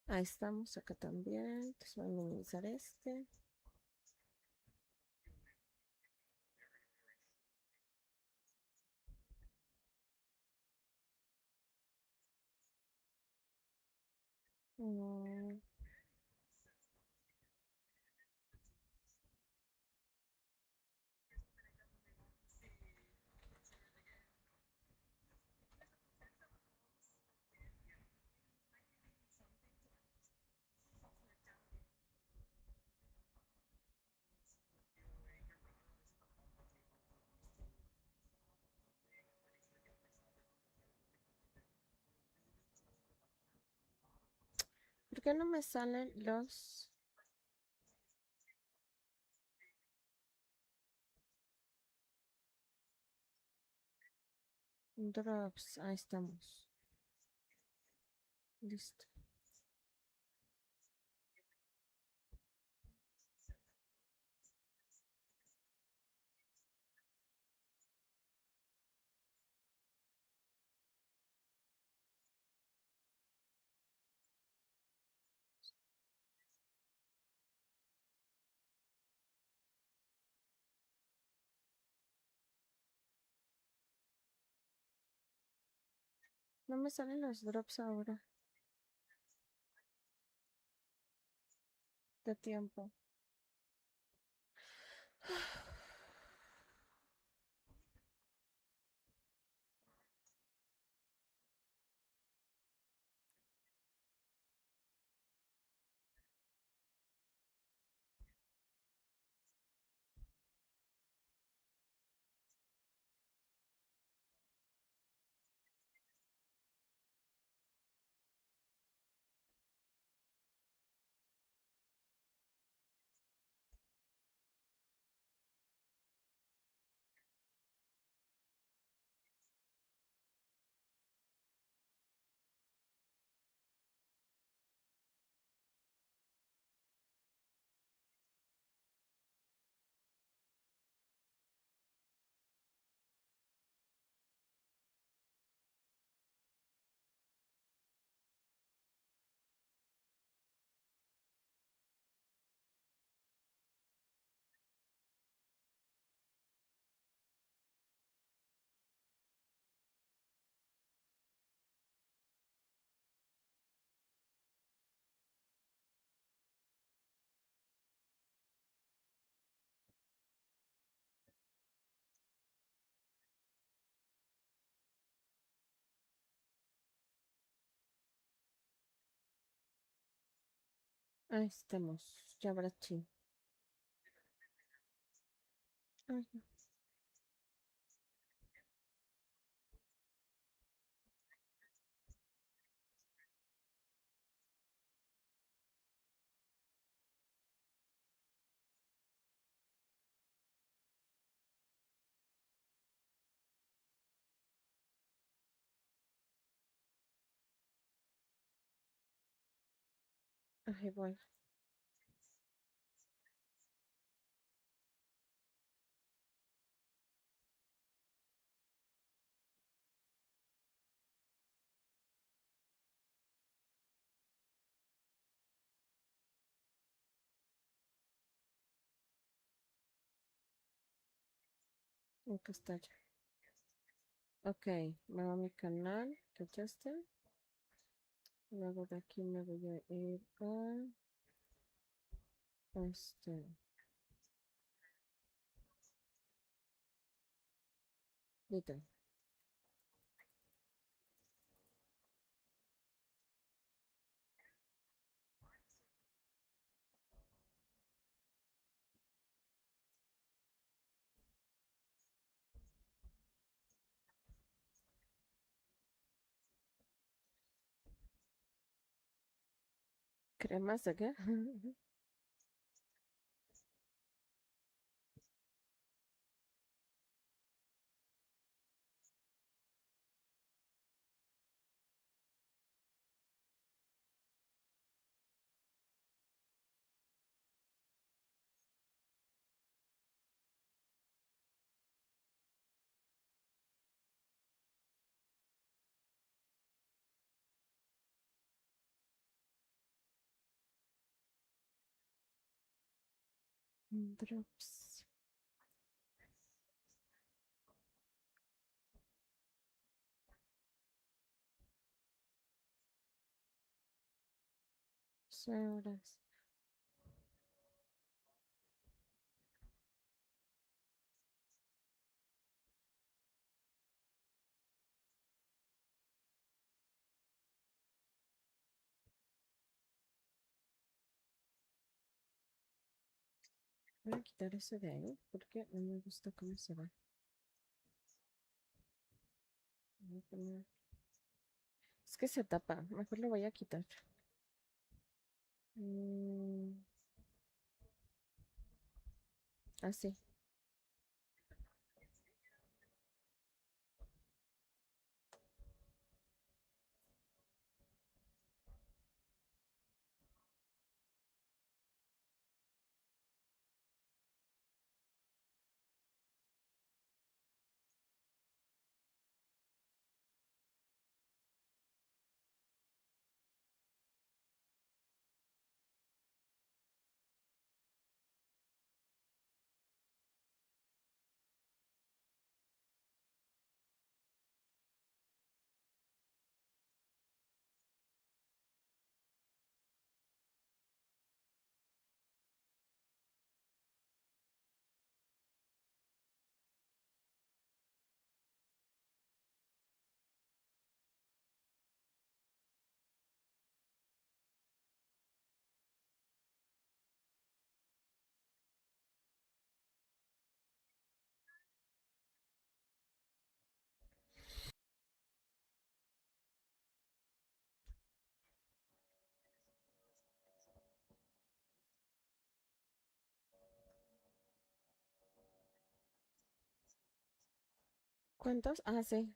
Ahí estamos, acá también. Entonces voy a minimizar este. Mm, ¿Por qué no me salen los drops? Ahí estamos. Listo. No me salen los drops ahora. De tiempo. Ahí estamos. Ya habrá chi. Ay, no. Ahí voy. Acá está ya. Ok, me va a mi canal. Que ya está. Luego de aquí me voy a ir a este. Listo. ¿Cremas de qué? Drops. Horas. Voy a quitar ese de ahí porque no me gusta cómo se ve. Voy a poner- Es que se tapa. Mejor lo voy a quitar. Así. ¿Cuántos? Ah, sí.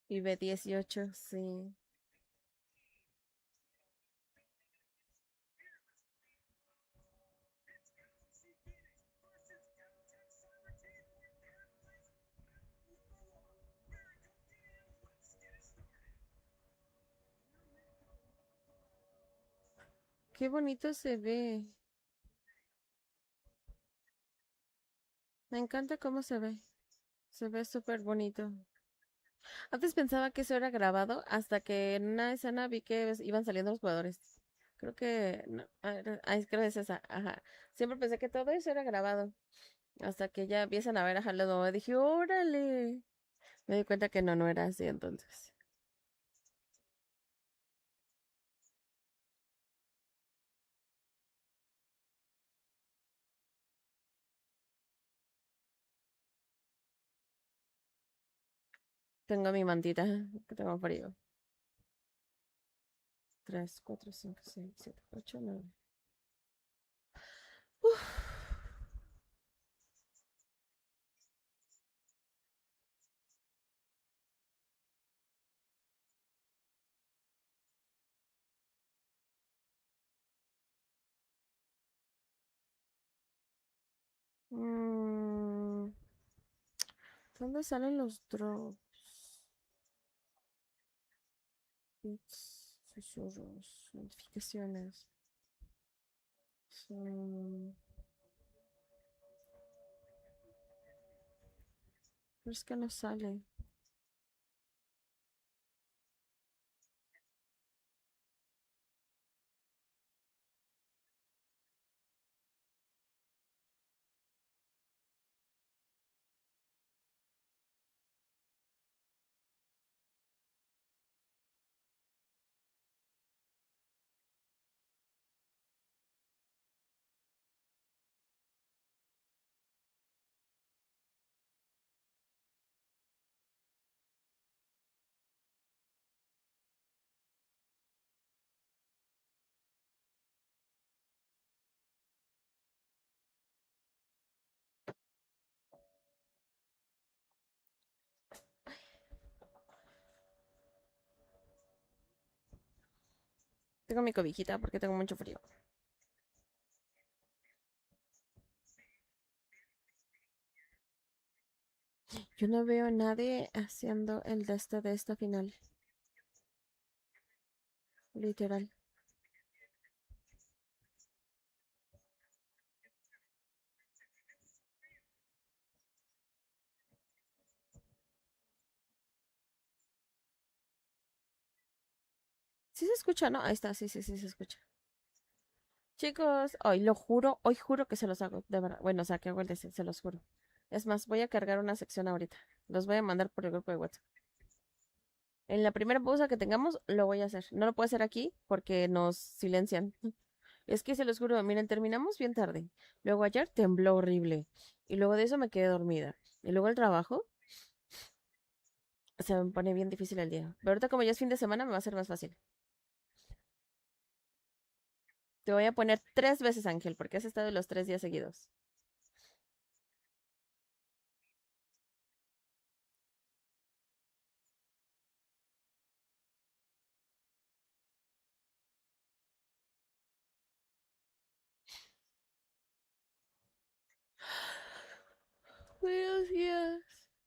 Y B18, sí. Qué bonito se ve. Me encanta cómo se ve. Se ve súper bonito. Antes pensaba que eso era grabado hasta que en una escena vi que iban saliendo los jugadores. Creo que... No, creo que es esa. Ajá. Siempre pensé que todo eso era grabado. Hasta que ya empiezan a ver a los nuevos. Dije, órale. Me di cuenta que no, no era así entonces. Tengo mi mantita, que tengo frío. 3, 4, 5, 6, 7, 8, 9. ¿Dónde salen los drops? Bits, susurros, notificaciones. Son... Pero es que no sale. Tengo mi cobijita porque tengo mucho frío. Yo no veo a nadie haciendo el de esta final. Literal. Sí se escucha, ¿no? Ahí está, sí, sí, sí se escucha. Chicos, hoy juro que se los hago, de verdad. Bueno, o sea, que hago el de se los juro. Es más, voy a cargar una sección ahorita. Los voy a mandar por el grupo de WhatsApp. En la primera pausa que tengamos, lo voy a hacer. No lo puedo hacer aquí porque nos silencian. Es que se los juro, miren, terminamos bien tarde. Luego ayer tembló horrible. Y luego de eso me quedé dormida. Y luego el trabajo se me pone bien difícil el día. Pero ahorita como ya es fin de semana, me va a ser más fácil. Te voy a poner 3 veces, Ángel, porque has estado los 3 días seguidos. Buenos días.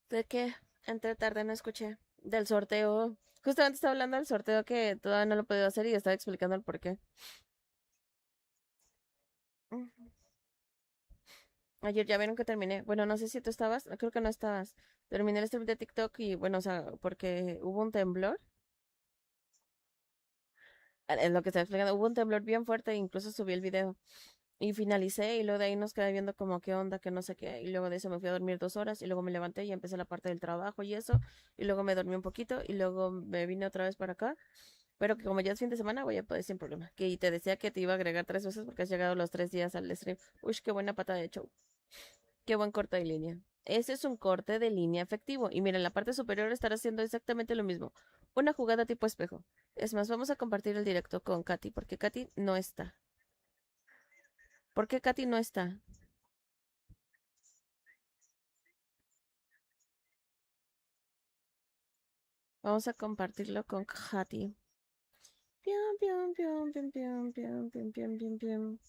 ¿De qué? Entré tarde, no escuché. Del sorteo. Justamente estaba hablando del sorteo que todavía no lo he podido hacer y estaba explicando el por qué. Ujú. Ayer ya vieron que terminé. Bueno, no sé si tú estabas, creo que no estabas. Terminé el stream de TikTok y bueno, o sea, porque hubo un temblor. Es lo que estaba explicando. Hubo un temblor bien fuerte e incluso subí el video. Y finalicé y luego de ahí nos quedé viendo como qué onda, que no sé qué. Y luego de eso me fui a dormir 2 horas y luego me levanté y empecé la parte del trabajo y eso. Y luego me dormí un poquito y luego me vine otra vez para acá. Pero que como ya es fin de semana voy a poder sin problema. Que te decía que te iba a agregar 3 veces porque has llegado los 3 días al stream. Uy, qué buena pata de show. Qué buen corte de línea. Ese es un corte de línea efectivo. Y mira, en la parte superior estará haciendo exactamente lo mismo. Una jugada tipo espejo. Es más, vamos a compartir el directo con Katy porque Katy no está. ¿Por qué Katy no está? Vamos a compartirlo con Katy. Pium, pium, pium, pium, pium, pium, pium, pium, pium, pium.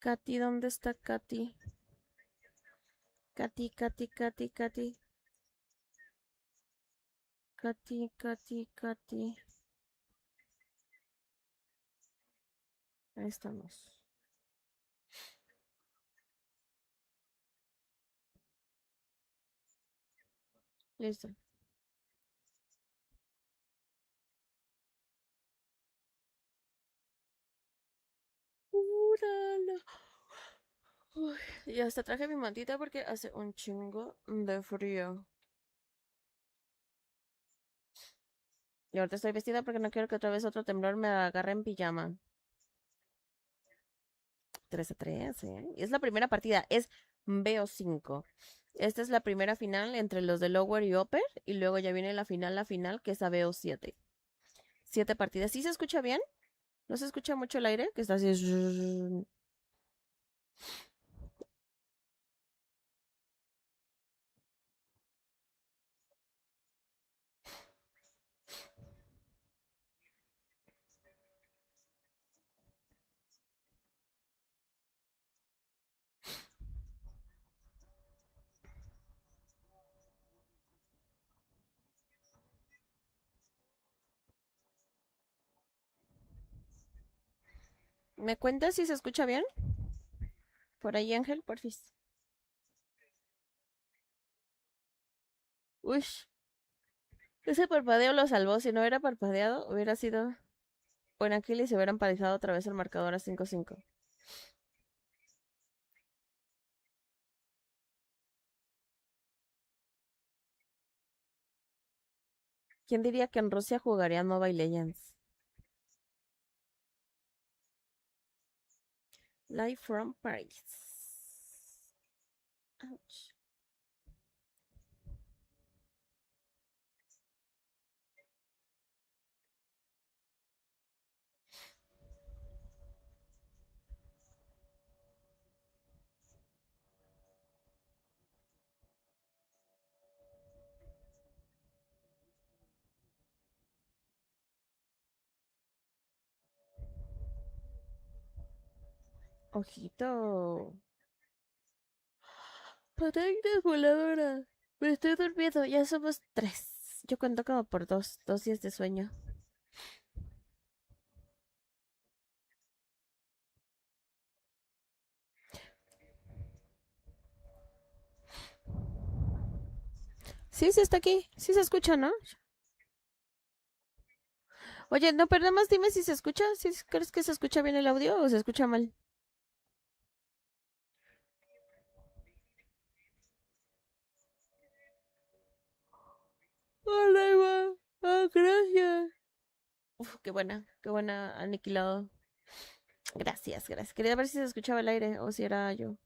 Katy, ¿dónde está Katy? Katy, Katy, Katy, Katy. Katy, Katy, Katy. Ahí estamos. Listo. Úrala. Uy, y hasta traje mi mantita porque hace un chingo de frío. Y ahorita estoy vestida porque no quiero que otra vez otro temblor me agarre en pijama. 3-3, ¿eh? Y es la primera partida, es BO5. Esta es la primera final entre los de Lower y Upper. Y luego ya viene la final, que es a BO7. 7 partidas. ¿Sí se escucha bien? ¿No se escucha mucho el aire? Que está así. ¿Me cuentas si se escucha bien? Por ahí, Ángel, porfis. Uy, ese parpadeo lo salvó. Si no hubiera parpadeado, hubiera sido buen Ángel y se hubiera emparejado otra vez el marcador a 5-5. ¿Quién diría que en Rusia jugaría Mobile Legends? Live from Paris. Ouch. Ojito. Parálisis voladora. Me estoy durmiendo. Ya somos tres. Yo cuento como por dos días de sueño. Sí, sí está aquí. Sí se escucha, ¿no? Oye, no, pero nada más dime si se escucha. ¿Si crees que se escucha bien el audio o se escucha mal? Hola, Eva. Ah, gracias. Uf, qué buena, aniquilado. Gracias, gracias. Quería ver si se escuchaba el aire o si era yo.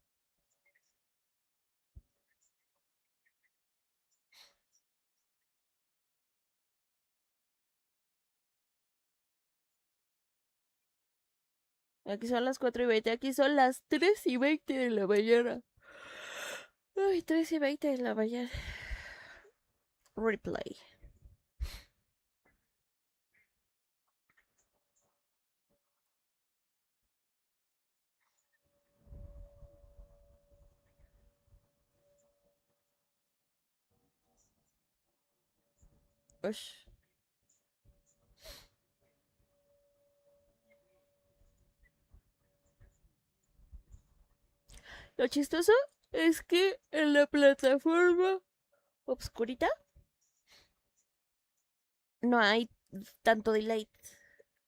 Aquí son las 4:20, aquí son las 3:20 de la mañana. Ay, 3:20 de la mañana. Replay. Ush. Lo chistoso es que en la plataforma obscurita no hay tanto delay.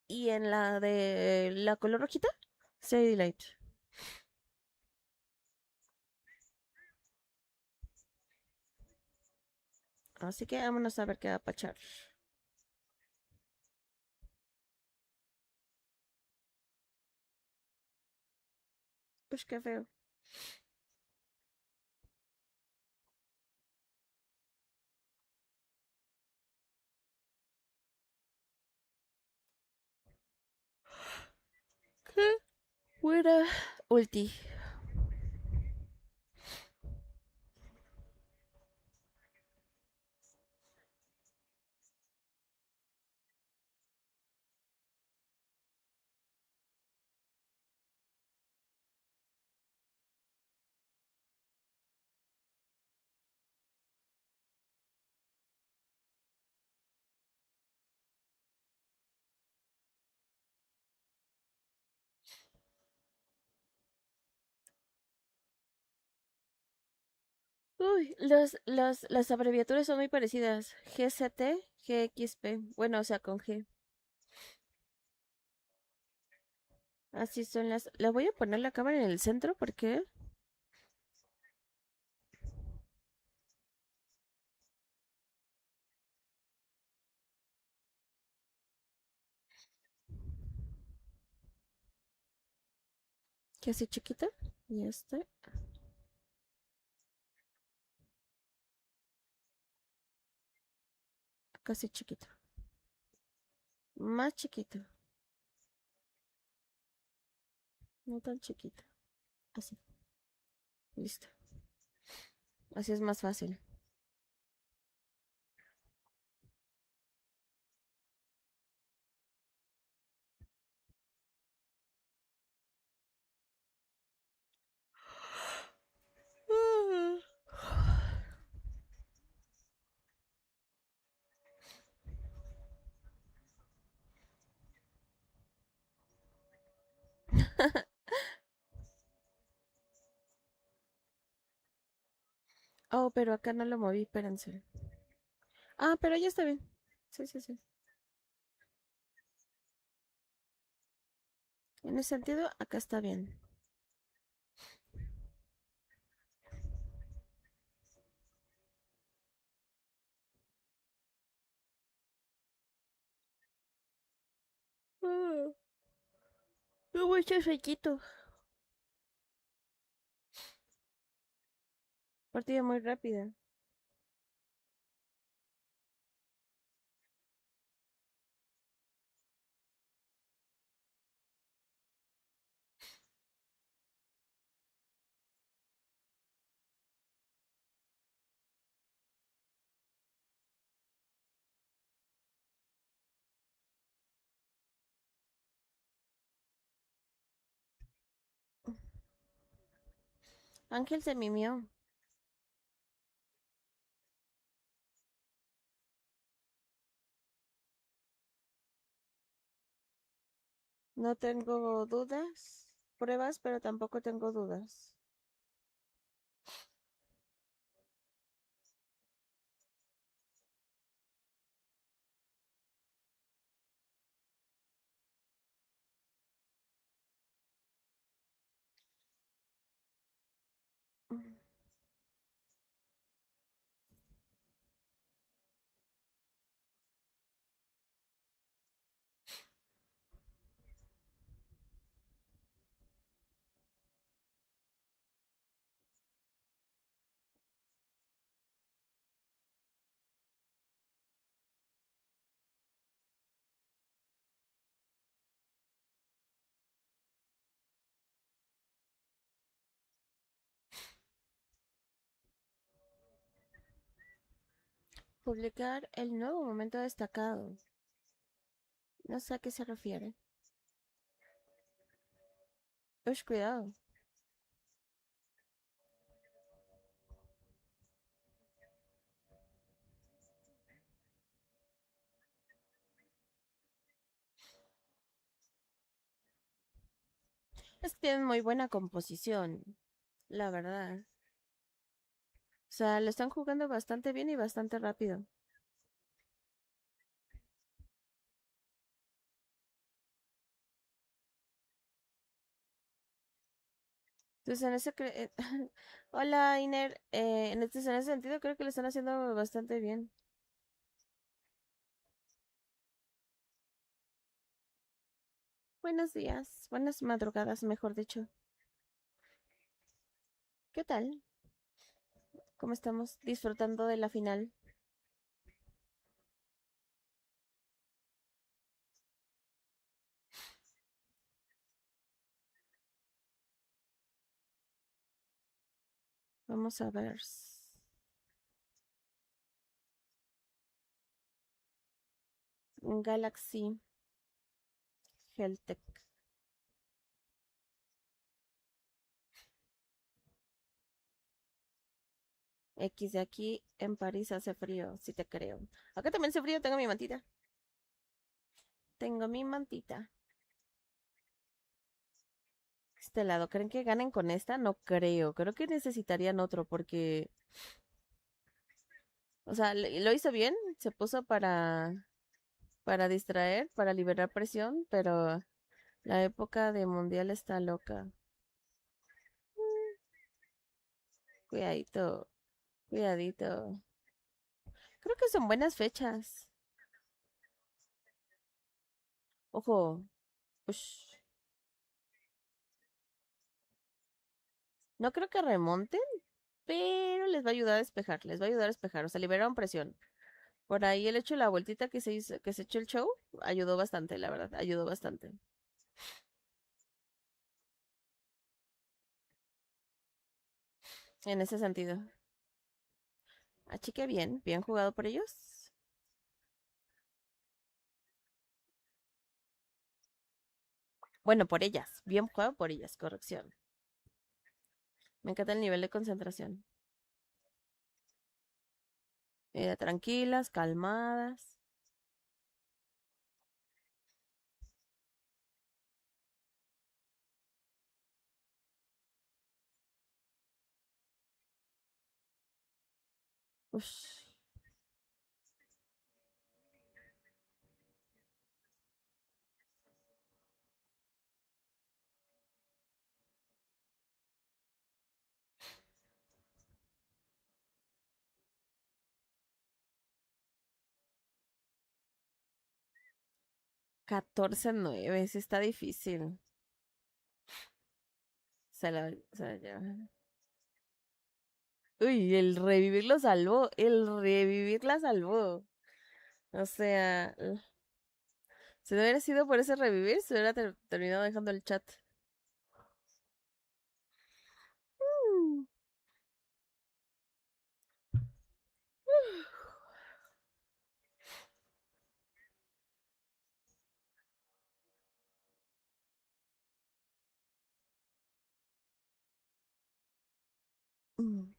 Y en la de la color rojita, sí hay delay. Así que vámonos a ver qué va a pachar. Ush, qué feo. Qué buena ulti. Uy, las abreviaturas son muy parecidas. GCT, GXP. Bueno, o sea, con G. Así son las. Le voy a poner la cámara en el centro porque. Que así chiquita. Y este, casi chiquito. Más chiquito. No tan chiquito. Así. Listo. Así es más fácil. Oh, pero acá no lo moví, espérense. Ah, pero ya está bien. Sí, sí, sí. En ese sentido, acá está bien. Ah, me voy a echar sequito. Partida muy rápida. Ángel se mimió. No tengo dudas, pruebas, pero tampoco tengo dudas. Publicar el nuevo momento destacado. No sé a qué se refiere. Ush, cuidado. Es que tienen muy buena composición, la verdad. O sea, lo están jugando bastante bien y bastante rápido. Entonces, Hola, Iner. En ese sentido, creo que lo están haciendo bastante bien. Buenos días, buenas madrugadas, mejor dicho. ¿Qué tal? ¿Cómo estamos? Disfrutando de la final. Vamos a ver. Galaxy Heltec. X de aquí en París hace frío, si te creo. Acá también hace frío, tengo mi mantita. Tengo mi mantita. Este lado, ¿creen que ganen con esta? No creo. Creo que necesitarían otro porque, o sea, lo hizo bien, se puso para distraer, para liberar presión, pero la época de mundial está loca. Cuidadito, cuidadito. Creo que son buenas fechas. Ojo, ush. No creo que remonten, pero les va a ayudar a despejar, les va a ayudar a despejar, o sea, liberaron presión. Por ahí el hecho de la vueltita que se hizo, que se echó el show, ayudó bastante, la verdad, ayudó bastante. En ese sentido. Así que bien, bien jugado por ellos. Bueno, por ellas, bien jugado por ellas, corrección. Me encanta el nivel de concentración. Tranquilas, calmadas. Ush. 14-9, sí está difícil. Se la lleva. Uy, el revivir lo salvó, el revivir la salvó. O sea, si no hubiera sido por ese revivir, se hubiera terminado dejando el chat. Mm. Mm.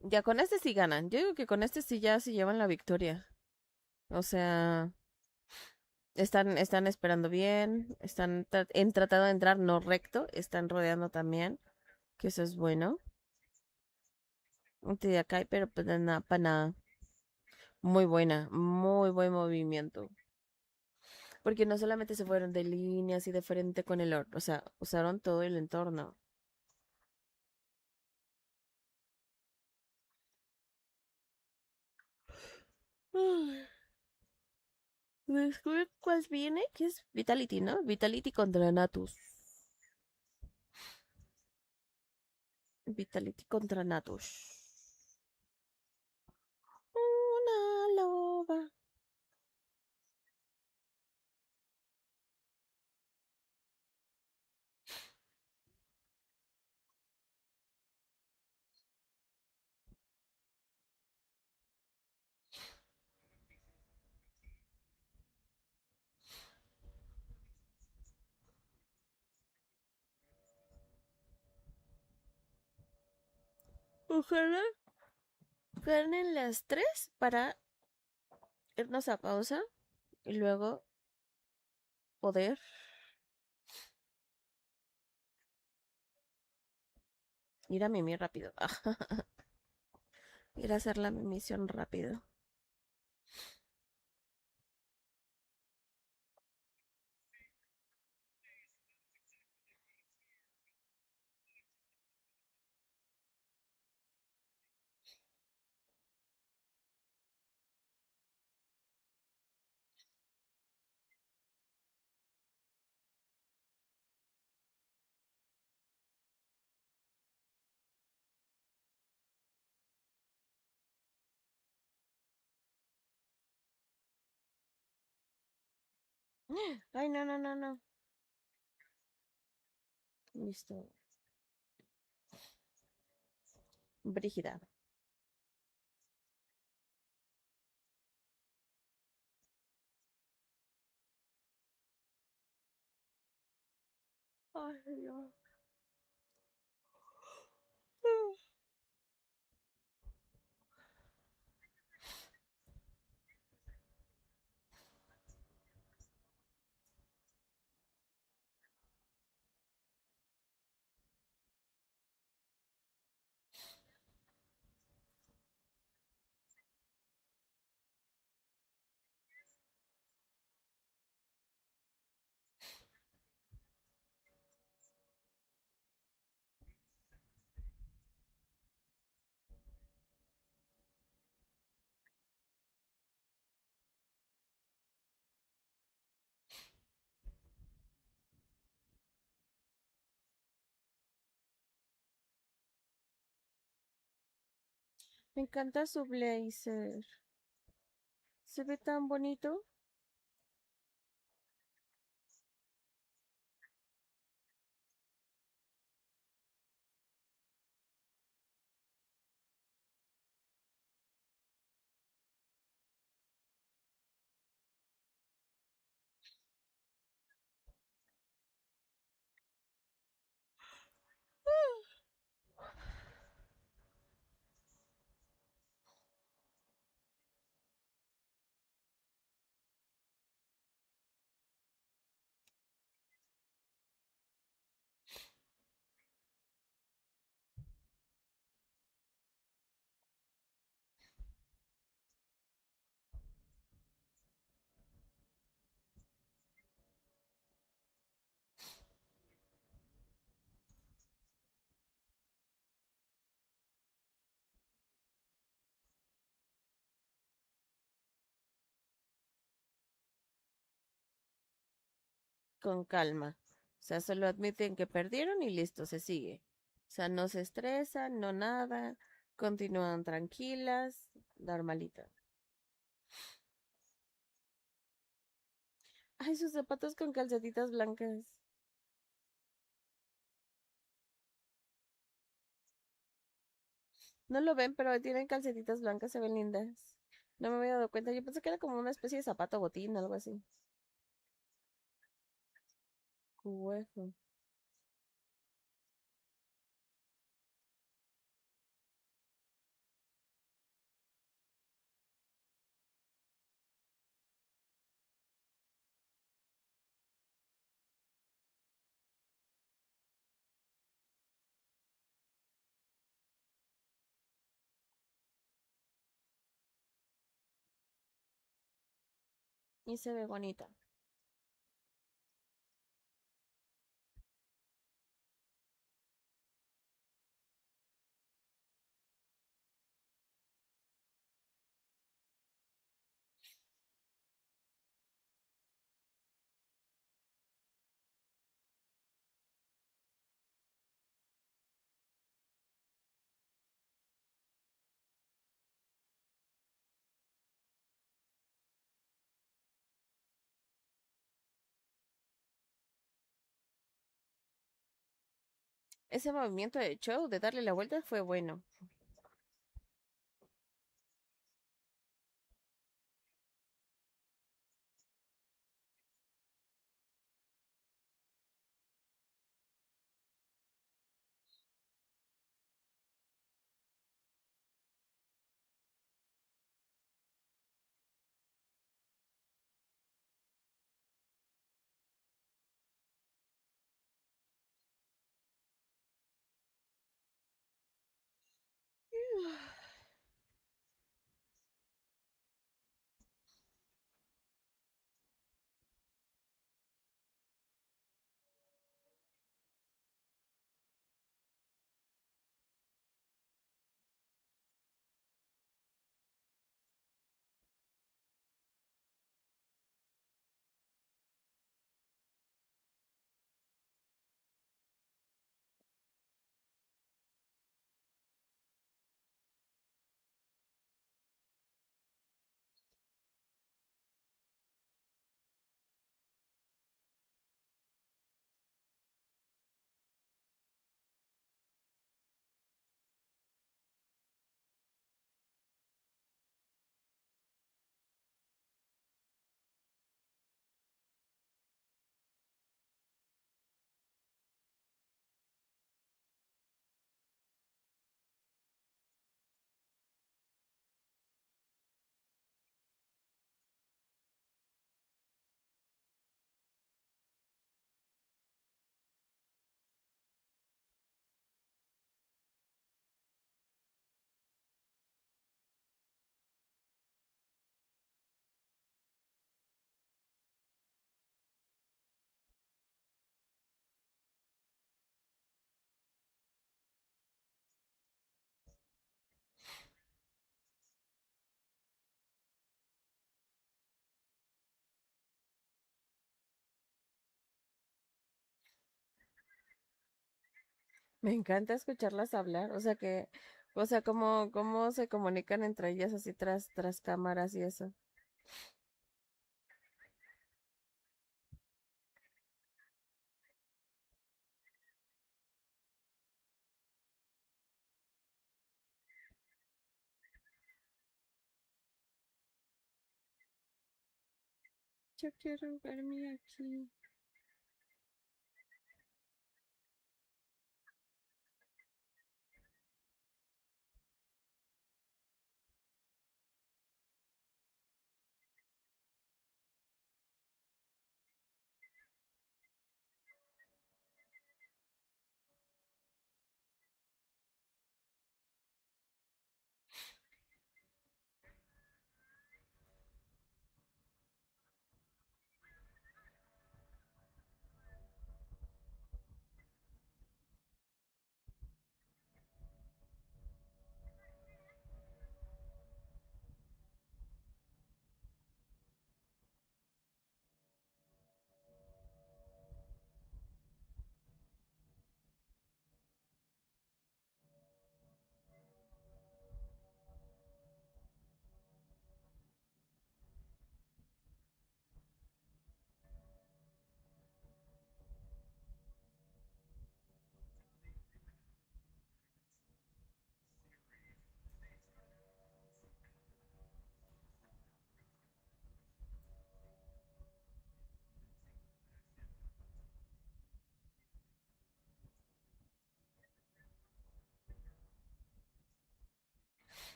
Ya con este sí ganan. Yo digo que con este sí ya se llevan la victoria. O sea, están esperando bien, están en tratado de entrar no recto, están rodeando también, que eso es bueno. Un Tidiacay, pero pues nada, para nada. Muy buena, muy buen movimiento. Porque no solamente se fueron de líneas y de frente con el oro, o sea, usaron todo el entorno. Ay, descubre cuál viene, que es Vitality, ¿no? Vitality contra Natus. Vitality contra Natus. Una loba. Ojalá ganen las tres para irnos a pausa y luego poder ir a mimir rápido. Ir a hacer la misión rápido. Ay, no, no, no, no. Listo. Brígida. Ay, Dios. Me encanta su blazer. Se ve tan bonito. con calma. O sea, solo admiten que perdieron y listo, se sigue. O sea, no se estresan, no nada, continúan tranquilas, normalito. Ay, sus zapatos con calcetitas blancas. No lo ven, pero tienen calcetitas blancas, se ven lindas. No me había dado cuenta, yo pensé que era como una especie de zapato botín, algo así. Huevo. Y se ve bonita. Ese movimiento de show, de darle la vuelta, fue bueno. Me encanta escucharlas hablar, o sea, cómo se comunican entre ellas así tras cámaras y eso. Yo quiero verme aquí.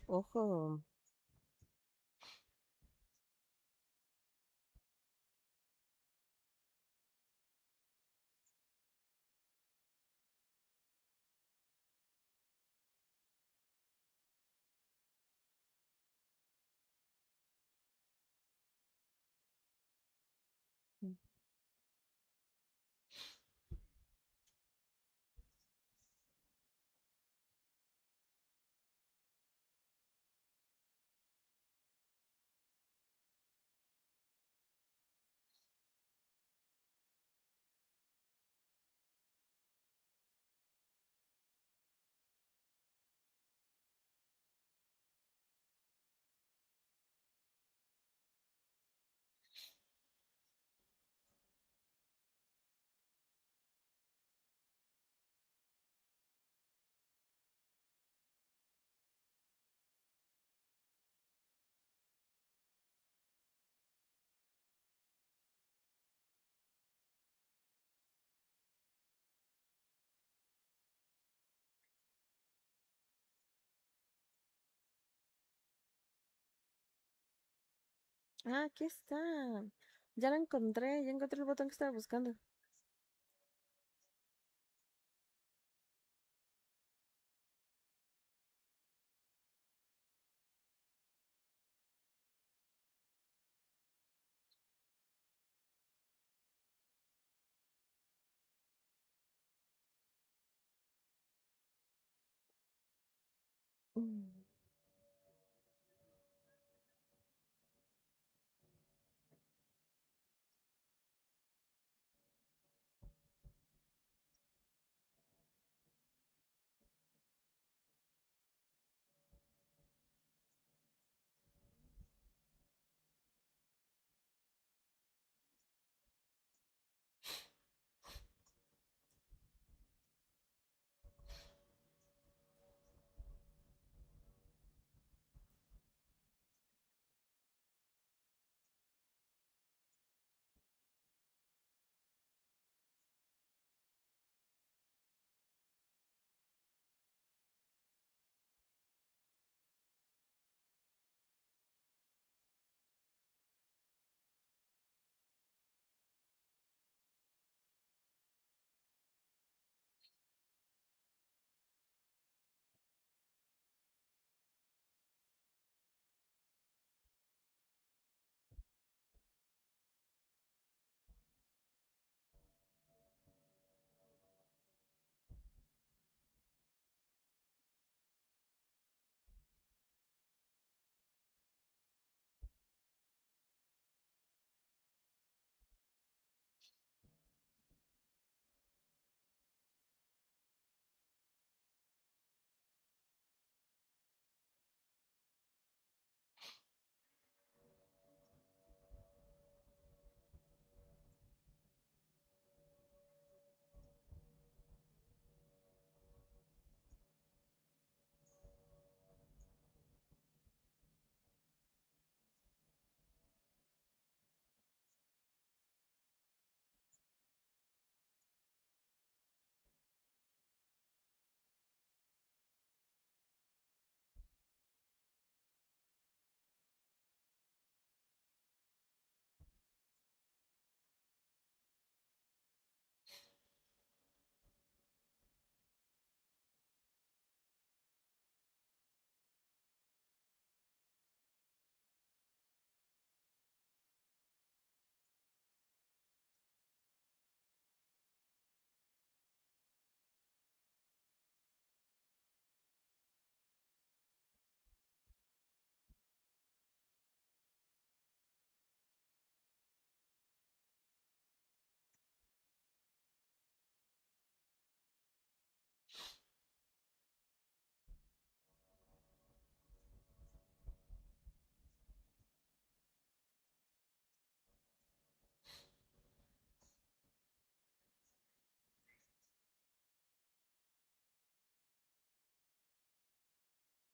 Ojo. Ah, aquí está. Ya la encontré, ya encontré el botón que estaba buscando. Mm.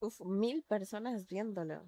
Uf, 1000 personas viéndolo.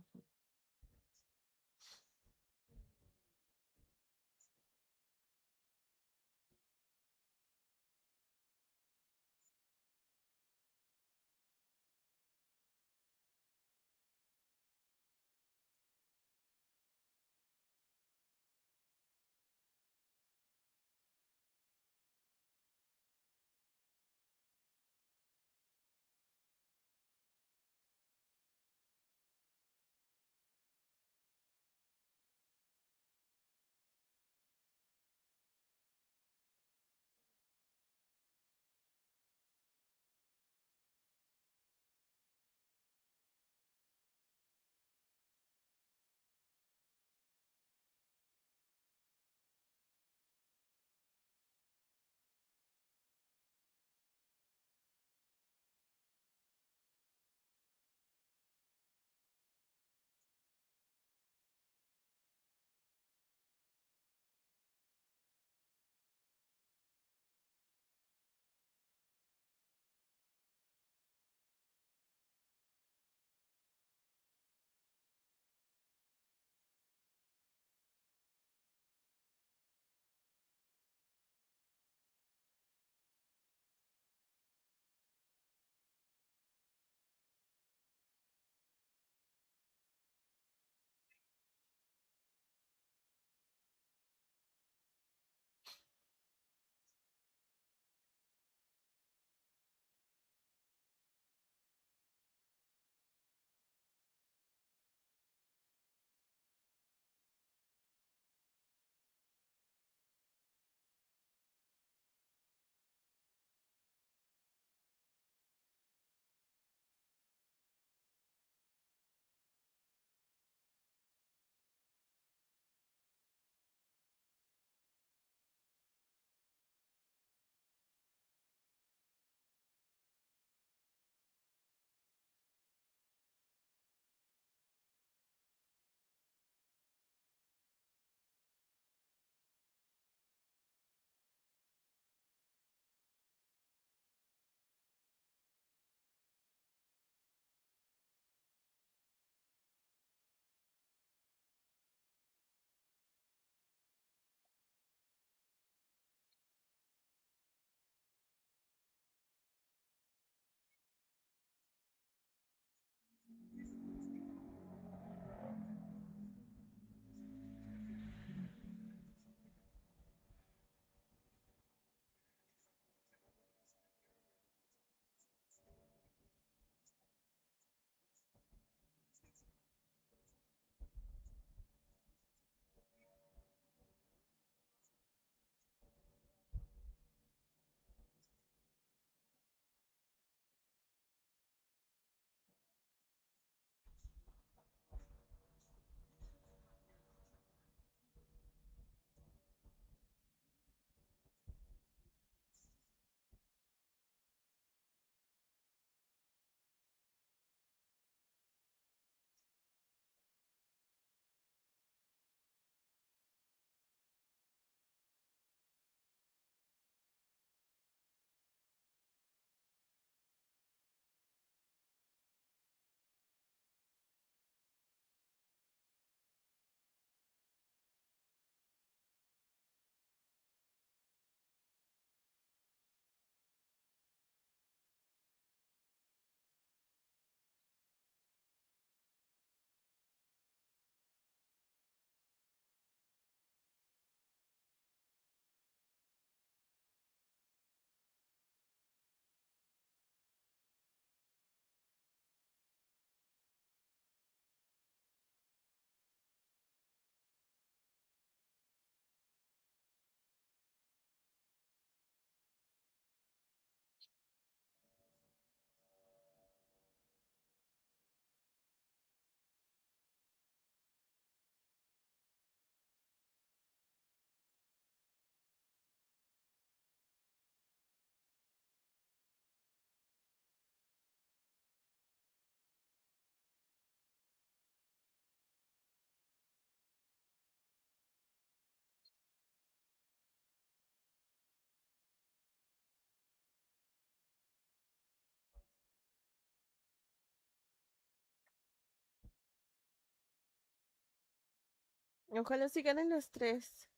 Ojalá sí ganen los tres.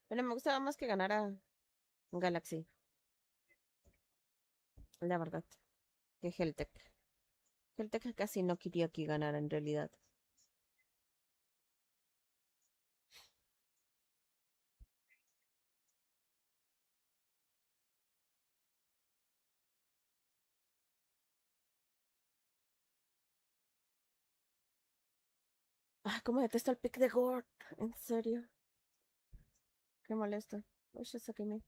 Pero me gustaba más que ganara Galaxy, la verdad, que Heltec. Heltec casi no quería que ganara en realidad. Ah, cómo detesto el pick de Gord. En serio. Qué molesto. Uy, ya saqué mi.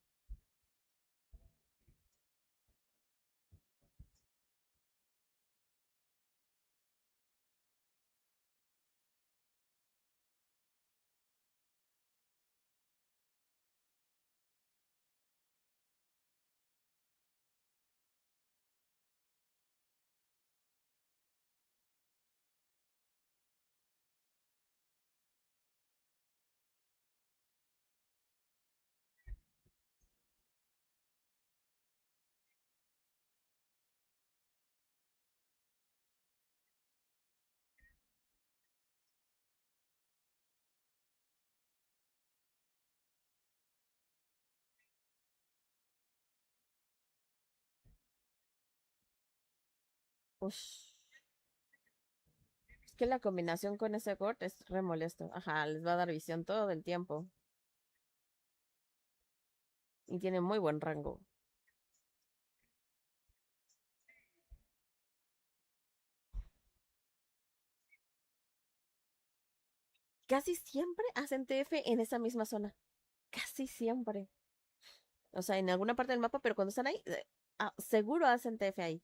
Ush. Es que la combinación con ese Gord es re molesto. Ajá, les va a dar visión todo el tiempo. Y tiene muy buen rango. Casi siempre hacen TF en esa misma zona. Casi siempre. O sea, en alguna parte del mapa, pero cuando están ahí, seguro hacen TF ahí.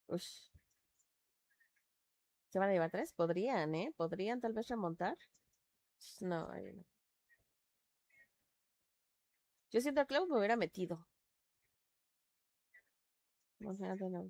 Ush. ¿Se van a llevar tres? Podrían, ¿eh? Podrían tal vez remontar. No, no. Yo siento que Cloud me hubiera metido. Imagínate, no.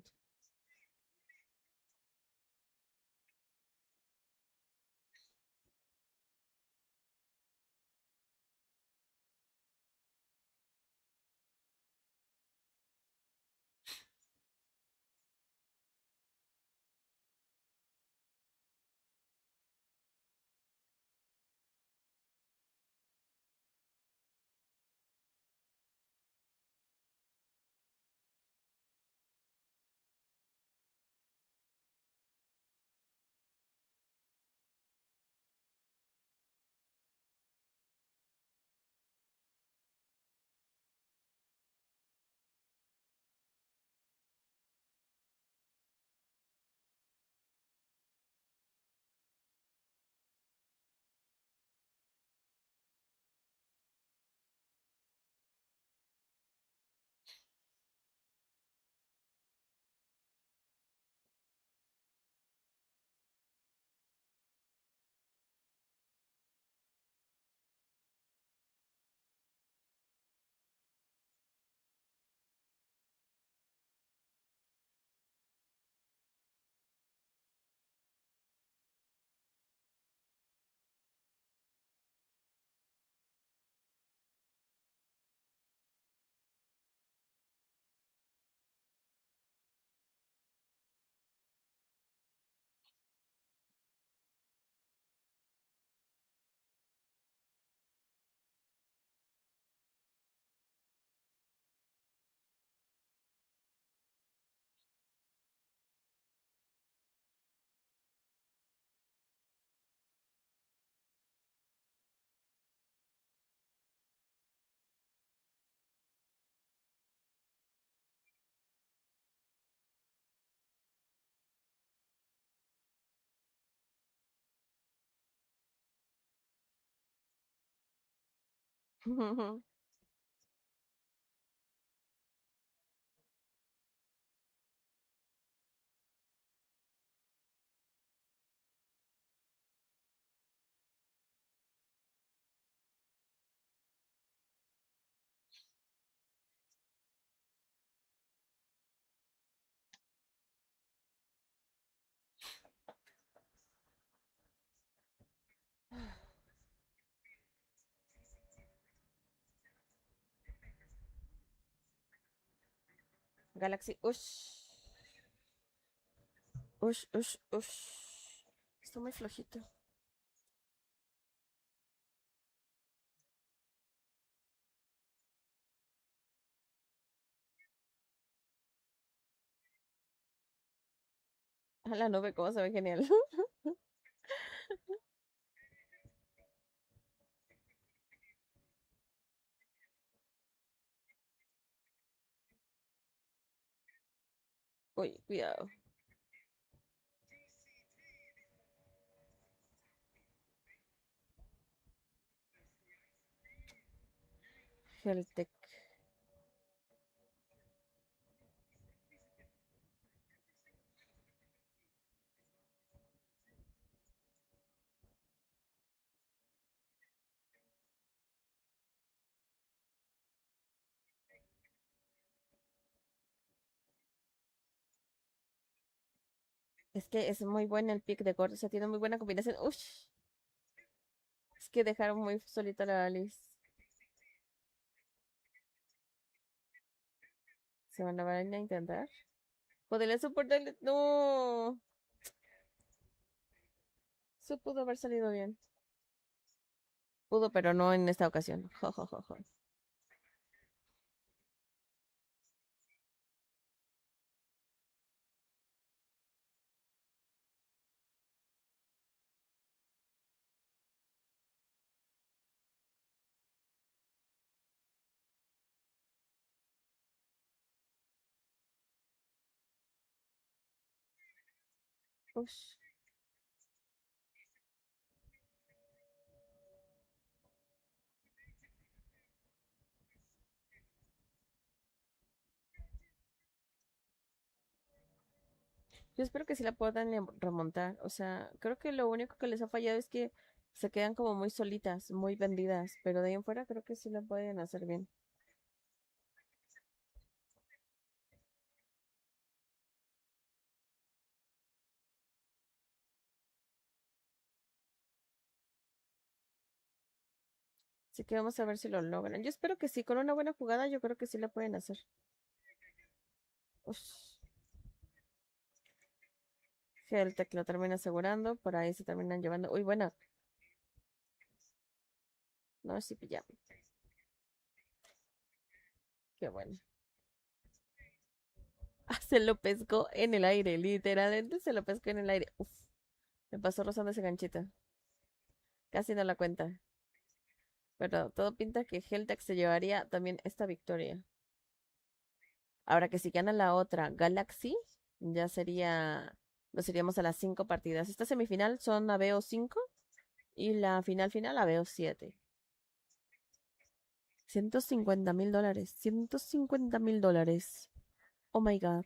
Galaxy, ush. Ush, ush, ush. Está muy flojito. A la nube, cómo se ve genial. Uy, cuidado. Heltec. Es que es muy buena el pick de corte, o sea, tiene muy buena combinación. Ush, es que dejaron muy solita a la Alice. ¿Se van a ver a intentar? Podría soportarle. No. Eso pudo haber salido bien. Pudo, pero no en esta ocasión. Jo, jo, jo, jo. Ush. Yo espero que sí la puedan remontar. O sea, creo que lo único que les ha fallado es que se quedan como muy solitas, muy vendidas. Pero de ahí en fuera creo que sí la pueden hacer bien. Así que vamos a ver si lo logran. Yo espero que sí, con una buena jugada yo creo que sí la pueden hacer. Ush. Heltec lo termina asegurando, por ahí se terminan llevando. Uy, buena. No, sí, ya. Qué bueno. Ah, se lo pescó en el aire, literalmente se lo pescó en el aire. Uf, me pasó rozando ese ganchito. Casi no la cuenta. Pero todo pinta que Heltec se llevaría también esta victoria. Ahora que si gana la otra Galaxy, ya sería. Nos iríamos a las 5 partidas. Esta semifinal son a BO 5 y la final a BO 7. $150,000. $150,000. Oh my god.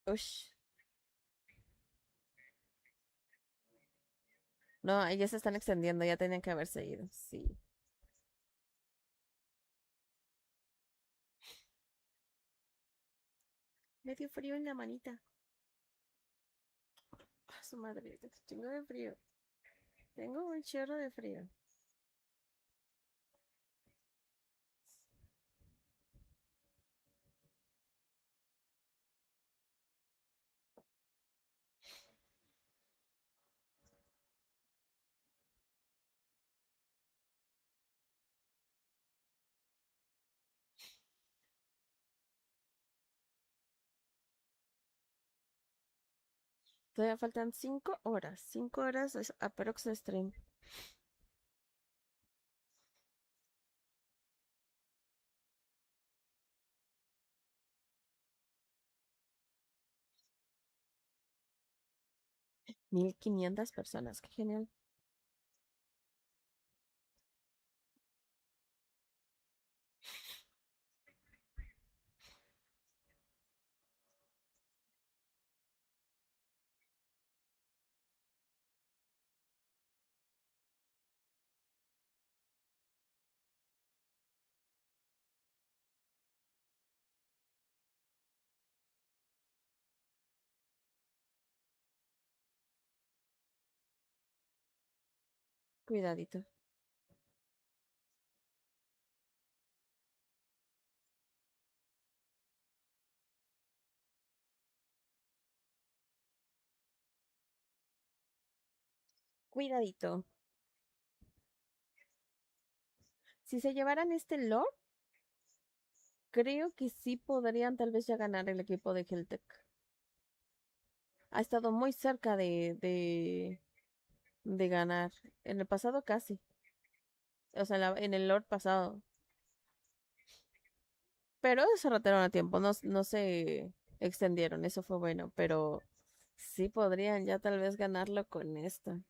Ush. No, ellas se están extendiendo, ya tenían que haberse ido. Sí. Me dio frío en la manita. Ah, su madre, tengo de frío. Tengo un chorro de frío. Todavía faltan 5 horas. 5 horas es aprox de stream. 1500 personas, qué genial. Cuidadito. Cuidadito. Si se llevaran este Lord, creo que sí podrían tal vez ya ganar el equipo de Heltec. Ha estado muy cerca de ganar. En el pasado casi. O sea, en el Lord pasado. Pero se rotieron a tiempo, no se extendieron, eso fue bueno, pero sí podrían ya tal vez ganarlo con esta.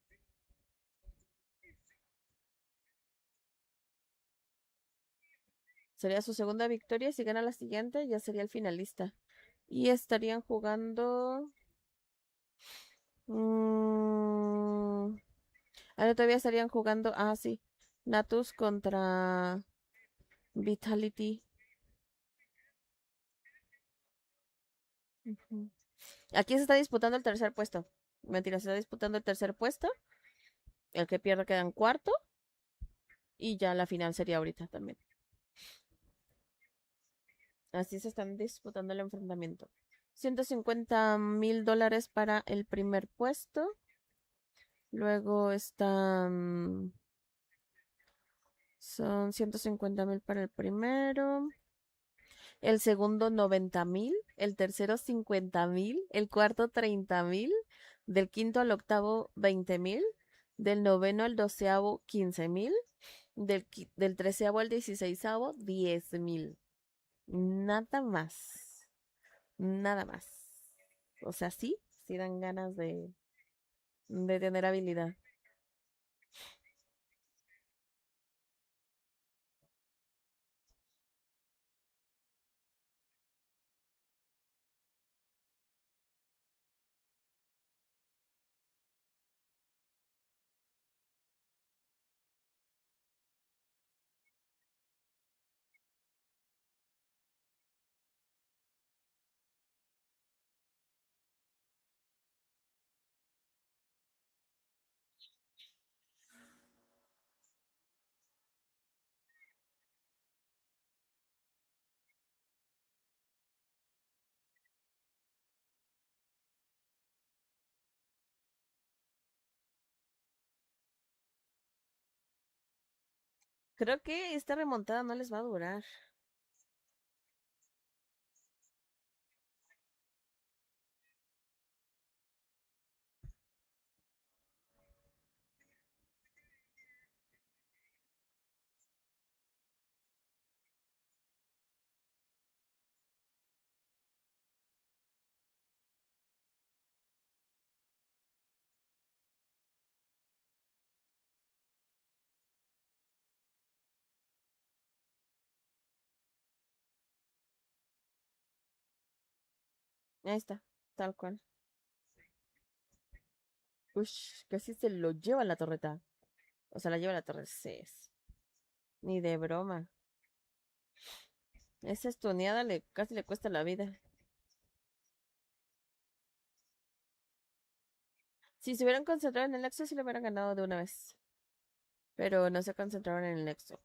Sería su segunda victoria, si gana la siguiente ya sería el finalista. Y estarían jugando... mm, todavía estarían jugando... Ah, sí. Natus contra Vitality. Ujú. Aquí se está disputando el tercer puesto. Mentira, se está disputando el tercer puesto. El que pierda queda en cuarto. Y ya la final sería ahorita también. Así se están disputando el enfrentamiento. $150,000 para el primer puesto. Luego están... Son 150,000 para el primero. El segundo 90,000. El tercero 50,000. El cuarto 30,000. Del quinto al octavo 20,000. Del noveno al doceavo 15,000. Del treceavo al dieciseisavo 10,000. Nada más. Nada más. O sea, sí dan ganas de tener habilidad. Creo que esta remontada no les va a durar. Ahí está, tal cual. Ush, casi se lo lleva la torreta. O sea, la lleva la torre 6. Ni de broma. Esa estuneada casi le cuesta la vida. Si se hubieran concentrado en el Nexo, sí le hubieran ganado de una vez. Pero no se concentraron en el Nexo.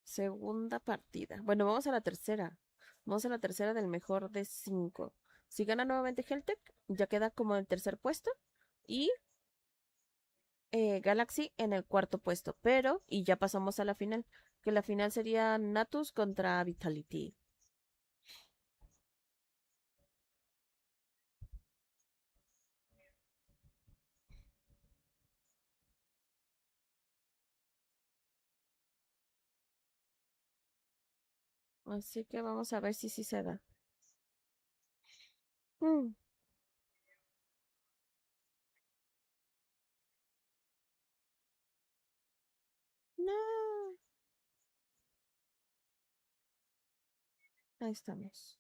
Segunda partida. Bueno, vamos a la tercera. Vamos a la tercera del mejor de 5. Si gana nuevamente Heltec, ya queda como en el tercer puesto. Y Galaxy en el cuarto puesto. Pero, y ya pasamos a la final. Que la final sería Natus contra Vitality. Así que vamos a ver si sí se da. Mm, no. Ahí estamos.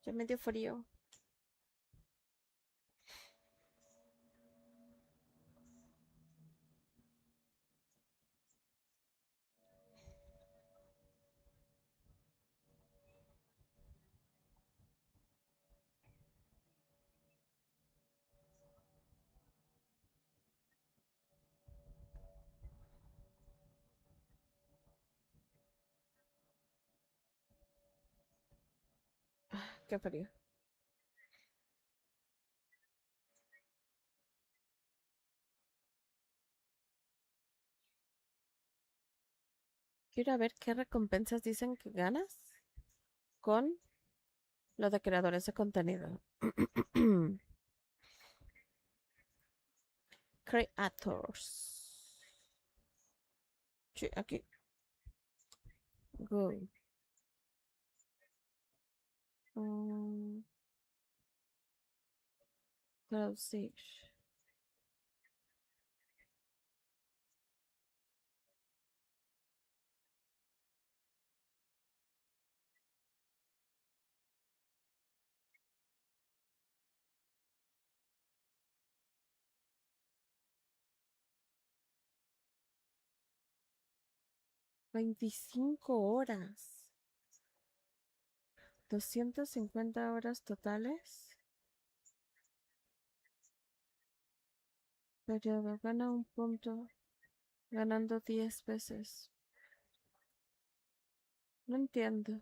Ya me dio frío. Qué frío. Quiero ver qué recompensas dicen que ganas con lo de creadores de contenido. Creators. Sí, aquí. Go. Mm, traducir. 25 horas. 250 horas totales. Periodo. Gana un punto. Ganando 10 veces. No entiendo.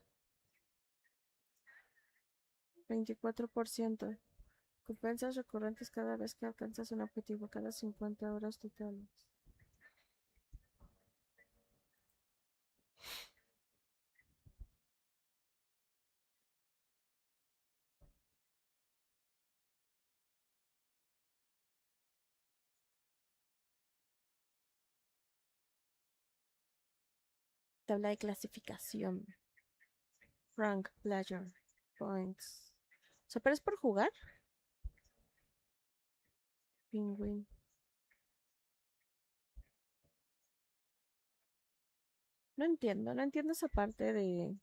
24%. Recompensas recurrentes cada vez que alcanzas un objetivo. Cada 50 horas totales. Tabla de clasificación. Rank, Pleasure, Points. ¿Super es por jugar? Penguin. No entiendo esa parte de...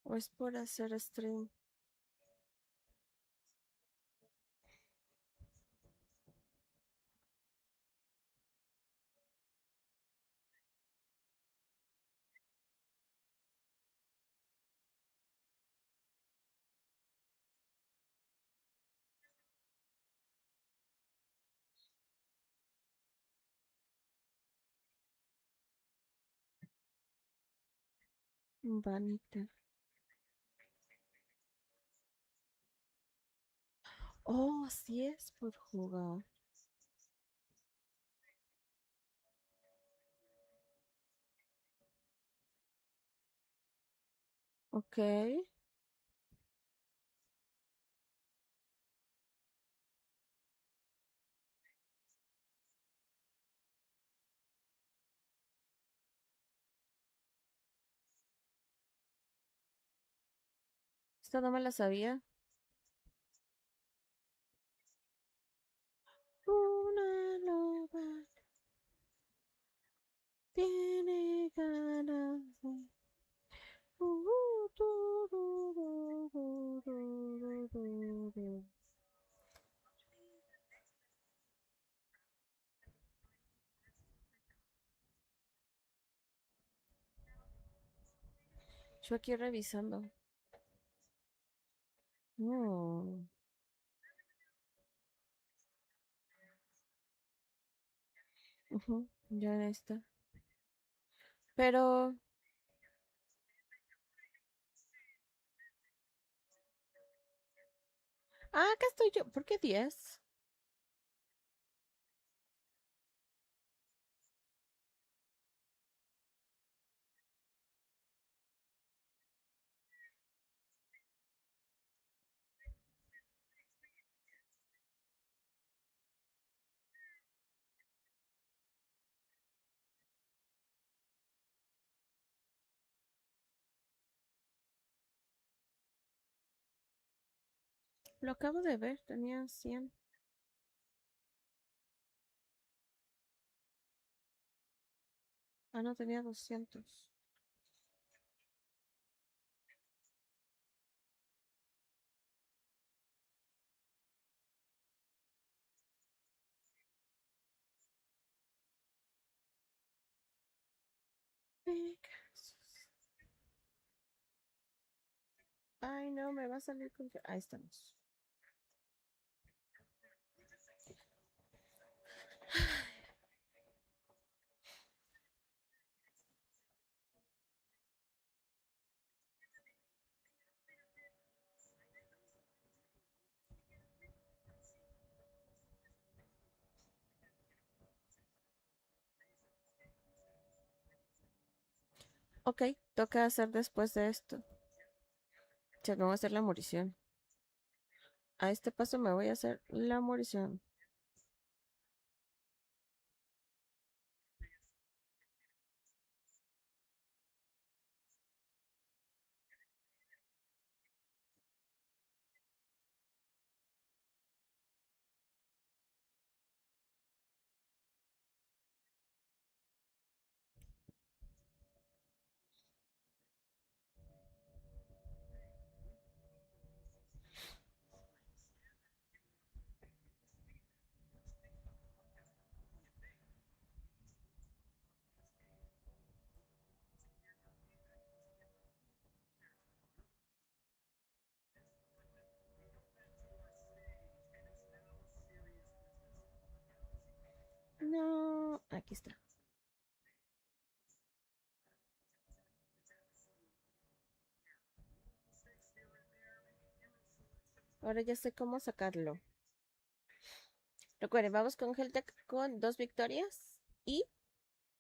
¿O es por hacer stream? Vanita. Oh, sí es por jugar. Ok. Esta no me la sabía. Una loba tiene ganas de... tururururururururu. Yo aquí revisando. No. Ujú, ya está. Pero... Ah, acá estoy yo. ¿Por qué 10? Lo acabo de ver, tenía 100. Ah, no, tenía 200. Pegasus. Ay, no, me va a salir con que... Ahí estamos. Ok, toca hacer después de esto. Ya no voy a hacer la morición. A este paso me voy a hacer la morición. No, aquí está. Ahora ya sé cómo sacarlo. Recuerden, vamos con Heltec con 2 victorias y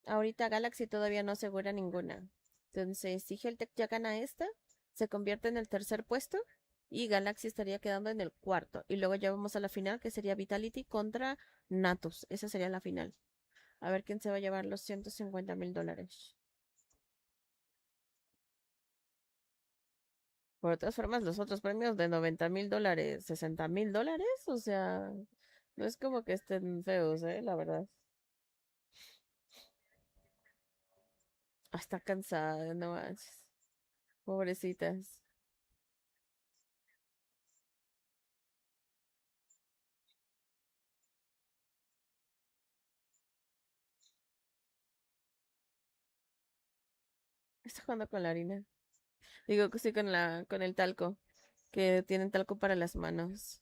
ahorita Galaxy todavía no asegura ninguna. Entonces, si Heltec ya gana esta, se convierte en el tercer puesto y Galaxy estaría quedando en el cuarto. Y luego ya vamos a la final, que sería Vitality contra Natus. Esa sería la final. A ver quién se va a llevar los $150,000. Por otras formas, los otros premios de $90,000, $60,000, o sea, no es como que estén feos, la verdad. Está cansada, no manches. Pobrecitas. Está jugando con la harina. Digo que sí con el talco, que tienen talco para las manos.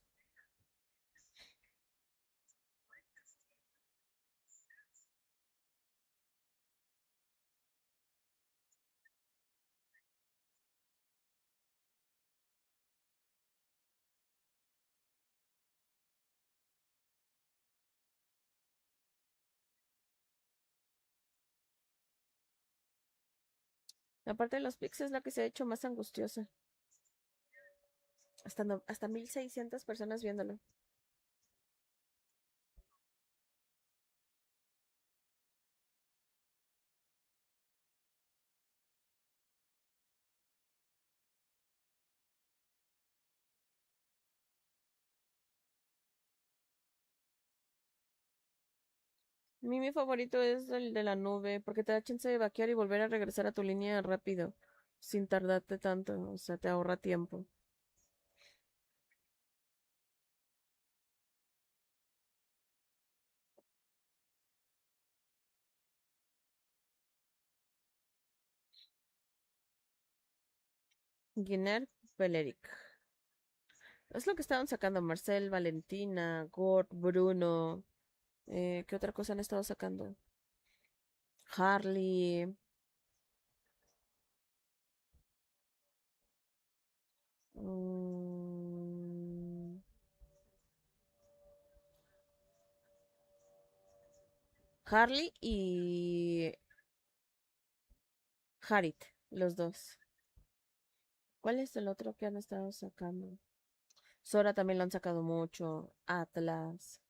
Aparte de los pics es la que se ha hecho más angustiosa. Hasta, hasta 1,600 personas viéndolo. Mi favorito es el de la nube, porque te da chance de vaquear y volver a regresar a tu línea rápido, sin tardarte tanto, o sea, te ahorra tiempo. Guinea Peleric. Es lo que estaban sacando Marcel, Valentina, Gord, Bruno. ¿Qué otra cosa han estado sacando? Harley. mm, Harley y Harit, los dos. ¿Cuál es el otro que han estado sacando? Sora también lo han sacado mucho. Atlas.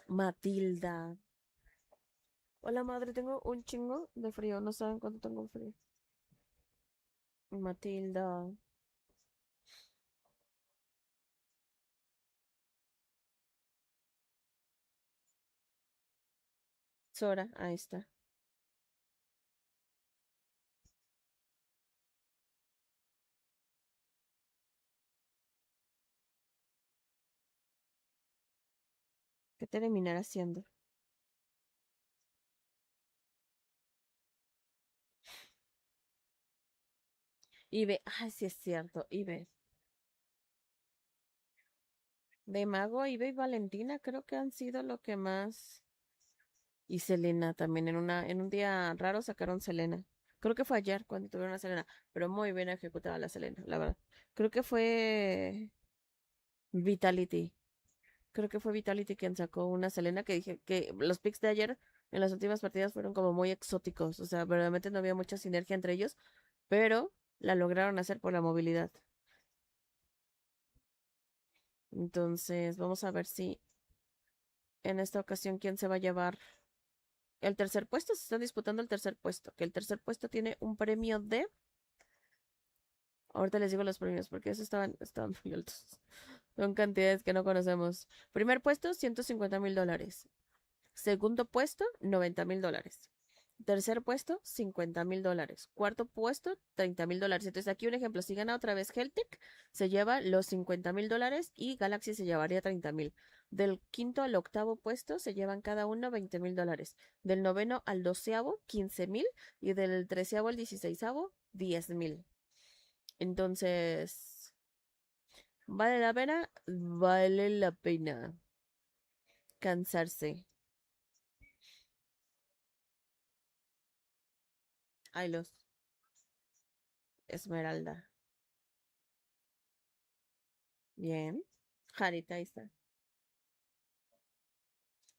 Matilda. Hola madre, tengo un chingo de frío. No saben cuánto tengo frío. Matilda. Sora, ahí está. ¿Qué terminará haciendo? Ibe, ay, sí es cierto, Ibe. De Mago, Ibe y Valentina creo que han sido lo que más. Y Selena también, en un día raro sacaron Selena. Creo que fue ayer cuando tuvieron a Selena, pero muy bien ejecutada la Selena, la verdad. Creo que fue Vitality. Creo que fue Vitality quien sacó una Selena que dije que los picks de ayer en las últimas partidas fueron como muy exóticos. O sea, verdaderamente no había mucha sinergia entre ellos, pero la lograron hacer por la movilidad. Entonces, vamos a ver si en esta ocasión quién se va a llevar el tercer puesto. Se están disputando el tercer puesto, que el tercer puesto tiene un premio de. Ahorita les digo los premios porque esos estaban muy altos. Son cantidades que no conocemos. Primer puesto, $150,000. Segundo puesto, $90,000. Tercer puesto, $50,000. Cuarto puesto, $30,000. Entonces, aquí un ejemplo: si gana otra vez Heltec, se lleva los $50,000 y Galaxy se llevaría 30,000. Del quinto al octavo puesto se llevan cada uno $20,000. Del noveno al doceavo, 15,000. Y del treceavo al dieciseisavo, 10,000. Entonces, ¿vale la pena? Vale la pena cansarse. Ailos, Esmeralda. Bien. Jarita, ahí está.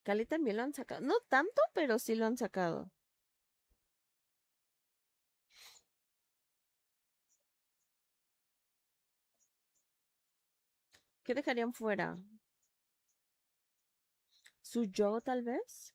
Cali también lo han sacado. No tanto, pero sí lo han sacado. ¿Qué dejarían fuera? ¿Su yo, tal vez?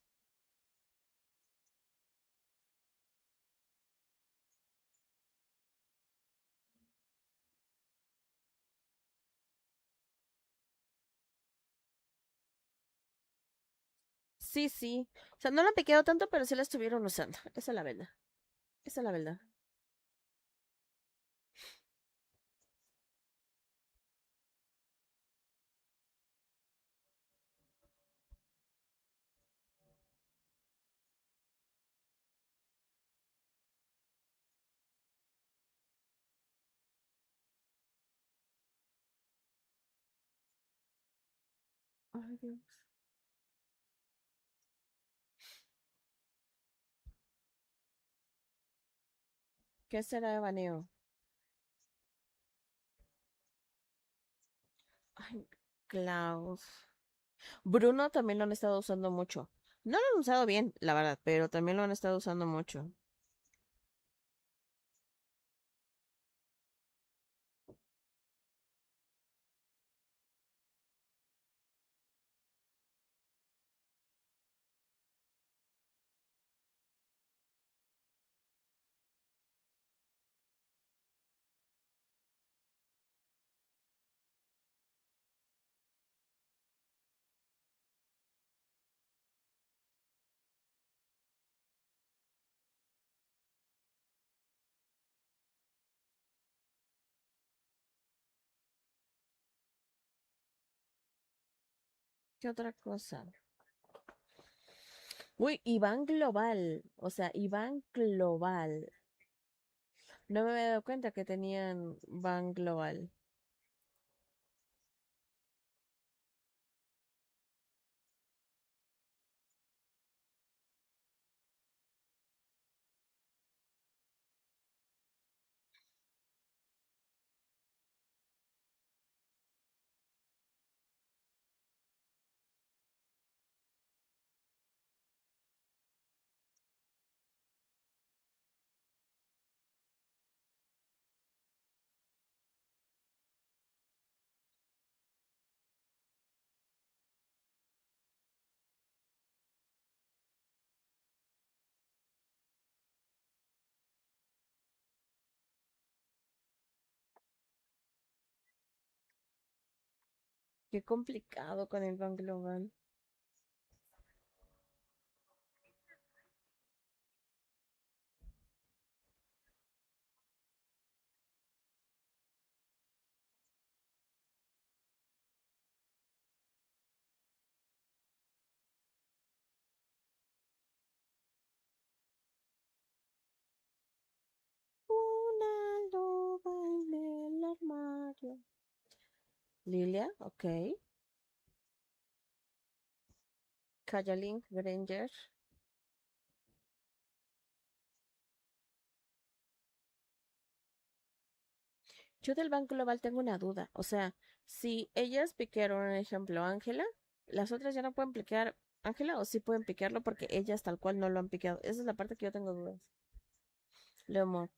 Sí, sí. O sea, no lo han piqueado tanto, pero sí la estuvieron usando. Esa es la verdad. Esa es la verdad. Ay, Dios. ¿Qué será de baneo? Ay, Klaus. Bruno también lo han estado usando mucho. No lo han usado bien, la verdad, pero también lo han estado usando mucho. ¿Qué otra cosa? Uy, Iván Global. O sea, Iván Global. No me había dado cuenta que tenían Van Global. Qué complicado con el Van Global. Lilia, ok. Kajalin Granger. Yo del Banco Global tengo una duda. O sea, si ellas piquearon, un ejemplo, Ángela, las otras ya no pueden piquear Ángela o sí pueden piquearlo porque ellas tal cual no lo han piqueado. Esa es la parte que yo tengo dudas. Leomord,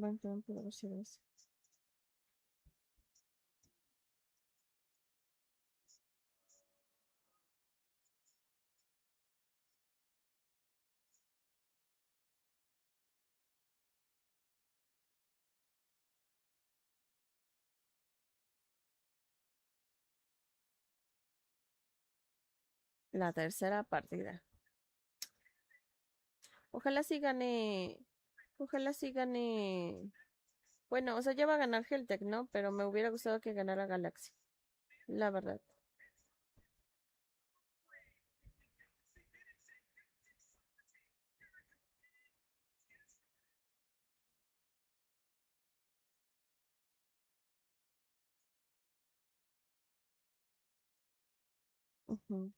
van a poder hacer eso. La tercera partida. Ojalá sí gane. Ojalá sí gane. Bueno, o sea, ya va a ganar Heltec, ¿no? Pero me hubiera gustado que ganara Galaxy. La verdad. Ujú.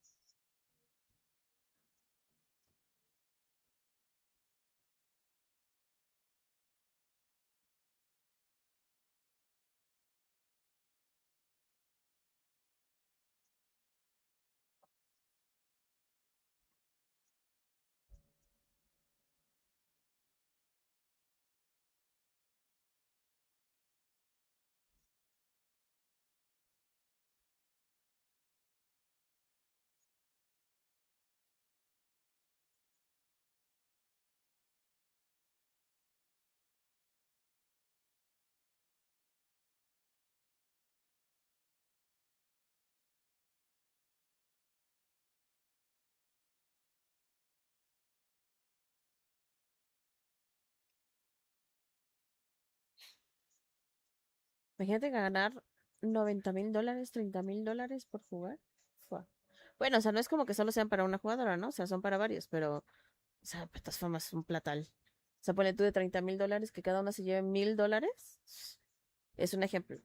Imagínate ganar $90,000, $30,000 por jugar. Fua. Bueno, o sea, no es como que solo sean para una jugadora, ¿no? O sea, son para varios, pero, o sea, de todas formas es un platal. O sea, ponle tú de $30,000 que cada una se lleve $1,000. Es un ejemplo.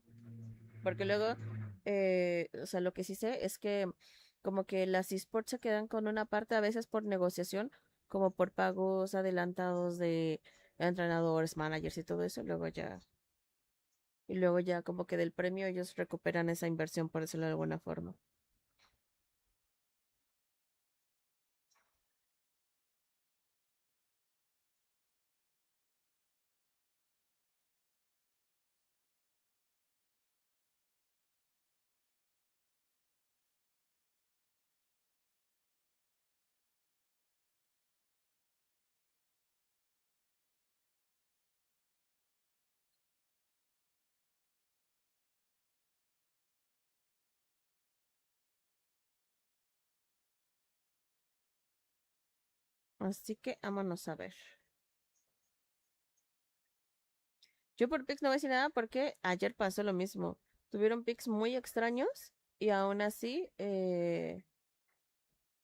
Porque luego, o sea, lo que sí sé es que como que las esports se quedan con una parte a veces por negociación, como por pagos adelantados de entrenadores, managers y todo eso, y luego ya como que del premio ellos recuperan esa inversión, por decirlo de alguna forma. Así que vámonos a ver. Yo por picks no voy a decir nada porque ayer pasó lo mismo. Tuvieron picks muy extraños y aún así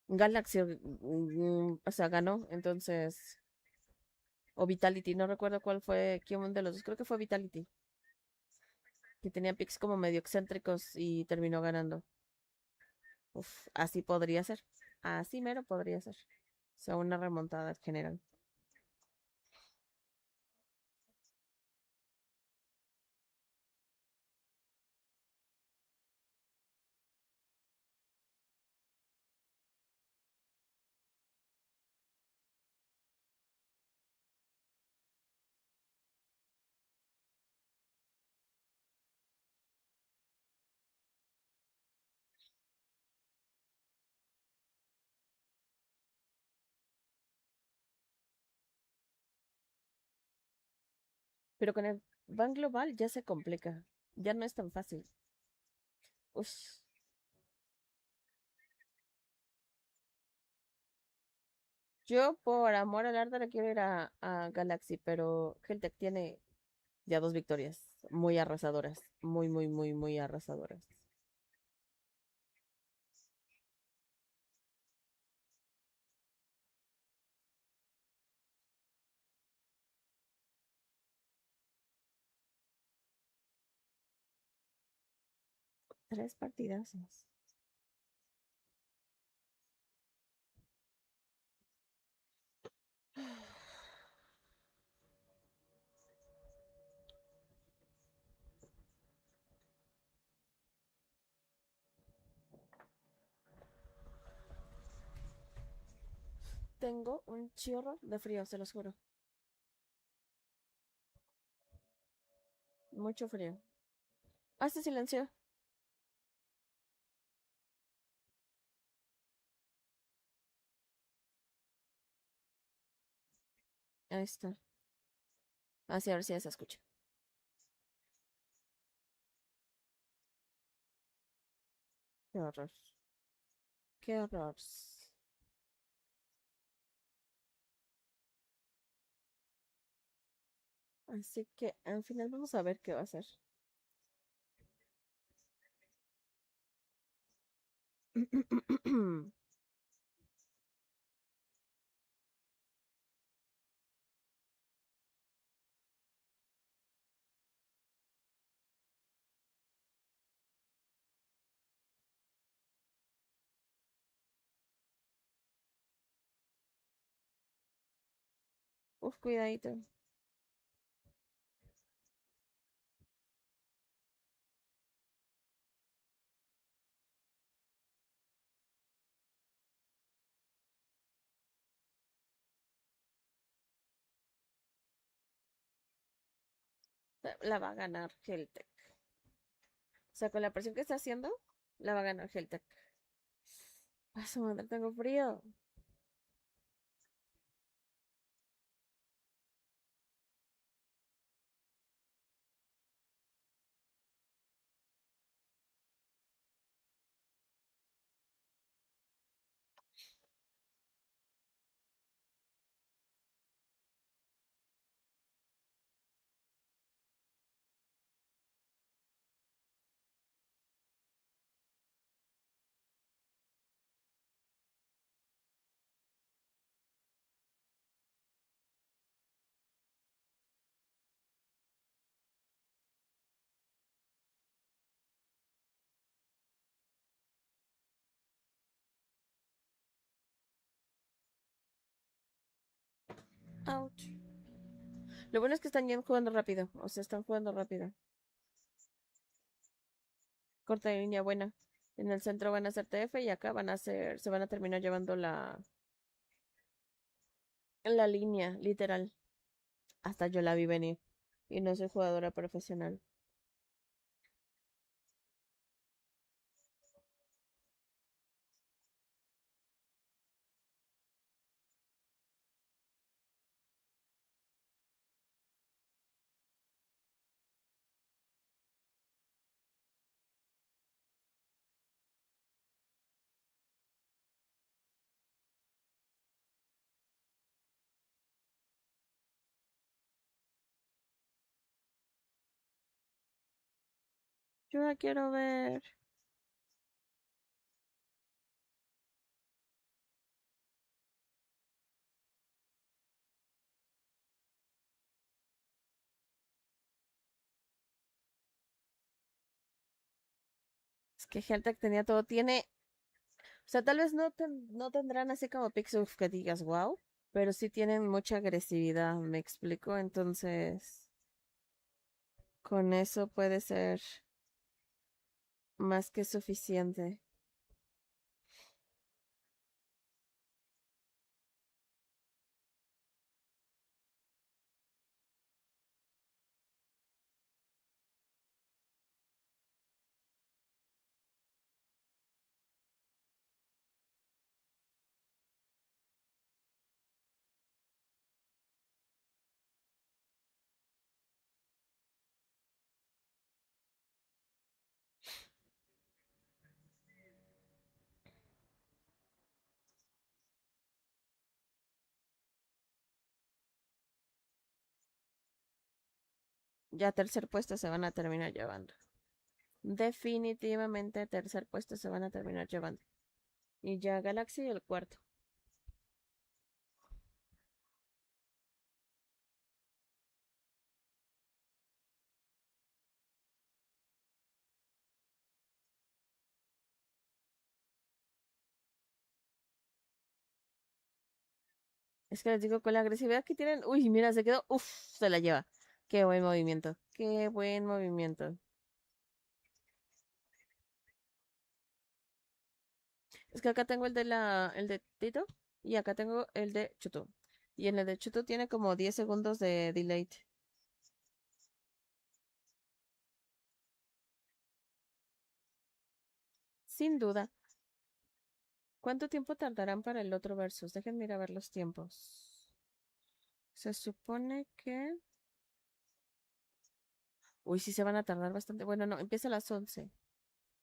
Galaxy, o sea, ganó. Entonces, o Vitality, no recuerdo cuál fue, quién de los dos, creo que fue Vitality, que tenía picks como medio excéntricos y terminó ganando. Uf, así podría ser. Así mero podría ser. O sea, una remontada general. Pero con el Ban Global ya se complica. Ya no es tan fácil. Ush. Yo por amor al arte le quiero ir a Galaxy, pero Heltec tiene ya dos victorias muy arrasadoras. Muy, muy, muy, muy arrasadoras. Tres partidazos. Tengo un chorro de frío, se los juro. Mucho frío. Ah, se silenció. Ahí está. Así, a ver si ya se escucha. Qué horror. Qué horror. Así que al final vamos a ver qué va a hacer. Uf, cuidadito. La va a ganar Heltec. O sea, con la presión que está haciendo, la va a ganar Heltec. A su madre, tengo frío. Ouch. Lo bueno es que están ya jugando rápido. O sea, están jugando rápido. Corta de línea buena. En el centro van a hacer TF y acá van a hacer, se van a terminar llevando la línea, literal. Hasta yo la vi venir. Y no soy jugadora profesional. Yo la quiero ver. Es que Heltec tenía todo. Tiene. O sea, tal vez no tendrán así como Pixel que digas wow. Pero sí tienen mucha agresividad, me explico. Entonces, con eso puede ser más que suficiente. Ya tercer puesto se van a terminar llevando. Definitivamente tercer puesto se van a terminar llevando. Y ya Galaxy el cuarto. Es que les digo, con la agresividad que tienen, uy, mira, se quedó, uff, se la lleva. Qué buen movimiento, qué buen movimiento. Es que acá tengo el de Tito y acá tengo el de Chutu. Y en el de Chutu tiene como 10 segundos de delay. Sin duda. ¿Cuánto tiempo tardarán para el otro versus? Déjenme ir a ver los tiempos. Se supone que... Uy, sí se van a tardar bastante. Bueno, no, empieza a las 11,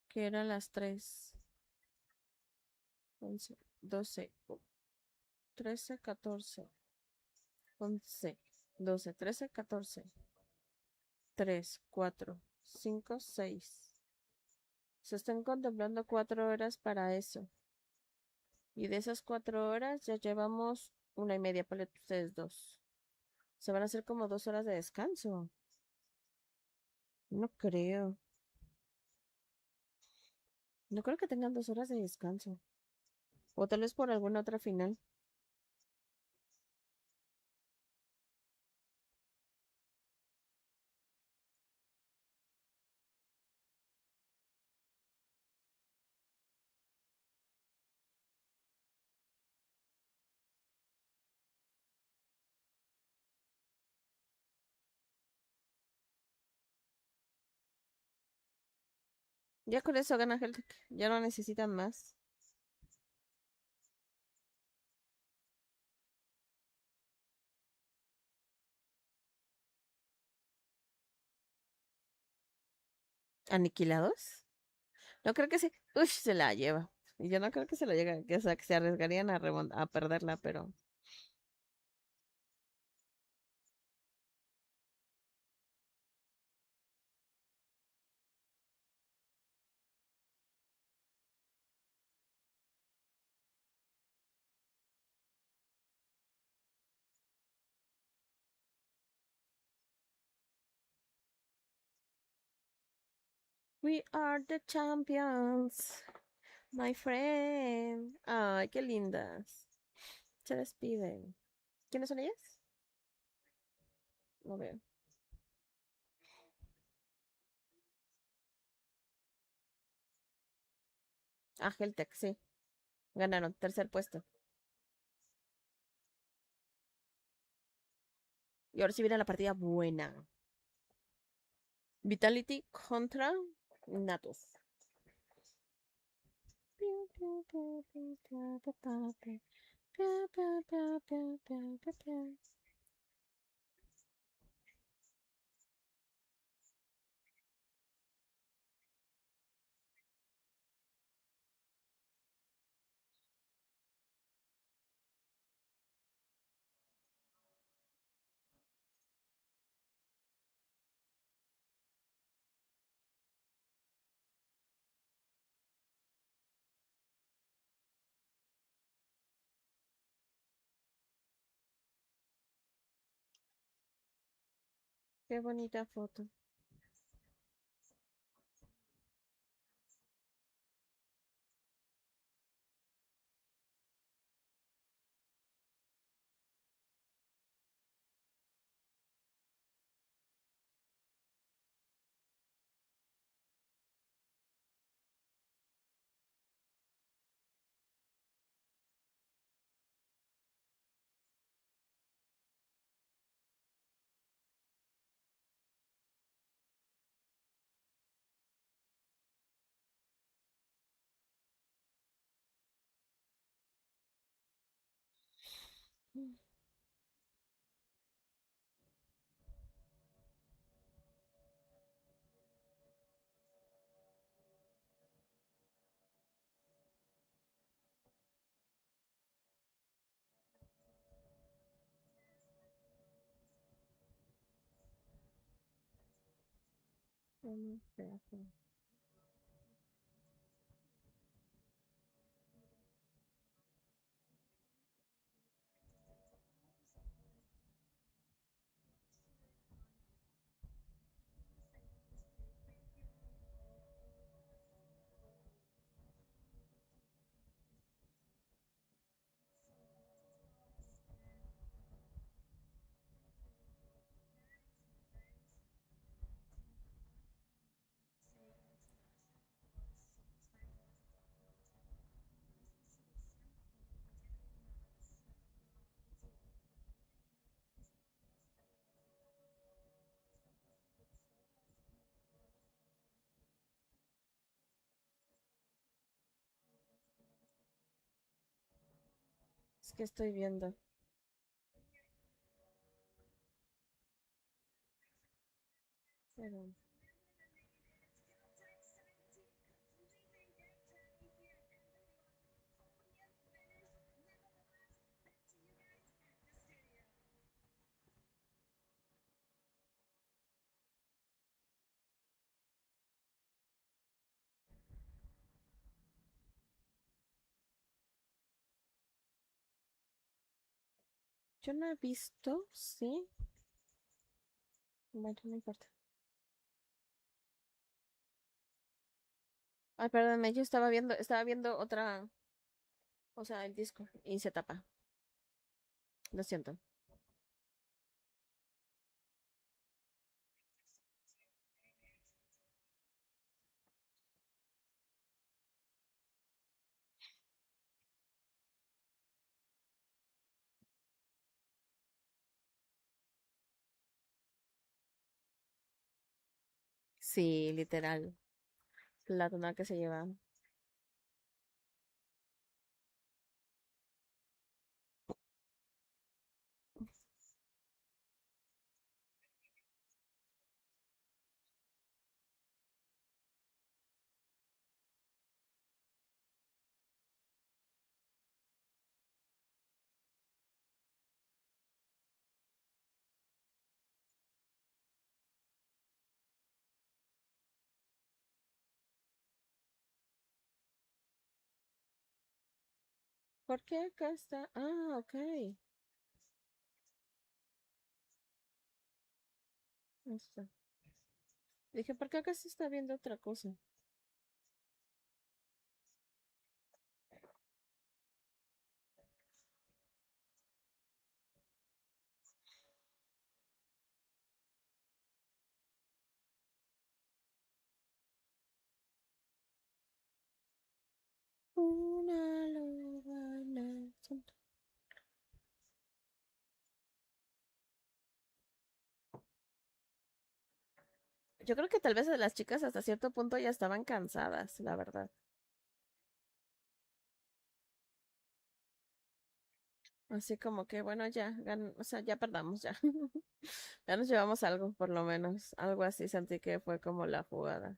que eran las 3, 11, 12, 13, 14, 11, 12, 13, 14, 3, 4, 5, 6. Se están contemplando 4 horas para eso. Y de esas 4 horas ya llevamos una y media, para ustedes dos. Se van a hacer como 2 horas de descanso. No creo. No creo que tengan 2 horas de descanso. O tal vez por alguna otra final. Ya con eso gana Heltec. Ya no necesitan más. ¿Aniquilados? No creo que se... Uy, se la lleva. Y yo no creo que se la llegue, que, o sea, que se arriesgarían a perderla, pero... We are the champions, my friend. Ay, qué lindas. Se despiden. ¿Quiénes son ellas? No veo. Ah, Heltec, sí. Ganaron. Tercer puesto. Y ahora sí viene la partida buena. Vitality contra Natus. Qué bonita foto. Uno, teatro. Es que estoy viendo. Pero, yo no he visto, sí. Bueno, no importa. Ay, perdónme, yo estaba viendo otra, o sea, el disco y se tapa. Lo siento. Sí, literal. La tonada que se lleva. ¿Por qué acá está? Ah, ok. Está. Dije, ¿por qué acá se está viendo otra cosa? Una loba en el centro. Yo creo que tal vez las chicas hasta cierto punto ya estaban cansadas, la verdad. Así como que, bueno, ya, o sea, ya perdamos, ya. Ya nos llevamos algo, por lo menos. Algo así sentí que fue como la jugada.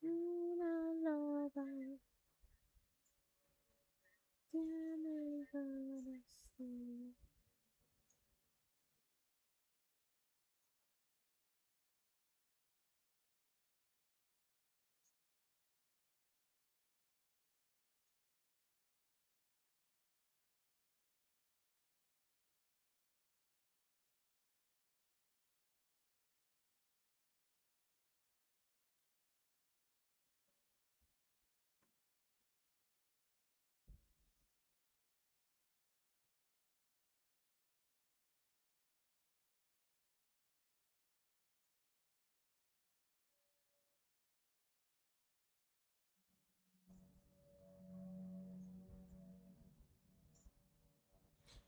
Una loba tiene ganas de-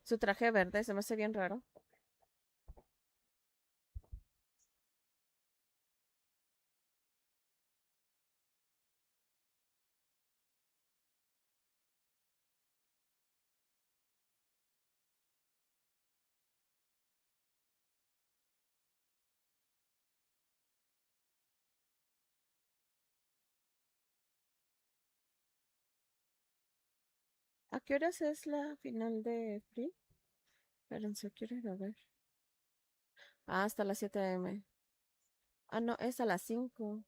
Su traje verde se me hace bien raro. ¿A qué horas es la final de Free? Espérense, quiero ir a ver. Ah, hasta las 7 a.m. Ah, no, es a las 5.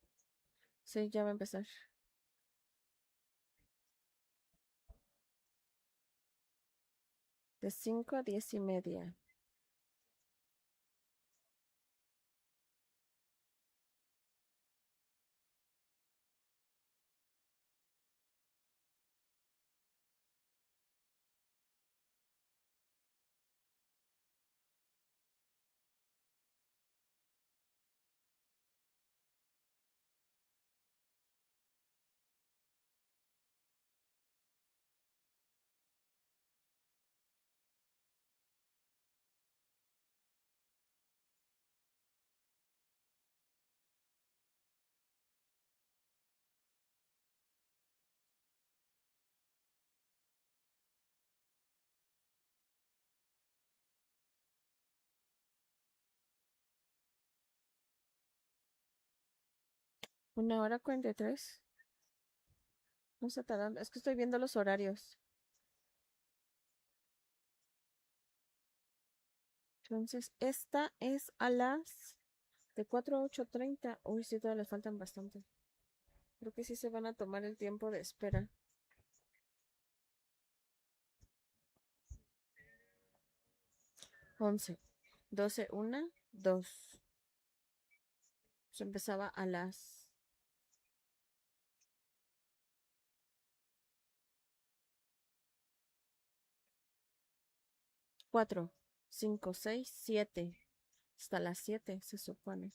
Sí, ya va a empezar. De 5 a 10:30. Una hora 43. No está tardando. Es que estoy viendo los horarios. Entonces, esta es a las de 4 a 8:30. Uy, sí, todavía les faltan bastante. Creo que sí se van a tomar el tiempo de espera. 11, 12, 1, 2. Se empezaba a las 4, 5, 6, 7. Hasta las 7 se supone.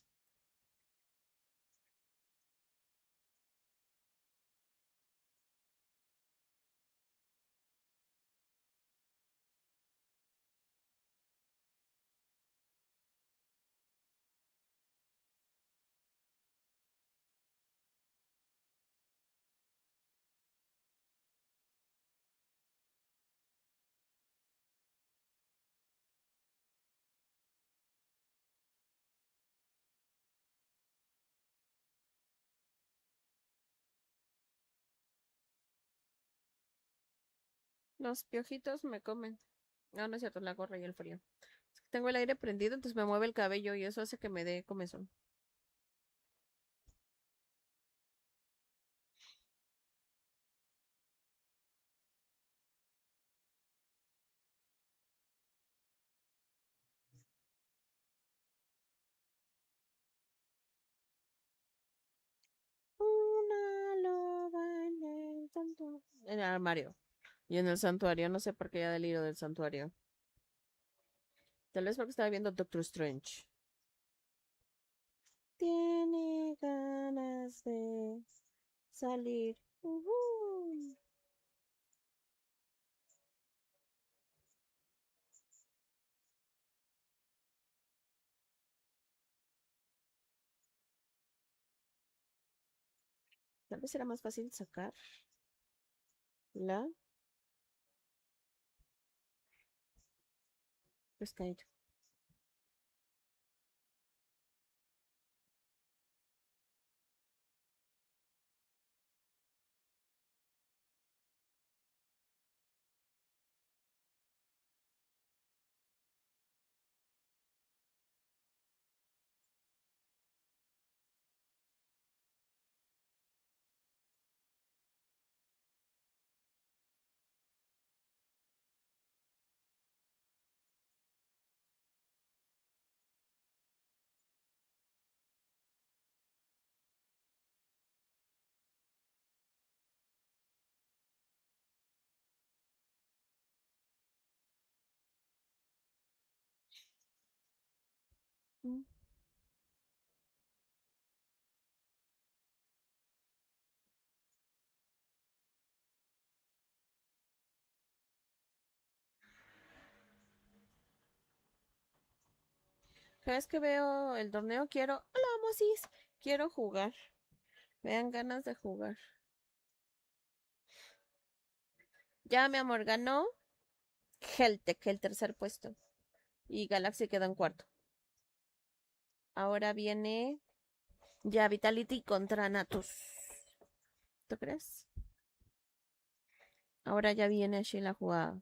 Los piojitos me comen. No, no es cierto, la gorra y el frío. Es que tengo el aire prendido, entonces me mueve el cabello y eso hace que me dé comezón. Una loba en el armario. Y en el santuario, no sé por qué ya deliro del santuario. Tal vez porque estaba viendo Doctor Strange. Tiene ganas de salir. Tal vez era más fácil sacar la pescadito. Mm. Cada vez que veo el torneo quiero... Hola, Mosis. Quiero jugar. Me dan ganas de jugar. Ya, mi amor, ganó Heltec, el tercer puesto. Y Galaxy quedó en cuarto. Ahora viene ya Vitality contra Natus. ¿Tú crees? Ahora ya viene así la jugada.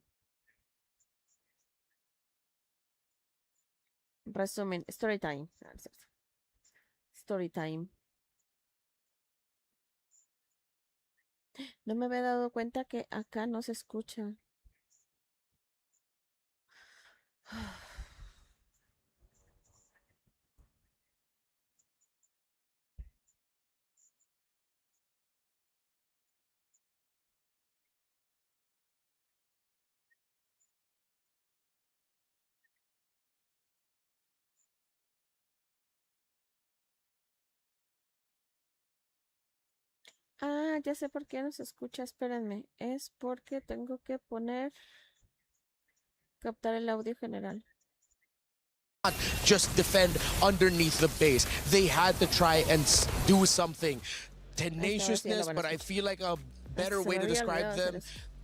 Resumen, story time. Ah, no es cierto. Story time. No me había dado cuenta que acá no se escucha. Ah, ya sé por qué no se escucha. Espérenme. Es porque tengo que poner captar el audio general. Just defend underneath the base. They had to try and do something. Tenaciousness, but I feel like a better way to describe them,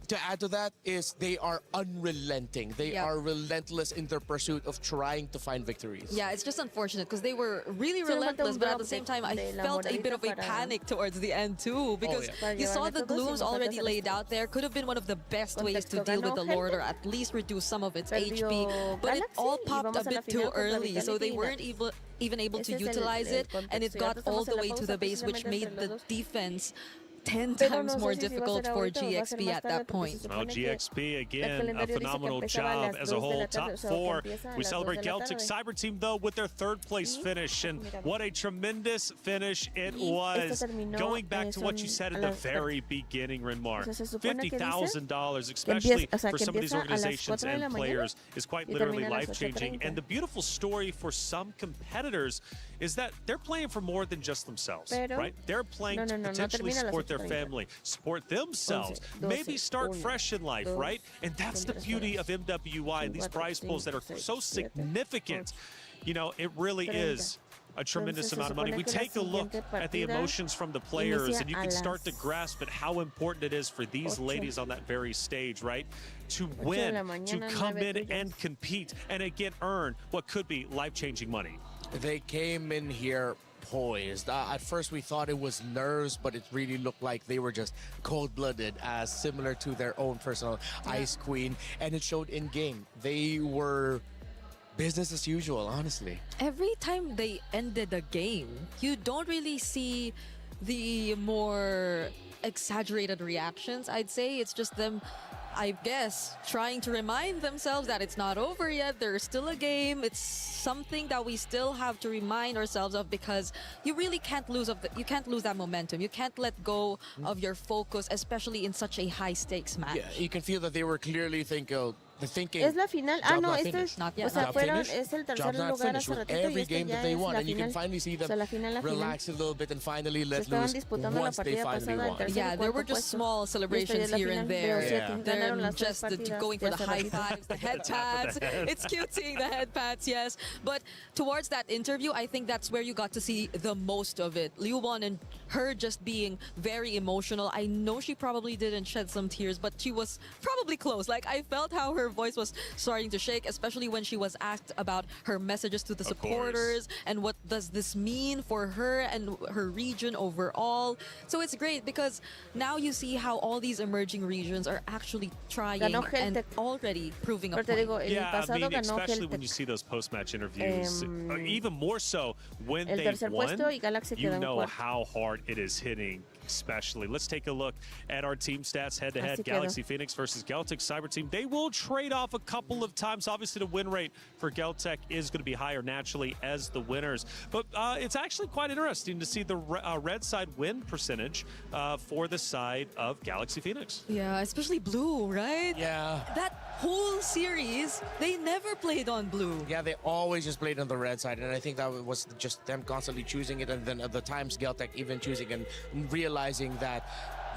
to add to that, is they are unrelenting. They are relentless in their pursuit of trying to find victories. Yeah, it's just unfortunate because they were really relentless, but at the same time, I felt a bit of a panic towards the end too, because you saw the glooms already laid out there. Could have been one of the best ways to deal with the Lord, or at least reduce some of its HP, but it all popped a bit too early, so they weren't even able to utilize it, and it got all the way to the base, which made the defense 10 times more difficult for GXP at that point. Well, GXP, again, a phenomenal job as a whole. Top four. We celebrate Galactic Cyber Team, though, with their third place finish. And what a tremendous finish it was. Going back to what you said at the very beginning, Renmar, $50,000, especially for some of these organizations and players, is quite literally life-changing. And the beautiful story for some competitors is that they're playing for more than just themselves, right? They're playing to potentially support their family, support themselves, maybe start fresh in life, right? And that's the beauty of MWI and these prize pools that are so significant. You know, it really is a tremendous amount of money. We take a look at the emotions from the players, and you can start to grasp at how important it is for these ladies on that very stage, right? To win, to come in and compete, and again earn what could be life-changing money. They came in here poised. At first we thought it was nerves, but it really looked like they were just cold-blooded, as similar to their own personal Ice Queen, and it showed in game. They were business as usual, honestly. Every time they ended a game, you don't really see the more exaggerated reactions. I'd say it's just them, I guess, trying to remind themselves that it's not over yet. There's still a game. It's something that we still have to remind ourselves of, because you really can't lose you can't lose that momentum. You can't let go of your focus, especially in such a high stakes match. Yeah, you can feel that they were clearly thinking. Es la final. Ah, no, este es, o sea, es el tercer lugar hace ratito, every y game este that they ya won, es la and you can final. finally see O sea, them la final. relax a little bit and finally Se let estaban loose disputando la once they partida finally pasada, el won. tercer y Yeah, there were cuarto just puesto. small celebrations here and there. Pero They're las just tres going for partidas, the ya high se fives, the head pats. It's cute seeing the head pats, yes. But towards that interview, I think that's where you got to see the most of it. Liu Won and her just being very emotional. I know she probably didn't shed some tears, but she was probably close. Like, I felt how her voice was starting to shake, especially when she was asked about her messages to the supporters and what does this mean for her and her region overall. So it's great because now you see how all these emerging regions are actually trying and already proving a point. Yeah, I mean, especially when you see those post-match interviews, even more so when they won, you know how hard it is hitting. Especially. Let's take a look at our team stats head-to-head. Galaxy Phoenix versus Galactic Cyber Team. They will trade off a couple of times. Obviously, the win rate for Galtech is going to be higher naturally as the winners. But it's actually quite interesting to see the red side win percentage for the side of Galaxy Phoenix. Yeah, especially blue, right? Yeah. That whole series, they never played on blue. Yeah, they always just played on the red side, and I think that was just them constantly choosing it, and then at the times Galtech even choosing and realizing that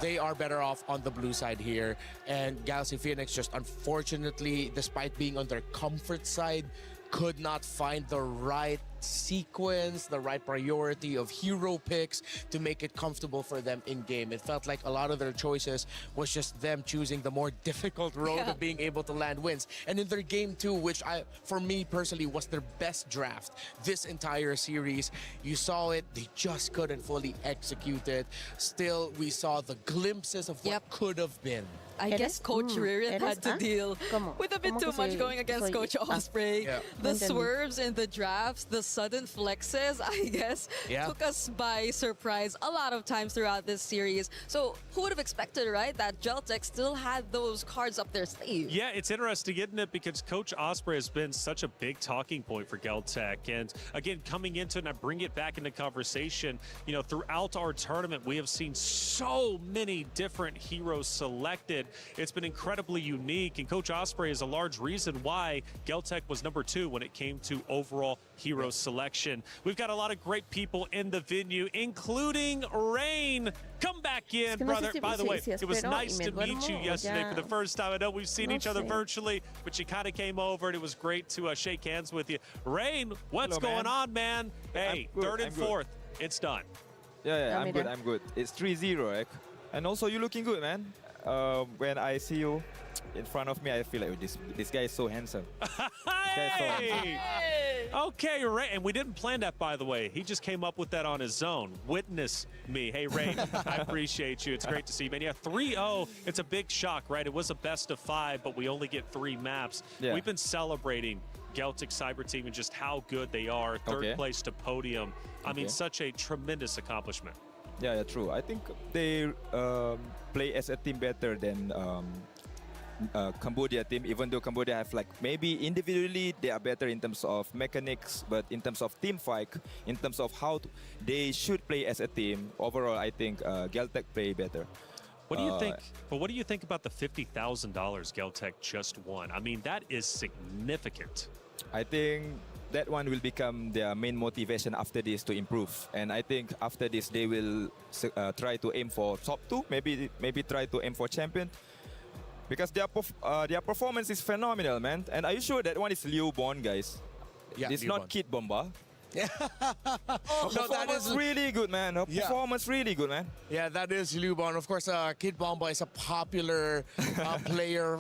they are better off on the blue side here. And Galaxy Phoenix just unfortunately, despite being on their comfort side, could not find the right sequence, the right priority of hero picks to make it comfortable for them in game. It felt like a lot of their choices was just them choosing the more difficult road of being able to land wins. And in their game 2, which for me personally was their best draft this entire series, you saw it, they just couldn't fully execute it. Still, we saw the glimpses of what could have been. I guess Coach Ririn had to deal with a bit too much going against Coach Osprey. The swerves in the drafts, the sudden flexes, I guess, took us by surprise a lot of times throughout this series. So who would have expected, right, that Geltec still had those cards up their sleeve? Yeah, it's interesting, isn't it? Because Coach Osprey has been such a big talking point for Geltec. And again, coming into it, and I bring it back into conversation, you know, throughout our tournament, we have seen so many different heroes selected. It's been incredibly unique, and Coach Osprey is a large reason why Geltec was number 2 when it came to overall hero selection. We've got a lot of great people in the venue, including Rain. Come back in, brother. By the way, it was nice to meet you yesterday for the first time. I know we've seen each other virtually, but you kind of came over, and it was great to shake hands with you. Rain, what's going on, man? Hey, third and fourth, it's done. Yeah, I'm good. It's 3-0, right? And also, you're looking good, man. When I see you in front of me, I feel like this guy is so handsome. Hey! Okay, Ray, and we didn't plan that, by the way. He just came up with that on his own. Witness me. Hey, Ray, I appreciate you. It's great to see you, man. Yeah, 3-0, it's a big shock, right? It was a best of 5, but we only get 3 maps. Yeah. We've been celebrating Geltec Cyber Team and just how good they are. Third place to podium. I mean, such a tremendous accomplishment. Yeah, true. I think they play as a team better than Cambodia team, even though Cambodia have like maybe individually they are better in terms of mechanics, but in terms of team fight, in terms of how they should play as a team, overall I think Geltec play better. What do you think? But what do you think about the $50,000 Geltec just won? I mean, that is significant. I think that one will become their main motivation after this to improve, and I think after this they will try to aim for top 2, maybe try to aim for champion, because their performance is phenomenal, man. And are you sure that one is Liu Bon, guys? Yeah, it's not Kid Bomba. No, that is really good, man. Performance really good, man. Yeah, that is Liu Bon. Of course, Kid Bomba is a popular player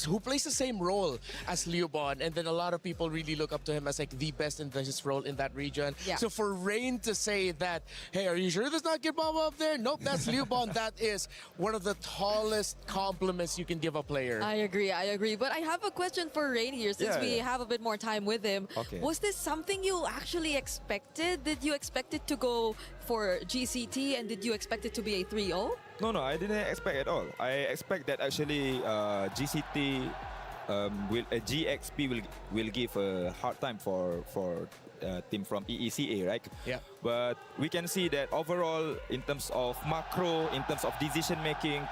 who plays the same role as Liu Bon, and then a lot of people really look up to him as like the best in his role in that region. So for Rain to say that, hey, are you sure there's not Kid Bomba up there? Nope, that's Liu Bon. That is one of the tallest compliments you can give a player. I agree. But I have a question for Rain here, since we have a bit more time with him. Was this something you actually expected? Did you expect it to go for GCT, and did you expect it to be a 3-0? No, I didn't expect at all. I expect that actually GCT GXP will give a hard time for team from EECA, right? Yeah. But we can see that overall, in terms of macro, in terms of decision making,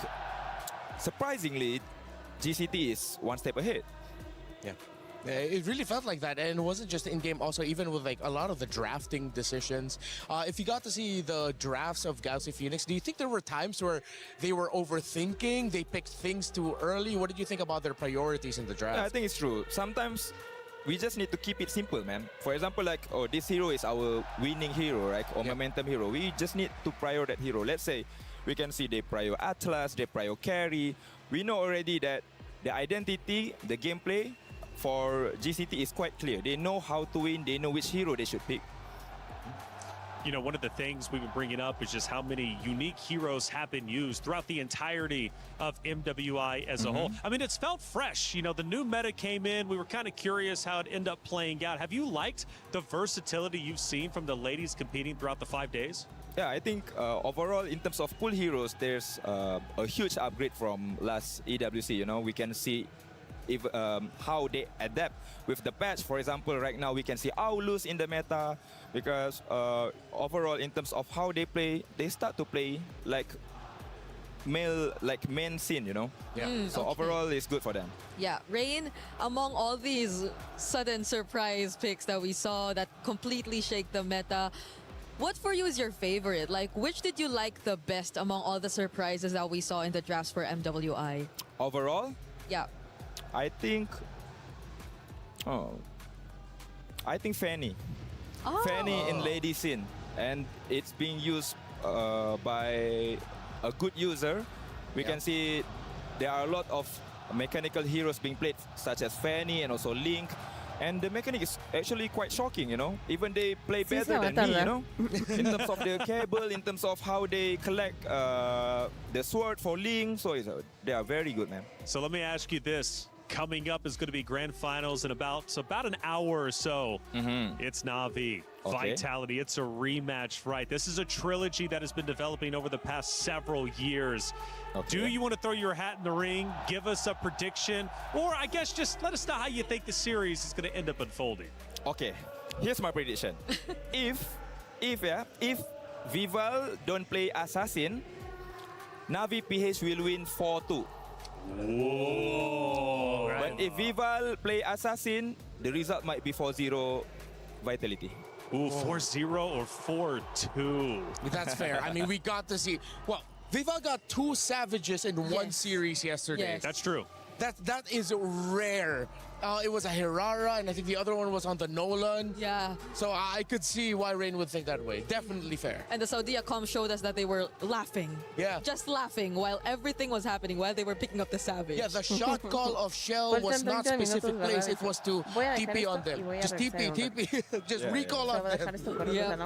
surprisingly, GCT is one step ahead. Yeah. It really felt like that, and it wasn't just in-game, also even with like a lot of the drafting decisions. If you got to see the drafts of Galaxy Phoenix, do you think there were times where they were overthinking, they picked things too early? What did you think about their priorities in the draft? Yeah, I think it's true. Sometimes we just need to keep it simple, man. For example, like, oh, this hero is our winning hero, right? Or momentum hero. We just need to prior that hero. Let's say we can see they prior Atlas, they prior carry. We know already that the identity, the gameplay for GCT is quite clear. They know how to win. They know which hero they should pick. You know, one of the things we've been bringing up is just how many unique heroes have been used throughout the entirety of MWI as a whole. I mean, it's felt fresh. You know, the new meta came in. We were kind of curious how it ended up playing out. Have you liked the versatility you've seen from the ladies competing throughout the 5 days? Yeah, I think overall, in terms of pool heroes, there's a huge upgrade from last EWC. You know, we can see if how they adapt with the patch. For example, right now we can see Aulus in the meta, because overall in terms of how they play, they start to play like main scene, you know. So overall it's good for them. Yeah, Rain, among all these sudden surprise picks that we saw that completely shake the meta, what for you is your favorite? Like, which did you like the best among all the surprises that we saw in the drafts for MWI? Overall? Yeah. I think Fanny. Fanny in lady sin, and it's being used by a good user. We can see there are a lot of mechanical heroes being played, such as Fanny and also Link. And the mechanic is actually quite shocking, you know. Even they play better than me, you know. In terms of the cable, in terms of how they collect the sword for Link. So they are very good, man. So let me ask you this. Coming up is going to be grand finals in about an hour or so. It's Na'Vi, Vitality. It's a rematch, right? This is a trilogy that has been developing over the past several years. Do you want to throw your hat in the ring, give us a prediction, or I guess just let us know how you think the series is going to end up unfolding? Okay, here's my prediction. if Vival don't play Assassin, Na'Vi PH will win 4-2. Whoa. But if Vival play Assassin, the result might be 4-0 Vitality. Ooh, 4-0 or 4-2. That's fair. I mean, we got to see. Well, Vival got 2 Savages in one series yesterday. Yes. That's true. That is rare. It was a Hirara, and I think the other one was on the Nolan. Yeah. So I could see why Rain would think that way. Definitely fair. And the Saudiacom showed us that they were laughing. Yeah. Just laughing while everything was happening, while they were picking up the Savage. Yeah, the shot call of Shell was not specific place. It was to TP on them. Just TP. Just recall on them. Yeah.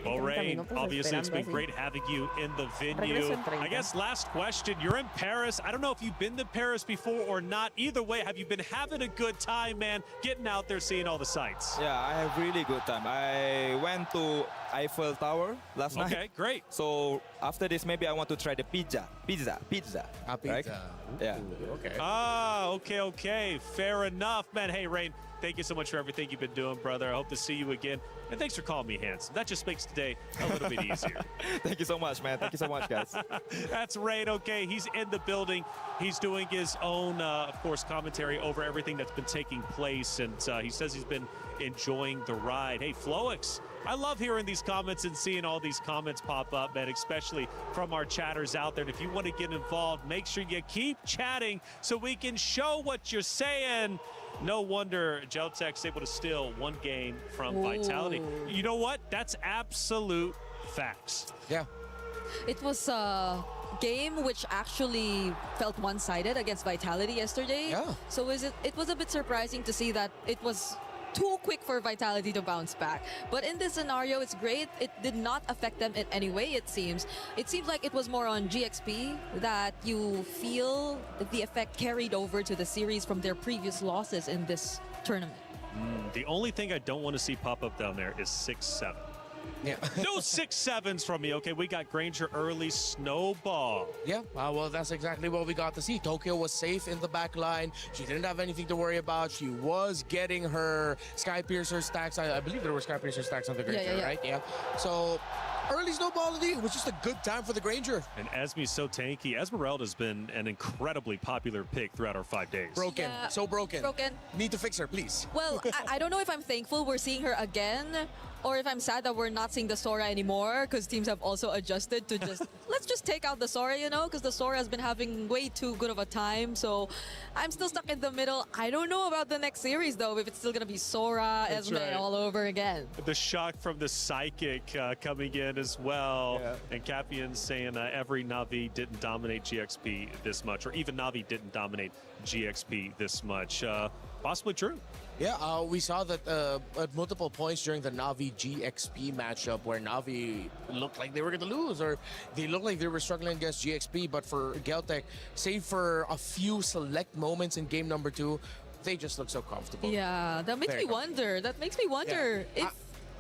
Well, Rain, obviously it's been great having you in the venue. I guess last question, you're in Paris. I don't know if you've been to Paris before or not. Either way, have you been having a good time, man, getting out there, seeing all the sights? Yeah, I have really good time. I went to Eiffel Tower last night. Okay, great. So after this, maybe I want to try the pizza. Right? Yeah. Okay. Okay. Fair enough, man. Hey, Rain, thank you so much for everything you've been doing, brother. I hope to see you again. And thanks for calling me handsome. That just makes today a little bit easier. Thank you so much, man. Thank you so much, guys. That's Rain. Okay, he's in the building. He's doing his own, of course, commentary over everything that's been taking place. And he says he's been enjoying the ride. Hey, Floix, I love hearing these comments and seeing all these comments pop up, man, especially from our chatters out there. And if you want to get involved, make sure you keep chatting so we can show what you're saying. No wonder Geltech's able to steal one game from Vitality. You know what? That's absolute facts. Yeah. It was a game which actually felt one-sided against Vitality yesterday. Yeah. So it was a bit surprising to see that it was too quick for Vitality to bounce back. But in this scenario, it's great. It did not affect them in any way, it seems. It seems like it was more on GXP that you feel the effect carried over to the series from their previous losses in this tournament. The only thing I don't want to see pop up down there is 6-7. Yeah. No 6-7s from me. Okay, we got Granger early snowball. Yeah, well, that's exactly what we got to see. Tokyo was safe in the back line. She didn't have anything to worry about. She was getting her Skypiercer stacks. I believe there were Skypiercer stacks on the Granger, right? Yeah. So early snowball, it was just a good time for the Granger. And Esme's so tanky. Esmeralda's been an incredibly popular pick throughout our 5 days. Broken. Yeah. So broken. Broken. Need to fix her, please. Well, I don't know if I'm thankful we're seeing her again, or if I'm sad that we're not seeing the Sora anymore, because teams have also adjusted to just, let's just take out the Sora, you know, because the Sora has been having way too good of a time. So I'm still stuck in the middle. I don't know about the next series, though, if it's still going to be Sora, Esme all over again. The shock from the Psychic coming in as well. Yeah. And Capian saying every Na'Vi didn't dominate GXP this much, or even Na'Vi didn't dominate GXP this much. Possibly true. Yeah, we saw that at multiple points during the Na'Vi GXP matchup where Na'Vi looked like they were going to lose, or they looked like they were struggling against GXP, but for Geltech, save for a few select moments in game number 2, they just look so comfortable. Yeah, that makes me wonder. That makes me wonder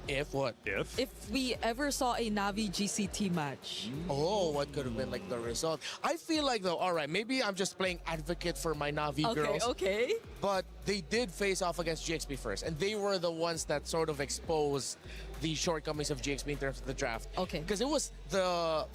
If what? if we ever saw a Na'Vi GCT match. Oh, what could have been like the result? I feel like though, all right, maybe I'm just playing advocate for my Na'Vi girls. Okay. But they did face off against GXP first, and they were the ones that sort of exposed the shortcomings of GXP in terms of the draft. Okay. Because it was the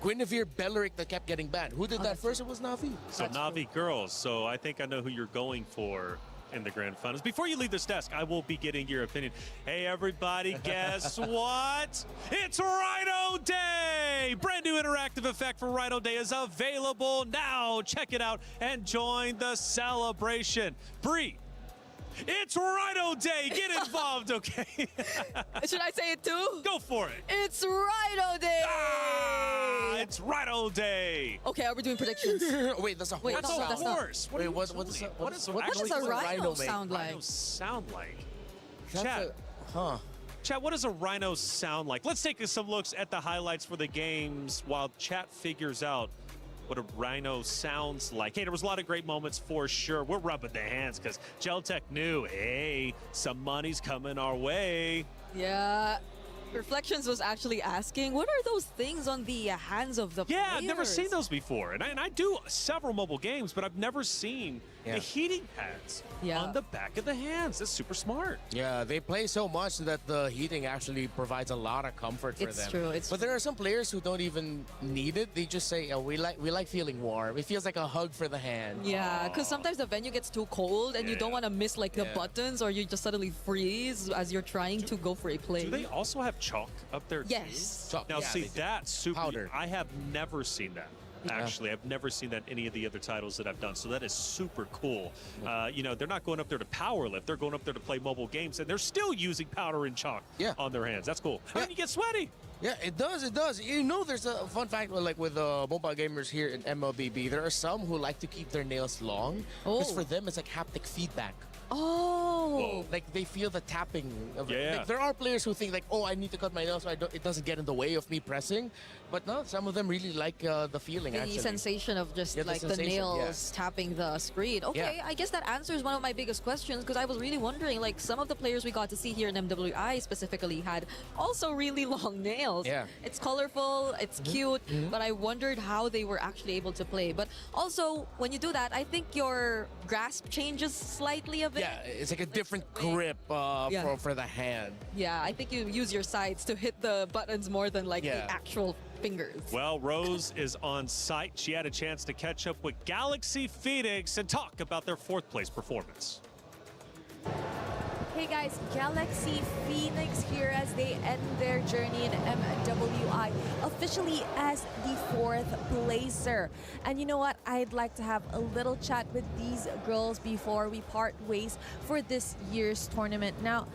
Guinevere Belleric that kept getting banned. Who did that first? It was Na'Vi. So Na'Vi girls. So I think I know who you're going for in the grand finals. Before you leave this desk, I will be getting your opinion. Hey, everybody, guess what? It's Rhino Day! Brand new interactive effect for Rhino Day is available now. Check it out and join the celebration. Bree, It's Rhino Day. Get involved, okay? Should I say it too? Go for it. It's Rhino Day. It's Rhino Day. Okay, are we doing predictions? Wait, that's a horse. Wait, That's no, a that's not. horse. Wait, what does What does a rhino sound like? rhino sound like? That's Chat. Huh. Chat, what does a rhino sound like? Let's take some looks at the highlights for the games while chat figures out what a rhino sounds like. Hey, there was a lot of great moments for sure. We're rubbing the hands because Geltech knew, hey, some money's coming our way. Yeah. Reflections was actually asking, what are those things on the hands of the players? Yeah, I've never seen those before. And I do several mobile games, but I've never seen the heating pads on the back of the hands. That's super smart. Yeah, they play so much that the heating actually provides a lot of comfort for them. It's true. But there are some players who don't even need it. They just say, oh, we like feeling warm. It feels like a hug for the hand. Yeah, because sometimes the venue gets too cold and you don't want to miss like the buttons, or you just suddenly freeze as you're trying to go for a play. Do they also have chalk up there too? Yes. Chalk, Now yeah, see, they do. that's super. Powder. I have never seen that. Actually, I've never seen that in any of the other titles that I've done. So that is super cool. You know, they're not going up there to power lift. They're going up there to play mobile games, and they're still using powder and chalk on their hands. That's cool. I mean, you get sweaty. Yeah, it does. It does. You know, there's a fun fact like with mobile gamers here in MLBB. There are some who like to keep their nails long because for them it's like haptic feedback. Oh. Like they feel the tapping of it. Yeah. Like, there are players who think like, oh, I need to cut my nails so it doesn't get in the way of me pressing. But no, some of them really like the feeling. The actually. sensation of just Yeah, the like the sensation, nails tapping the screen. Okay, Yeah. I guess that answers one of my biggest questions, because I was really wondering, like, some of the players we got to see here in MWI specifically had also really long nails. Yeah. It's colorful, it's cute, but I wondered how they were actually able to play. But also, when you do that, I think your grasp changes slightly a bit. Yeah, it's like a different grip for the hand. Yeah, I think you use your sides to hit the buttons more than like the actual fingers. Well, Rose is on site. She had a chance to catch up with Galaxy Phoenix and talk about their fourth place performance. Hey guys, Galaxy Phoenix here as they end their journey in MWI, officially as the fourth placer. And you know what? I'd like to have a little chat with these girls before we part ways for this year's tournament. Now,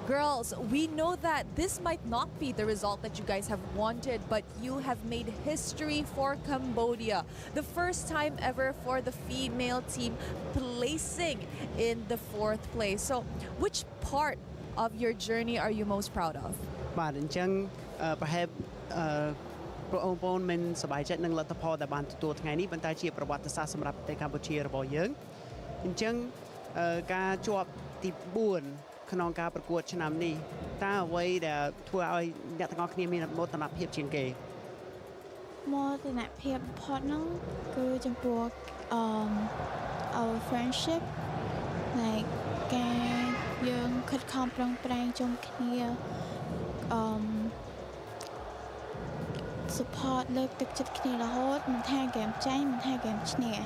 girls, we know that this might not be the result that you guys have wanted, but you have made history for Cambodia. The first time ever for the female team placing in the fourth place. So, which part of your journey are you most proud of? បាទអញ្ចឹងប្រហែលបងប្អូនមិនសប្បាយចិត្តនឹងលទ្ធផលដែលបានទទួលថ្ងៃនេះប៉ុន្តែជាប្រវត្តិសាស្ត្រសម្រាប់ប្រទេសកម្ពុជារបស់យើងអញ្ចឹងការជាប់ទី4ក្នុងការប្រកួតឆ្នាំនេះតើអ្វីដែលធ្វើឲ្យអ្នកទាំងអស់គ្នាមានមោទនភាពជាងគេ មោទនភាពបំផុតហ្នឹងគឺចំពោះour friendship like ការយើងខិតខំប្រឹងប្រែងជុំគ្នា support លើកទឹកចិត្តគ្នារហូតមិនថាហ្គេមចាញ់មិនថាហ្គេមឈ្នះ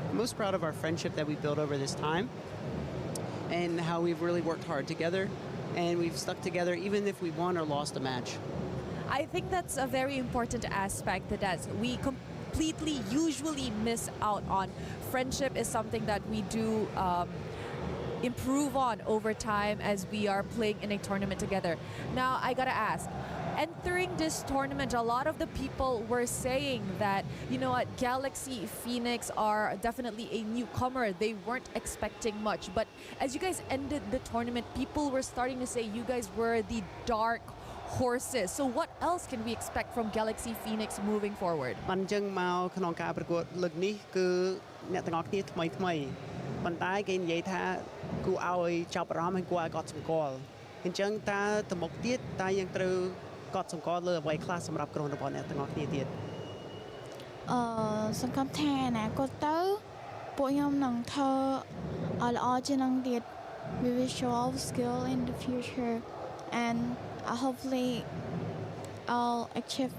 I'm most proud of our friendship that we built over this time and how we've really worked hard together and we've stuck together even if we won or lost a match. I think that's a very important aspect that we completely usually miss out on. Friendship is something that we do improve on over time as we are playing in a tournament together. Now, I gotta ask, entering this tournament, a lot of the people were saying that, you know what, Galaxy Phoenix are definitely a newcomer. They weren't expecting much. But as you guys ended the tournament, people were starting to say you guys were the dark horses. So what else can we expect from Galaxy Phoenix moving forward? បានអញ្ចឹងមកក្នុងការប្រកួតលើកនេះគឺអ្នកទាំងអស់គ្នាថ្មីប៉ុន្តែគេនិយាយថាគួរឲ្យចាប់អារម្មណ៍ហើយគួរឲ្យកត់សម្គាល់អញ្ចឹងតើទៅមុខទៀតតើយើងត្រូវកត់សម្គាល់លើអ្វីខ្លះសម្រាប់ក្រុមរបស់អ្នកទាំងអស់គ្នាទៀត សង្ឃឹមថាអនាគតទៅពួកខ្ញុំនឹងធ្វើឲ្យល្អជាងនឹងទៀត we will show our skill in the future and hopefully I'll achieve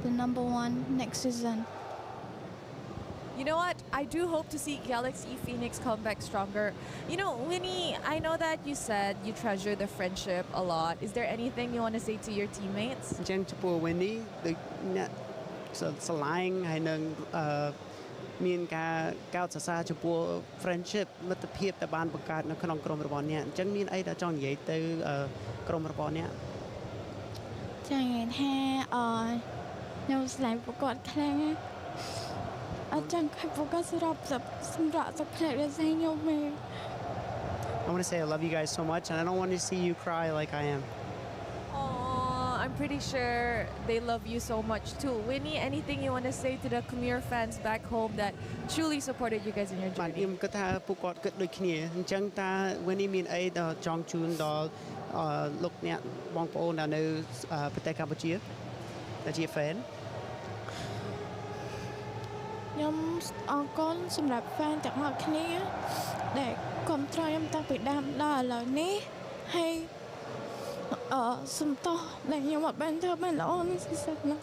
the #1 next season. You know what? I do hope to see Galaxy Phoenix come back stronger. You know, Winnie, I know that you said you treasure the friendship a lot. Is there anything you want to say to your teammates? អញ្ចឹងចំពោះ Winnie ដូចអ្នកស្រឡាញ់ហើយនឹង មានការកោតសរសើរចំពោះ friendship មិត្តភាពដែលបានបង្កើតនៅក្នុងក្រុមរបស់អ្នកអញ្ចឹងមានអីដែលចង់និយាយទៅក្រុមរបស់អ្នក ចានិយាយថាខ្ញុំស្លាញ់ប្រកបខ្លាំងណាស់អត់ចង់ឲ្យប្រកបសម្រាប់ទឹកភ្នែកដូចខ្ញុំទេ I want to say I love you guys so much and I don't want to see you cry like I am. I'm pretty sure they love you so much too. Winnie, anything you want to say to the Khmer fans back home that truly supported you guys in your បាទ journey? ខ្ញុំគិតថាពួកគាត់គិតដូចគ្នាអញ្ចឹងតា Winnie មានអីដល់ចង់ជូនដល់លោកអ្នកបងប្អូនដែលនៅប្រទេសកម្ពុជាដែលជា fan ខ្ញុំអរគុណសម្រាប់ fan ទាំងអស់គ្នាដែលគាំទ្រខ្ញុំតាំងពីដើមដល់ឥឡូវនេះហើយសំទោសដែលខ្ញុំអត់បានធ្វើបានល្អនេះសិស្សណា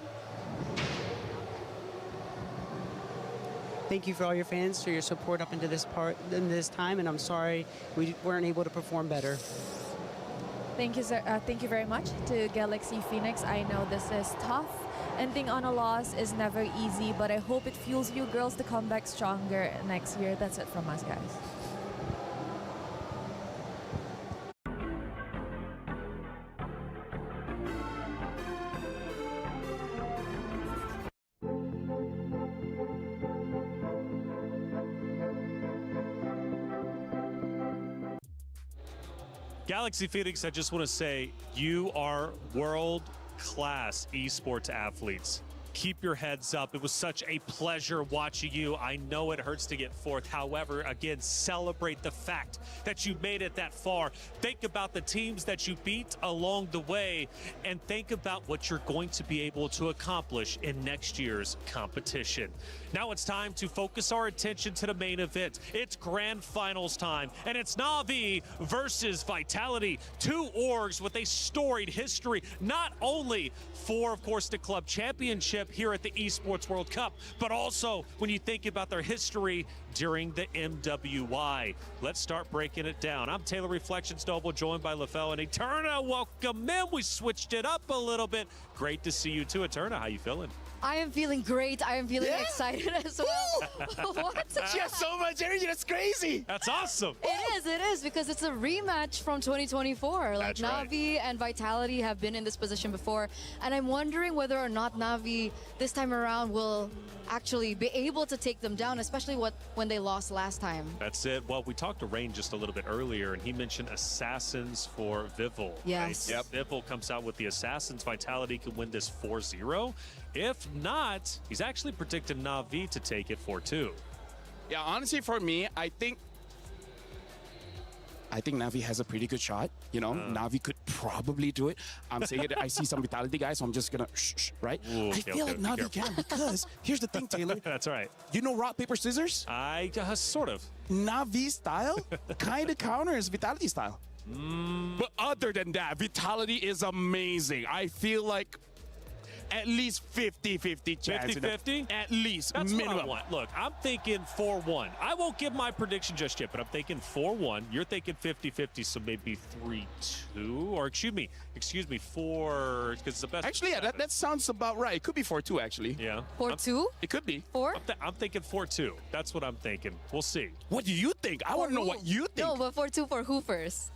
Thank you for all your fans for your support up into this time and I'm sorry we weren't able to perform better. Thank you, sir. Thank you very much to Galaxy Phoenix. I know this is tough. Ending on a loss is never easy, but I hope it fuels you girls to come back stronger next year. That's it from us, guys. Galaxy Phoenix, I just want to say you are world-class esports athletes. Keep your heads up. It was such a pleasure watching you. I know it hurts to get fourth. However, again, celebrate the fact that you made it that far. Think about the teams that you beat along the way and think about what you're going to be able to accomplish in next year's competition. Now it's time to focus our attention to the main event. It's grand finals time, and it's Na'Vi versus Vitality. Two orgs with a storied history, not only for, of course, the club championship here at the Esports World Cup, but also when you think about their history during the MWI. Let's start breaking it down. I'm Taylor Reflections Noble, joined by LaFell and Eterna. Welcome in. We switched it up a little bit. Great to see you too, Eterna. How you feeling? I am feeling great. I am feeling excited as well. What? She has so much energy. That's crazy. That's awesome. It is, because it's a rematch from 2024. Like That's right. Na'Vi and Vitality have been in this position before, and I'm wondering whether or not Na'Vi this time around will actually be able to take them down, especially when they lost last time. That's it. Well, we talked to Rain just a little bit earlier, and he mentioned Assassins for Vival. Yes. Right? Yep. Vival comes out with the Assassins. Vitality can win this 4-0. If not, he's actually predicted Na'Vi to take it 4-2. Yeah, honestly, for me, I think Na'Vi has a pretty good shot. You know, Na'Vi could probably do it. I'm saying it. I see some Vitality guys, so I'm just gonna right? Ooh, I feel like Na'Vi can because here's the thing, Taylor. That's right. You know rock, paper, scissors? I sort of. Na'Vi style kind of counters Vitality style. But other than that, Vitality is amazing. I feel like at least 50-50 chance. 50-50? At least, That's minimum. what I want. Look, I'm thinking 4-1. I won't give my prediction just yet, but I'm thinking 4-1. You're thinking 50-50, so maybe 3-2, or excuse me, 4, because it's the best. Actually, yeah, that sounds about right. It could be 4-2, actually. Yeah. 4-2? It could be. 4? I'm thinking 4-2. That's what I'm thinking. We'll see. What do you think? I want to know what you think. No, but 4-2 for who first?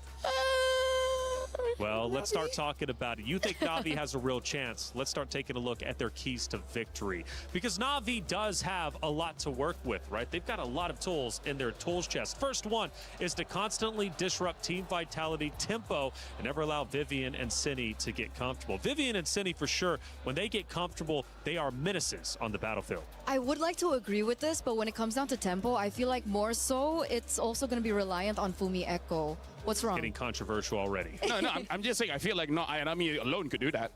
Well, let's start talking about it. You think Na'Vi has a real chance? Let's start taking a look at their keys to victory. Because Na'Vi does have a lot to work with, right? They've got a lot of tools in their tools chest. First one is to constantly disrupt Team Vitality tempo and never allow Vivian and Cine to get comfortable. Vivian and Cine, for sure, when they get comfortable, they are menaces on the battlefield. I would like to agree with this, but when it comes down to tempo, I feel like more so it's also going to be reliant on Fumi Echo. What's wrong? Getting controversial already. No, I'm just saying I feel like no, Ayanami alone could do that.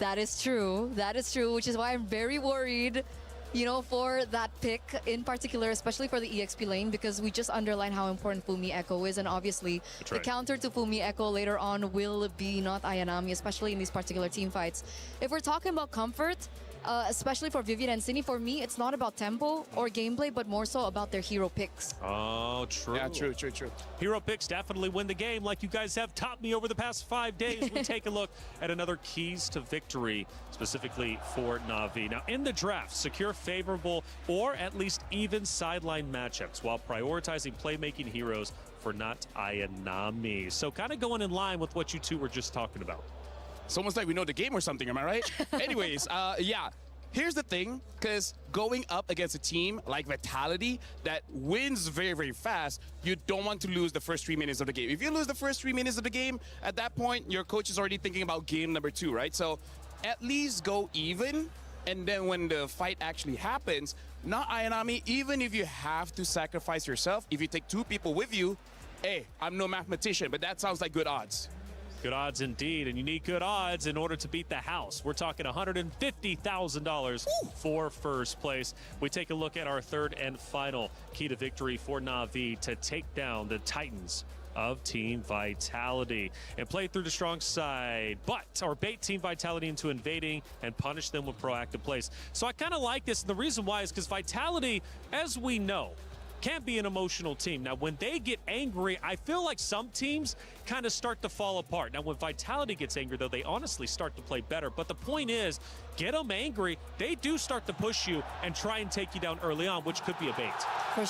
That is true. That is true, which is why I'm very worried, you know, for that pick in particular, especially for the EXP lane, because we just underline how important Fumi Echo is, and obviously That's the right. counter to Fumi Echo later on will be not Ayanami, especially in these particular team fights. If we're talking about comfort, especially for Vivian and Cindy. For me, it's not about tempo or gameplay, but more so about their hero picks. Oh, true. Yeah, true. Hero picks definitely win the game, like you guys have taught me over the past 5 days. We take a look at another keys to victory, specifically for Na'Vi. Now, in the draft, secure favorable or at least even sideline matchups while prioritizing playmaking heroes for not Ayanami. So kind of going in line with what you two were just talking about. It's almost like we know the game or something, am I right? Anyways, yeah. Here's the thing, because going up against a team like Vitality that wins very, very fast, you don't want to lose the first 3 minutes of the game. If you lose the first 3 minutes of the game, at that point, your coach is already thinking about game number 2, right? So at least go even, and then when the fight actually happens, not Ayanami, even if you have to sacrifice yourself, if you take 2 people with you, hey, I'm no mathematician, but that sounds like good odds. Good odds indeed, and you need good odds in order to beat the house. We're talking $150,000 for first place. We take a look at our third and final key to victory for Na'Vi to take down the Titans of Team Vitality and play through the strong side, or bait Team Vitality into invading and punish them with proactive plays. So I kind of like this, and the reason why is because Vitality, as we know, can be an emotional team. Now, when they get angry, I feel like some teams kind of start to fall apart. Now, when Vitality gets angry, though, they honestly start to play better. But the point is, get them angry, they do start to push you and try and take you down early on, which could be a bait. For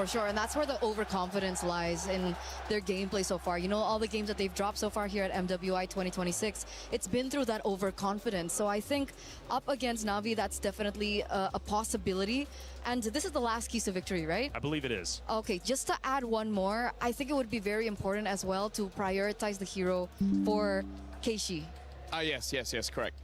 sure. And that's where the overconfidence lies in their gameplay so far. You know, all the games that they've dropped so far here at MWI 2026, it's been through that overconfidence. So I think up against Na'Vi, that's definitely a possibility. And this is the last keys to victory, right? I believe it is. Okay, just to add one more, I think it would be very important as well to prioritize the hero for Keishi. Yes, correct.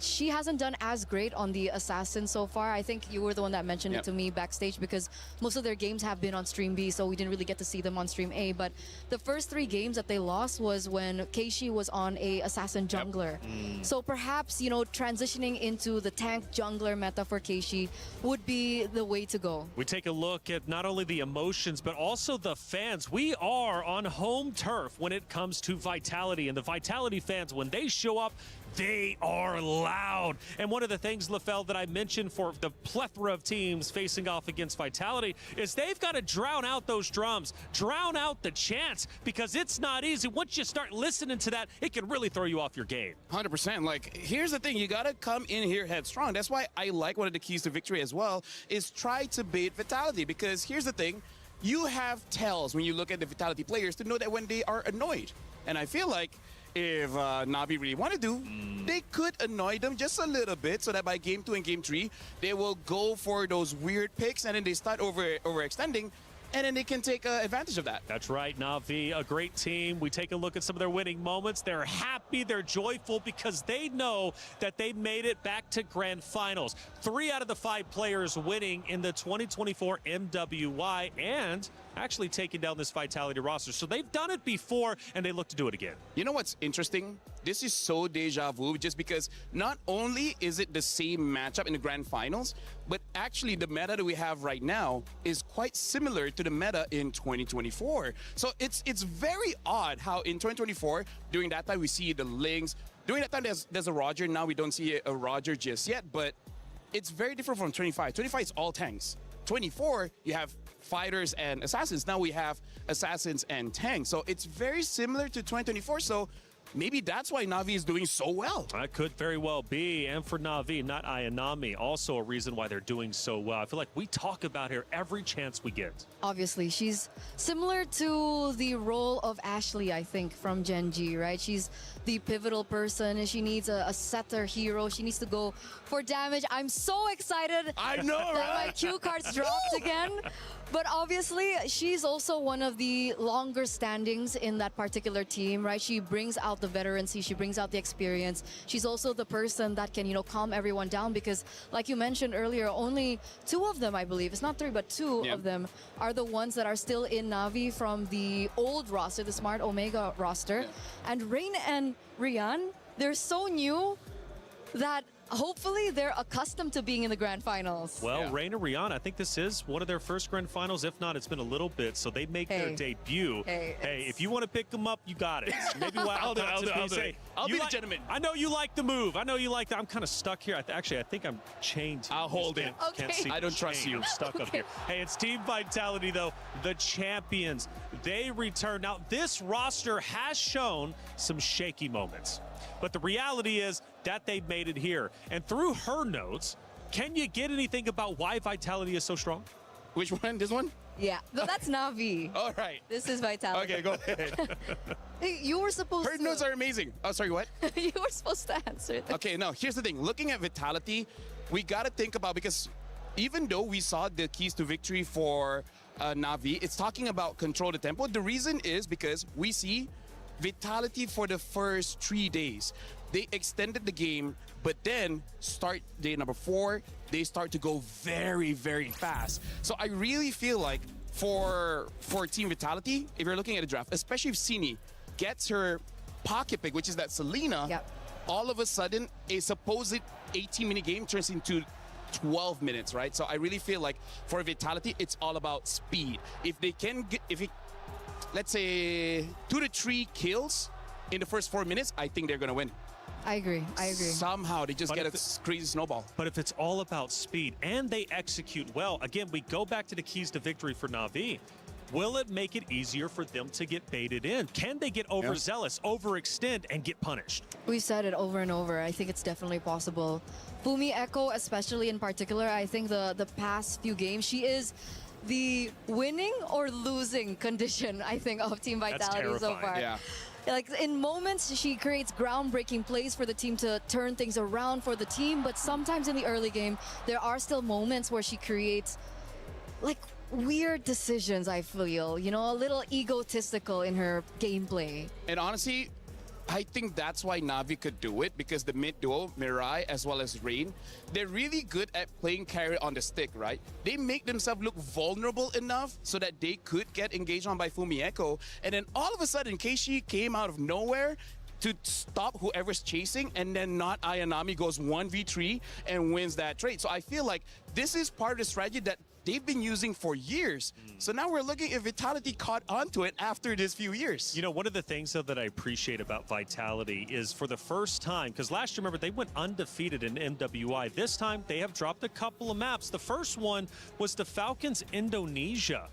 She hasn't done as great on the Assassin so far. I think you were the one that mentioned it to me backstage because most of their games have been on Stream B, so we didn't really get to see them on Stream A. But the first 3 games that they lost was when Keishi was on a Assassin jungler. So perhaps, you know, transitioning into the tank jungler meta for Keishi would be the way to go. We take a look at not only the emotions, but also the fans. We are on home turf when it comes to Vitality, and the Vitality fans, when they show up, they are loud. And one of the things, LaFell, that I mentioned for the plethora of teams facing off against Vitality is they've got to drown out those drums, drown out the chants, because it's not easy. Once you start listening to that, it can really throw you off your game. 100%. Like, here's the thing. You got to come in here headstrong. That's why I like one of the keys to victory as well is try to bait Vitality, because here's the thing. You have tells when you look at the Vitality players to know that when they are annoyed. And I feel like if Na'Vi really want to do, they could annoy them just a little bit so that by game 2 and game 3, they will go for those weird picks and then they start overextending, and then they can take advantage of that. That's right, Na'Vi, a great team. We take a look at some of their winning moments. They're happy, they're joyful because they know that they made it back to grand finals. 3 out of the 5 players winning in the 2024 MWI and actually taking down this Vitality roster. So they've done it before and they look to do it again. You know what's interesting? This is so deja vu just because not only is it the same matchup in the grand finals, but actually the meta that we have right now is quite similar to the meta in 2024. So it's very odd how in 2024, during that time we see the Lings. During that time there's a Roger. Now we don't see a Roger just yet, but it's very different from 25. 25 is all tanks. 24, you have fighters and assassins. Now we have assassins and tanks. So it's very similar to 2024. So maybe that's why Na'Vi is doing so well. That could very well be. And for Na'Vi, not Ayanami, also a reason why they're doing so well. I feel like we talk about her every chance we get. Obviously, she's similar to the role of Ashley, I think, from Gen G, right? She's the pivotal person and she needs a setter hero. She needs to go for damage. I'm so excited I know, that my cue cards dropped again. But obviously, she's also one of the longer standings in that particular team, right? She brings out the veterancy, she brings out the experience. She's also the person that can, you know, calm everyone down because, like you mentioned earlier, only 2 of them, I believe, it's not 3, but 2 of them are the ones that are still in Na'Vi from the old roster, the Smart Omega roster. And Rain and Rian, they're so new that hopefully they're accustomed to being in the grand finals. Well, Reina Rihanna, I think this is one of their first grand finals. If not, it's been a little bit. So they make their debut. Hey, if you want to pick them up, you got it. Maybe I'll do it. I'll be the gentleman. I know you like the move. I know you like that. I'm kind of stuck here. Actually, I think I'm chained. I'll hold it. Can't see I don't trust you. I'm stuck up here. Hey, it's Team Vitality, though. The champions. They return. Now, this roster has shown some shaky moments. But the reality is that they've made it here. And through her notes, can you get anything about why Vitality is so strong? Which one? This one? Yeah, no, that's Navi. All right. This is Vitality. Okay, go ahead. Hey, you were supposed Her notes are amazing. Oh, sorry, what? You were supposed to answer that. Okay, no, here's the thing. Looking at Vitality, we got to think about, because even though we saw the keys to victory for Navi, it's talking about control the tempo. The reason is because we see Vitality for the first 3 days. They extended the game, but then start day number 4, they start to go very, very fast. So I really feel like for Team Vitality, if you're looking at a draft, especially if Sini gets her pocket pick, which is that Selena, all of a sudden a supposed 18-minute game turns into 12 minutes, right? So I really feel like for Vitality, it's all about speed. If they can get, let's say 2 to 3 kills in the first 4 minutes, I think they're going to win. I agree. Somehow they just get a crazy snowball. But if it's all about speed and they execute well, again, we go back to the keys to victory for Navi. Will it make it easier for them to get baited in? Can they get overzealous, overextend, and get punished? We've said it over and over. I think it's definitely possible. Fumi Echo, especially in particular, I think the past few games, she is the winning or losing condition, I think, of Team Vitality so far. Yeah. Like, in moments, she creates groundbreaking plays for the team to turn things around for the team, but sometimes in the early game, there are still moments where she creates, like, weird decisions, I feel. You know, a little egotistical in her gameplay. And honestly, I think that's why Navi could do it, because the mid duo, Mirai as well as Rain, they're really good at playing carry on the stick, right? They make themselves look vulnerable enough so that they could get engaged on by Fumi Echo. And then all of a sudden, Keishi came out of nowhere to stop whoever's chasing, and then not Ayanami goes 1v3 and wins that trade. So I feel like this is part of the strategy that they've been using for years. So now we're looking if Vitality caught onto it after this few years. You know, one of the things, though, that I appreciate about Vitality is for the first time, because last year, remember, they went undefeated in MWI. This time, they have dropped a couple of maps. The first one was the Falcons Indonesia.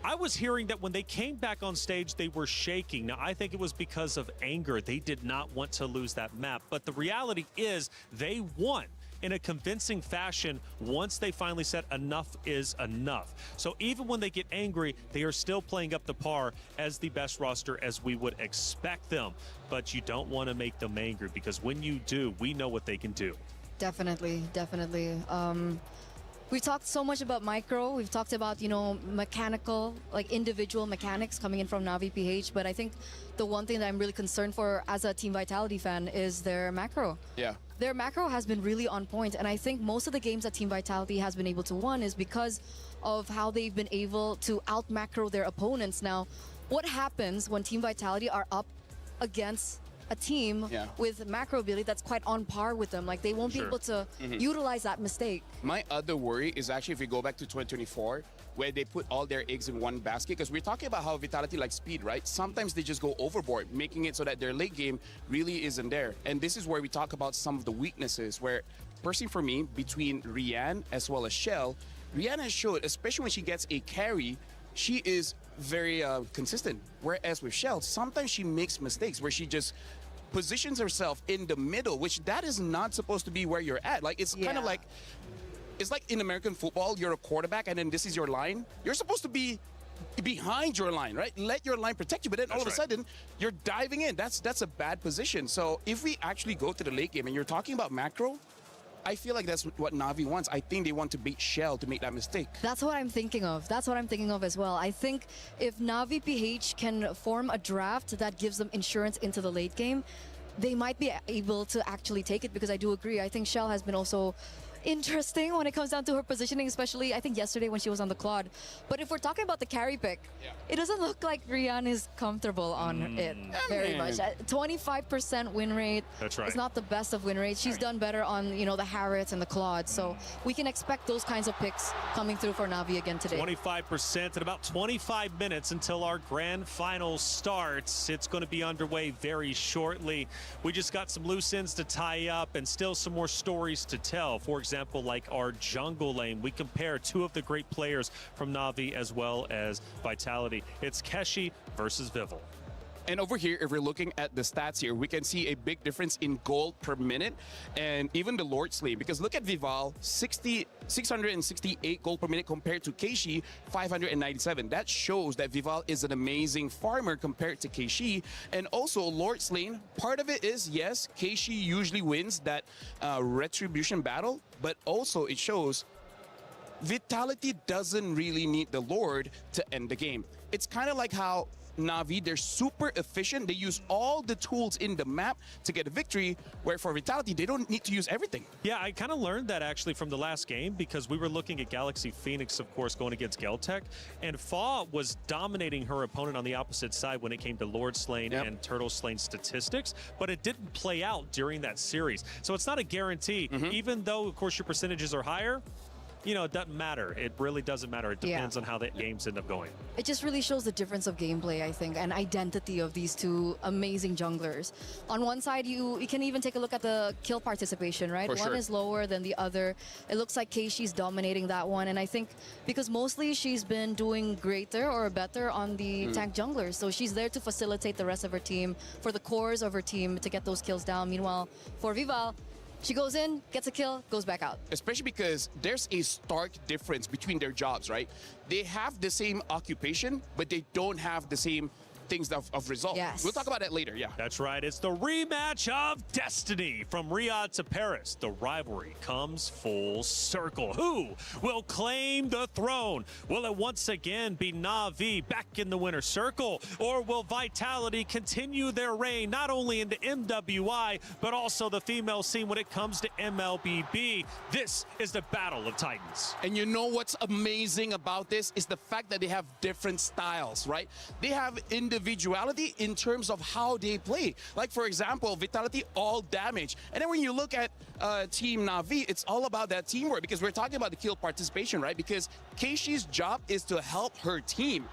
I was hearing that when they came back on stage, they were shaking. Now, I think it was because of anger. They did not want to lose that map. But the reality is they won in a convincing fashion once they finally said enough is enough. So even when they get angry, they are still playing up to par as the best roster as we would expect them. But you don't want to make them angry, because when you do, we know what they can do. Definitely. We've talked so much about micro. We've talked about, you know, mechanical, like individual mechanics coming in from Navi PH. But I think the one thing that I'm really concerned for as a Team Vitality fan is their macro. Yeah. Their macro has been really on point. And I think most of the games that Team Vitality has been able to win is because of how they've been able to out macro their opponents. Now, what happens when Team Vitality are up against a team with macro ability that's quite on par with them? Like, they won't be able to utilize that mistake. My other worry is actually if we go back to 2024, where they put all their eggs in one basket, because we're talking about how Vitality likes speed, right? Sometimes they just go overboard, making it so that their late game really isn't there. And this is where we talk about some of the weaknesses, where, personally for me, between Rian as well as Shell, Rian has showed, especially when she gets a carry, she is very consistent. Whereas with Shell, sometimes she makes mistakes where she just positions herself in the middle, which that is not supposed to be where you're at. Like, it's kind of like, it's like in American football, you're a quarterback and then this is your line. You're supposed to be behind your line, right? Let your line protect you, but then all of a sudden, you're diving in. That's a bad position. So if we actually go to the late game and you're talking about macro, I feel like that's what Navi wants. I think they want to beat Shell to make that mistake. That's what I'm thinking of. That's what I'm thinking of as well. I think if Navi PH can form a draft that gives them insurance into the late game, they might be able to actually take it, because I do agree. I think Shell has been also interesting when it comes down to her positioning, especially I think yesterday when she was on the Claude. But if we're talking about the carry pick, it doesn't look like Rian is comfortable on it very much. 25% win rate. That's right. It's not the best of win rates. She's done better on, you know, the Harriets and the Claude. So we can expect those kinds of picks coming through for Navi again today. 25% in about 25 minutes until our grand final starts. It's going to be underway very shortly. We just got some loose ends to tie up and still some more stories to tell. For example, like our jungle lane, we compare two of the great players from Navi as well as Vitality. It's Keshi versus Vival. And over here, if we're looking at the stats here, we can see a big difference in gold per minute and even the Lord Slay. Because look at Vival, 668 gold per minute compared to Keishi, 597. That shows that Vival is an amazing farmer compared to Keishi. And also, Lord Slane, part of it is, yes, Keishi usually wins that retribution battle, but also it shows Vitality doesn't really need the Lord to end the game. It's kind of like how Navi, they're super efficient. They use all the tools in the map to get a victory, where for Vitality, they don't need to use everything. Yeah, I kind of learned that actually from the last game because we were looking at Galaxy Phoenix, of course, going against Geltec, and Fa was dominating her opponent on the opposite side when it came to Lord Slane and Turtle Slane statistics, but it didn't play out during that series. So it's not a guarantee, even though, of course, your percentages are higher. You know, it doesn't matter. It really doesn't matter. It depends on how the games end up going. It just really shows the difference of gameplay, I think, and identity of these two amazing junglers. On one side, you can even take a look at the kill participation, right? One is lower than the other. It looks like Keishi's dominating that one, and I think because mostly she's been doing greater or better on the tank junglers, so she's there to facilitate the rest of her team, for the cores of her team to get those kills down. Meanwhile, for Vival, she goes in, gets a kill, goes back out. Especially because there's a stark difference between their jobs, right? They have the same occupation, but they don't have the same things of result. Yes. We'll talk about that later, That's right. It's the rematch of destiny from Riyadh to Paris. The rivalry comes full circle. Who will claim the throne? Will it once again be Navi back in the winner's circle? Or will Vitality continue their reign not only in the MWI, but also the female scene when it comes to MLBB? This is the Battle of Titans. And you know what's amazing about this is the fact that they have different styles, right? They have individuality in terms of how they play. Like, for example, Vitality all damage. And then when you look at Team Navi, it's all about that teamwork, because we're talking about the kill participation, right? Because Keishi's job is to help her team.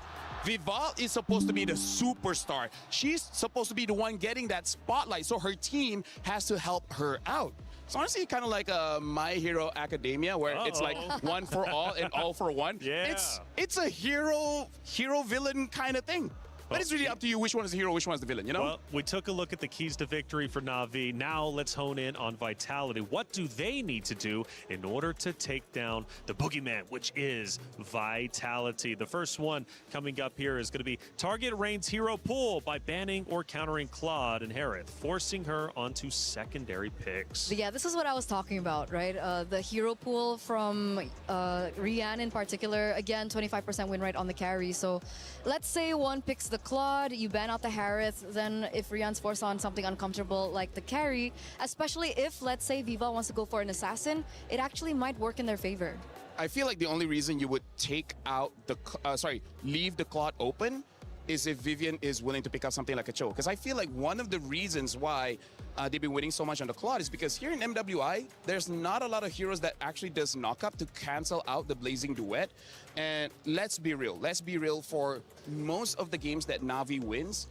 Vival is supposed to be the superstar. She's supposed to be the one getting that spotlight, so her team has to help her out. It's honestly kind of like My Hero Academia, where it's like one for all and all for one. It's a hero-villain kind of thing. But it's really up to you which one is the hero, which one is the villain, you know? Well, we took a look at the keys to victory for Navi. Now let's hone in on Vitality. What do they need to do in order to take down the boogeyman, which is Vitality? The first one coming up here is going to be target Rain's hero pool by banning or countering Claude and Harith, forcing her onto secondary picks. Yeah, this is what I was talking about, right? The hero pool from Rian in particular. Again, 25% win rate on the carry. So let's say one picks the Claude, you ban out the Harith, then if Rian's forced on something uncomfortable like the carry, especially if, let's say, Vival wants to go for an assassin, it actually might work in their favor. I feel like the only reason you would take out the, leave the Claude open is if Vivian is willing to pick up something like a Cho. Because I feel like one of the reasons why they've been winning so much on the Claude is because here in MWI, there's not a lot of heroes that actually does knock up to cancel out the Blazing Duet. And let's be real, for most of the games that Navi wins,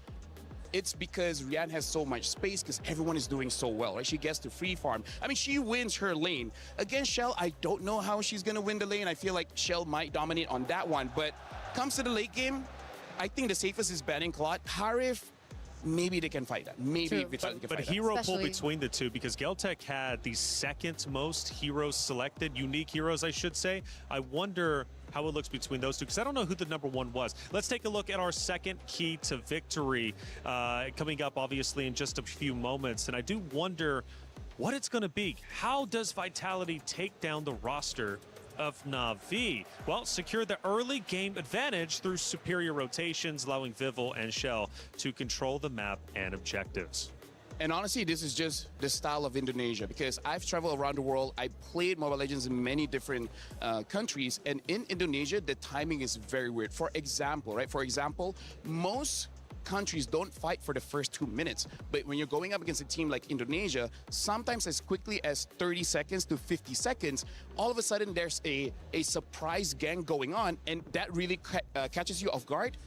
it's because Rian has so much space because everyone is doing so well, right? She gets to free farm. I mean, she wins her lane. Against Shell, I don't know how she's going to win the lane. I feel like Shell might dominate on that one. But comes to the late game, I think the safest is banning Claude. Harith, maybe they can fight that. Maybe Vitality can fight that. But hero pool between the two, because Geltec had the second most heroes selected, unique heroes, I should say. I wonder how it looks between those two, because I don't know who the number one was. Let's take a look at our second key to victory coming up, obviously, in just a few moments. And I do wonder what it's going to be. How does Vitality take down the roster of Navi? Well, secure the early game advantage through superior rotations, allowing Vival and Shell to control the map and objectives. And honestly, this is just the style of Indonesia because I've traveled around the world. I played Mobile Legends in many different countries. And in Indonesia, the timing is very weird. For example, most countries don't fight for the first 2 minutes. But when you're going up against a team like Indonesia, sometimes as quickly as 30 seconds to 50 seconds, all of a sudden there's a surprise gang going on, and that really catches you off guard.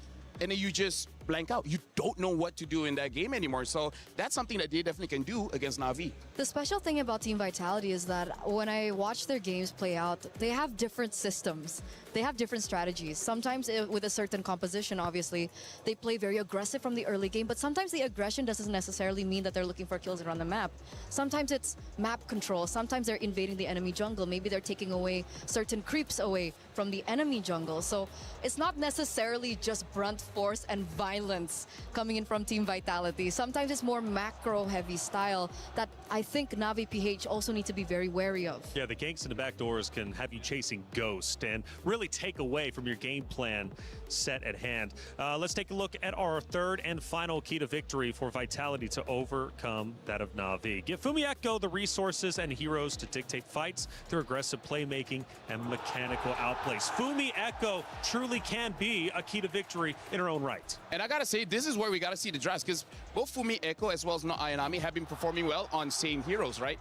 And then you just blank out. You don't know what to do in that game anymore. So that's something that they definitely can do against Na'Vi. The special thing about Team Vitality is that when I watch their games play out, they have different systems. They have different strategies. Sometimes with a certain composition, obviously, they play very aggressive from the early game, but sometimes the aggression doesn't necessarily mean that they're looking for kills around the map. Sometimes it's map control. Sometimes they're invading the enemy jungle. Maybe they're taking away certain creeps away from the enemy jungle. So it's not necessarily just brunt force and violence coming in from Team Vitality. Sometimes it's more macro-heavy style that I think Na'Vi PH also need to be very wary of. Yeah, the ganks and the backdoors can have you chasing Ghost and really take away from your game plan set at hand. Let's take a look at our third and final key to victory for Vitality to overcome that of Na'Vi. Give Fumi Echo the resources and heroes to dictate fights through aggressive playmaking and mechanical outplays. Fumi Echo truly can be a key to victory in her own right. And I gotta say, this is where we gotta see the drafts because both Fumi Echo as well as No Ayanami have been performing well on same heroes, right?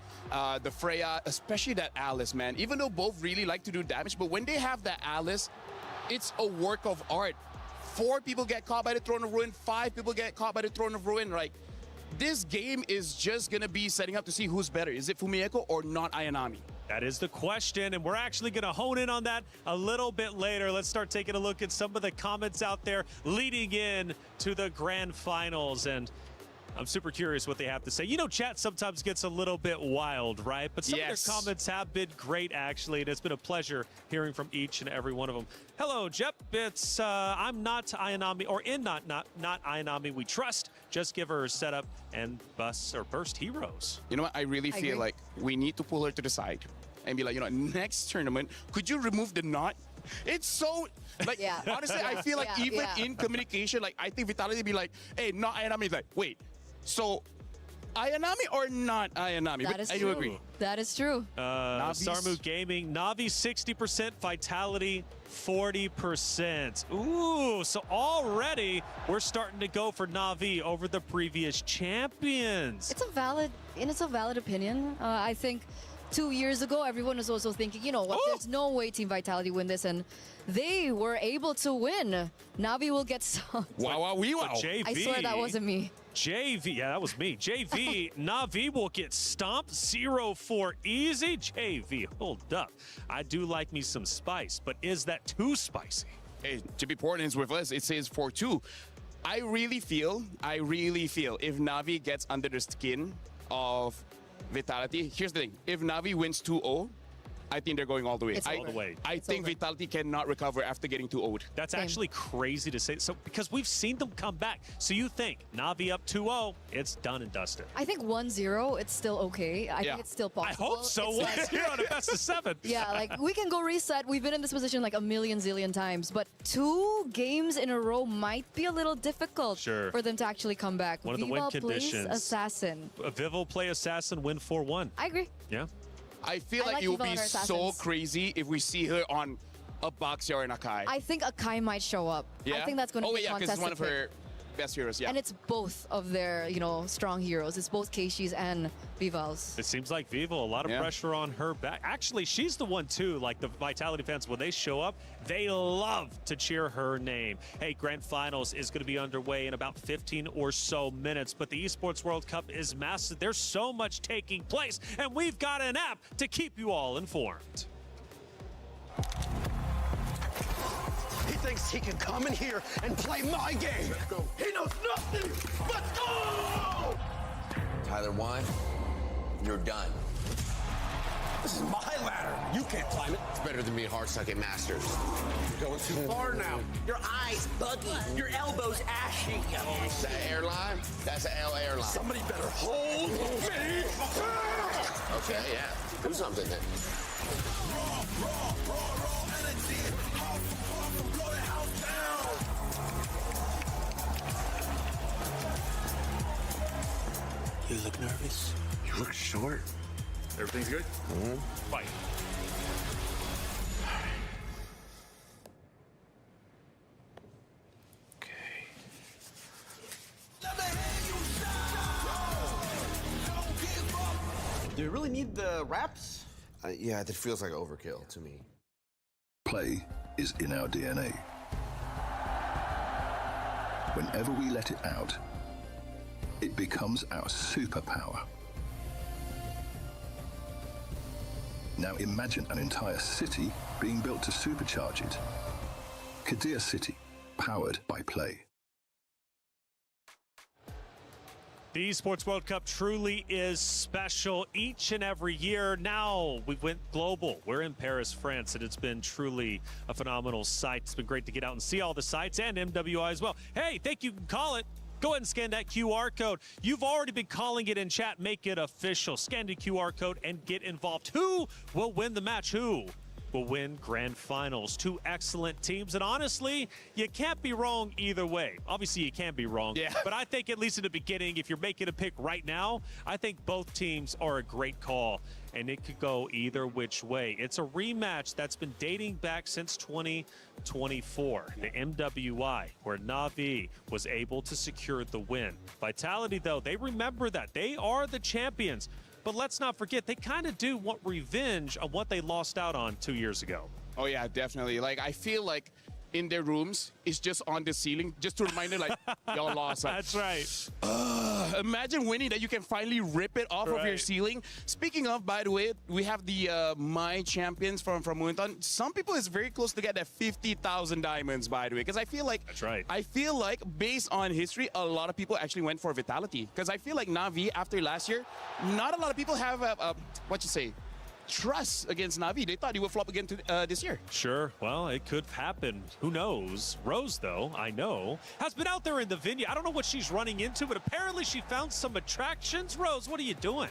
The Freya, especially that Alice, man. Even though both really like to do damage, but when they have that Alice, it's a work of art. 4 people get caught by the Throne of Ruin, 5 people get caught by the Throne of Ruin. Like, this game is just gonna be setting up to see who's better. Is it Fumi Echo or not Ayanami? That is the question, and we're actually going to hone in on that a little bit later. Let's start taking a look at some of the comments out there leading in to the grand finals, and I'm super curious what they have to say. You know, chat sometimes gets a little bit wild, right? But some of their comments have been great, actually, and it's been a pleasure hearing from each and every one of them. Hello, Jep. It's I'm not Ayanami, or in not Ayanami we trust. Just give her setup and burst heroes. You know what? I really feel like we need to pull her to the side and be like, you know, next tournament, could you remove the knot? It's so, like, honestly, I feel like even in communication, like, I think Vitality be like, hey, not Ayanami. Like, wait, so Ayanami or not Ayanami? That is I do true. agree. That is true. Sarmu Gaming, Na'Vi 60%, Vitality 40%. Ooh, so already we're starting to go for Na'Vi over the previous champions. It's a valid opinion. I think 2 years ago, everyone was also thinking, you know what, there's no way Team Vitality win this, and they were able to win. Na'Vi will get some. Wow. JV, I swear that wasn't me. JV, yeah, that was me. JV, Na'Vi will get stomped 0-4 easy. JV, hold up. I do like me some spice, but is that too spicy? Hey, JP Portland is with us. It says 4-2. I really feel if Na'Vi gets under the skin of Vitality, here's the thing. If Na'Vi wins 2-0, I think they're going all the way. All the way. I think Vitality cannot recover after getting 2-0'd. That's actually crazy to say. So because we've seen them come back. So you think Na'Vi up 2-0, it's done and dusted. I think 1-0, it's still okay. I think it's still possible. I hope so. 1-0 on a best of 7. Yeah, like we can go reset. We've been in this position like a million zillion times, but 2 games in a row might be a little difficult for them to actually come back. One of the win conditions. Assassin. Viv will play Assassin, win 4-1. I agree. Yeah. I feel like it would be so crazy if we see her on a Baxia or an Akai. I think Akai might show up. I think that's going to be a contested because it's one of her best heroes, And it's both of their, you know, strong heroes. It's both Keishi's and Vival's. It seems like Vivo, a lot of pressure on her back. Actually, she's the one, too. Like, the Vitality fans, when they show up, they love to cheer her name. Hey, Grand Finals is going to be underway in about 15 or so minutes, but the Esports World Cup is massive. There's so much taking place, and we've got an app to keep you all informed. He thinks he can come in here and play my game. Let's go. He knows nothing. Let's go! Tyler 1, you're done. This is my ladder. You can't climb it. It's better than being hard-stuck at Masters. You're going too far now. Your eyes buggy. Your elbows ashy. That airline? That's an L airline. Somebody better hold me. Okay, yeah. Do something then. Raw energy. Blow the house down. You look nervous. You look short. Everything's good? Fight. Do you really need the wraps? Yeah, that feels like overkill to me. Play is in our DNA. Whenever we let it out, it becomes our superpower. Now imagine an entire city being built to supercharge it. Kadir City, powered by Play. The Esports World Cup truly is special each and every year. Now we went global. We're in Paris, France, and it's been truly a phenomenal sight. It's been great to get out and see all the sites and MWI as well. Hey, think you can call it. Go ahead and scan that QR code. You've already been calling it in chat. Make it official. Scan the QR code and get involved. Who will win the match? Who will win grand finals? Two excellent teams, and honestly, you can't be wrong either way. Obviously, you can be wrong, but I think at least in the beginning, if you're making a pick right now, I think both teams are a great call, and it could go either which way. It's a rematch that's been dating back since 2024, the MWI, where Na'Vi was able to secure the win. Vitality, though, they remember that. They are the champions. But let's not forget, they kind of do want revenge on what they lost out on 2 years ago. Oh, yeah, definitely. Like, I feel like in their rooms, it's just on the ceiling, just to remind them, like, y'all lost. Like, that's right. Imagine winning that you can finally rip it off of your ceiling. Speaking of, by the way, we have the My Champions from Moonton. Some people is very close to get that 50,000 diamonds, by the way, because I feel like that's right. I feel like based on history, a lot of people actually went for Vitality, because I feel like Na'Vi after last year, not a lot of people have what you say, trust against Na'Vi. They thought he would flop again this year. Sure. Well, it could happen. Who knows? Rose, though, I know, has been out there in the venue. I don't know what she's running into, but apparently she found some attractions. Rose, what are you doing?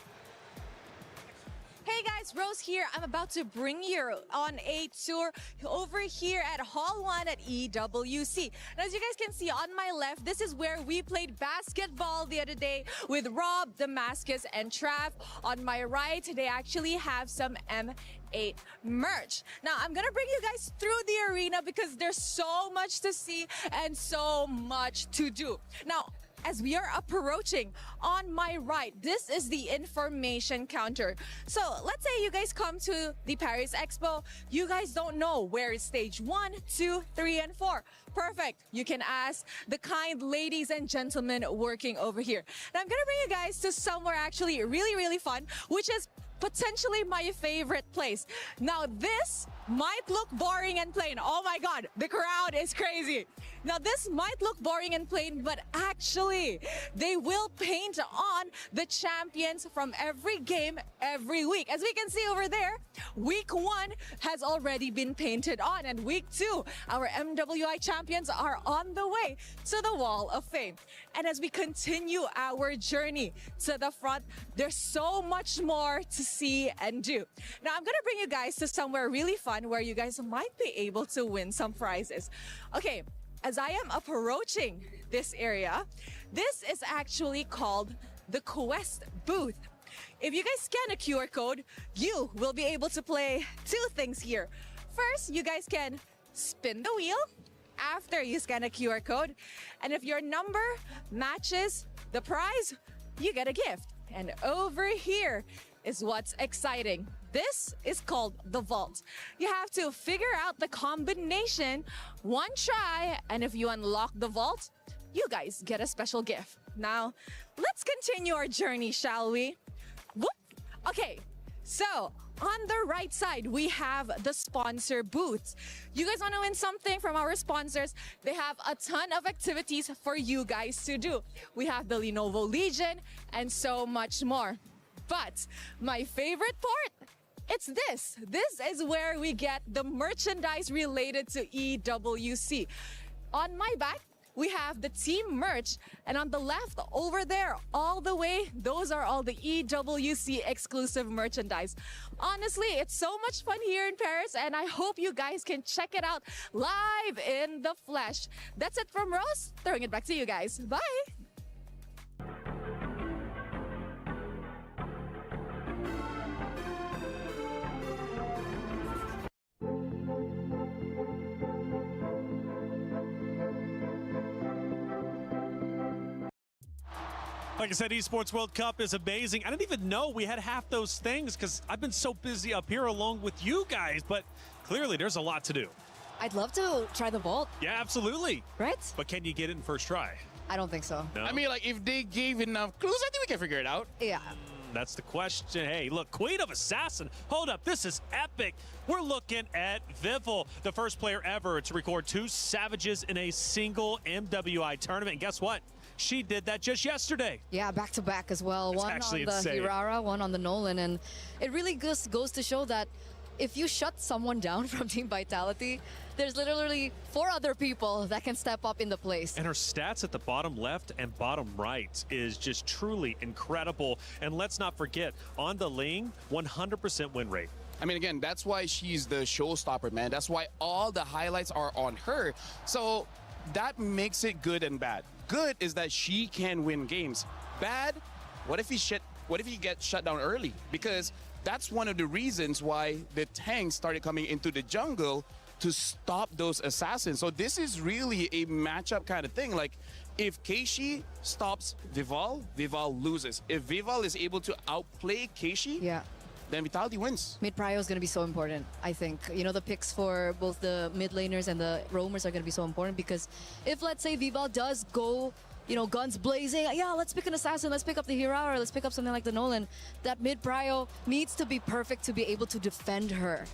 Hey guys, Rose here. I'm about to bring you on a tour over here at Hall 1 at EWC. And as you guys can see on my left, this is where we played basketball the other day with Rob, Damascus, and Trav. On my right, they actually have some M8 merch. Now, I'm gonna bring you guys through the arena because there's so much to see and so much to do. Now, as we are approaching, on my right, this is the information counter. So let's say you guys come to the Paris Expo, you guys don't know where is stage 1, 2, 3, and 4. Perfect. You can ask the kind ladies and gentlemen working over here. Now I'm gonna bring you guys to somewhere actually really, really fun, which is potentially my favorite place. Now this might look boring and plain. Oh my God, the crowd is crazy. Now this might look boring and plain, but actually they will paint on the champions from every game every week. As we can see over there, week 1 has already been painted on, and week 2, our MWI champions are on the way to the Wall of Fame. And as we continue our journey to the front, there's so much more to see and do. Now I'm gonna bring you guys to somewhere really fun where you guys might be able to win some prizes. Okay, as I am approaching this area, this is actually called the Quest booth. If you guys scan a QR code, you will be able to play 2 things here. First, you guys can spin the wheel after you scan a QR code, and if your number matches the prize, you get a gift. And over here is what's exciting. This is called the vault. You have to figure out the combination 1 try, and if you unlock the vault, you guys get a special gift. Now, let's continue our journey, shall we? Whoop. Okay, so on the right side, we have the sponsor booths. You guys want to win something from our sponsors? They have a ton of activities for you guys to do. We have the Lenovo Legion and so much more. But my favorite part, it's this. This is where we get the merchandise related to EWC. On my back, we have the team merch, and on the left over there, all the way, those are all the EWC exclusive merchandise. Honestly, it's so much fun here in Paris, and I hope you guys can check it out live in the flesh. That's it from Rose. Throwing it back to you guys. Bye. Like I said, Esports World Cup is amazing. I didn't even know we had half those things because I've been so busy up here along with you guys, but clearly there's a lot to do. I'd love to try the vault. Yeah, absolutely. Right? But can you get it in first try? I don't think so. No? I mean, like, if they gave enough clues, I think we can figure it out. Yeah. That's the question. Hey, look, Queen of Assassin. Hold up, this is epic. We're looking at Vival, the first player ever to record 2 Savages in a single MWI tournament. And guess what? She did that just yesterday. Yeah, back-to-back as well. It's one on actually the insane. Hirara, one on the Nolan. And it really goes to show that if you shut someone down from Team Vitality, there's literally 4 other people that can step up in the place. And her stats at the bottom left and bottom right is just truly incredible. And let's not forget, on the Ling, 100% win rate. I mean, again, that's why she's the showstopper, man. That's why all the highlights are on her. So that makes it good and bad. Good is that she can win games. Bad, what if he gets shut down early? Because that's one of the reasons why the tanks started coming into the jungle to stop those assassins. So this is really a matchup kind of thing. Like, if Keishi stops Vival, Vival loses. If Vival is able to outplay Keishi, then Vitality wins. Mid prio is going to be so important, I think. You know, the picks for both the mid laners and the roamers are going to be so important because if, let's say, Vival does go, you know, guns blazing, yeah, let's pick an assassin, let's pick up the Hirara, let's pick up something like the Nolan, that mid prio needs to be perfect to be able to defend her.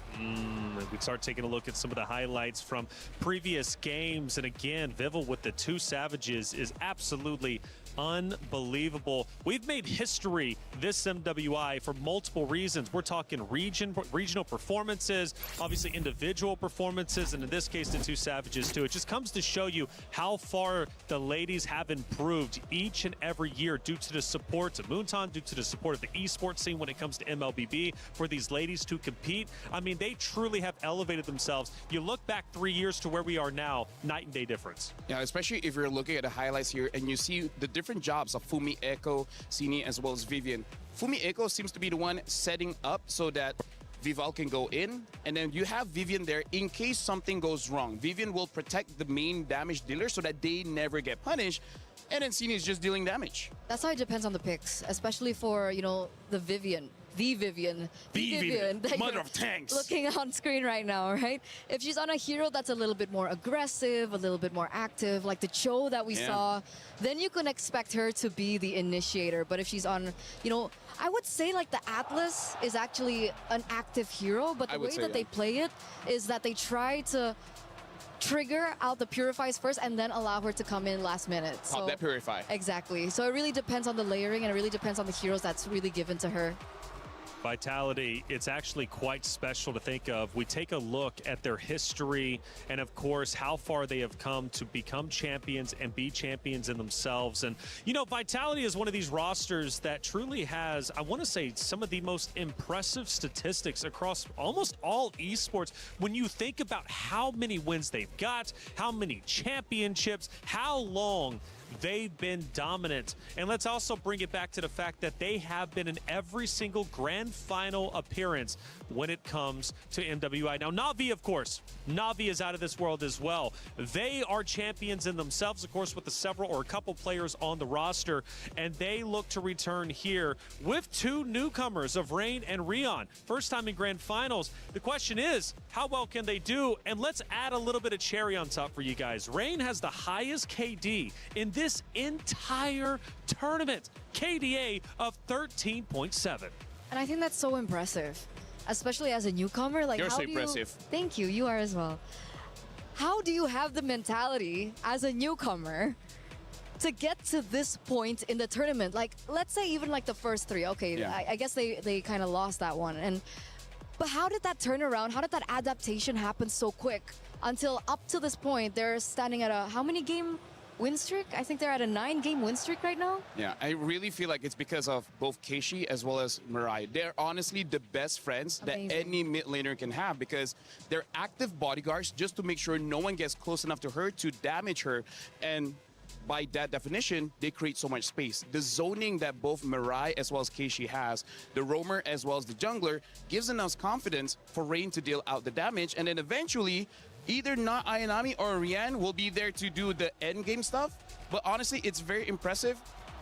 We start taking a look at some of the highlights from previous games. And again, Vival with the 2 Savages is absolutely unbelievable. We've made history this MWI for multiple reasons. We're talking regional performances, obviously individual performances, and in this case, the 2 Savages too. It just comes to show you how far the ladies have improved each and every year due to the support of Moonton, due to the support of the esports scene when it comes to MLBB, for these ladies to compete. I mean, they truly have elevated themselves. You look back 3 years to where we are now, night and day difference. Yeah, especially if you're looking at the highlights here and you see the different jobs of Fumi, Echo, Sini, as well as Vivian. Fumi Echo seems to be the one setting up so that Vival can go in, and then you have Vivian there in case something goes wrong. Vivian will protect the main damage dealer so that they never get punished, and then Sini is just dealing damage. That's how it depends on the picks, especially for, you know, the Vivian. The Vivian that mother you're of tanks, looking on screen right now, right? If she's on a hero that's a little bit more aggressive, a little bit more active, like the Cho that we saw, then you can expect her to be the initiator. But if she's on, you know, I would say like the Atlas is actually an active hero, but the way that they play it is that they try to trigger out the Purifies first and then allow her to come in last minute. Pop that Purify. Exactly. So it really depends on the layering and it really depends on the heroes that's really given to her. Vitality, it's actually quite special to think of. We take a look at their history and, of course, how far they have come to become champions and be champions in themselves. And, you know, Vitality is one of these rosters that truly has, I want to say, some of the most impressive statistics across almost all esports. When you think about how many wins they've got, how many championships, how long they've been dominant. And let's also bring it back to the fact that they have been in every single grand final appearance when it comes to MWI. Now, Na'Vi, of course, Na'Vi is out of this world as well. They are champions in themselves, of course, with the several or a couple players on the roster, and they look to return here with 2 newcomers of Rain and Rion. First time in grand finals. The question is, how well can they do? And let's add a little bit of cherry on top for you guys. Rain has the highest KD in this entire tournament, KDA of 13.7. And I think that's so impressive, especially as a newcomer. Like, You're how so do impressive. Thank you. You are as well. How do you have the mentality as a newcomer to get to this point in the tournament? Like, let's say even like the first 3. Okay, I guess they kind of lost that one. But how did that turn around? How did that adaptation happen so quick until up to this point they're standing at a how many game win streak? I think they're at a 9-game win streak right now. Yeah, I really feel like it's because of both Keishi as well as Mirai. They're honestly the best friends that any mid laner can have because they're active bodyguards just to make sure no one gets close enough to her to damage her. And by that definition, they create so much space. The zoning that both Mirai as well as Keishi has, the roamer as well as the jungler, gives enough confidence for Rain to deal out the damage. And then eventually, either not Ayanami or Rian will be there to do the end game stuff. But honestly, it's very impressive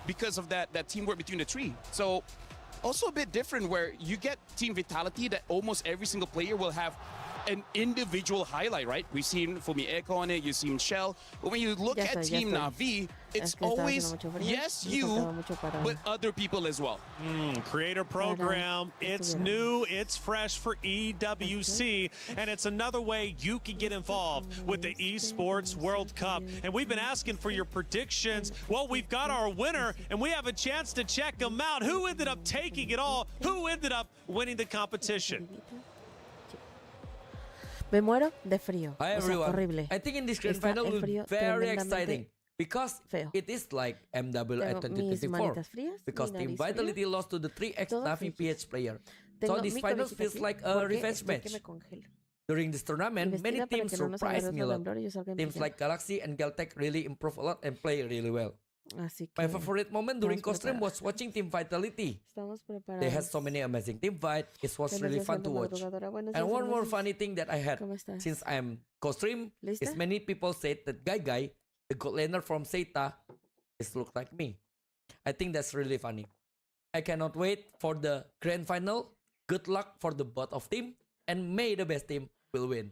because of that teamwork between the three. So also a bit different where you get Team Vitality that almost every single player will have an individual highlight, right? We've seen Fumi Echo on it, you've seen Shell. But when you look at Team Na'Vi, it's always, yes, you, but other people as well. Creator program, it's new, it's fresh for EWC, and it's another way you can get involved with the Esports World Cup. And we've been asking for your predictions. Well, we've got our winner, and we have a chance to check them out. Who ended up taking it all? Who ended up winning the competition? Me muero de frío. Hi everyone. Horrible. I think in this grand final will be very exciting because it is like MWI 2024 because Team Vitality lost to the 3x Na'Vi PH player. So this final feels like a revenge match. During this tournament, many teams surprised me a lot. Teams like Galaxy and Galtech really improve a lot and play really well. My favorite moment during co-stream was watching Team Vitality. They had so many amazing team fight. It was really fun to watch. And one more funny thing that I had since I'm co-stream is many people said that Guy, the god laner from Seita, is look like me. I think that's really funny. I cannot wait for the grand final. Good luck for the both of team, and may the best team will win.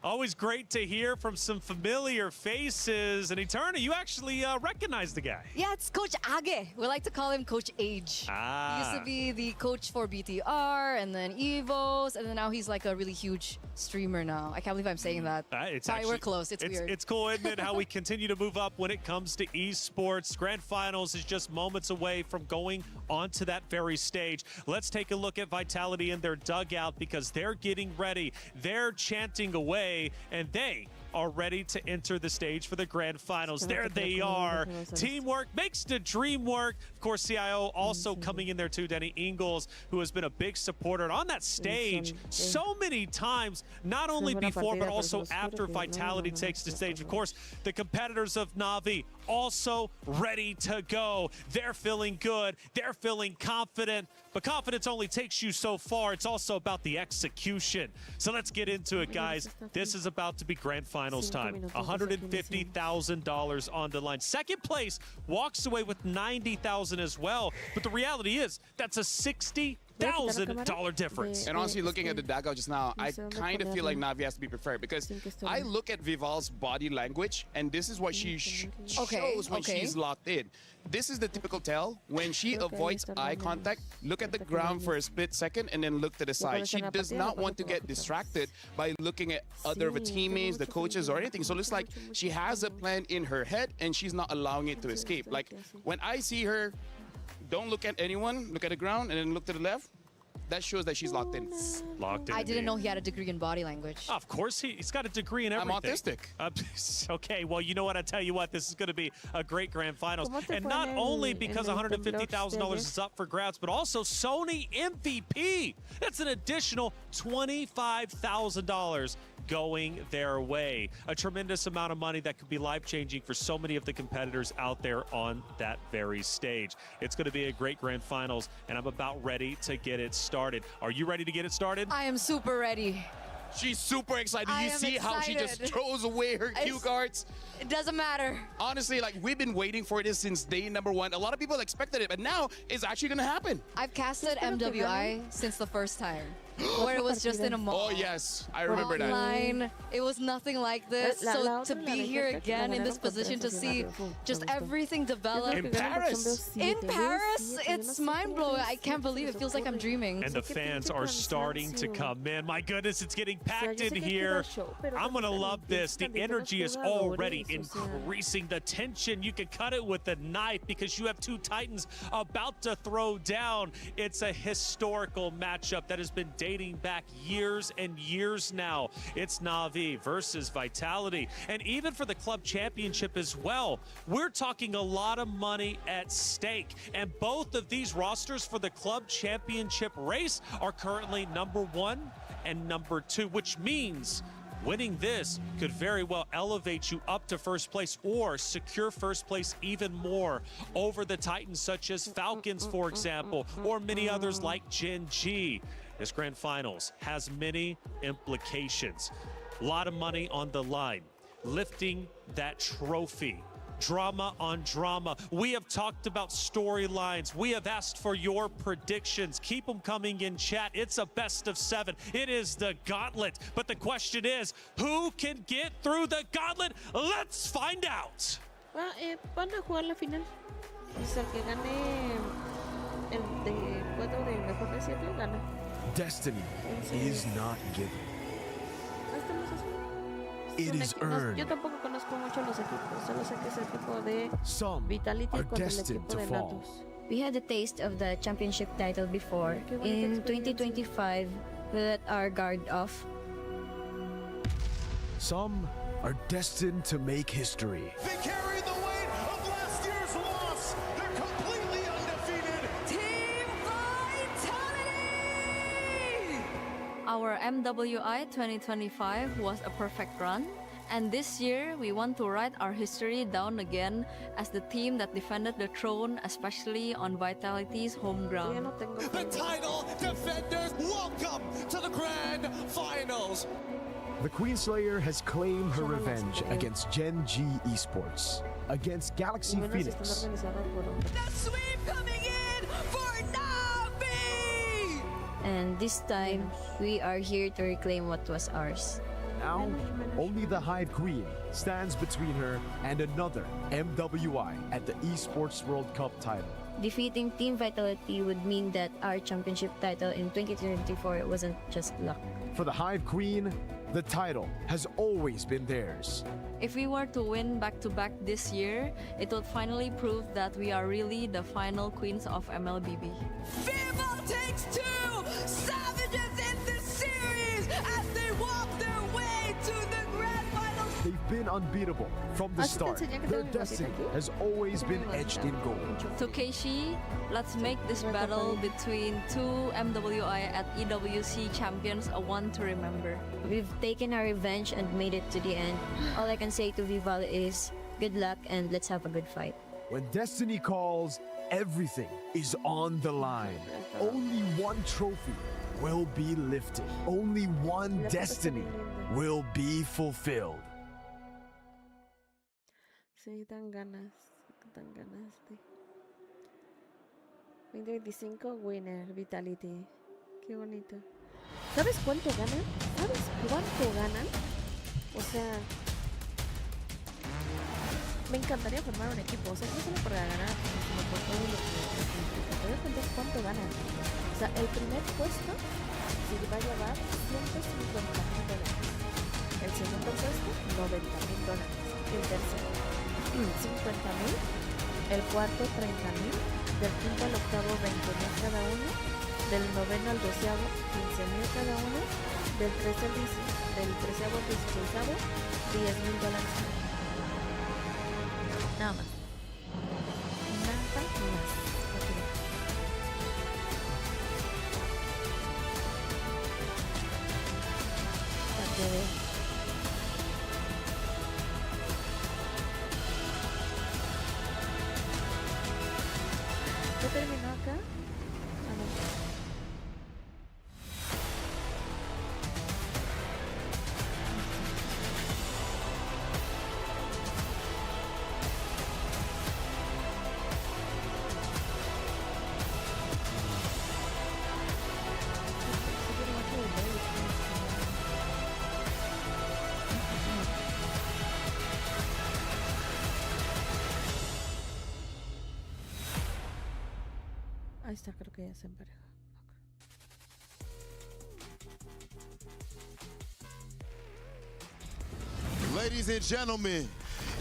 Always great to hear from some familiar faces. And Eterna, you actually recognize the guy. Yeah, it's Coach Age. We like to call him Coach Age. He used to be the coach for BTR and then EVOS, and then now he's like a really huge streamer now. I can't believe I'm saying that. Sorry, we're close. It's weird. It's cool, isn't it, how we continue to move up when it comes to esports. Grand Finals is just moments away from going onto that very stage. Let's take a look at Vitality in their dugout because they're getting ready. They're chanting away, and they are ready to enter the stage for the Grand Finals. There they are. Teamwork makes the dream work. Of course, CIO also coming in there too, Denny Ingles, who has been a big supporter on that stage so many times, not only before, but also after Vitality takes the stage. Of course, the competitors of Na'Vi also ready to go. They're feeling good. They're feeling confident. But confidence only takes you so far. It's also about the execution. So let's get into it, guys. This is about to be Grand Finals time. $150,000 on the line. Second place walks away with $90,000 as well. But the reality is that's a $60,000 difference. And honestly, looking at the dugout just now, I kind of feel like Na'Vi has to be preferred because I look at Vival's body language, and this is what she shows when she's locked in. This is the typical tell when she avoids eye contact, look at the ground for a split second, and then look to the side. She does not want to get distracted by looking at other of her teammates, the coaches, or anything. So it looks like she has a plan in her head, and she's not allowing it to escape. Like when I see her, don't look at anyone, look at the ground, and then look to the left. That shows that she's locked in. Locked in. I didn't know he had a degree in body language. Of course, he's got a degree in everything. I'm autistic. Okay, well, you know what? I tell you what, this is going to be a great Grand Finals. And not only because $150,000 is up for grabs, but also Sony MVP. That's an additional $25,000 going their way. A tremendous amount of money that could be life-changing for so many of the competitors out there on that very stage. It's going to be a great Grand Finals, and I'm about ready to get it started. Are you ready to get it started? I am super ready. She's super excited. You see how she just throws away her cue cards? It doesn't matter. Honestly, like, we've been waiting for this since day number one. A lot of people expected it, but now it's actually going to happen. I've casted MWI since the first time, where it was just in a mall. Oh, yes. I remember that. It was nothing like this. So to be here again in this position to see just everything develop. In Paris. In Paris, it's mind-blowing. I can't believe it. Feels like I'm dreaming. And the fans are starting to come in. My goodness, it's getting packed in here. I'm going to love this. The energy is already increasing. The tension, you can cut it with a knife because you have two Titans about to throw down. It's a historical matchup that has been dating back years and years now. It's Na'Vi versus Vitality. And even for the club championship as well, we're talking a lot of money at stake. And both of these rosters for the club championship race are currently number 1 and number 2, which means Winning this could very well elevate you up to first place or secure first place even more over the Titans such as Falcons, for example, or many others like Gen G. This grand finals has many implications. A lot of money on the line. Lifting that trophy. Drama on drama. We have talked about storylines. We have asked for your predictions. Keep them coming in chat. It's a best of 7. It is the gauntlet. But the question is, who can get through the gauntlet? Let's find out. Van a jugar la final. Es el que gane el de cuadro de mejor de 7 gana. Destiny is not given. It is earned. Yo tampoco conozco mucho los equipos, solo sé que es el equipo de Vitality contra el equipo de Natus. We had a taste of the championship title before. In 2025, we let our guard off. Some are destined to make history. They carry the weight of last year's loss. They're completely undefeated. Team Vitality! Our MWI 2025 was a perfect run. And this year, we want to write our history down again as the team that defended the throne, especially on Vitality's home ground. The title defenders, welcome to the grand finals. The Queenslayer has claimed her revenge against Gen G Esports, against Galaxy Phoenix. The sweep coming in for Navi! And this time, we are here to reclaim what was ours. Now, only the Hive Queen stands between her and another MWI at the Esports World Cup title. Defeating Team Vitality would mean that our championship title in 2024 wasn't just luck. For the Hive Queen, the title has always been theirs. If we were to win back-to-back this year, it would finally prove that we are really the final queens of MLBB. Viva takes 2 savages in this series as they walk their way to the grand finals. They've been unbeatable from the start. Their destiny has always been etched in gold. Tokeshi, let's make this battle between 2 MWI at EWC champions a one to remember. We've taken our revenge and made it to the end. All I can say to Vival is good luck and let's have a good fight. When destiny calls, everything is on the line. Only one trophy will be lifted. Only one destiny will be fulfilled. Sí, dan ganas de 2025 winner, Vitality. Qué bonito. ¿Sabes cuánto ganan? ¿Sabes cuánto ganan? O sea, me encantaría formar un equipo, o sea, no solo por ganar, sino por todo lo que implica. ¿Te das cuenta cuánto ganan? O sea, el primer puesto se va a llevar $150,000. El segundo puesto, $90,000. El tercero, $50,000. El cuarto, $30,000. Del quinto al octavo, $20,000 cada uno. Del noveno al 12avo, $15,000 cada uno. Del 13avo al 16avo, $10,000. Nada más. Nada más. Para que vean. ¿Ya terminó acá? Ah, no. Ahí está, creo que ya se empareja. Ladies and gentlemen,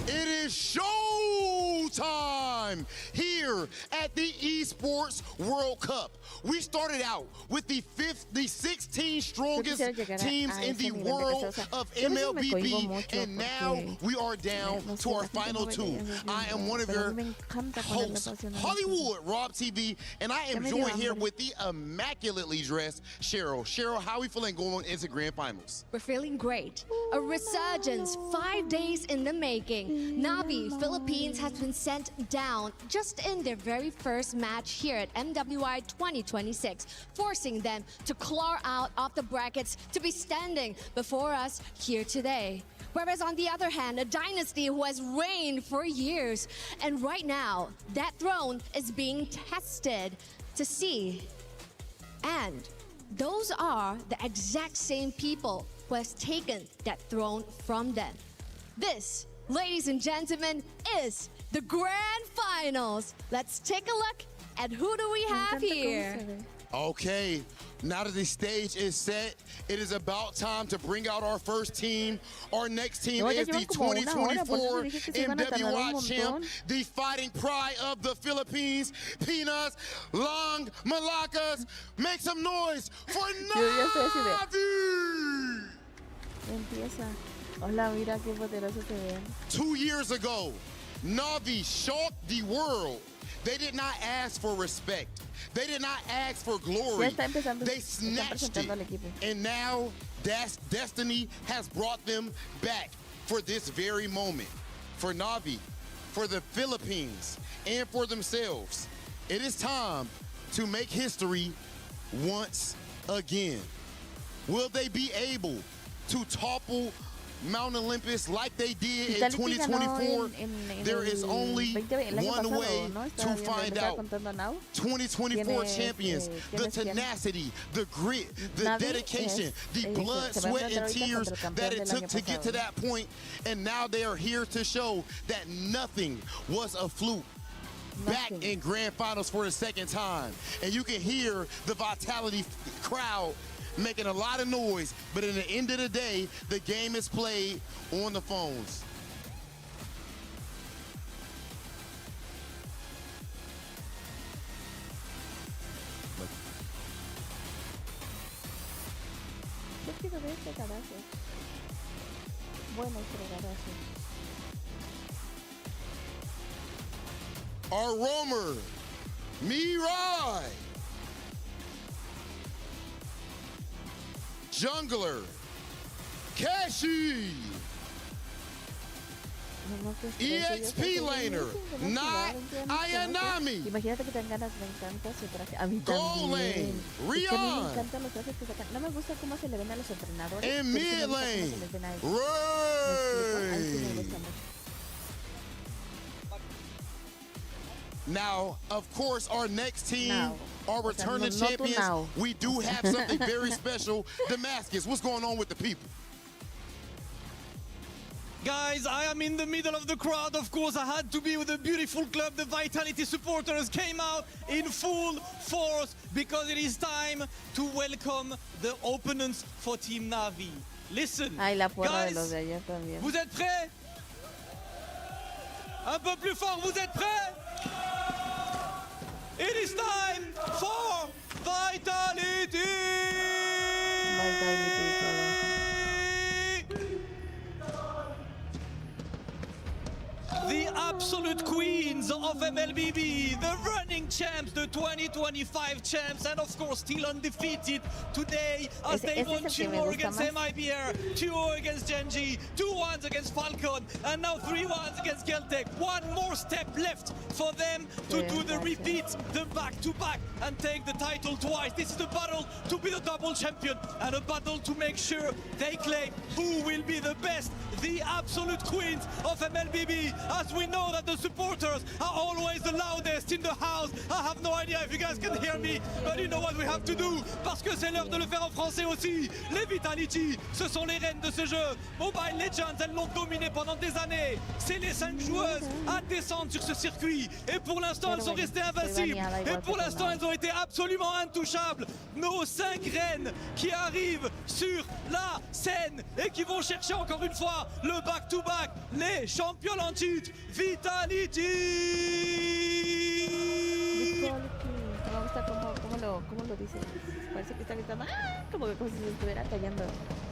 it is show time! time here at the Esports World Cup. We started out with the 16 strongest teams in the world of MLBB, and now we are down to our final two. I am one of your hosts, Hollywood Rob TV, and I am joined here with the immaculately dressed Cheryl. Cheryl, how are we feeling going into Grand Finals? We're feeling great. A resurgence 5 days in the making. Na'Vi, Philippines, has been sent down just in their very first match here at MWI 2026, forcing them to claw out of the brackets to be standing before us here today. Whereas on the other hand, a dynasty who has reigned for years, and right now, that throne is being tested to see. And those are the exact same people who has taken that throne from them. This, ladies and gentlemen, is the Grand Finals. Let's take a look at who do we have here. Okay, now that the stage is set, it is about time to bring out our first team. Our next team is the 2024 MWI champ, the fighting pride of the Philippines, Pinas Long Malakas. Make some noise for Na'Vi! Hola, mira qué poderoso se ven. 2 years ago, Na'Vi shocked the world. They did not ask for respect. They did not ask for glory. They snatched it. And now destiny has brought them back for this very moment. For Na'Vi, for the Philippines, and for themselves. It is time to make history once again. Will they be able to topple Mount Olympus like they did in 2024? There is only one way to find out. 2024 champions, the tenacity, the grit, the dedication, the blood, sweat, and tears that it took to get to that point. And now they are here to show that nothing was a fluke. Back in Grand Finals for the second time. And you can hear the Vitality crowd making a lot of noise, but at the end of the day, the game is played on the phones. Our roamer, Mirai. Jungler, Kashi. EXP laner, not Ayanami. Imagínate que tengan ganas, me encanta su traje. A mí Gold lane, también. Me Rion. encantan los trajes que sacan. No me gusta cómo se le ven a los entrenadores. En mid lane, Ray. Now, of course, our next team, our returning champions, we do have something very special. Damascus, what's going on with the people? Guys, I am in the middle of the crowd. Of course, I had to be with the beautiful club. The Vitality supporters came out in full force because it is time to welcome the opponents for Team Na'Vi. Listen, guys, vous êtes prêts? Un peu plus fort, vous êtes prêts? It is time for Vitality! The absolute queens of MLBB, the running champs, the 2025 champs, and of course still undefeated today as they won 2-0 against MIBR, 2-0 against Genji, 2-1 against Falcon, and now 3-1 against Keltec. One more step left for them to do the repeat, the back-to-back, and take the title twice. This is the battle to be the double champion, and a battle to make sure they claim who will be the best, the absolute queens of MLBB, as we know that the supporters are always the loudest in the house. I have no idea if you guys can hear me, but you know what we have to do, parce que c'est l'heure de le faire en français aussi. Les Vitality, ce sont les reines de ce jeu. Mobile Legends, elles l'ont dominé pendant des années. C'est les 5 joueuses à descendre sur ce circuit. Et pour l'instant, elles sont restées invincibles. Et pour l'instant, elles ont été absolument intouchables. Nos 5 reines qui arrivent sur la scène et qui vont chercher encore une fois le back-to-back, les champions lentilles. defeat Vitality. Me gusta cómo lo dice. Parece que está gritando, ¡ah! Como que si se estuviera cayendo.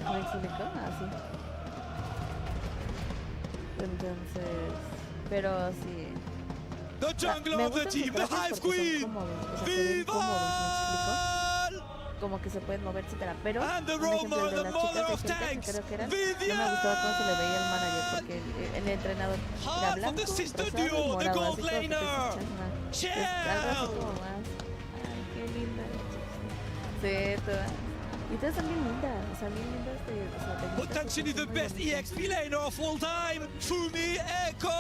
¿Me explico? Así. Entonces, pero sí. The jungle of the team, the Hive Queen. Vival. Como que se pueden mover, etcétera. Pero and the un ejemplo de the las mother chicas of de Finca, tanks. que creo que eran, no me gustaba cómo se le veía el manager, porque el entrenador era Half of blanco, the sister rosado y duo, the morado, gold así como que te laner. escuchas más. Algo así como más. Ay, qué linda la chica. Sí, todas. Y todas son bien lindas, o sea, bien lindas o sea, técnicas, Potentially the son muy best bonitas. EXP laner of all time, Fumi Echo.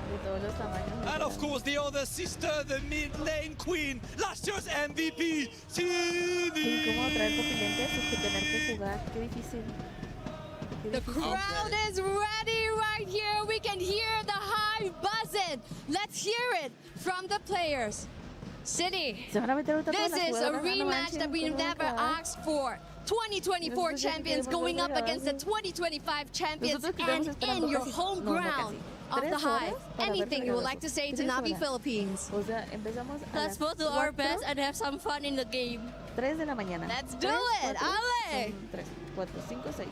De todos los tamaños. And of course the other sister, the mid lane queen, last year's MVP, Tini. Sí, cómo traer copilentes y tener que jugar, qué difícil. The crowd is ready right here. We can hear the Hive buzzing. Let's hear it from the players. City, this is a rematch that we never asked for. 2024 champions going up against the 2025 champions and in your home ground of the Hive. Anything you would like to say to Navi Philippines? Let's both do our best and have some fun in the game. 3 de la mañana. Let's do it, Ale! 3, 4, 5, 6.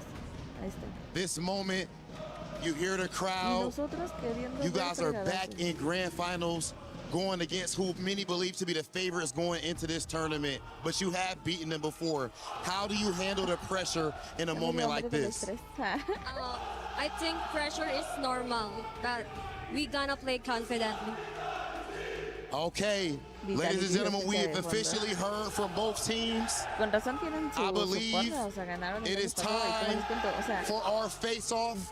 Ahí está. This moment, you hear the crowd. You guys are back in grand finals, going against who many believe to be the favorites going into this tournament, but you have beaten them before. How do you handle the pressure in a moment like this? I think pressure is normal, that we gonna play confidently. Okay, ladies and gentlemen, we have officially heard from both teams. I believe it is time for our face-off.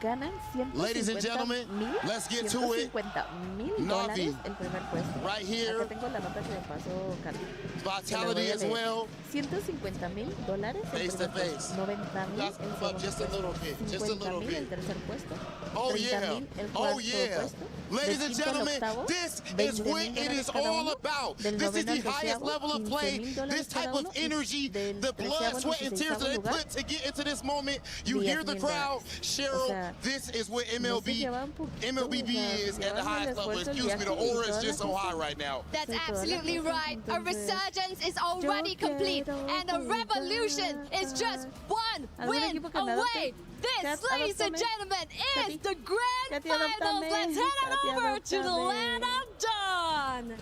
Ladies and gentlemen, let's get to it. Navi, right here. Vitality as well. $150,000 face to face. 90,000 just a little bit, just a little bit. Oh yeah, oh yeah. Ladies and gentlemen, this is what it is all about. This is the highest level of play. This type of energy, the blood, sweat, and tears that they put to get into this moment. You hear the crowd. Cheryl, this is what MLBB is at the highest level. Excuse me, the aura is just so high right now. That's absolutely right. A resurgence is already complete, and a revolution is just one win away. This, ladies and gentlemen, is the grand finals. Let's head on over to the land of Dawn.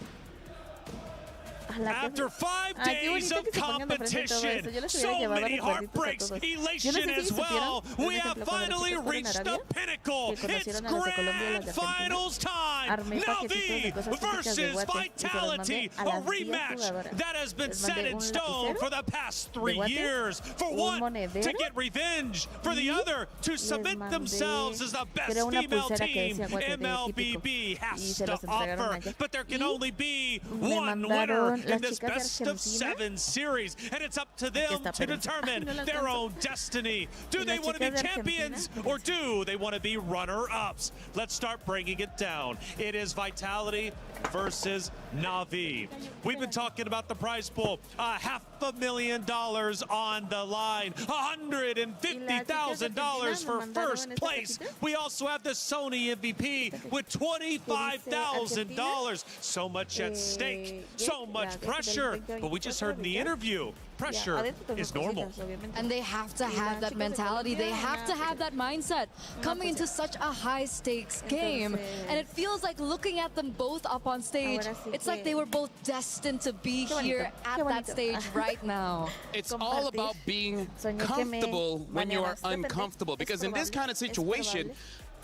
After 5 days of competition, so many heartbreaks, elation as well, we have finally reached the pinnacle. It's grand finals time. Navi versus Vitality, a rematch that has been set in stone for the past 3 years. For one, to get revenge. For the other, to submit themselves as the best female team MLBB has to offer. But there can only be one winner in this best of 7 series, and it's up to them to determine their own destiny. Do they want to be champions, or do they want to be runner-ups? Let's start breaking it down. It is Vitality versus Navi. We've been talking about the prize pool. $500,000 on the line. $150,000 for first place. We also have the Sony MVP with $25,000. So much at stake, so much pressure. But we just heard in the interview, pressure is normal. And they have to have that mentality. They have to have that mindset coming into such a high stakes game. And it feels like looking at them both up on stage, it's like they were both destined to be here at that stage right now. It's all about being comfortable when you are uncomfortable, because in this kind of situation,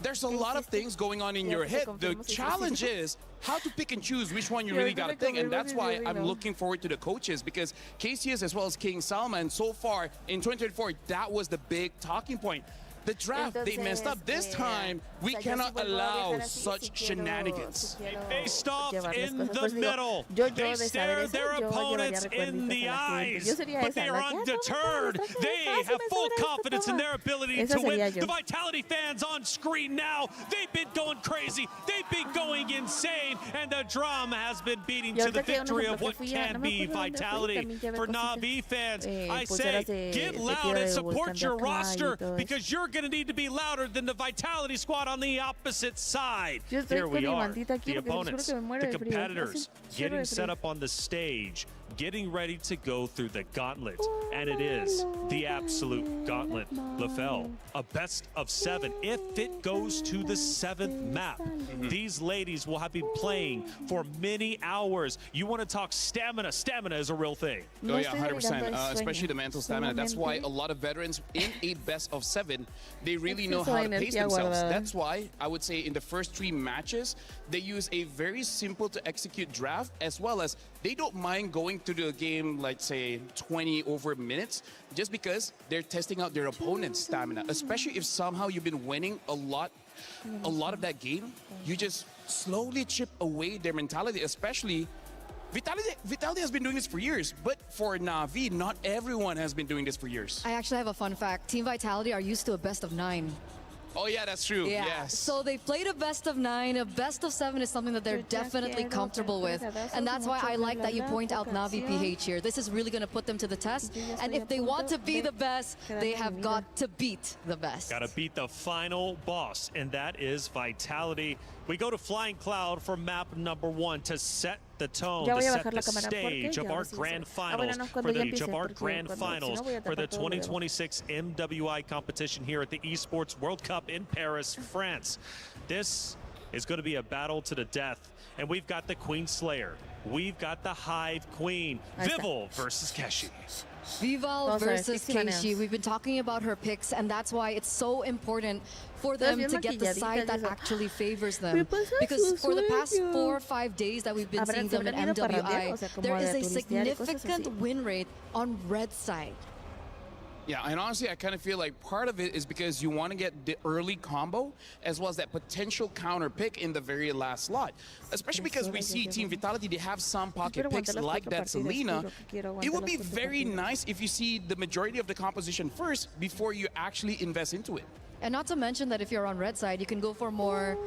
there's a lot of things going on in your head. The challenge is how to pick and choose which one you really got to think, and that's why I'm looking forward to the coaches, because KCS as well as King Salman, so far in 2024, that was the big talking point. The draft, they messed up. This time, we cannot allow such shenanigans. Faced off in the middle. They stare their opponents in the eyes, but they are undeterred. They have full confidence in their ability to win. The Vitality fans on screen now, they've been going crazy. They've been going insane, and the drum has been beating to the victory of what can be Vitality. For Navi fans, I say, get loud and support your roster, because you're going to need to be louder than the Vitality squad on the opposite side. Here we are, the opponents, the competitors getting set up on the stage, getting ready to go through the gauntlet. And it is the absolute gauntlet. LaFell, a best of 7 if it goes to the 7th map. These ladies will have been playing for many hours. You want to talk stamina? Stamina is a real thing. Oh yeah, 100%, especially the mental stamina. That's why a lot of veterans in a best of 7, they really know how to pace themselves. That's why I would say in the first 3 matches, they use a very simple to execute draft, as well as they don't mind going to the game, like say 20 over minutes, just because they're testing out their opponent's stamina. Especially if somehow you've been winning a lot of that game, you just slowly chip away their mentality. Especially Vitality has been doing this for years, but for Na'Vi, not everyone has been doing this for years. I actually have a fun fact. Team Vitality are used to a best of 9. Oh yeah, that's true. Yeah. Yes. So they played a best of 9. A best of 7 is something that they're definitely comfortable with. And that's why I like that you point out Na'Vi PH here. This is really going to put them to the test. And if they want to be the best, they have got to beat the best. Got to beat the final boss, and that is Vitality. We go to Flying Cloud for map number 1 to set the tone, to set the stage of our grand finals for the 2026 MWI competition here at the Esports World Cup in Paris, France. This is going to be a battle to the death, and we've got the Queen Slayer. We've got the Hive Queen, Vival versus Keshi. Vival versus Keishi. We've been talking about her picks, and that's why it's so important for them to get the side that actually favors them. Because for the past 4 or 5 days that we've been seeing them in MWI, there is a significant win rate on red side. Yeah, and honestly, I kind of feel like part of it is because you want to get the early combo as well as that potential counter pick in the very last slot. Especially because we see Team Vitality, they have some pocket picks like that Selena. It would be very nice if you see the majority of the composition first before you actually invest into it. And not to mention that if you're on red side, you can go for more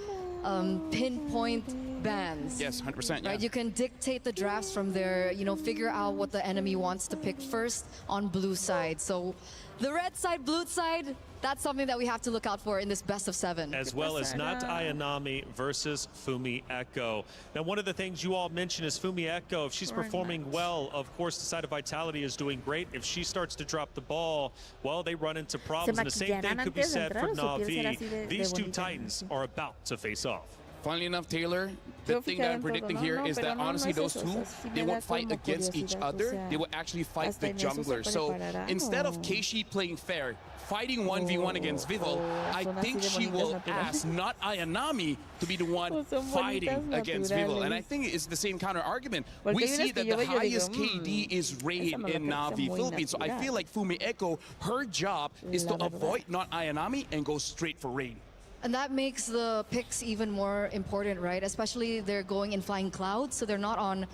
pinpoint bans. Yes, 100%. Yeah. Right, you can dictate the drafts from there, you know, figure out what the enemy wants to pick first on blue side. So the red side, blue side, that's something that we have to look out for in this best of 7. As well as Not Ayanami versus Fumi Echo. Now, one of the things you all mentioned is Fumi Echo. If she's performing well, of course, the side of Vitality is doing great. If she starts to drop the ball, well, they run into problems. And the same thing could be said for Na'Vi. These 2 Titans are about to face off. Funnily enough, Taylor, the thing that I'm predicting here is that honestly those 2, they won't fight against each other. They will actually fight the jungler. So instead of Keishi playing fair, fighting 1v1 against Vival, I think she will ask Not Ayanami to be the one fighting against Vival. And I think it's the same counter argument. We see that the highest KD is Rain in Na'Vi Philippines. So I feel like Fumi Echo, her job is to avoid Not Ayanami and go straight for Rain. And that makes the picks even more important, right? Especially they're going in Flying Clouds, so they're not on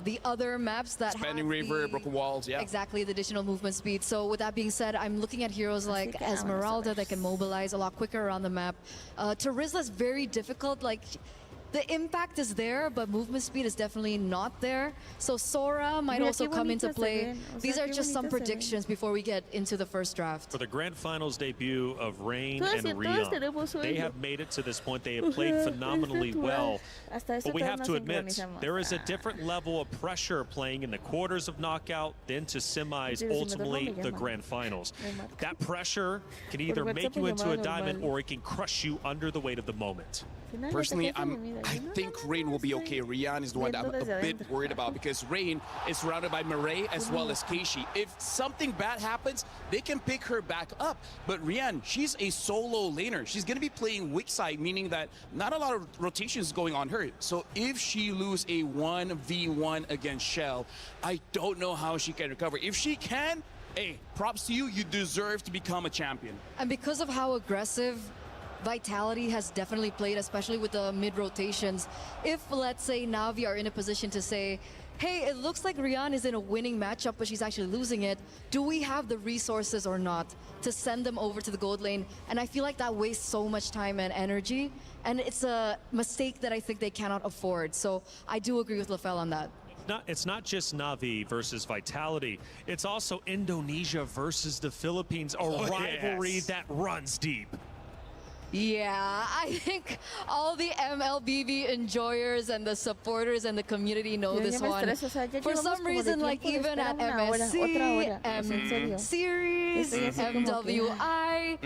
the other maps that Expanding River, Broken Walls, yeah. Exactly, the additional movement speed. So with that being said, I'm looking at heroes like Esmeralda that can mobilize a lot quicker around the map. Terizla's very difficult, like the impact is there, but movement speed is definitely not there. So Sora might also come into play. These are just some predictions before we get into the first draft. For the grand finals debut of Rain and Rion, they have made it to this point. They have played phenomenally well. But we have to admit, there is a different level of pressure playing in the quarters of knockout, then to semis, ultimately the grand finals. That pressure can either make you into a diamond or it can crush you under the weight of the moment. Personally, I think Rain will be okay. Rian is the one that I'm a bit worried about because Rain is surrounded by Murray as well as Keishi. If something bad happens, they can pick her back up. But Rian, she's a solo laner. She's going to be playing weak side, meaning that not a lot of rotations going on her. So if she lose a 1v1 against Shell, I don't know how she can recover. If she can, hey, props to you. You deserve to become a champion. And because of how aggressive Vitality has definitely played, especially with the mid rotations. If, let's say, Na'Vi are in a position to say, hey, it looks like Rian is in a winning matchup, but she's actually losing it. Do we have the resources or not to send them over to the gold lane? And I feel like that wastes so much time and energy. And it's a mistake that I think they cannot afford. So I do agree with LaFell on that. it's not just Na'Vi versus Vitality. It's also Indonesia versus the Philippines, a rivalry that runs deep. Yeah, I think all the MLBB enjoyers and the supporters and the community know this one. For some reason, like even at MSC, M Series, MWI,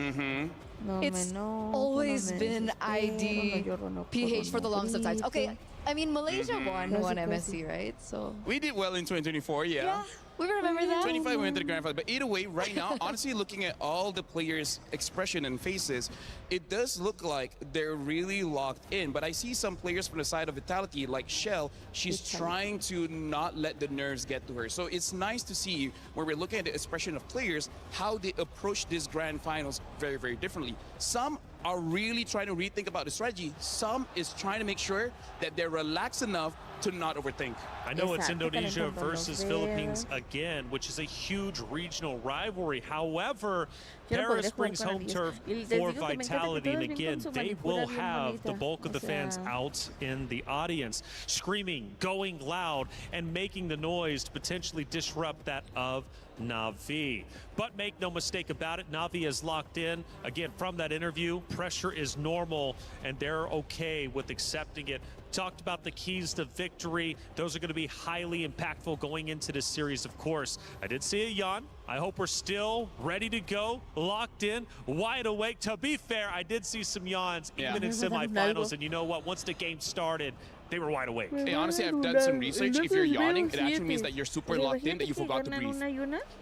it's always been ID, PH for the longest of times. Okay, I mean, Malaysia won MSC, right? So we did well in 2024, yeah. We remember that. 25 we went to the grand final. But either way, right now, honestly, looking at all the players' expression and faces, it does look like they're really locked in. But I see some players from the side of Vitality, like Shell, she's trying to not let the nerves get to her. So it's nice to see where we're looking at the expression of players, how they approach this grand finals very, very differently. Some are really trying to rethink about the strategy. Some is trying to make sure that they're relaxed enough to not overthink. I know it's Indonesia versus Philippines again, which is a huge regional rivalry. However, Paris brings home turf for Vitality, and again, they will have the bulk of the fans out in the audience, screaming, going loud, and making the noise to potentially disrupt that of Na'Vi. But make no mistake about it, Na'Vi is locked in. Again, from that interview, pressure is normal, and they're okay with accepting it. Talked about the keys to victory. Those are going to be highly impactful going into this series, of course. I did see a yawn. I hope we're still ready to go, locked in, wide awake. To be fair, I did see some yawns even in semifinals, and you know what? Once the game started, they were wide awake. Hey, honestly, I've done some research. If you're yawning, it actually means that you're super locked in, that you forgot to breathe.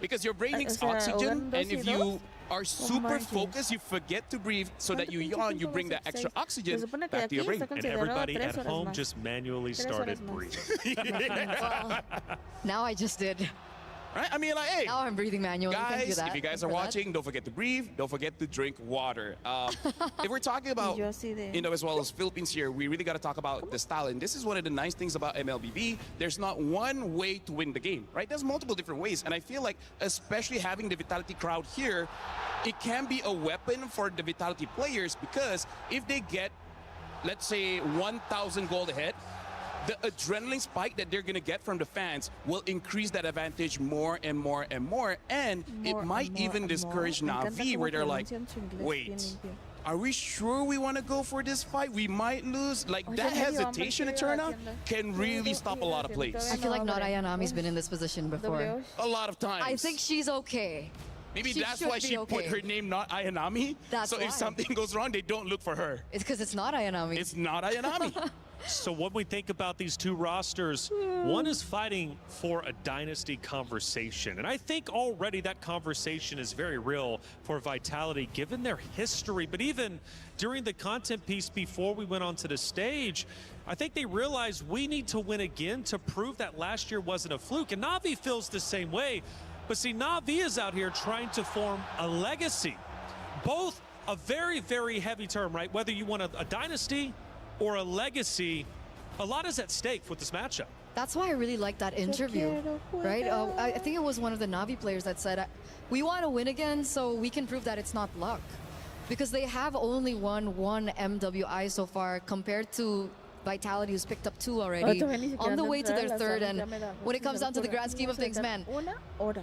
Because your brain needs oxygen, and if you are super focused, you forget to breathe, so that you yawn, you bring that extra oxygen back to your brain. And everybody at home just manually started breathing. Well, now I just did. Right? I mean, like, hey. Now I'm breathing manually. Guys, if you guys are watching, don't forget to breathe. Don't forget to drink water. If we're talking about, as well as Philippines here, we really got to talk about the style. And this is one of the nice things about MLBB. There's not one way to win the game, right? There's multiple different ways. And I feel like, especially having the Vitality crowd here, it can be a weapon for the Vitality players, because if they get, let's say, 1,000 gold ahead, the adrenaline spike that they're going to get from the fans will increase that advantage more and more and more. And it might even discourage Na'Vi, where they're like, wait, are we sure we want to go for this fight? We might lose. Like, that hesitation, Eterna, can really stop a lot of plays. I feel like not Ayanami's been in this position before. A lot of times. I think she's okay. Maybe that's why she put her name not Ayanami. So if something goes wrong, they don't look for her. It's because it's not Ayanami. It's not Ayanami. So when we think about these two rosters, one is fighting for a dynasty conversation. And I think already that conversation is very real for Vitality, given their history. But even during the content piece before we went onto the stage, I think they realized we need to win again to prove that last year wasn't a fluke. And Na'Vi feels the same way. But see, Na'Vi is out here trying to form a legacy. Both a very, very heavy term, right? Whether you want a dynasty or a legacy, a lot is at stake with this matchup. That's why I really like that interview, right? I think it was one of the Na'Vi players that said, we want to win again so we can prove that it's not luck. Because they have only won one MWI so far compared to Vitality, who's picked up 2 already, on the way to their 3rd. And when it comes down to the grand scheme of things, man,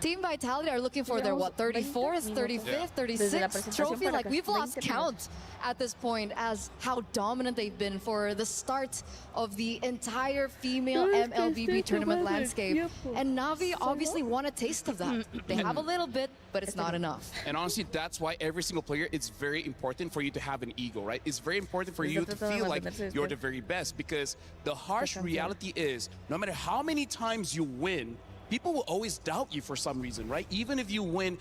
Team Vitality are looking for their, 34th, 35th, 36th trophy? Like, we've lost count at this point as how dominant they've been for the start of the entire female MLBB tournament landscape. And Na'Vi obviously want a taste of that. They have a little bit, but it's not enough. And honestly, that's why every single player, it's very important for you to have an ego, right? It's very important for you to feel like you're the very best, because the harsh reality is, no matter how many times you win, people will always doubt you for some reason, right? Even if you win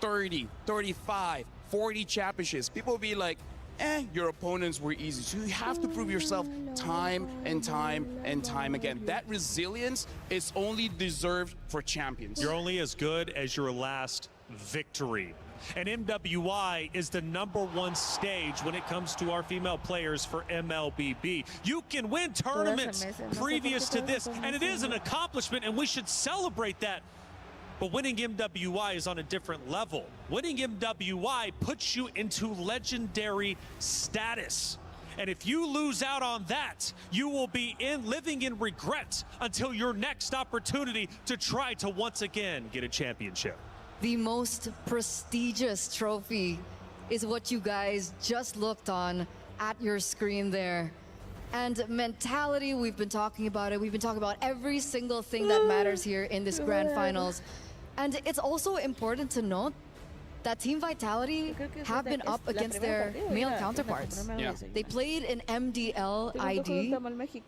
30, 35, 40 championships, people will be like, your opponents were easy. So you have to prove yourself time and time and time again. That resilience is only deserved for champions. You're only as good as your last victory. And MWI is the #1 stage when it comes to our female players for MLBB. You can win tournaments previous to this, and it is an accomplishment, and we should celebrate that. But winning MWI is on a different level. Winning MWI puts you into legendary status. And if you lose out on that, you will be living in regret until your next opportunity to try to once again get a championship. The most prestigious trophy is what you guys just looked on at your screen there. And mentality, we've been talking about it. We've been talking about every single thing that matters here in this grand finals. And it's also important to note that Team Vitality have been up against their male counterparts. Yeah. They played in MDL ID,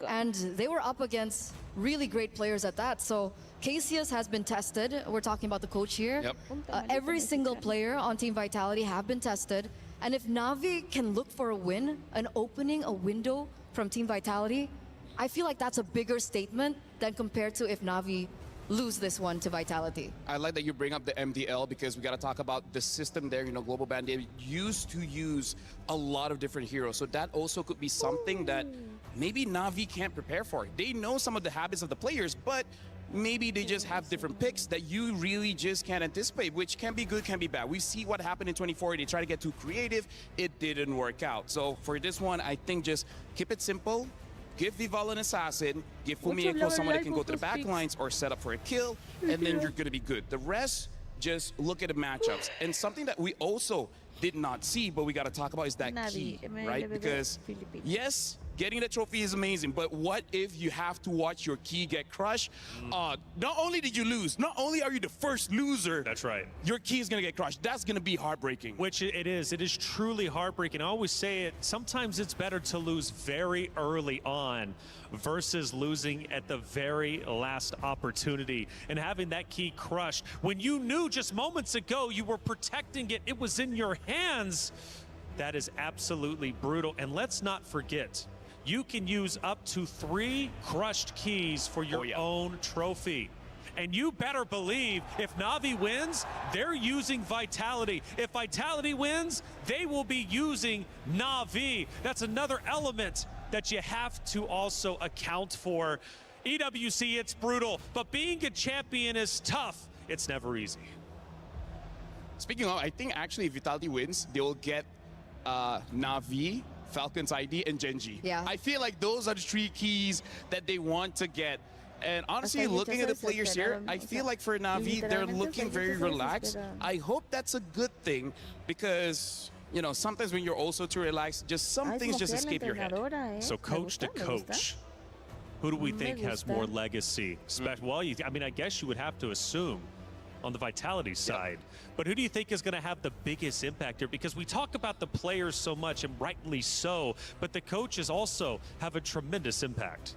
and they were up against really great players at that. So Cassius has been tested. We're talking about the coach here. Yep. Every single player on Team Vitality have been tested. And if Na'Vi can look for a win, an opening, a window from Team Vitality, I feel like that's a bigger statement than compared to if Na'Vi lose this one to Vitality. I like that you bring up the MDL because we got to talk about the system there. You know, Global Bandit used to use a lot of different heroes. So that also could be something that maybe Na'Vi can't prepare for. They know some of the habits of the players, but maybe they just have different picks that you really just can't anticipate, which can be good, can be bad. We see what happened in 24. They tried to get too creative. It didn't work out. So for this one, I think just keep it simple. Give Vival an assassin, give Fumieko someone that can go to the back lines or set up for a kill, and then you're going to be good. The rest, just look at the matchups. And something that we also did not see, but we got to talk about is that key, right? Because, yes, getting the trophy is amazing, but what if you have to watch your key get crushed? Not only did you lose, not only are you the first loser. That's right. Your key is going to get crushed. That's going to be heartbreaking. Which it is. It is truly heartbreaking. I always say it, sometimes it's better to lose very early on versus losing at the very last opportunity and having that key crushed. When you knew just moments ago you were protecting it, it was in your hands. That is absolutely brutal. And let's not forget, you can use up to 3 crushed keys for your own trophy. And you better believe if Na'Vi wins, they're using Vitality. If Vitality wins, they will be using Na'Vi. That's another element that you have to also account for. EWC, it's brutal, but being a champion is tough. It's never easy. Speaking of, I think actually if Vitality wins, they will get Na'Vi, Falcons ID, and Genji. Yeah. I feel like those are the 3 keys that they want to get. And honestly, looking at the players here, I feel like for Na'Vi, they're looking very relaxed. I hope that's a good thing because, you know, sometimes when you're also too relaxed, just some things just escape your head. So coach to coach, who do we think has more legacy? Well, I mean, I guess you would have to assume on the Vitality side. But who do you think is going to have the biggest impact here? Because we talk about the players so much, and rightly so, but the coaches also have a tremendous impact.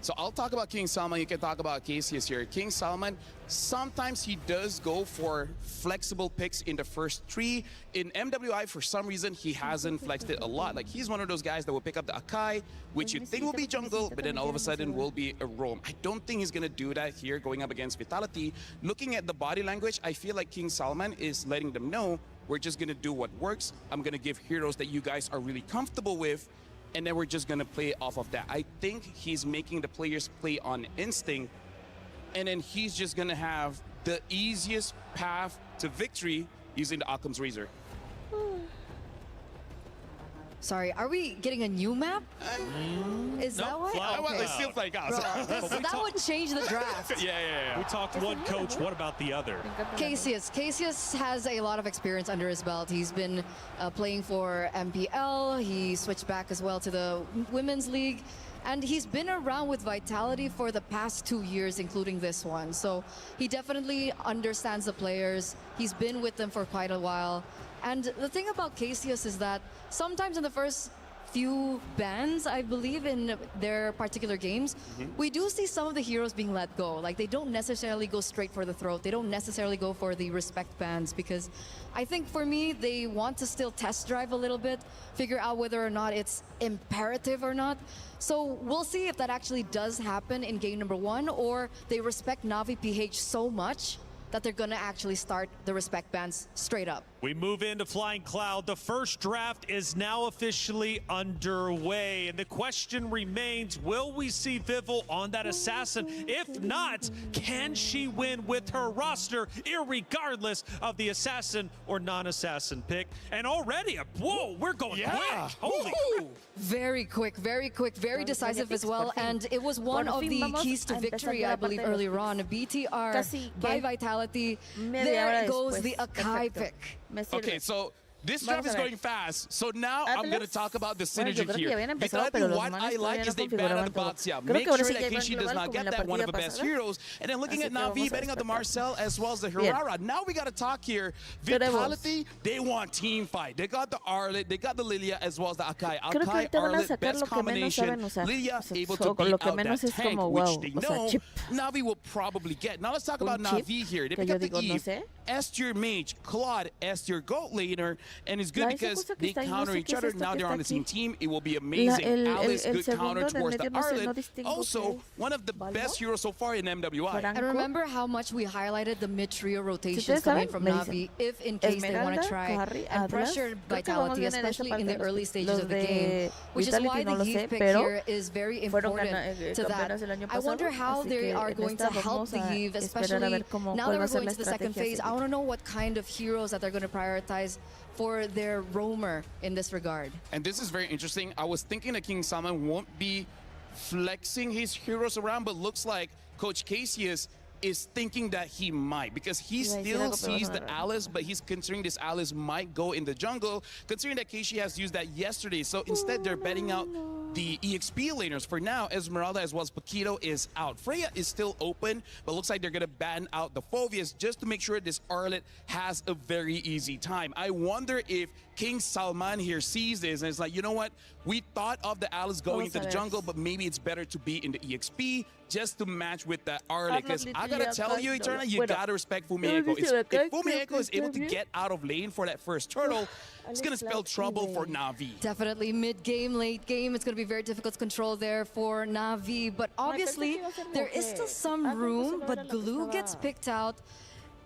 So I'll talk about King Salman. You can talk about Cassius here. King Salman, sometimes he does go for flexible picks in the first 3. In MWI, for some reason, he hasn't flexed it a lot. Like, he's one of those guys that will pick up the Akai, which you think will be jungle, but then all of a sudden will be a roam. I don't think he's going to do that here going up against Vitality. Looking at the body language, I feel like King Salman is letting them know, we're just going to do what works. I'm going to give heroes that you guys are really comfortable with, and then we're just going to play off of that. I think he's making the players play on instinct, and then he's just going to have the easiest path to victory using the Occam's Razor. Sorry, are we getting a new map? Is that what? Okay. It's still like us. So that would change the draft. Yeah. We talked one coach, what about the other? Cassius. Cassius has a lot of experience under his belt. He's been playing for MPL. He switched back as well to the Women's League. And he's been around with Vitality for the past 2 years, including this one. So he definitely understands the players. He's been with them for quite a while. And the thing about Cassius is that sometimes in the first few bans, I believe, in their particular games, we do see some of the heroes being let go. Like, they don't necessarily go straight for the throat. They don't necessarily go for the respect bans, because I think for me, they want to still test drive a little bit, figure out whether or not it's imperative or not. So we'll see if that actually does happen in game number 1, or they respect Na'Vi PH so much that they're gonna actually start the respect bans straight up. We move into Flying Cloud. The first draft is now officially underway. And the question remains, will we see Vivill on that assassin? If not, can she win with her roster, irregardless of the assassin or non-assassin pick? And already, whoa, we're going quick. Holy crap. Very quick, very decisive as well. And it was one of the keys to victory, I believe, earlier on. BTR by Vitality. There goes the Akai pick. Okay, so this draft is going fast, so now I'm going to talk about the synergy here. Vitality, what I like is they ban out the Batsia. Make sure that Keishi does not get that, one of the best heroes. And then looking at Na'Vi, betting out the Marcel as well as the Hirara. Now we got to talk here. Vitality, they want team fight. They got the Arlet, they got the Lilia as well as the Akai. Akai, Arlet, best combination. Lilia able to beat out that tank, which they know Na'Vi will probably get. Now let's talk about Na'Vi here. They pick up the Eve, S tier mage, Claude, S tier goat laner. And it's good because they counter each other. Now they're on the same team. It will be amazing. Alice, good counter towards the Arlet. Also, one of the best heroes so far in MWI. And remember how much we highlighted the mid-trio rotations coming from Na'Vi, if in case they want to try and pressure Vitality, especially in the early stages of the game, which is why the Eve pick here is very important to that. I wonder how they are going to help the Eve, especially now that we're going to the second phase. I want to know what kind of heroes that they're going to prioritize for their roamer in this regard. And this is very interesting. I was thinking that King Salman won't be flexing his heroes around, but looks like Coach Cassius is thinking that he might, because he still sees the Alice, but he's considering this Alice might go in the jungle, considering that Keishi has used that yesterday. So instead, they're betting out the EXP laners. For now, Esmeralda as well as Paquito is out. Freya is still open, but looks like they're going to ban out the Phoveus just to make sure this Arlet has a very easy time. I wonder if King Salman here sees this and it's like, you know what? We thought of the Alice going into the jungle, but maybe it's better to be in the EXP just to match with that Arlet. Because I gotta tell you, Eternal, you gotta respect Fumieko. If Fumieko is able to get out of lane for that first turtle, it's gonna spell trouble for Na'Vi. Definitely mid-game, late game, it's gonna be very difficult to control there for Na'Vi. But obviously, there is still some room, but Glue gets picked out.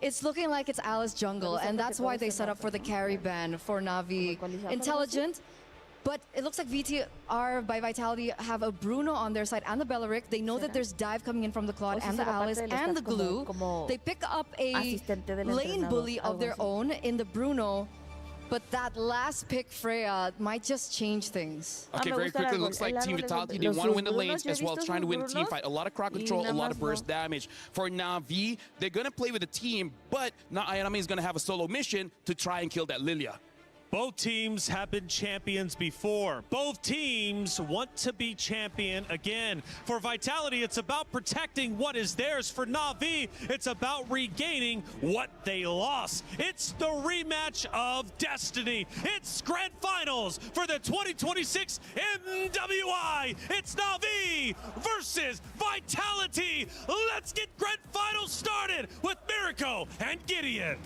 It's looking like it's Alice jungle, and that's why they set up for the carry ban for Na'Vi. Intelligent, but it looks like VTR by Vitality have a Bruno on their side and the Belleric. They know that there's dive coming in from the Claude and the Alice and the Glue. They pick up a lane bully of their own in the Bruno. But that last pick, Freya, might just change things. Okay, very quickly, looks like Team Vitality, they want to win the lanes as well as trying to win the team fight. A lot of crowd control, a lot of burst damage. For Na'Vi, they're going to play with the team, but now Ayanami is going to have a solo mission to try and kill that Lilia. Both teams have been champions before. Both teams want to be champion again. For Vitality, it's about protecting what is theirs. For Na'Vi, it's about regaining what they lost. It's the rematch of destiny. It's Grand Finals for the 2026 MWI. It's Na'Vi versus Vitality. Let's get Grand Finals started with Mirko and Gideon.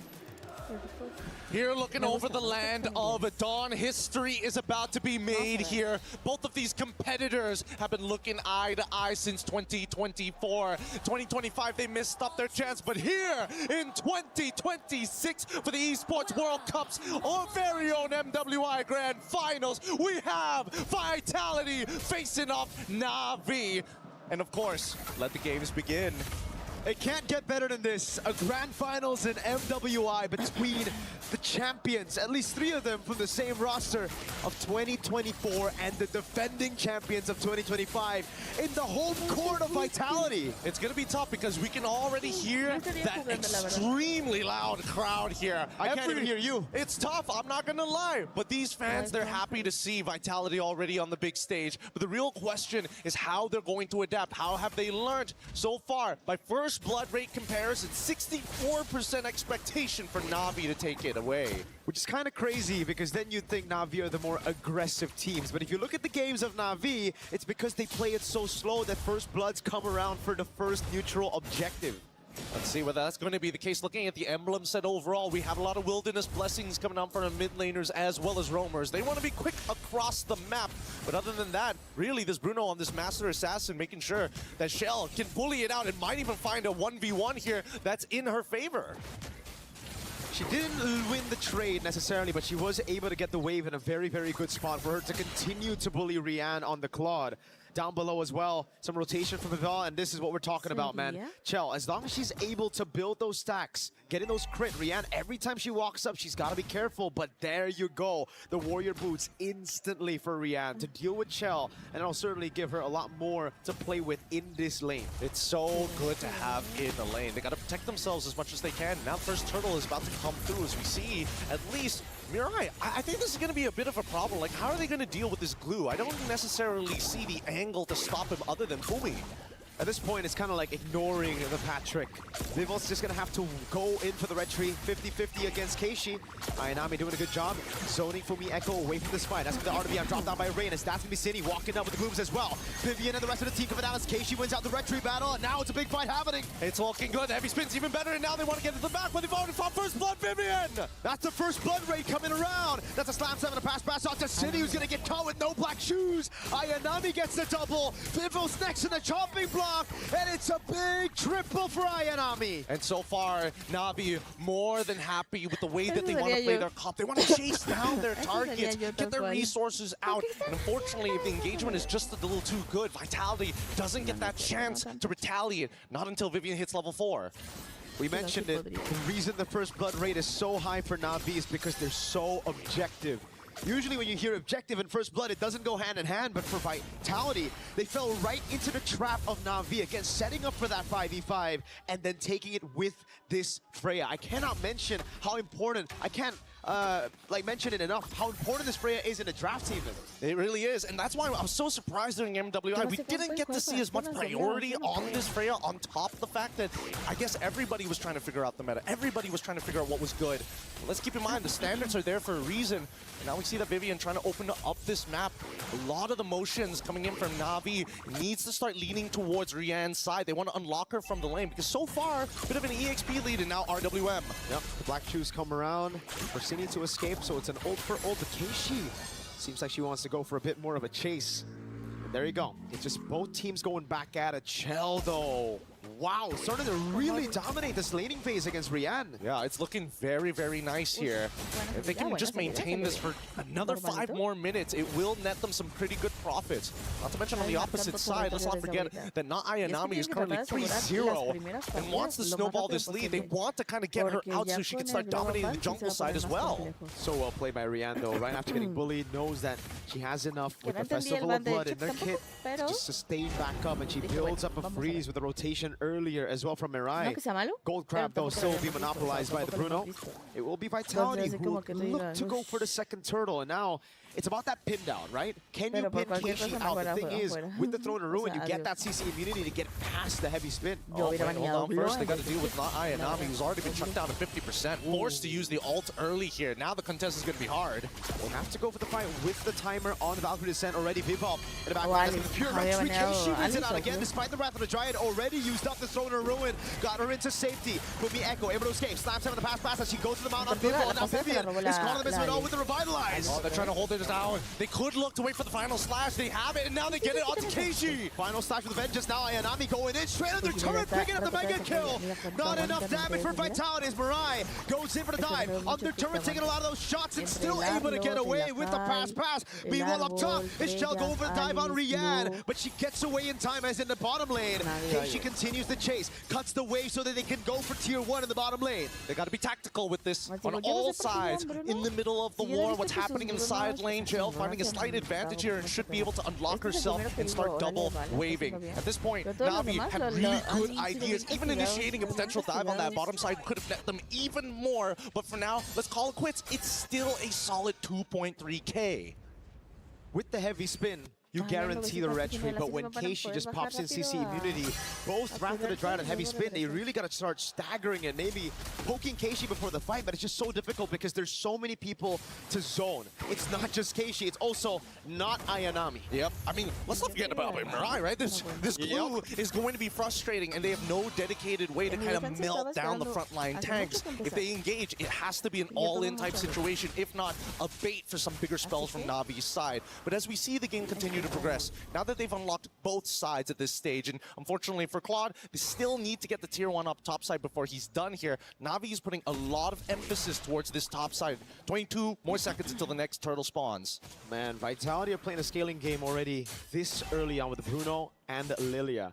Here looking over the land of Dawn, history is about to be made here. Both of these competitors have been looking eye to eye since 2024. 2025, they missed up their chance, but here in 2026 for the Esports World Cups, our very own MWI Grand Finals, we have Vitality facing off Na'Vi. And of course, let the games begin. It can't get better than this. A grand finals in MWI between the champions, at least 3 of them from the same roster of 2024 and the defending champions of 2025 in the home court of Vitality. It's going to be tough because we can already hear that extremely loud crowd here. I can't even hear you. It's tough, I'm not going to lie. But these fans, they're happy to see Vitality already on the big stage. But the real question is how they're going to adapt. How have they learned so far? By first blood rate comparison, 64% expectation for Na'Vi to take it away. Which is kind of crazy because then you'd think Na'Vi are the more aggressive teams. But if you look at the games of Na'Vi, it's because they play it so slow that first bloods come around for the first neutral objective. Let's see whether that's going to be the case. Looking at the emblem set overall, we have a lot of Wilderness Blessings coming out from the mid laners as well as roamers. They want to be quick across the map, But other than that, really, this Bruno on this Master Assassin making sure that Shell can bully it out and might even find a 1v1 here that's in her favor. She didn't win the trade necessarily, but she was able to get the wave in a very, very good spot for her to continue to bully Rian on the Claude. Down below as well, some rotation from Vival, and this is what we're talking about, man. Chell, as long as she's able to build those stacks, getting those crit, Rian, every time she walks up, she's got to be careful, but there you go. The Warrior Boots instantly for Rian to deal with Chell, and it'll certainly give her a lot more to play with in this lane. It's so good to have in the lane. They got to protect themselves as much as they can. Now first turtle is about to come through as we see at least Mirai. I think this is going to be a bit of a problem. Like, how are they going to deal with this glue? I don't necessarily see the angle to stop him other than Fumi. At this point, it's kind of like ignoring the Patrick. Vival's just going to have to go in for the red tree. 50-50 against Keishi. Ayanami doing a good job. Zoning Fumi Echo away from this fight. That's going to be dropped down by Rain. As that's going to be City walking up with the glooms as well. Vivian and the rest of the team coming out as Keishi wins out the red tree battle. And now it's a big fight happening. It's looking good. Heavy Spin's even better. And now they want to get to the back, but they've already fought First Blood Vivian. That's the First Blood raid coming around. That's a slam 7 to pass off to City, who's going to get caught with no black shoes. Ayanami gets the double. Vival's next in the chopping block. And it's a big triple for Ayanami. And so far, Navi more than happy with the way that they want to play their comp. They want to chase down their targets, get their resources out. And unfortunately, if the engagement is just a little too good, Vitality doesn't get that chance to retaliate. Not until Vivian hits level 4. We mentioned it. The reason the First Blood rate is so high for Navi is because they're so objective. Usually when you hear objective and First Blood, it doesn't go hand in hand, but for Vitality, they fell right into the trap of Na'Vi, again, setting up for that 5v5 and then taking it with this Freya. I cannot mention how important, I can't mention it enough, how important this Freya is in a draft team. It really is, and that's why I'm so surprised during MWI. We didn't get to see as much priority on this Freya on top of the fact that I guess everybody was trying to figure out the meta. Everybody was trying to figure out what was good. But let's keep in mind, the standards are there for a reason. And now we see that Vivian trying to open up this map. A lot of the motions coming in from Navi needs to start leaning towards Rian's side. They want to unlock her from the lane because so far, a bit of an EXP lead and now RWM. Yep, the black shoes come around for Cine to escape, so it's an ult for ult. But Keishi seems like she wants to go for a bit more of a chase. And there you go. It's just both teams going back at it. Chell, though. Wow, starting to really dominate this laning phase against Rian. Yeah, it's looking very, very nice here. If they can just maintain this for another 5 more minutes, it will net them some pretty good profits. Not to mention on the opposite side, let's not forget that Ayanami is currently 3-0 and wants to snowball this lead. They want to kind of get her out so she can start dominating the jungle side as well. So well played by Rian, though. Right after getting bullied, knows that she has enough with the Festival of Blood in their kit to just sustain back up, and she builds up a freeze with a rotation earlier as well from Mirai. Gold Crab, though, still will be monopolized by the Bruno. It will be Vitality who look to go for the second turtle, and now it's about that pin down, right? Can you pin Keishi out? The thing is, with the Throne of Ruin, you get that CC immunity to get past the heavy spin. Oh, wait, hold on. First, they got to deal with Ayanami, who's already been chucked down to 50%. Forced to use the ult early here. Now the contest is going to be hard. We'll have to go for the fight with the timer on the Valkyrie Descent already. Vival in the background. The pure retreat. Keishi wins it out again, despite the Wrath of the Dryad already used up the Throne of Ruin. Got her into safety. Fumi Echo able to escape. Slam 7 to pass as she goes to the mount on Vival. Now Vivian is caught in the midst of it all with the Revitalize. Oh, they're trying to hold it down. They could look to wait for the final slash. They have it, and now they get it onto Keishi. Final slash with the Vengeance. Now Ayanami going in straight under turret, picking up the mega kill. Not enough damage for Vitality as Mirai goes in for the dive. Under turret, taking a lot of those shots and still able to get away with the pass. Meanwhile, up top is Shell going for the dive on Rian, but she gets away in time as in the bottom lane. Keishi continues the chase, cuts the wave so that they can go for tier 1 in the bottom lane. They got to be tactical with this on all sides. In the middle of the war, what's happening in the side lane, Shell finding a slight advantage here and should be able to unlock herself and start double waving. At this point, Navi had really good ideas. Even initiating a potential dive on that bottom side could have net them even more. But for now, let's call it quits. It's still a solid 2.3K. With the heavy spin, you guarantee the red trade, but when Keishi just pops in CC immunity, both Wrath of the Dryad and Heavy Spin, they really got to start staggering and maybe poking Keishi before the fight, but it's just so difficult because there's so many people to zone. It's not just Keishi, it's also not Ayanami. Yep, I mean, let's not forget about Mirai, right? This glue is going to be frustrating, and they have no dedicated way to kind of melt down the frontline tanks. If they engage, it has to be an all-in type situation, if not a bait for some bigger spells from Navi's side. But as we see the game continue to progress, now that they've unlocked both sides at this stage, and unfortunately for Claude, they still need to get the tier 1 up top side before he's done here. Navi is putting a lot of emphasis towards this top side. 22 more seconds until the next turtle spawns. Man, Vitality are playing a scaling game already this early on with Bruno and Lilia.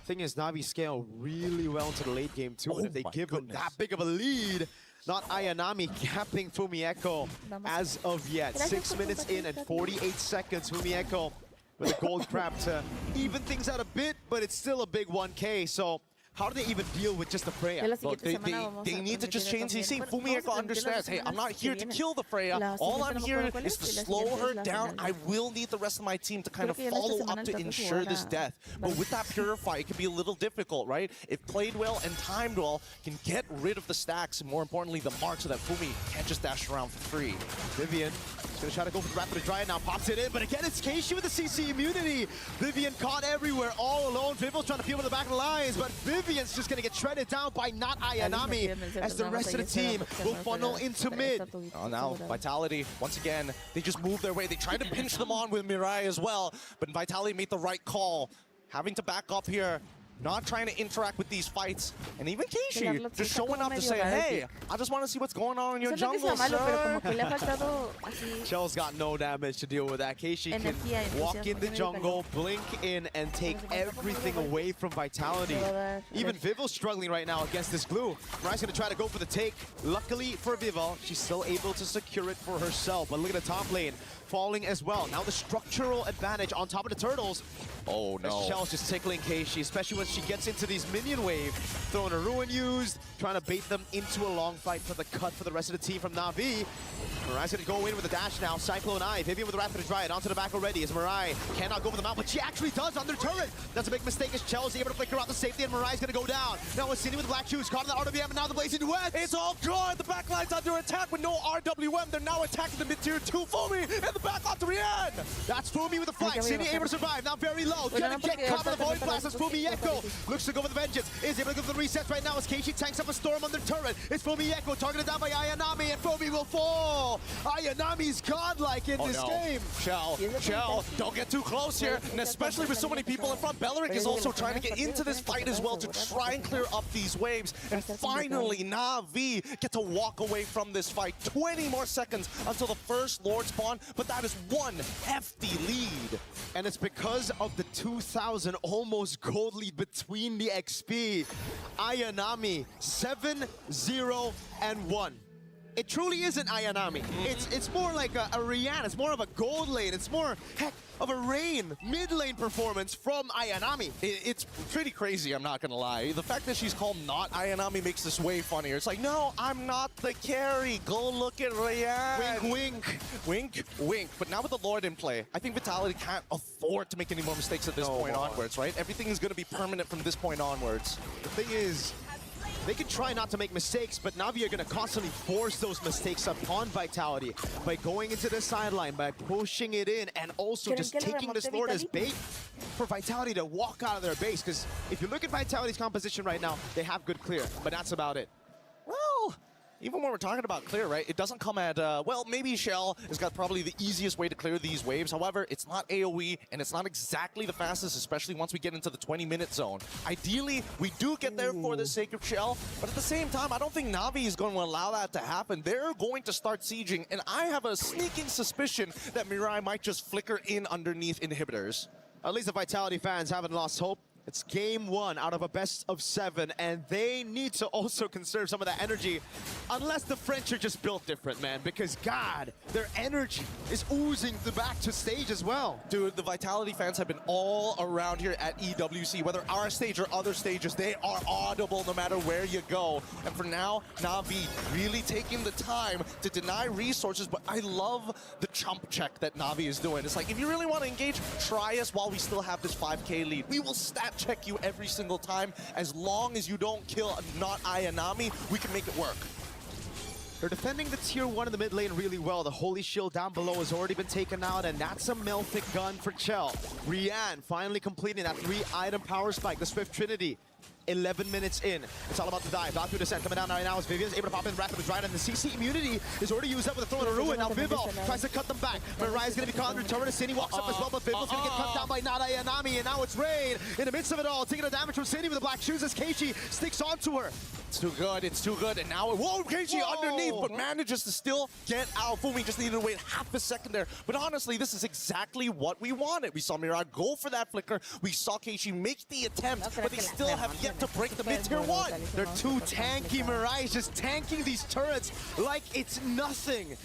Thing is, Navi scale really well into the late game too, and if they give them that big of a lead, not Ayanami capping Fumieko as of yet. 6 minutes in and 48 seconds. Fumieko with a gold crab to even things out a bit, but it's still a big 1K. So how do they even deal with just the Freya? Look, they need to just change CC. Fumieko understands, hey, I'm not here to kill the Freya. All I'm here is to slow her down. I will need the rest of my team to kind of follow up to ensure this death. But with that Purify, it can be a little difficult, right? If played well and timed well, can get rid of the stacks and more importantly, the mark, so that Fumi can't just dash around for free. Vivian is going to try to go for the Wrath of the Dryad now, pops it in, but again, it's Keishi with the CC immunity. Vivian caught everywhere, all alone. Vivil's trying to peel in the back of the lines, but Vivian's just going to get shredded down by not Ayanami as the rest of the team will funnel into mid. Oh, now Vitality, once again, they just move their way. They tried to pinch them on with Mirai as well, but Vitality made the right call. Having to back up here, not trying to interact with these fights. And even Keishi just showing up to say, hey, I just want to see what's going on in your jungle, sir. Shell's got no damage to deal with that. Keishi can walk in the jungle, blink in, and take everything away from Vitality. Even Vivil's struggling right now against this glue. Mirai's going to try to go for the take. Luckily for Vival, she's still able to secure it for herself. But look at the top lane falling as well. Now the structural advantage on top of the turtles. Oh no. Shell's just tickling Keishi, especially when she gets into these minion wave. Throwing a Ruin used, trying to bait them into a long fight for the cut for the rest of the team from Na'Vi. Mirai's gonna go in with a dash now. Cyclone Eye, Vivian with the Wrath of the Dryad onto the back already as Mirai cannot go for the mount, but she actually does under turret. That's a big mistake as Chell's able to flicker out the safety, and Mirai's gonna go down. Now Asini with the Black Shoes, caught in the RWM, and now the Blazing Duet. It's all good. The backline's under attack with no RWM. They're now attacking the mid-tier 2 Fumi, and the back off to Rian. That's Fumi with the flank. Asini able to survive, now very low. Gonna get caught by the Void Blast as Fumieko looks to go for the Vengeance. Is able to go for the resets right now as Keishi tanks up a storm on the turret. It's Fumieko targeted down by Ayanami, and Fumi will fall. Ayanami's godlike in this game. Shell, don't get too close here, and especially with so many people in front. Beleric is also trying to get into this fight as well to try and clear up these waves. And finally, Na'Vi get to walk away from this fight. 20 more seconds until the first Lord spawn, but that is one hefty lead. And it's because of the 2,000 almost gold lead between the XP. Ayanami 7-0-1. It truly isn't Ayanami. It's more like a Rihanna. It's more of a gold lane. It's more, heck, of a Rain mid lane performance from Ayanami. It's pretty crazy, I'm not gonna lie. The fact that she's called not Ayanami makes this way funnier. It's like, no, I'm not the carry. Go look at Rihanna. Wink, wink. Wink, wink. But now with the Lord in play, I think Vitality can't afford to make any more mistakes at this point onwards, right? Everything is gonna be permanent from this point onwards. The thing is, they can try not to make mistakes, but Na'Vi are going to constantly force those mistakes upon Vitality by going into the sideline, by pushing it in, and also just taking this Lord as bait for Vitality to walk out of their base. Because if you look at Vitality's composition right now, they have good clear, but that's about it. Well, even when we're talking about clear, right, it doesn't come at, well, maybe Shell has got probably the easiest way to clear these waves. However, it's not AoE, and it's not exactly the fastest, especially once we get into the 20-minute zone. Ideally, we do get there for the sake of Shell, but at the same time, I don't think Na'Vi is going to allow that to happen. They're going to start sieging, and I have a sneaking suspicion that Mirai might just flicker in underneath inhibitors. At least the Vitality fans haven't lost hope. It's game 1 out of a best of 7, and they need to also conserve some of that energy, unless the French are just built different, man, because, God, their energy is oozing back to stage as well. Dude, the Vitality fans have been all around here at EWC, whether our stage or other stages, they are audible no matter where you go. And for now, Na'Vi really taking the time to deny resources, but I love the chump check that Na'Vi is doing. It's like, if you really want to engage, try us while we still have this 5K lead. We will stat check you every single time. As long as you don't kill not Ayanami, we can make it work. They're defending the tier 1 in the mid lane really well. The Holy Shield down below has already been taken out, and that's a Melthic gun for Chell. Rian finally completing that 3-item power spike, the Swift Trinity. 11 minutes in. It's all about the dive. Valkyrie descent coming down right now as Vivian's able to pop in Wrath of the Dryad, and the CC immunity is already used up with a throw and a ruin. Now Vival tries to cut them back. Mirai's going to be caught in return. Cine walks up as well, but Vival's going to get cut down by Nada Ayanami, and now it's Rain in the midst of it all, taking the damage from Cine with the black shoes as Keiichi sticks onto her. It's too good, it's too good, and now, whoa, Keiichi underneath, but manages to still get out. Fumi just needed to wait half a second there, but honestly, this is exactly what we wanted. We saw Mirai go for that flicker, we saw Keiichi make the attempt, but they still have yet to break the mid-tier 1. They're too tanky. Mirai is just tanking these turrets like it's nothing.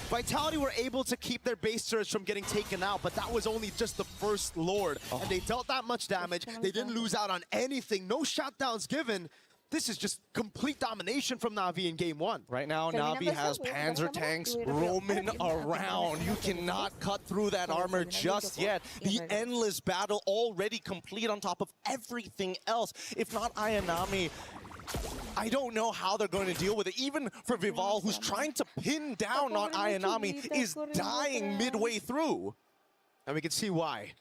Vitality were able to keep their base turrets from getting taken out, but that was only just the first Lord, and they dealt that much damage. They didn't lose out on anything, no shutdowns given. This is just complete domination from Na'Vi in game 1. Right now, Na'Vi has Panzer tanks roaming around. You cannot cut through that armor just yet. The endless battle already complete on top of everything else. If not Ayanami, I don't know how they're going to deal with it. Even for Vival, who's trying to pin down on Ayanami, is dying midway through. And we can see why.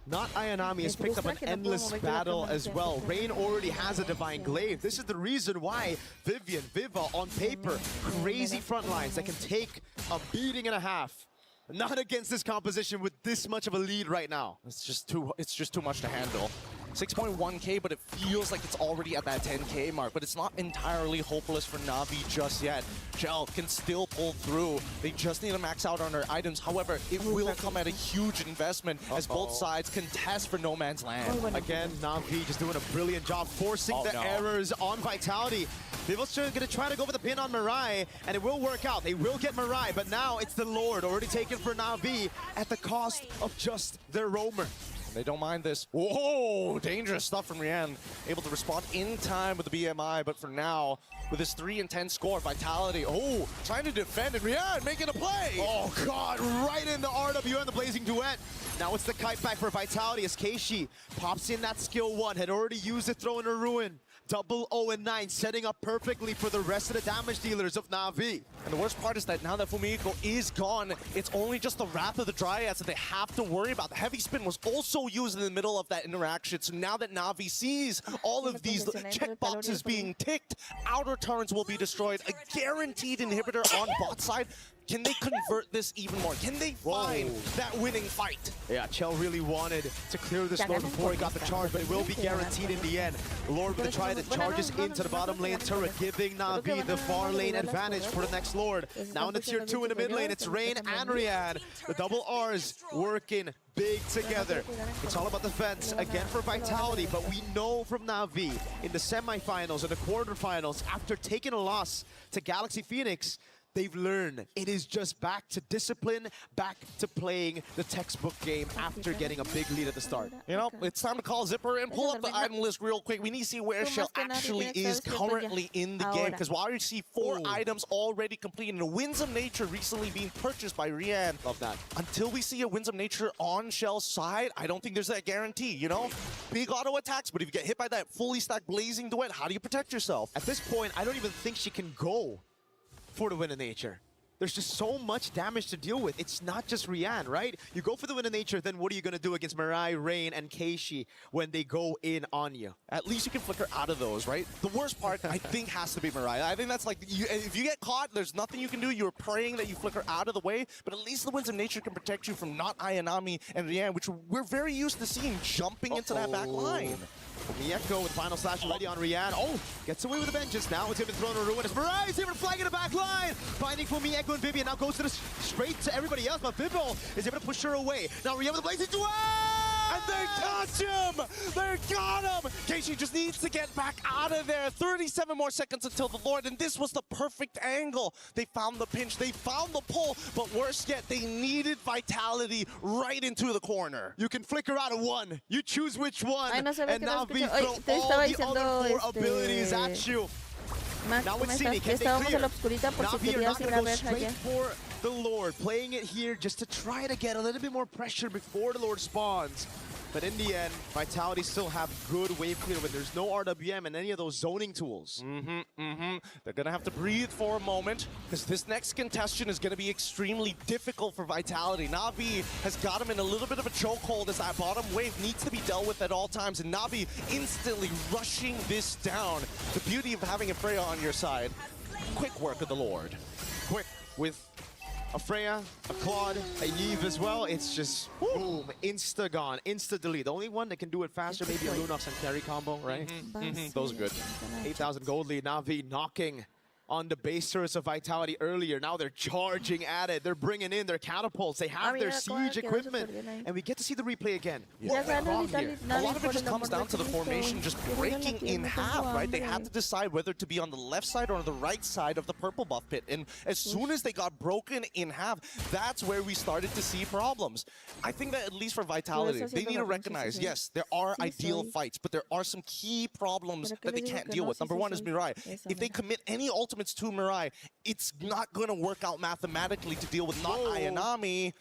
Not Ayanami has picked up an endless battle as well. Rain already has a Divine Glaive. This is the reason why Vivian, Viva on paper, crazy front lines that can take a beating and a half. Not against this composition with this much of a lead right now. It's just too much to handle. 6.1k, but it feels like it's already at that 10k mark, but it's not entirely hopeless for Na'Vi just yet. Chell can still pull through. They just need to max out on their items. However, it will come at a huge investment as both sides contest for no man's land. Again, Na'Vi just doing a brilliant job forcing the errors on Vitality. Vival's going to try to go for the pin on Mirai, and it will work out. They will get Mirai, but now it's the Lord already taken for Na'Vi at the cost of just their roamer. They don't mind this. Whoa, dangerous stuff from Rian. Able to respond in time with the BMI, but for now, with his 3 and 10 score, Vitality, trying to defend, and Rian making a play. Oh God, right in the RWN, the Blazing Duet. Now it's the kite back for Vitality as Keiichi pops in that skill 1, had already used the throw in a ruin. Double 0-9, setting up perfectly for the rest of the damage dealers of Na'Vi. And the worst part is that now that Fumihiko is gone, it's only just the Wrath of the Dryads that they have to worry about. The Heavy Spin was also used in the middle of that interaction, so now that Na'Vi sees all of these checkboxes being ticked, outer turrets will be destroyed, a guaranteed inhibitor on bot side. Can they convert this even more? Can they find that winning fight? Yeah, Chell really wanted to clear this Lord before he got the charge, but it will be guaranteed in the end. Lord with the try that charges into the bottom lane turret, giving Na'Vi the far lane advantage for the next Lord. Now in the tier 2 in the mid lane, it's Rain and Rian. The double R's working big together. It's all about defense again for Vitality, but we know from Na'Vi in the semifinals and the quarterfinals, after taking a loss to Galaxy Phoenix, they've learned it is just back to discipline, back to playing the textbook game after getting a big lead at the start. You know, it's time to call Zipper and pull up the item list real quick. We need to see where Chell actually is currently in the game, because while you see 4 items already completed, and a Winds of Nature recently being purchased by Rian. Love that. Until we see a Winds of Nature on Chell's side, I don't think there's that guarantee, you know? Big auto attacks, but if you get hit by that fully stacked Blazing Duet, how do you protect yourself? At this point, I don't even think she can go for the Wind of Nature. There's just so much damage to deal with. It's not just Rian, right? You go for the Wind of Nature, then what are you going to do against Mirai, Rain, and Keiichi when they go in on you? At least you can flicker out of those, right? The worst part, I think, has to be Mirai. I think that's like, if you get caught, there's nothing you can do. You're praying that you flicker out of the way, but at least the Winds of Nature can protect you from not Ayanami and Rian, which we're very used to seeing jumping into that back line. Mieko with final slash ready on Rian. Gets away with the vengeance. Now it's even thrown a ruin. As Mirai is even flagging the back line. Finding for Mieko and Vivian. Now goes to the straight to everybody else, but Vivo is able to push her away. Now Rian with the Blazing Duel! And they touch him! They got him! Keishi just needs to get back out of there. 37 more seconds until the Lord, and this was the perfect angle. They found the pinch, they found the pull, but worse yet, they needed Vitality right into the corner. You can flicker out of one. You choose which one. Ay, no se ve And que no Na'Vi escucho. throw Te all estaba the other diciendo, four abilities at you. Max, Now ¿cómo with estás? Cine, Que can they estábamos en clear? la oscurita por si Na'Vi are querías not ir going a to go ver straight allá. for the Lord, playing it here just to try to get a little bit more pressure before the Lord spawns. But in the end, Vitality still have good wave clear when there's no RWM and any of those zoning tools. They're going to have to breathe for a moment because this next contestant is going to be extremely difficult for Vitality. Na'Vi has got him in a little bit of a chokehold as that bottom wave needs to be dealt with at all times, and Na'Vi instantly rushing this down. The beauty of having a Freya on your side. Quick work of the Lord. Quick with a Freya, a Claude, a Yves as well. It's just boom, insta gone, insta delete. The only one that can do it faster, maybe a Lunox and carry combo, right? Those are good. 8,000 gold lead. Na'Vi knocking on the base turrets of Vitality earlier. Now they're charging at it. They're bringing in their catapults. They have their siege equipment. And we get to see the replay again. What's wrong here? A lot of it just comes down to the formation just breaking in half, right? They had to decide whether to be on the left side or on the right side of the purple buff pit. And as soon as they got broken in half, that's where we started to see problems. I think that at least for Vitality, they need to recognize, yes, there are ideal fights, but there are some key problems that they can't deal with. Number one is Mirai. If they commit any ultimates to Mirai, it's not going to work out mathematically to deal with not Ayanami.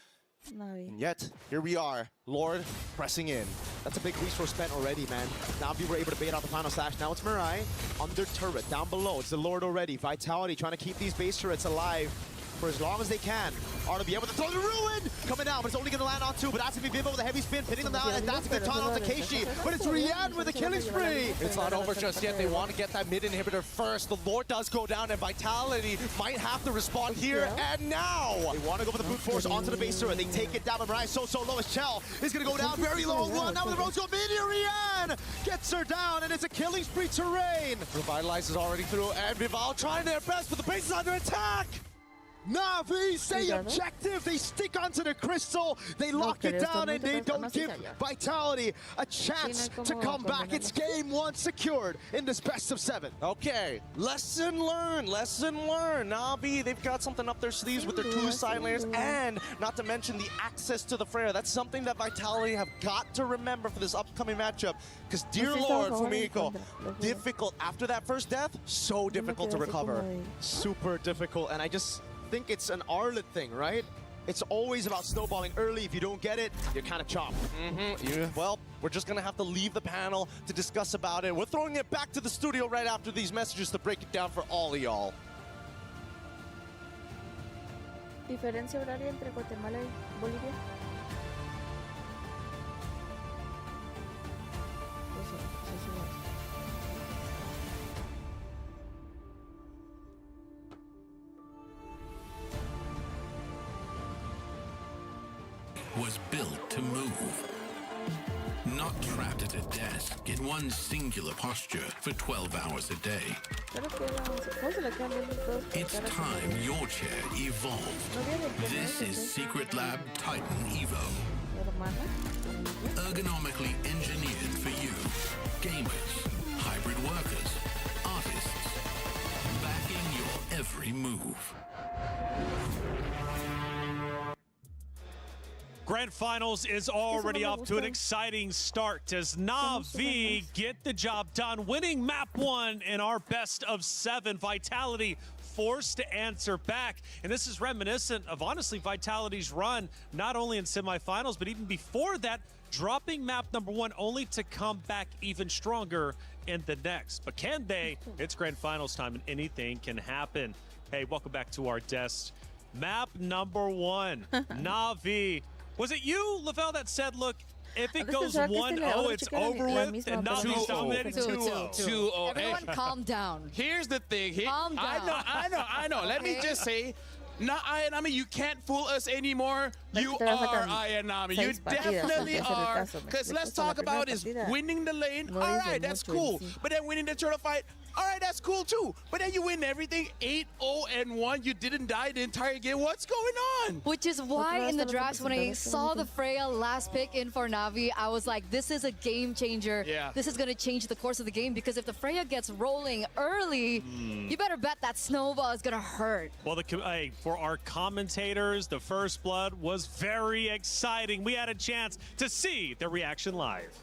And yet, here we are, Lord pressing in. That's a big resource spent already, man. Na'Vi were able to bait out the final slash. Now it's Mirai under turret, down below. It's the Lord already. Vitality trying to keep these base turrets alive for as long as they can. RWM with the throw the ruin coming down, but it's only going to land on two. But that's going to be Vivo with a heavy spin, pinning them down, and that's going to taunt onto Keishi. But it's Rian with a killing spree. It's not over just yet. They want to get that mid inhibitor first. The Lord does go down, and Vitality might have to respond here and now. They want to go for the brute force onto the base turret. They take it down, but Mirai so low as Chell is going to go down. Very low one. Now with the Rose go mid here. Rian gets her down, and it's a killing spree to Rain. Revitalize is already through, and Vival trying their best, but the base is under attack. Na'Vi stay objective. They stick onto the crystal. They lock it down, and they don't give Vitality a chance to come back. It's game one secured in this best of 7. Okay, lesson learned, lesson learned. Na'Vi, they've got something up their sleeves with their 2 side layers, and not to mention the access to the Freya. That's something that Vitality have got to remember for this upcoming matchup, because dear Lord, Fumiko, difficult after that first death, so difficult to recover. Super difficult, and I just think it's an Arlet thing, right? It's always about snowballing early. If you don't get it, you're kind of chopped. Well, we're just going to have to leave the panel to discuss about it. We're throwing it back to the studio right after these messages to break it down for all of y'all. ¿Diferencia horaria entre Guatemala y Bolivia? Was built to move. Not trapped at a desk in one singular posture for 12 hours a day. It's time your chair evolved. This is Secret Lab Titan Evo. Ergonomically engineered for you. Gamers, hybrid workers, artists. Backing your every move. Grand Finals is already off to an exciting start as Na'Vi get the job done, winning map 1 in our best of 7. Vitality forced to answer back. And this is reminiscent of, honestly, Vitality's run, not only in semifinals, but even before that, dropping map number 1 only to come back even stronger in the next. But can they? It's Grand Finals time and anything can happen. Hey, welcome back to our desk. Map number 1, Na'Vi. Was it you, Lavelle, that said, look, if it goes 1-0, it's over with, and Na'Vi's dominating 2-0. Everyone calm down. Here's the thing. Calm down. I know. Let me just say, Ayanami, you can't fool us anymore. You are Ayanami. You definitely are. Because let's talk about is winning the lane. All right, that's cool. But then winning the turtle fight, All right, that's cool too. But then you win everything 8-0-1. You didn't die the entire game. What's going on? Which is why in the draft, when I saw the Freya last pick in for Na'Vi, I was like, this is a game changer. Yeah. This is going to change the course of the game, because if the Freya gets rolling early, you better bet that snowball is going to hurt. Well, for our commentators, the first blood was very exciting. We had a chance to see the reaction live.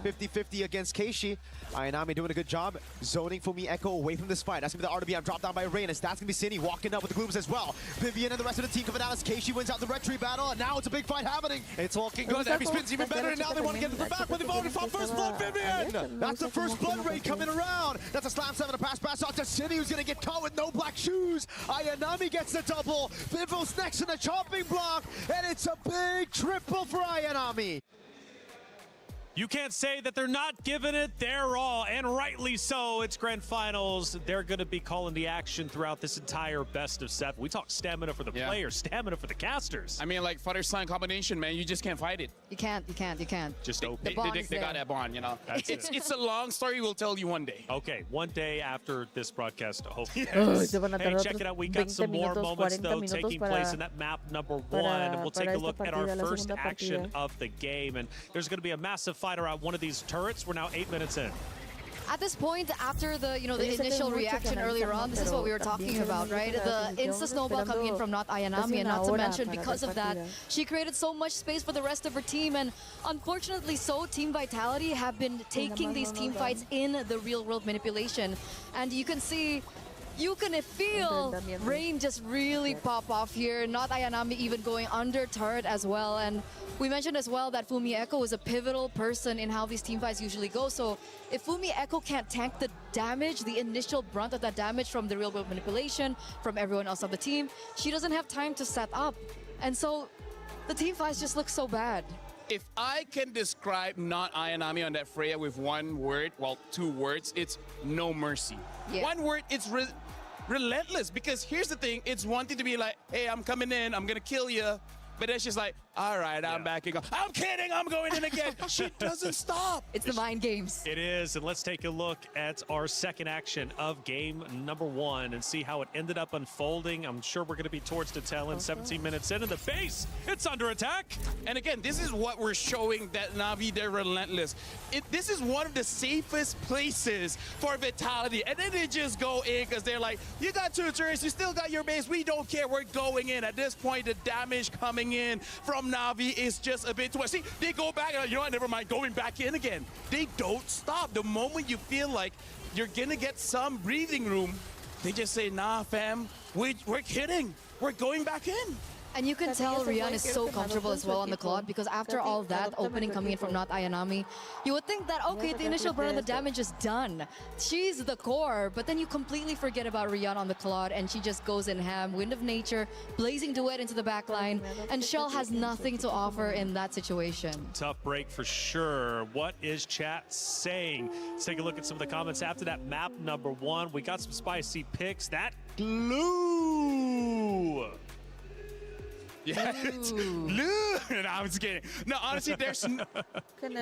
50-50 against Keishi. Ayanami doing a good job zoning Fumi Echo away from this fight. That's going to be the RWM dropped down by Rain, and that's going to be Cindy walking up with the Glooms as well. Vivian and the rest of the team coming out as Keishi wins out the red tree battle, and now it's a big fight happening. It's looking good. Heavy spin's even better, and now they want to get to the back, but they've already fought first blood, Vivian! That's the first blood raid coming around. That's a slam 7, a pass out to Cindy, who's going to get caught with no black shoes. Ayanami gets the double. Vivo's next in the chopping block, and it's a big triple for Ayanami. You can't say that they're not giving it their all, and rightly so. It's grand finals. They're going to be calling the action throughout this entire best of 7. We talk stamina for the players, stamina for the casters. I mean, like father-son combination, man. You just can't fight it. You can't. Just open. They got that bond, you know. It's a long story. We'll tell you one day. Okay, one day after this broadcast, hopefully. Yes. Hey, check it out. We got some more moments, though, taking place in that map number 1. And we'll take a look at our first action of the game. And there's going to be a massive fight around one of these turrets. We're now 8 minutes in. At this point, after the initial reaction earlier on, this is what we were talking about, right? The insta snowball coming in from not Ayanami, and not to mention, because of that, she created so much space for the rest of her team, and unfortunately so, Team Vitality have been taking these team fights in the real-world manipulation, and you can see, you can feel Rain just really pop off here, not Ayanami even going under turret as well, and we mentioned as well that Fumi Echo is a pivotal person in how these team fights usually go. So if Fumi Echo can't tank the damage, the initial brunt of that damage from the real world manipulation, from everyone else on the team, she doesn't have time to set up. And so the team fights just look so bad. If I can describe not Ayanami on that Freya with one word, well, 2 words, it's no mercy. Yeah. One word, it's relentless. Because here's the thing, it's wanting to be like, hey, I'm coming in, I'm gonna kill you. But then she's like, all right, I'm backing up. I'm kidding, I'm going in again. She doesn't stop. It's the mind games. It is, and let's take a look at our second action of game number 1 and see how it ended up unfolding. I'm sure we're going to be towards the tail end, 17 minutes in, and the base, it's under attack. And again, this is what we're showing that Na'Vi, they're relentless. This is one of the safest places for Vitality. And then they just go in because they're like, you got 2 turrets, you still got your base, we don't care, we're going in. At this point, the damage coming in from Na'Vi is just a bit too much. See, they go back, and you know what, never mind, going back in again. They don't stop. The moment you feel like you're gonna get some breathing room, they just say, nah, fam, we're kidding. We're going back in. And you can tell Rian is so comfortable as well on the Claude, because after all that opening coming in from not Ayanami, you would think that, okay, the initial burn of the damage is done. She's the core, but then you completely forget about Rian on the Claude, and she just goes in ham. Wind of Nature, blazing duet into the back line, and Shell has nothing to offer in that situation. Tough break for sure. What is chat saying? Let's take a look at some of the comments after that map number 1. We got some spicy picks. That glue. Yeah, glue. No, I'm just kidding. No, honestly, there's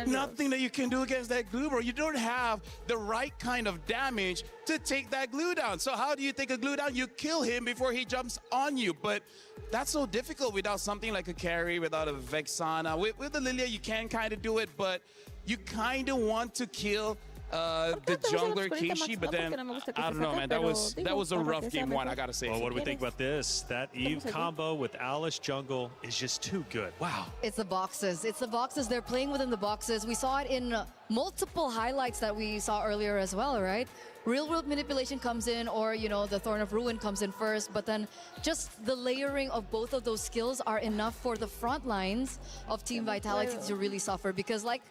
nothing that you can do against that glue, bro. You don't have the right kind of damage to take that glue down. So how do you take a glue down? You kill him before he jumps on you. But that's so difficult without something like a carry, without a Vexana. With the Lilia, you can kind of do it, but you kind of want to kill the jungler Keishi, but then I don't know, man. That was a rough game 1, I gotta say. Well, what do we think about this? That Eve combo with Alice jungle is just too good. Wow. It's the boxes. It's the boxes. They're playing within the boxes. We saw it in multiple highlights that we saw earlier as well, right? Real world manipulation comes in, or the Thorn of Ruin comes in first, but then just the layering of both of those skills are enough for the front lines of Team Vitality to really suffer, because like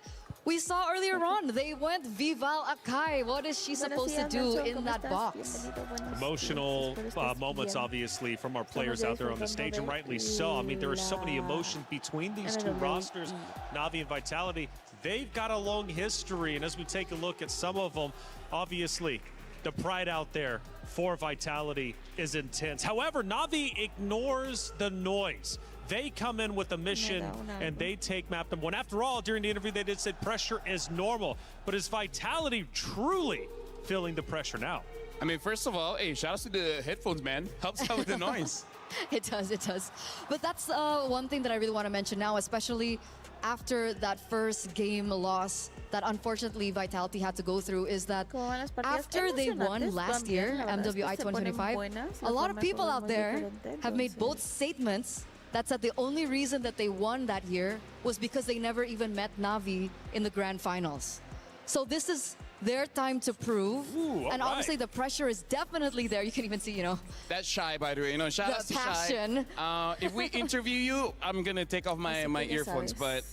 we saw earlier on, they went Vival Akai. What is she supposed to do in that box? Emotional moments, obviously, from our players out there on the stage, and rightly so. I mean, there are so many emotions between these 2 rosters, Na'Vi and Vitality. They've got a long history, and as we take a look at some of them, obviously, the pride out there for Vitality is intense. However, Na'Vi ignores the noise. They come in with a mission and they take map number 1. After all, during the interview, they did say pressure is normal. But is Vitality truly feeling the pressure now? I mean, first of all, hey, shout out to the headphones, man. Helps out with the noise. It does. But that's one thing that I really want to mention now, especially after that first game loss that unfortunately Vitality had to go through, is that after they won last year, MWI 2025, a lot of people out there have made both statements that said the only reason that they won that year was because they never even met Na'Vi in the grand finals. So this is their time to prove. And obviously the pressure is definitely there. You can even see, you know. That's Shy, by the way. You know, shout out to passion. Shy. If we interview you, I'm going to take off my earphones, but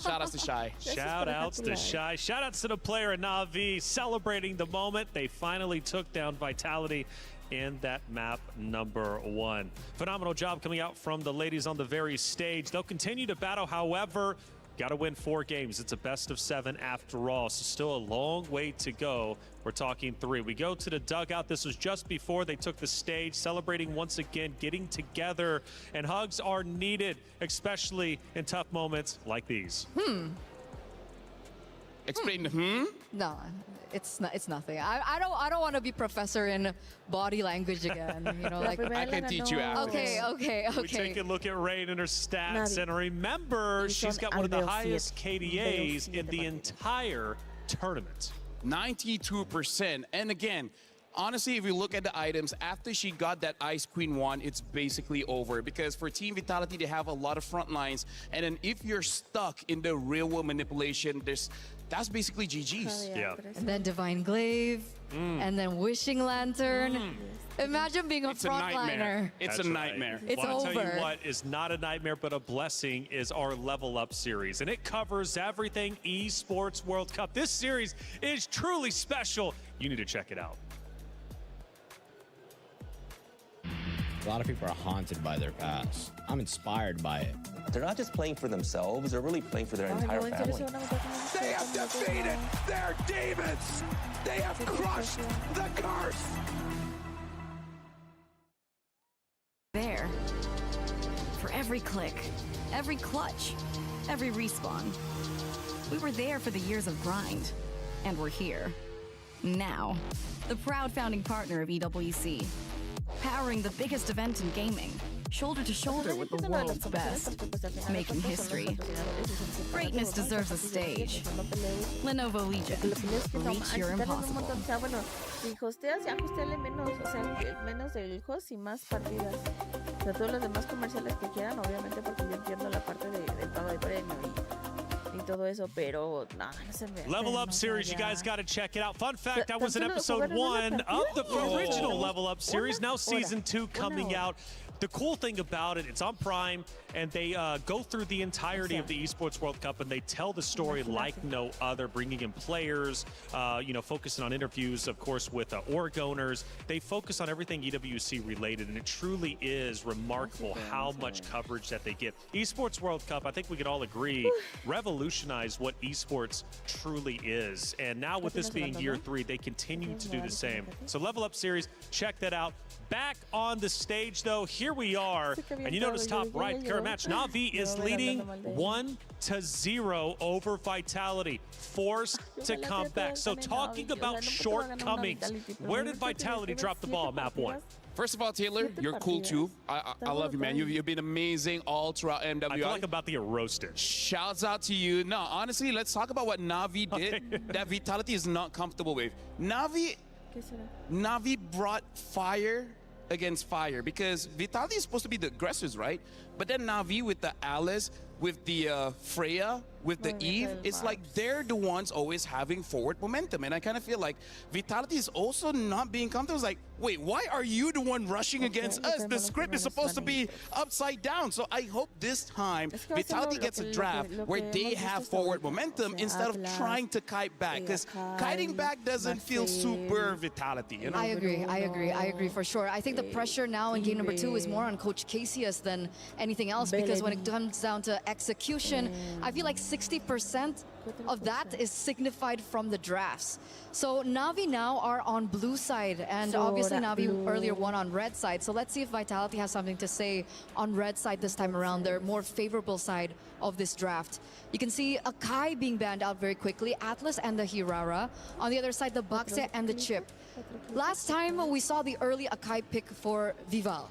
shout outs to Shy. Shout outs to Shy. Shout outs to the player in Na'Vi celebrating the moment. They finally took down Vitality in that map number 1. Phenomenal job coming out from the ladies on the very stage. They'll continue to battle, however, got to win 4 games. It's a best of 7 after all, so still a long way to go. We're talking 3. We go to the dugout. This was just before they took the stage, celebrating once again, getting together, and hugs are needed, especially in tough moments like these. Explain No, it's nothing. I don't want to be professor in body language again. You know, like I can teach you after. Okay. We take a look at Rain and her stats, and remember, she's got one of the highest KDAs in the entire tournament. 92%. And again, honestly, if you look at the items, after she got that Ice Queen 1, it's basically over. Because for Team Vitality, they have a lot of front lines. And then if you're stuck in the real world manipulation, that's basically GG's. Yeah. And then Divine Glaive, and then Wishing Lantern. Imagine being a frontliner. It's a nightmare. It's I'll over. tell you what is not a nightmare, but a blessing is our Level Up series. And it covers everything Esports World Cup. This series is truly special. You need to check it out. A lot of people are haunted by their past. I'm inspired by it. They're not just playing for themselves, they're really playing for their entire family. They have defeated their demons! They have crushed the curse! There. For every click, every clutch, every respawn. We were there for the years of grind, and we're here. Now, the proud founding partner of EWC. Powering the biggest event in gaming, shoulder to shoulder with the world's best, making history. Greatness deserves a stage. Lenovo Legion, reach your impossible. Si hosteas, ya hosteale menos, o sea, menos del host y más partidas. O sea, todos los demás comerciales que quieran, obviamente, porque yo entiendo la parte del pago de premio y todo eso, pero no se me. Level Up series, you guys got to check it out. Fun fact, that was in episode 1 of the original Level Up series. Now season 2 coming out. The cool thing about it, it's on Prime, and they go through the entirety of the Esports World Cup, and they tell the story like no other, bringing in players, you know, focusing on interviews, of course, with org owners. They focus on everything EWC related, and it truly is remarkable how much coverage that they get. Esports World Cup, I think we can all agree, revolutionized what esports truly is. And now with this being year 3, they continue to do the same. So Level Up series, check that out. Back on the stage, though, here we are. And you notice top right, current match, Na'Vi is leading 1-0 over Vitality, forced to come back. So talking about shortcomings, where did Vitality drop the ball on map 1? First of all, Taylor, you're cool too. I love you, man. You've been amazing all throughout MWI. I feel like I'm about to get roasted. Shouts out to you. No, honestly, let's talk about what Na'Vi did that Vitality is not comfortable with. Na'Vi brought fire against fire, because Vitality is supposed to be the aggressors, right? But then Na'Vi with the Alice, with the Freya, with the Eve, it's like they're the ones always having forward momentum. And I kind of feel like Vitality is also not being comfortable. It's like, wait, why are you the one rushing against us? The script is supposed to be upside down. So I hope this time Vitality gets a draft where they have forward momentum instead of trying to kite back. Because kiting back doesn't feel super Vitality, you know? I agree for sure. I think the pressure now in game number 2 is more on Coach Casius than anything else, because when it comes down to execution. I feel like 60% of that is signified from the drafts. So Na'Vi now are on blue side, and obviously Na'Vi earlier won on red side. So let's see if Vitality has something to say on red side this time around, their more favorable side of this draft. You can see Akai being banned out very quickly, Atlas and the Hirara. On the other side, the Baxia and the Chip. Last time we saw the early Akai pick for Vival.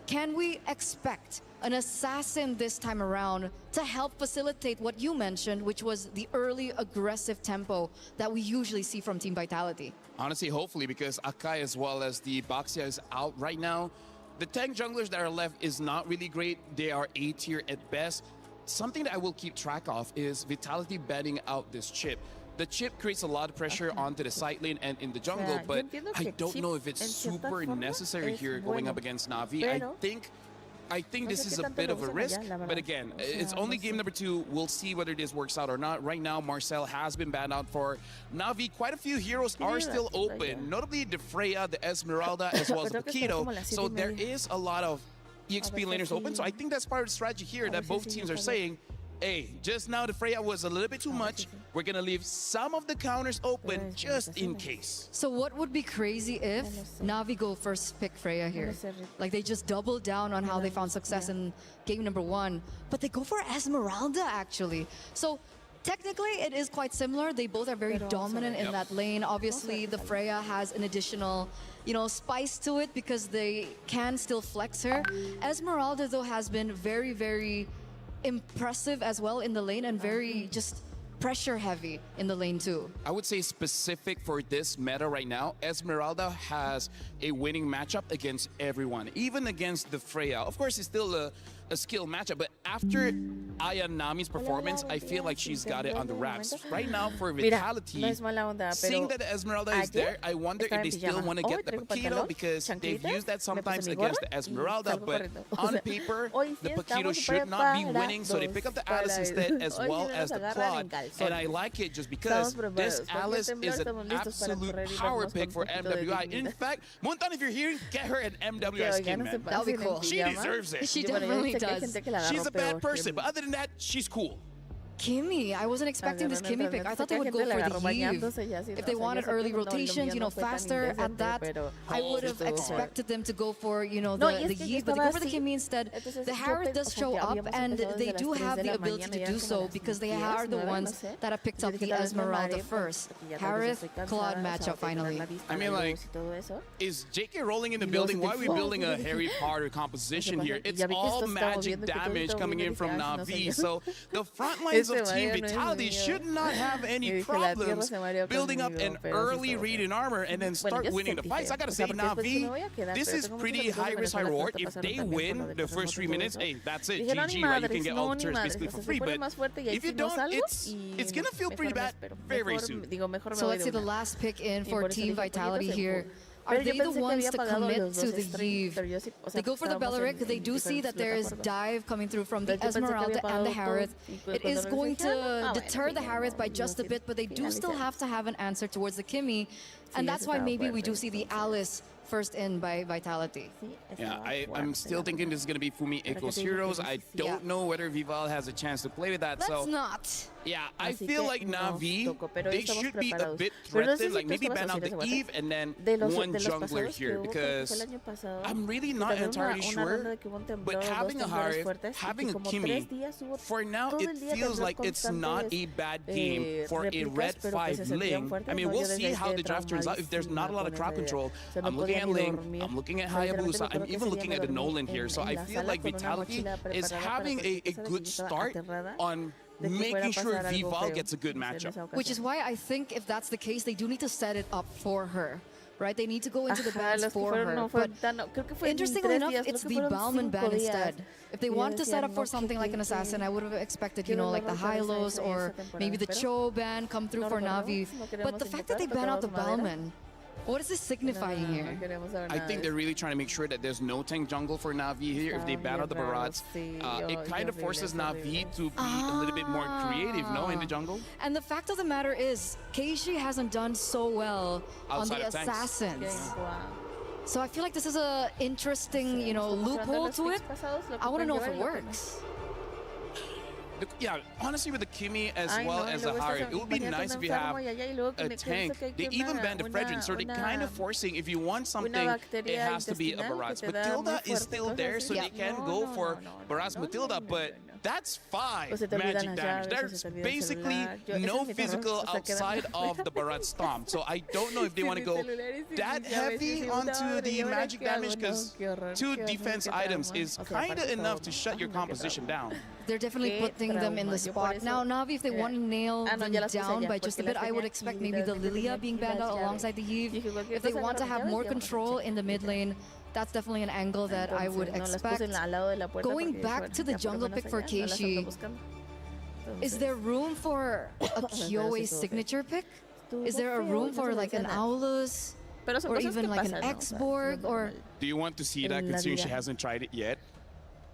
Can we expect an assassin this time around to help facilitate what you mentioned, which was the early aggressive tempo that we usually see from Team Vitality? Honestly, hopefully, because Akai as well as the Baxia is out right now. The tank junglers that are left is not really great. They are A tier at best. Something that I will keep track of is Vitality banning out this Chip. The Chip creates a lot of pressure onto the side lane and in the jungle, but I don't know if it's super necessary here going up against Na'Vi. I think this is a bit of a risk, but again, it's only game number 2. We'll see whether this works out or not. Right now, Marcel has been banned out for Na'Vi. Quite a few heroes are still open, notably the Freya, the Esmeralda, as well as the Paquito. So there is a lot of EXP laners open. So I think that's part of the strategy here that both teams are saying, hey, just now the Freya was a little bit too much. We're going to leave some of the counters open just in case. So what would be crazy if Na'Vi go first pick Freya here? Like they just double down on how they found success in game number 1. But they go for Esmeralda actually. So technically it is quite similar. They both are very dominant in that lane. Obviously the Freya has an additional, you know, spice to it because they can still flex her. Esmeralda though has been very, very impressive as well in the lane and very just pressure heavy in the lane too. I would say specific for this meta right now, Esmeralda has a winning matchup against everyone, even against the Freya. Of course, it's still a skill matchup, but after Aya Nami's performance, I feel like she's got it on the wraps. Right now for Vitality, seeing that Esmeralda is there, I wonder if they still want to get the Paquito because they've used that sometimes against the Esmeralda, but on paper, the Paquito should not be winning, so they pick up the Alice instead as well as the Claude. And I like it just because this Alice is an absolute power pick for MWI. In fact, Montan, if you're here, get her an MWI skin, man. That would be cool. She deserves it. She definitely does. She's a bad person, but other than that, she's cool. Kimmy, I wasn't expecting this Kimmy pick. I thought they would go for the Eve. If they wanted early rotations, you know, faster at that, I would have expected them to go for, you know, the Eve, but they go for the Kimmy instead. The Harith does show up, and they do have the ability to do so because they are the ones that have picked up the Esmeralda first. Harith, Claude matchup finally. I mean, like, is JK rolling in the building? Why are we building a Harry Potter composition here? It's all magic damage coming in from Na'Vi, so the front line of Team Vitality should not have any problems building up an early read in armor and then start winning the fights. I gotta say, Na'Vi, this is pretty high risk, high reward. If they win the first 3 minutes, hey, that's it, GG, right? You can get all the turns basically for free, but if you don't, it's gonna feel pretty bad very, very soon. So let's see the last pick in for Team Vitality here. Are they the ones to commit to the Eve? They go for the Beleric. They do see that there is dive coming through from the Esmeralda and the Harith. It is going to deter the Harith by just a bit, but they do still have to have an answer towards the Kimmy. And that's why maybe we do see the Alice first in by Vitality. Yeah, I'm still thinking this is going to be Fumi equals Heroes. I don't know whether Vival has a chance to play with that. Let's not. Yeah, I feel like Na'Vi, they should be a bit threatened, like maybe ban out the Eve and then one jungler here, because I'm really not entirely sure, but having a Harith, having a Kimmy, for now it feels like it's not a bad game for a red 5 Ling. I mean, we'll see how the draft turns out. If there's not a lot of crowd control, I'm looking at Ling, I'm looking at Hayabusa, I'm even looking at the Nolan here, so I feel like Vitality is having a good start on making sure Vival gets a good matchup. Which is why I think if that's the case, they do need to set it up for her. Right? They need to go into the bans for her. But interestingly enough, it's the Balman ban instead. If they wanted to set up for something like an assassin, I would have expected, you know, like the Hylos or maybe the Cho ban come through for Na'Vi. But the fact that they ban out the Balman, what is this signifying here? I think they're really trying to make sure that there's no tank jungle for Na'Vi here. If they ban out the Barats, it kind of forces Na'Vi to be a little bit more creative, no, in the jungle. And the fact of the matter is, Keishi hasn't done so well outside on the assassins. So I feel like this is a interesting, you know, loophole to it. I want to know if it works. Yeah, honestly, with the Kimi as well as the Harry, it would be nice if you have a tank. They even banned the Fredrin, so they're kind of forcing, if you want something, it has to be a Barats. Matilda is still there, so they can go for Barats Matilda, but that's 5 magic damage. There's basically no physical outside of the Barat Stomp, so I don't know if they want to go that heavy onto the magic damage, because 2 defense items is kind of enough to shut your composition down. They're definitely putting them in the spot. Now, Na'Vi, if they want to nail them down by just a bit, I would expect maybe the Lilia being banned out alongside the Eve. If they want to have more control in the mid lane, that's definitely an angle that I would expect. Going back to the jungle pick for Keishi, is there room for a Kyoe signature pick? Is there a room for like an Aulus? Or even like an X-Borg? Or do you want to see that, considering she hasn't tried it yet?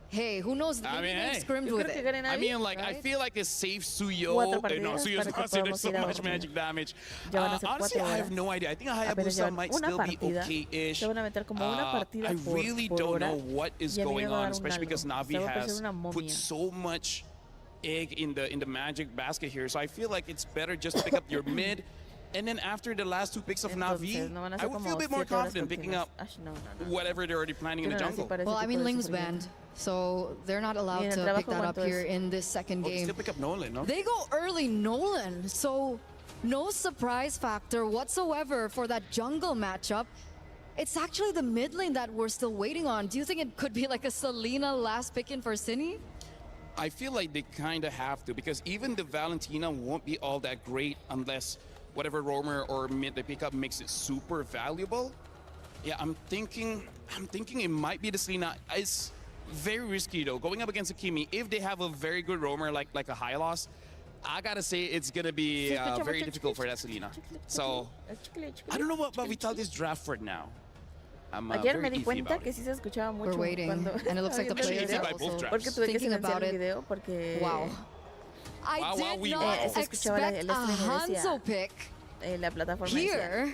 Hey, who knows? I mean, hey. Scrimmed with it. I mean, like, right? I feel like a safe Suyo. No, Suyo's not saying there's so much magic damage. Honestly, I have no idea. I think a Hayabusa might still be okay-ish. I really don't know what is going on, especially because Na'Vi has put so much egg in the magic basket here. So I feel like it's better just to pick up your mid. And then after the last 2 picks of Na'Vi, I would feel a bit more confident picking up whatever they're already planning in the jungle. Well, I mean, Ling's banned, so they're not allowed to pick that up here in this second game. Still pick up Nolan, no? They go early Nolan, so no surprise factor whatsoever for that jungle matchup. It's actually the mid lane that we're still waiting on. Do you think it could be like a Selena last pick in for Cine? I feel like they kind of have to, because even the Valentina won't be all that great unless whatever roamer or mid they pick up makes it super valuable. Yeah, I'm thinking it might be the Selena. It's very risky though, going up against a Kimi. If they have a very good roamer like a Hylos, I gotta say it's gonna be very difficult for that Selena. So I don't know what about Vitality's draft for now. Ayer me di cuenta que sí se escuchaba mucho. We're waiting, and it looks like the players are also thinking about it. Wow. I did not expect a Hanzo pick here.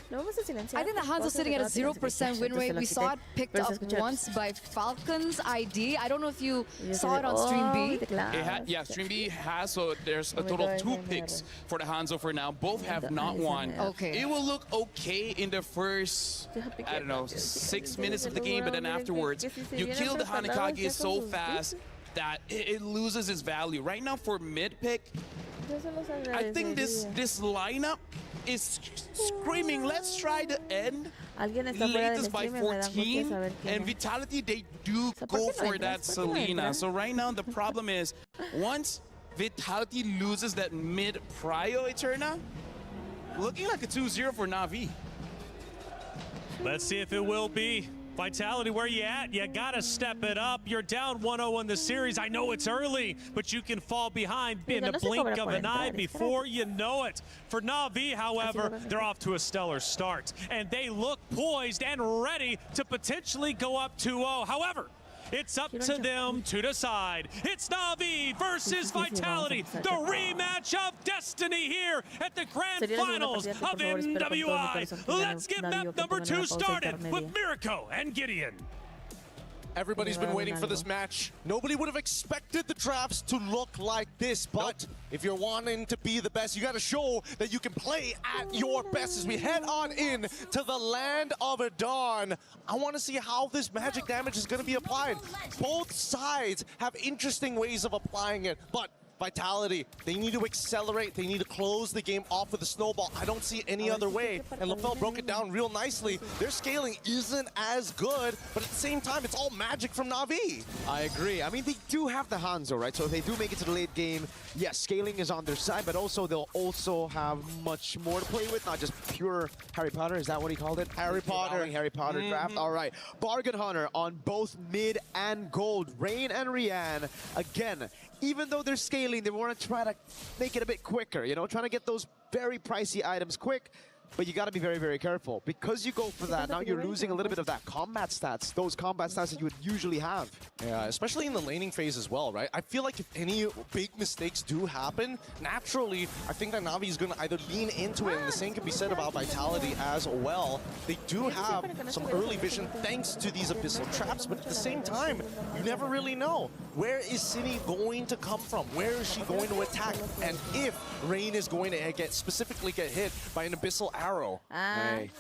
I think the Hanzo sitting at a 0% win rate. We saw it picked up once by Falcons ID. I don't know if you saw it on Stream B. Yeah, Stream B has, so there's a total of 2 picks for the Hanzo for now. Both have not won. Okay. It will look okay in the first, I don't know, 6 minutes of the game, but then afterwards, you kill the Hanekage so fast that it loses its value. Right now for mid pick, I think this lineup is screaming, let's try to end latest by 14, and Vitality, they do go for that Selena. So right now the problem is, once Vitality loses that mid prio Eterna, looking like a 2-0 for Na'Vi. Let's see if it will be. Vitality, where you at? You gotta step it up. You're down 1-0 in the series. I know it's early, but you can fall behind in the blink of an eye before you know it. For Na'Vi, however, they're off to a stellar start, and they look poised and ready to potentially go up 2-0. However, it's up to them to decide. It's Na'Vi versus Vitality, the rematch of destiny here at the grand finals of MWI. Let's get map number 2 started with Mirko and Gideon. Everybody's been waiting for this match. Nobody would have expected the drafts to look like this, but if you're wanting to be the best, you got to show that you can play at your best as we head on in to the land of Dawn. I want to see how this magic damage is going to be applied. Both sides have interesting ways of applying it, but Vitality, they need to accelerate. They need to close the game off with a snowball. I don't see any other way. And LaFell broke it down real nicely. Their scaling isn't as good, but at the same time, it's all magic from Na'Vi. I agree. I mean, they do have the Hanzo, right? So if they do make it to the late game, yes, scaling is on their side, but also they'll also have much more to play with, not just pure Harry Potter. Is that what he called it? Harry Potter. Harry Potter draft. All right. Bargain Hunter on both mid and gold. Rain and Rian, again, even though they're scaling, they want to try to make it a bit quicker, you know, trying to get those very pricey items quick. But you got to be very, very careful. Because you go for that, now you're losing a little bit of that combat stats. Those combat stats that you would usually have. Yeah, especially in the laning phase as well, right? I feel like if any big mistakes do happen, naturally, I think that Na'Vi is going to either lean into it, and the same can be said about Vitality as well. They do have some early vision thanks to these Abyssal traps, but at the same time, you never really know. Where is Cine going to come from? Where is she going to attack? And if Rain is going to specifically get hit by an Abyssal Arrow. Hey.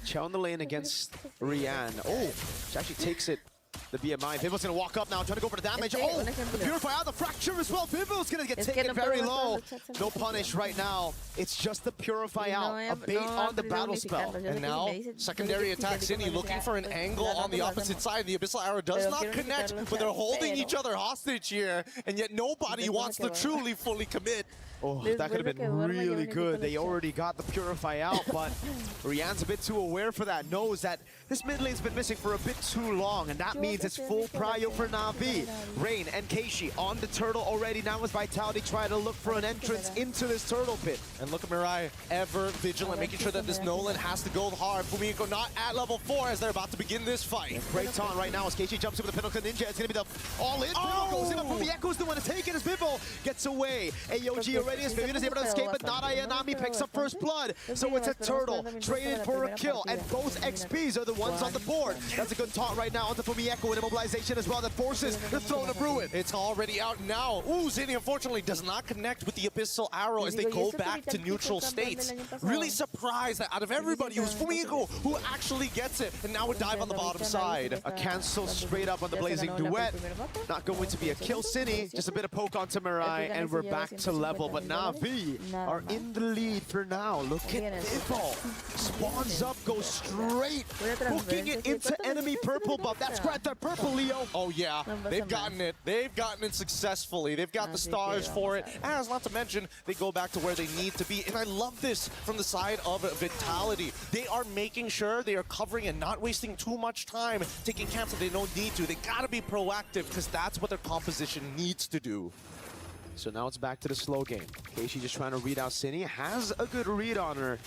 Chell in the lane against Rian. Oh, she actually takes it. The BMI. Vivo's gonna walk up now, trying to go for the damage. Oh, the Purify out, the Fracture as well. Vivo's gonna get taken very low. No punish right now. It's just the Purify out. A bait on the battle spell. And now, secondary attack. Cine looking for an angle on the opposite side. The Abyssal Arrow does not connect, but they're holding each other hostage here, and yet nobody wants to truly fully commit. Oh, that could have been really good. They already got the Purify out, but Rian's a bit too aware for that. Knows that this mid lane's been missing for a bit too long, and that means it's full prio for Na'Vi. Rain and Keishi on the turtle already. Now with Vitality trying to look for an entrance into this turtle pit. And look at Mirai, ever vigilant, making sure that this Nolan has to go hard. Fumiko not at level 4 as they're about to begin this fight. Great taunt right now as Keishi jumps in with the Pinnacle Ninja. It's going to be the all-in. Goes in, but Fumieko's the one to take it as Vivo gets away. AOG already as Vivian is able to escape, but not Ayanami picks up first blood. So it's a turtle traded for a kill, and both XPs are the ones on the board. That's a good taunt right now onto Fumieko and immobilization as well that forces the Throne of Ruin. It's already out now. Ooh, Zini unfortunately does not connect with the Abyssal Arrow as they go back to neutral states. Really surprised that out of everybody, it was Fumieko who actually gets it, and now a dive on the bottom side. A cancel straight up on the Blazing Duet. Not going to be a kill, Cine. Just a bit of poke onto Mirai, and we're back to level, but Na'Vi are in the lead for now. Look at Vivo. Spawns up, goes straight, hooking it into enemy purple buff. That's correct, that purple, Leo. Oh yeah, they've gotten it. They've gotten it successfully. They've got the stars for it. As not to mention, they go back to where they need to be. And I love this from the side of Vitality. They are making sure they are covering and not wasting too much time taking camps that they don't need to. They gotta be proactive because that's what their composition needs to do. So now it's back to the slow game. Keishi just trying to read out Cine. Has a good read on her.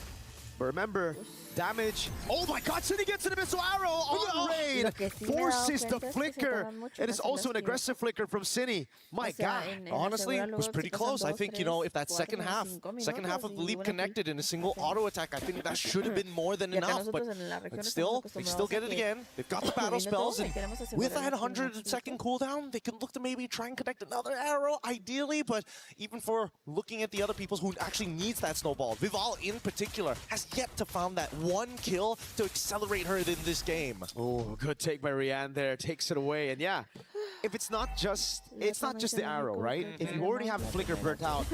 But remember, damage. Oh my god, Cine gets an Abyssal Arrow on Rain. Forces the flicker. It is also an aggressive flicker from Cine. My god. Honestly, it was pretty close. I think, you know, if that second half of the leap connected in a single auto attack, I think that should have been more than enough. But still, they still get it again. They've got the battle spells. And with that 100-second cooldown, they can look to maybe try and connect another arrow, ideally. But even for looking at the other people who actually needs that snowball, Vival in particular has yet to find that one kill to accelerate her in this game. Oh, good take by Rian there. Takes it away. And yeah, if it's not just the arrow, right? If you already have Flicker burnt out,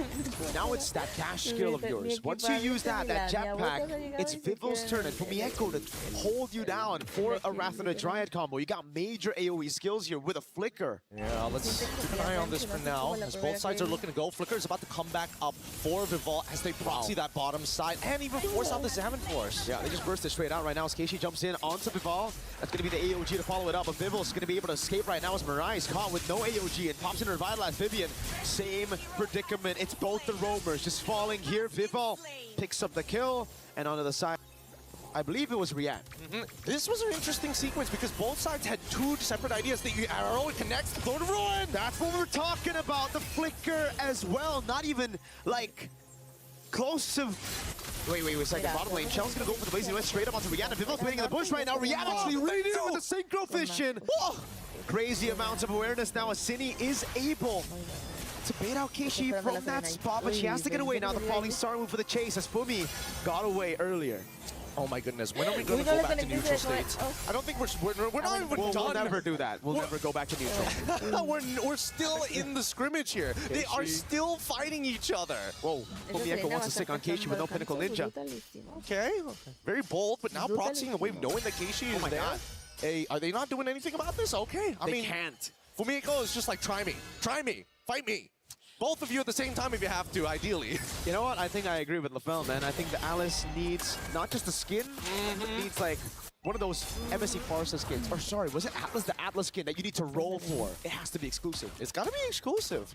now it's that dash skill of yours. Once you use that jetpack, it's Vivo's turn and Fumieko to hold you down for a Wrath and a Dryad combo. You got major AoE skills here with a Flicker. Yeah, let's keep an eye on this for now, as both sides are looking to go. Flicker is about to come back up for Vival as they proxy that bottom side and even force out the Salmon Force. Yeah, they just burst it straight out right now as Keishi jumps in onto Vival. That's going to be the AOG to follow it up, but Vival's going to be able to escape right now as Mirai is caught with no AOG and pops in her Revitalize Vivian. Same predicament. It's both the roamers just falling here. Vival picks up the kill, and onto the side, I believe it was Rian. This was an interesting sequence because both sides had two separate ideas. The arrow connects to Throne of Ruin. That's what we're talking about. The Flicker as well. Not even like close to. Wait a second. Bottom lane. Shell's gonna go for the Blazing West straight up onto Rihanna. Vival's waiting in the bush right now. Rihanna actually right in with the Synchro Fission. Crazy amounts of awareness now as Cine is able to bait out Keishi from that spot, but she has to get away now. The Falling Star move for the chase as Fumi got away earlier. Oh my goodness, when are we going to go back to neutral states? I don't think we're not even done. We'll never do that. We'll never go back to neutral. we're still in the scrimmage here. Keishi. They are still fighting each other. Whoa, Fumieko wants to stick on Keishi with no Pinnacle Ninja. Okay, very bold, but now proxying the wave, knowing that Keishi is there. Hey, are they not doing anything about this? Okay, I mean, can't. Fumieko is just like, try me, fight me. Both of you at the same time if you have to, ideally. You know what? I think I agree with LaFell, man. I think the Alice needs not just the skin, but needs like one of those MSC Farsa skins. Or sorry, was it Atlas? The Atlas skin that you need to roll for. It has to be exclusive. It's got to be exclusive.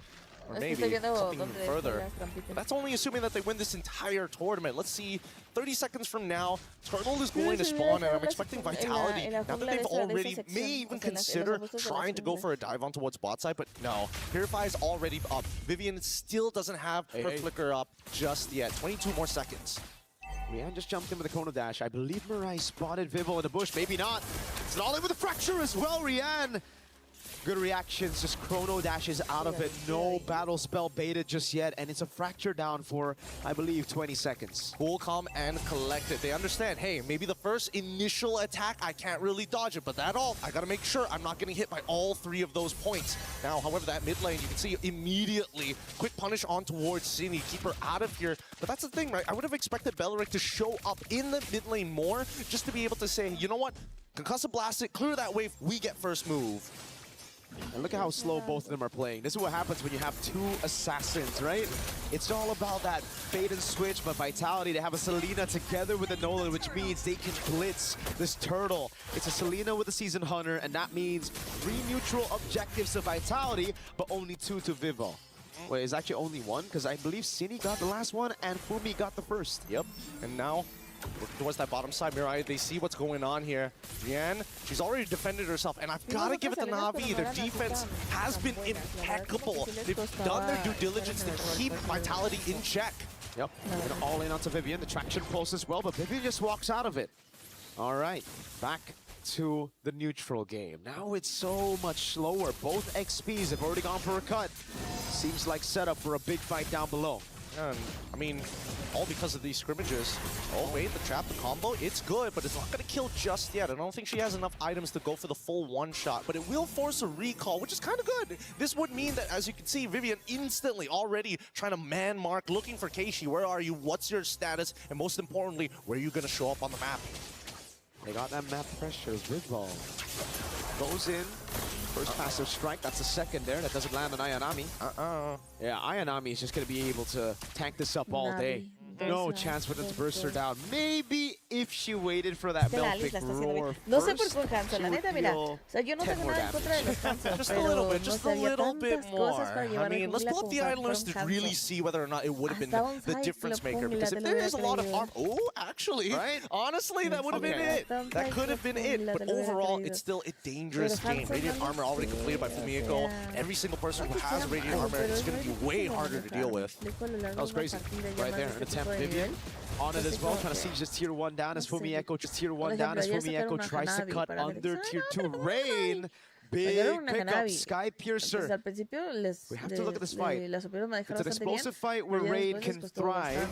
Or maybe something even further. But that's only assuming that they win this entire tournament. Let's see, 30 seconds from now, Turtle is going to spawn, and I'm expecting Vitality, now that they've already, may even consider trying to go for a dive on towards bot side, but no. Purify is already up. Vivian still doesn't have her flicker up just yet. 22 more seconds. Rian just jumped in with a Chrono Dash. I believe Mirai spotted Vivo in the bush. Maybe not. It's an all-in with a Fracture as well, Rian. Good reactions, just Chrono Dashes out of it. No battle spell baited just yet, and it's a Fracture down for, I believe, 20 seconds. Cool, calm, and collected. They understand, hey, maybe the first initial attack, I can't really dodge it, but that all, I gotta make sure I'm not getting hit by all 3 of those points. Now, however, that mid lane, you can see immediately, quick punish on towards Cine, keep her out of here. But that's the thing, right? I would have expected Beleric to show up in the mid lane more, just to be able to say, you know what? Concussive Blast it, clear that wave, we get first move. And look at how slow both of them are playing. This is what happens when you have 2 assassins, right? It's all about that bait and switch, but Vitality, they have a Selena together with a Nolan, which means they can blitz this Turtle. It's a Selena with a Seasoned Hunter, and that means 3 neutral objectives to Vitality, but only 2 to Vivo. Wait, it's actually only 1, because I believe Cine got the last one, and Fumi got the first. Yep, and now towards that bottom side, Mirai, they see what's going on here. Rian, she's already defended herself, and I've got to give it to Na'Vi. Their defense has been impeccable. They've done their due diligence to keep Vitality in check. Yep, and all in onto Vivian. The traction pulse as well, but Vivian just walks out of it. All right, back to the neutral game. Now it's so much slower. Both XPs have already gone for a cut. Seems like setup for a big fight down below. I mean, all because of these scrimmages. Oh wait, the trap, the combo, it's good, but it's not going to kill just yet. I don't think she has enough items to go for the full one-shot, but it will force a recall, which is kind of good. This would mean that, as you can see, Vivian instantly already trying to man mark, looking for Keishi. Where are you? What's your status? And most importantly, where are you going to show up on the map? They got that map pressure. Vidball goes in. First passive strike, that's the second there. That doesn't land on Ayanami. Yeah, Ayanami is just going to be able to tank this up all day. No chance for them to burst her down. Maybe if she waited for that Belfic roar No sé por qué con Hanzo, la neta, mira. O sea, yo no tengo nada en contra de los Hanzo, just a little bit, just a little bit more. I mean, let's pull up the idlers to really see whether or not it would have been the difference maker. Because if there is a lot of arm, actually, right? Honestly, that would have been it. That could have been it. But overall, it's still a dangerous game. Radiant armor already completed by Fumiko. Every single person who has Radiant armor is going to be way harder to deal with. That was crazy. Right there, an attempt. Vivian on it as well, trying to siege this tier 1 down as Fumi Echo just tier 1 down as Fumi Echo tries to cut under tier 2. Rain, big pickup, Sky Piercer. We have to look at this fight. It's an explosive fight where Rain can thrive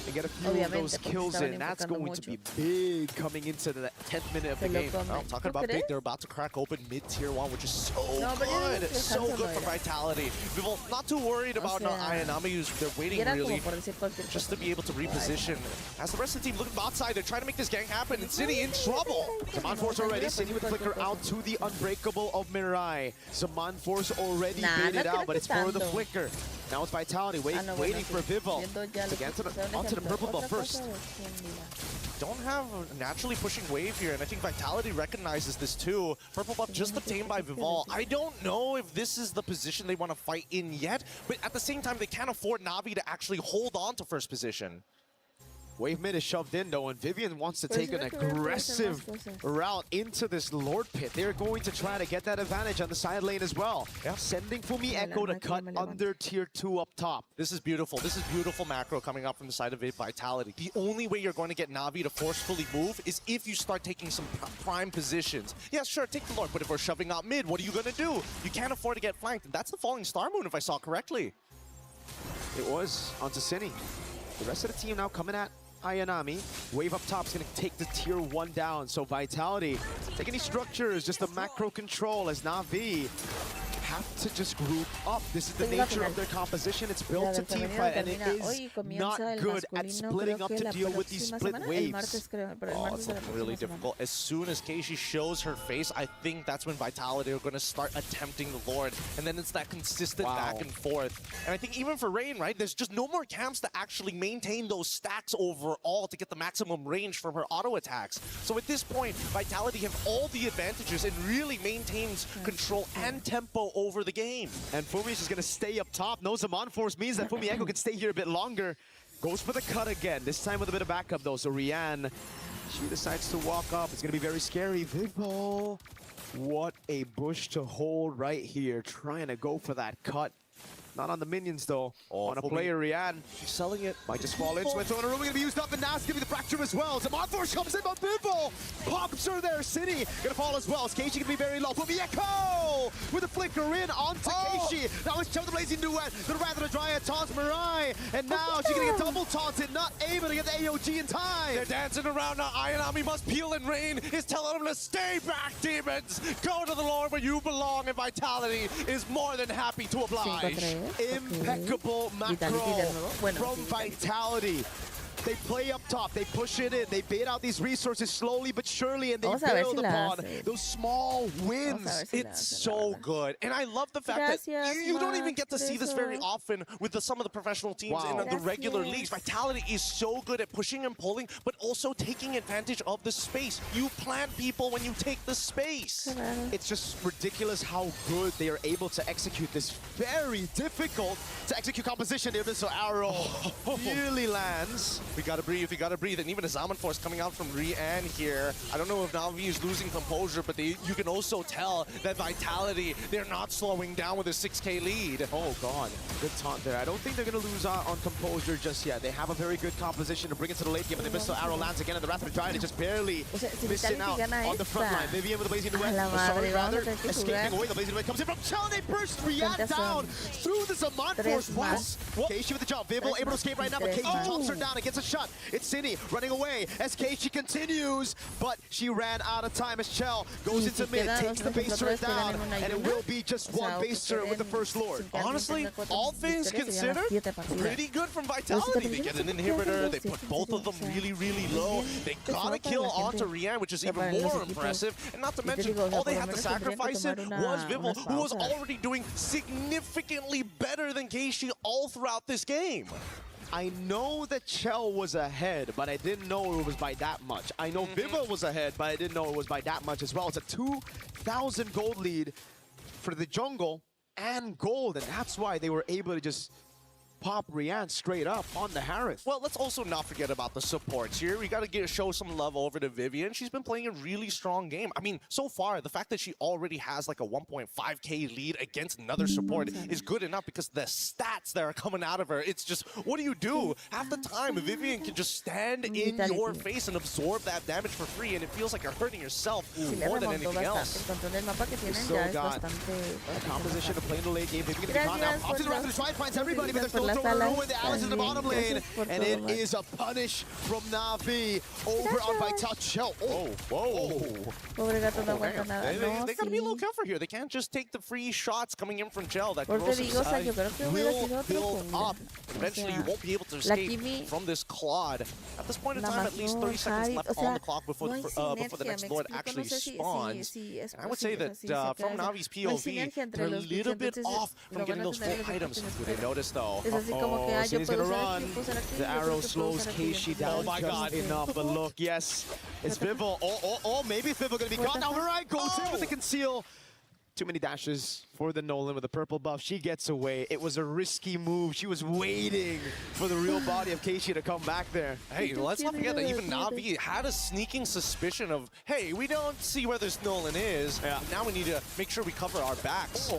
and get a few of those kills in. That's going to be big coming into the 10th minute of the game. I'm talking about big. They're about to crack open mid-tier 1, which is so good. So good for Vitality. We're not too worried about Ayanami. They're waiting really just to be able to reposition. As the rest of the team looking bot side, they're trying to make this gang happen, and Cine in trouble. Zaman Force already. Cine with flicker out to the Unbreakable of Mirai. Zaman Force already baited out, but it's for the flicker. Now it's Vitality waiting for Vivo to get onto the purple buff first. Don't have naturally pushing wave here, and I think Vitality recognizes this too. Purple buff just obtained by Vival. I don't know if this is the position they want to fight in yet, but at the same time, they can't afford Na'Vi to actually hold on to first position. Wave mid is shoved in though, and Vivian wants to take an aggressive route into this Lord Pit. They're going to try to get that advantage on the side lane as well. Yeah. Sending Fumi Echo to cut under tier 2 up top. This is beautiful. This is beautiful macro coming up from the side of Vitality. The only way you're going to get Na'Vi to forcefully move is if you start taking some prime positions. Yeah, sure, take the Lord, but if we're shoving out mid, what are you going to do? You can't afford to get flanked. And that's the Falling Star Moon, if I saw correctly. It was onto Cine. The rest of the team now coming at Ayanami. Wave up top is going to take the tier 1 down. So Vitality, take any structures, just the macro control as Na'Vi have to just group up. This is the nature of their composition. It's built to team fight, and it is not good at splitting up to deal with these split waves. Oh, it's looking really difficult. As soon as Keishi shows her face, I think that's when Vitality are going to start attempting the Lord. And then it's that consistent back and forth. And I think even for Rain, right, there's just no more camps to actually maintain those stacks overall to get the maximum range from her auto attacks. So at this point, Vitality have all the advantages and really maintains control and tempo over the game. And Fumi's just going to stay up top. No Zaman Force means that Fumi Echo can stay here a bit longer. Goes for the cut again, this time with a bit of backup though. So Rian, she decides to walk up. It's going to be very scary. Vivo, what a bush to hold right here. Trying to go for that cut. Not on the minions though. On a player, Rian. She's selling it. Might just fall into it. So in a room going to be used up, and now it's giving the fracture as well. Zaman Force comes in, but Vivo pops her there. City gonna fall as well. Keishi gonna be very low. Fumi Echo with a flicker in onto Keishi. Now it's Chell the Blazing Duet. The Rather Dryad taunts Mirai. And now she's gonna get double taunted. Not able to get the AOG in time. They're dancing around now. Ayanami must peel, and Rain is telling them to stay back, demons. Go to the Lord where you belong, and Vitality is more than happy to oblige. Impeccable macro from Vitality. They play up top, they push it in, they bait out these resources slowly but surely, and they build upon those small wins. It's so good. And I love the fact that you don't even get to see this very often with some of the professional teams in the regular leagues. Vitality is so good at pushing and pulling, but also taking advantage of the space. You plant people when you take the space. It's just ridiculous how good they are able to execute this very difficult to execute composition. The Abyssal Arrow really lands. We gotta breathe, and even a Zaman Force coming out from Rian here. I don't know if Na'Vi is losing composure, but you can also tell that Vitality, they're not slowing down with a 6K lead. Oh god, good taunt there. I don't think they're gonna lose out on composure just yet. They have a very good composition to bring it to the late game, and the Abyssal Arrow lands again, and the Wrath of the Giant is just barely missing out on the front line. Vivian with the Blazing Duet, escaping away. The Blazing Duet comes in from Chell, and they burst Rian down through the Zaman Force. Plus, Keishi with the jump. Vivo able to escape right now, but Keishi taunts her down against a shot. It's Cindy running away as Keishi continues, but she ran out of time as Chell goes into mid, takes the base turret down, and it will be just one base turret with the First Lord. Honestly, all things considered, pretty good from Vitality. They get an inhibitor, they put both of them really, really low. They got a kill onto Rian, which is even more impressive. And not to mention, all they had to sacrifice it was Vivo, who was already doing significantly better than Keishi all throughout this game. I know that Chell was ahead, but I didn't know it was by that much. I know Vivo was ahead, but I didn't know it was by that much as well. It's a 2,000 gold lead for the jungle and gold, and that's why they were able to just pop Rian straight up on the Harith. Well, let's also not forget about the supports here. We got to show some love over to Vivian. She's been playing a really strong game. I mean, so far, the fact that she already has like a 1.5K lead against another support is good enough because the stats that are coming out of her, it's just, what do you do? Half the time, Vivian can just stand in your face and absorb that damage for free, and it feels like you're hurting yourself more than anything else. You still got a composition to play in the late game. Vivian gonna be caught now. Up to the Raptor, try and finds everybody, but they're still throwing her with the Alice in the bottom lane, and it is a punish from Na'Vi over on Vital Chell. Oh, whoa. They gotta be a little careful here. They can't just take the free shots coming in from Chell. That will build up. Eventually, you won't be able to escape from this Claude. At this point in time, at least 30 seconds left on the clock before the next Lord actually spawns. And I would say that from Navi's POV, they're a little bit off from getting those full items. Do they notice, though? City's gonna run. The arrow slows Keishi down just enough, but look, yes, it's Vivo. Maybe it's Vivo gonna be caught. Now Mirai goes in with the conceal. Too many dashes for the Nolan with the purple buff. She gets away. It was a risky move. She was waiting for the real body of Keishi to come back there. Hey, let's not forget that even Na'Vi had a sneaking suspicion of, hey, we don't see where this Nolan is. Yeah. Now we need to make sure we cover our backs.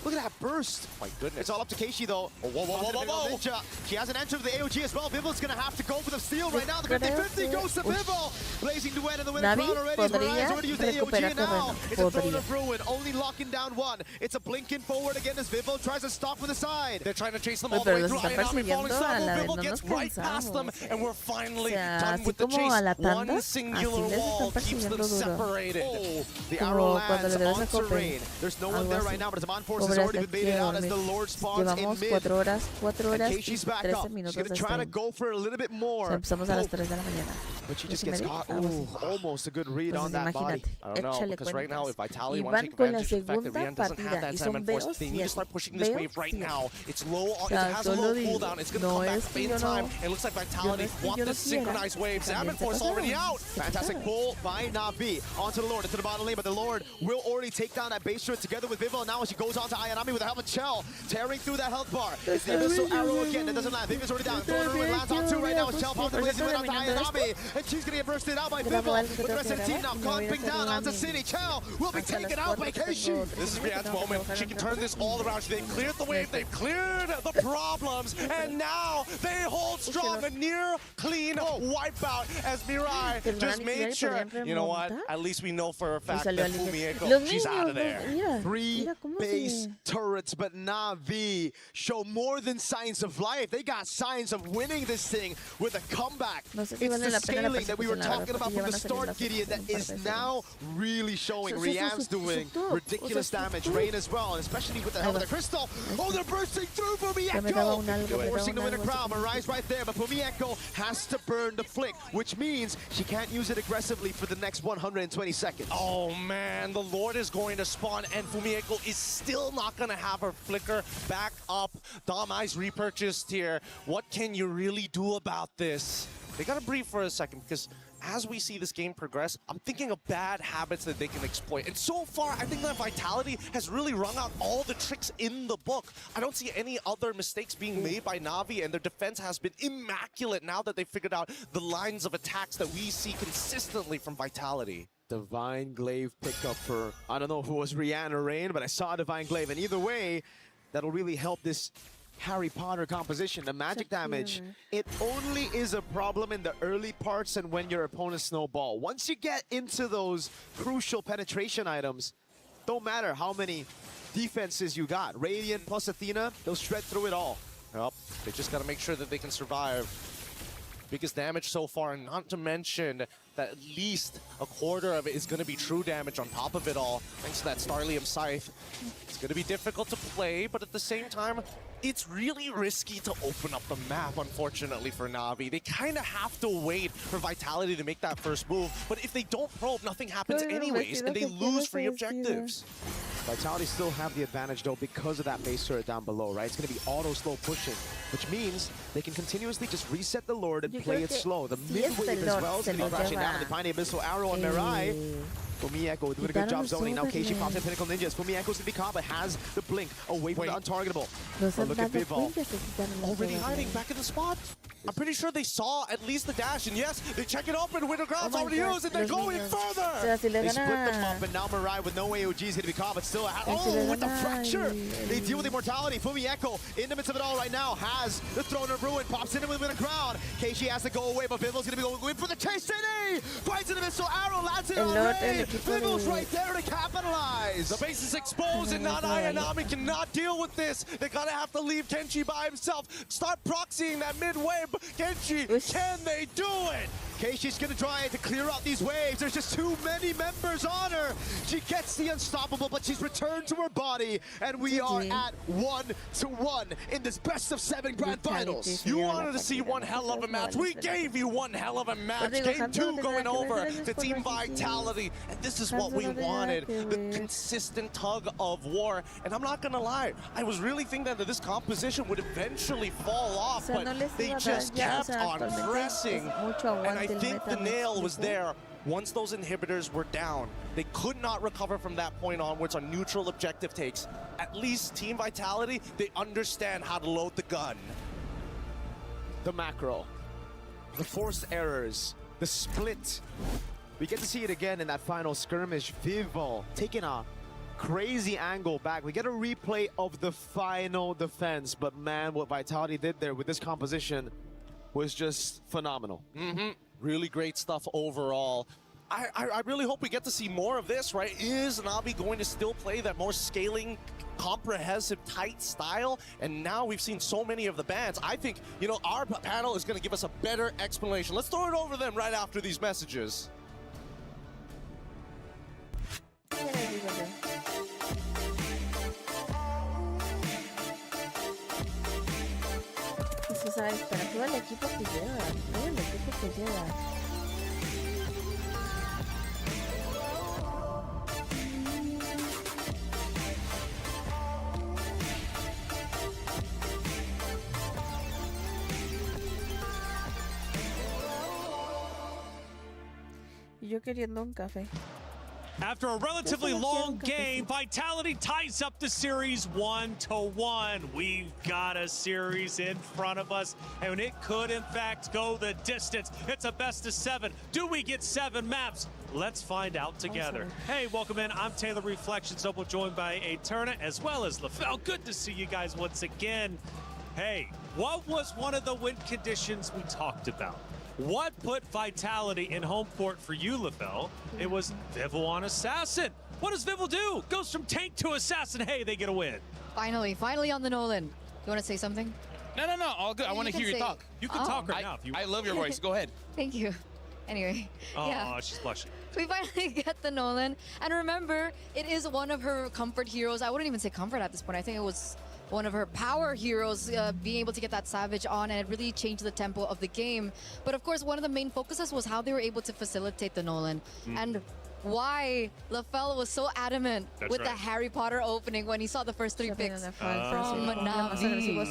Look at that burst. My goodness. It's all up to Keishi, though. Whoa. She has an entry with the AOG as well. Vivo's going to have to go for the steal right now. The 50-50 goes to Vivo. Blazing Duet in the winner crown already. Mariah's already used the AOG now. It's a Throne of Ruin, only locking down one. It's a blinking forward again as Vivo tries to stop with the side. They're trying to chase them all the way through. Ayanami falling slow. Vivo gets right past them, and we're finally done with the chase. One singular wall keeps them separated. The arrow lands on Terrain. There's no one there right now, but Zaman Force is has already been baited out as the Lord spawns in Llevamos mid. 4 horas And Keishi's back 13 up. She's minutos going de to try to stream. go for a little bit O more. sea, empezamos a las 3 de la mañana. But she just 3:30, gets caught. algo Ooh, así. almost a good read on Entonces, that body. imagínate, I don't know, échale because right now, if cuentas. Vitality Y want to van take con la advantage of the fact that segunda Rian doesn't have partida that y time son and force, veos they need to 10. start pushing this Veos wave right 10. now. It's low, O it sea, has a solo low digo, cooldown. It's going to no come back es que in yo no- time. It looks like Vitality es que want yo the no quiera, synchronized waves. también Salmon se Force already pasaron. out. Fantastic pull by Na'Vi onto the Lord, into the bottom lane, but the Lord will already take down that base turret together with Vivo. And now she goes on to Ayanami with the helmet shell, tearing through that health bar. It's the Abyssal Arrow again. That doesn't land. Vivo's already down. Throwing her lands on two right now. Shell popped the blazing went onto Ayanami, and she's going to get bursted out by Vivo. With the rest of the team now clumping down onto City. Chell will be taken out by Keishi. This is Rian's moment. She can turn this all around. They've cleared the wave. They've cleared the problems. And now they hold strong. A near clean wipeout as Mirai just made sure. You know what? At least we know for a fact that Fumieko, she's out of there. Three base turrets, but Na'Vi show more than signs of life. They got signs of winning this thing with a comeback. No sé si It's vale the la pena la scaling that we were persecución, la talking verdad, about porque from ya the van a salir start, las Gideon, that un par is de veces. now really showing. Su Rian's doing top. ridiculous O sea, su damage. top. Rain as well, and especially with the help of the crystal. Oh, they're bursting through Ya me daba un algo, Fumieko. me daba Forcing un the winner algo, crown. Mirai's right there, but Fumieko has to burn the flick, which means she can't use it aggressively for the next 120 seconds. Oh man, the Lord is going to spawn and Fumieko is still not going to have her flicker back up. Dom Eyes repurchased here. What can you really do about this? They got to breathe for a second because as we see this game progress, I'm thinking of bad habits that they can exploit. And so far, I think that Vitality has really rung out all the tricks in the book. I don't see any other mistakes being made by Na'Vi, and their defense has been immaculate now that they figured out the lines of attacks that we see consistently from Vitality. Divine Glaive pickup for, I don't know if it was Rian or Rain, but I saw Divine Glaive. And either way, that'll really help this Harry Potter composition. The magic damage, it only is a problem in the early parts and when your opponents snowball. Once you get into those crucial penetration items, don't matter how many defenses you got. Radiant plus Athena, they'll shred through it all. Yep, they just got to make sure that they can survive. Biggest damage so far, and not to mention that at least a quarter of it is going to be true damage on top of it all, thanks to that Starlium Scythe. It's going to be difficult to play, but at the same time, it's really risky to open up the map, unfortunately, for Na'Vi. They kind of have to wait for Vitality to make that first move, but if they don't probe, nothing happens anyways, and they lose free objectives. Vitality still have the advantage though because of that base turret down below, right? It's going to be auto slow pushing, which means they can continuously just reset the Lord and play it slow. The mid wave as well is going to be crashing down. They find the Abyssal Arrow on Mirai. Fumieko doing a good job zoning. Now Keishi pops in Pinnacle Ninjas. Fumieko's going to be caught, but has the blink away from the untargetable. But look at Vivo. Already hiding back in the spot. I'm pretty sure they saw at least the dash, and yes, they check it open. Winter Ground's already used, and they're going further. They split them up, and now Mirai with no AOG is going to be caught, but still, with the fracture, they deal with immortality. Fumieko, in the midst of it all right now, has the Throne of Ruin, pops in with Winter Crown. Keishi has to go away, but Vivo's going to be going for the chase. City finds an Abyssal Arrow, lands it on Ray. Vivo's right there to capitalize. The base is exposed, and not Ayanami cannot deal with this. They're going to have to leave Kenshi by himself. Start proxying that mid-wave. Kenshi, can they do it? Keishi's gonna try to clear out these waves. There's just too many members on her. She gets the unstoppable, but she's returned to her body, and we are at 1-1 in this best of 7 grand finals. You wanted to see one hell of a match. We gave you one hell of a match. Game 2 going over to Team Vitality, and this is what we wanted. The consistent tug of war. And I'm not gonna lie, I was really thinking that this composition would eventually fall off, but they just kept on pressing. And I think the nail was there. Once those inhibitors were down, they could not recover from that point onwards on neutral objective takes. At least Team Vitality, they understand how to load the gun. The macro, the forced errors, the split. We get to see it again in that final skirmish. Vivo taking a crazy angle back. We get a replay of the final defense, but man, what Vitality did there with this composition was just phenomenal. Really great stuff overall. I really hope we get to see more of this, right? Is Na'Vi going to still play that more scaling, comprehensive, tight style? And now we've seen so many of the bans. I think, you know, our panel is going to give us a better explanation. Let's throw it over them right after these messages. sea, espera, todo el equipo que lleva. Todo el equipo que lleva. Y yo queriendo un café. After a relatively long game, Vitality ties up the series 1-1. We've got a series in front of us, and it could, in fact, go the distance. It's a best of 7. Do we get 7 maps? Let's find out together. Hey, welcome in. I'm Taylor Reflection Opal, joined by Eterna as well as LaFell. Good to see you guys once again. Hey, what was one of the win conditions we talked about? What put Vitality in home court for you, LaFell? It was Vival on Assassin. What does Vival do? Goes from tank to assassin. Hey, they get a win. Finally on the Nolan. You want to say something? No, all good. I want to hear you talk. You can talk right now if you want. I love your voice. Go ahead. Thank you. Anyway. Oh, yeah. she's blushing. We finally get the Nolan. And remember, it is one of her comfort heroes. I wouldn't even say comfort at this point. I think it was one of her power heroes being able to get that Savage on, and it really changed the tempo of the game. But of course, one of the main focuses was how they were able to facilitate the Nolan. And why LaFell was so adamant with the Harry Potter opening when he saw the first 3 picks from Na'Vi.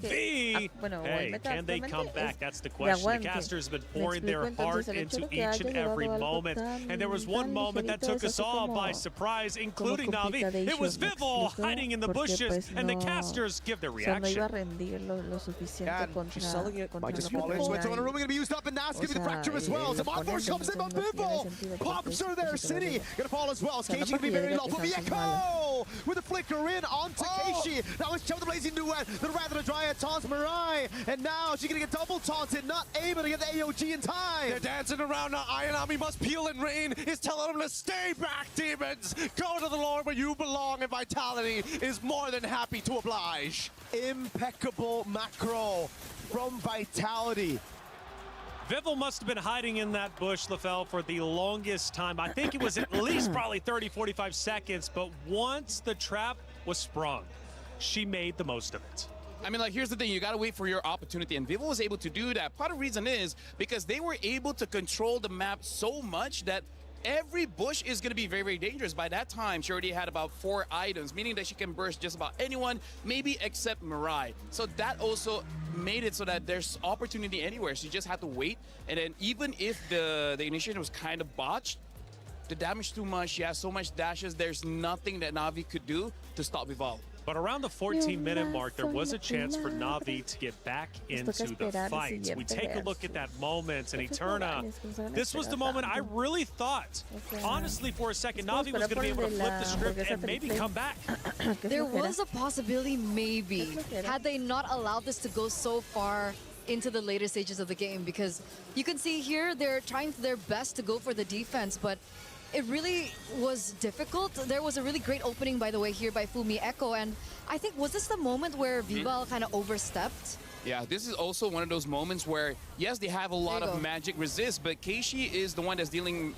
Hey, can they come back? That's the question. The casters have been pouring their heart into each and every moment. And there was one moment that took us all by surprise, including Na'Vi. It was Vival hiding in the bushes, and the casters give their reaction. She's selling it by just falling. So it's on a room going to be used up, and now it's going to be the fracture as well. So my force comes in, but Vival pops her there. City gonna fall as well. Keishi gonna be very low. For Vieko with a flicker in onto Keishi. Now it's Chow the Blazing Duet. The Rather Dryad taunts Mirai. And now she's gonna get double taunted. Not able to get the AOG in time. They're dancing around now. Ayanami must peel and rain. Is telling them to stay back, demons. Go to the Lord where you belong. And Vitality is more than happy to oblige. Impeccable macro from Vitality. Vival must have been hiding in that bush, LaFell, for the longest time. I think it was at least probably 30, 45 seconds, but once the trap was sprung, she made the most of it. I mean, like, here's the thing. You got to wait for your opportunity, and Vival was able to do that. Part of the reason is because they were able to control the map so much that every bush is going to be very, very dangerous. By that time, she already had about 4 items, meaning that she can burst just about anyone, maybe except Mirai. So that also made it so that there's opportunity anywhere. She just had to wait. And then even if the initiation was kind of botched, the damage too much, she has so much dashes, there's nothing that Na'Vi could do to stop Vival. But around the 14-minute mark, there was a chance for Na'Vi to get back into the fight. We take a look at that moment, and Eterna, this was the moment I really thought, honestly, for a second, Na'Vi was going to be able to flip the script and maybe come back. There was a possibility, maybe, had they not allowed this to go so far into the later stages of the game, because you can see here they're trying their best to go for the defense, but it really was difficult. There was a really great opening, by the way, here by Fumi Echo, and I think, was this the moment where Vival kind of overstepped? Yeah, this is also one of those moments where, yes, they have a lot of magic resist, but Keishi is the one that's dealing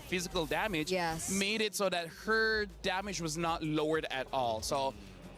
physical damage. Yes. Made it so that her damage was not lowered at all. So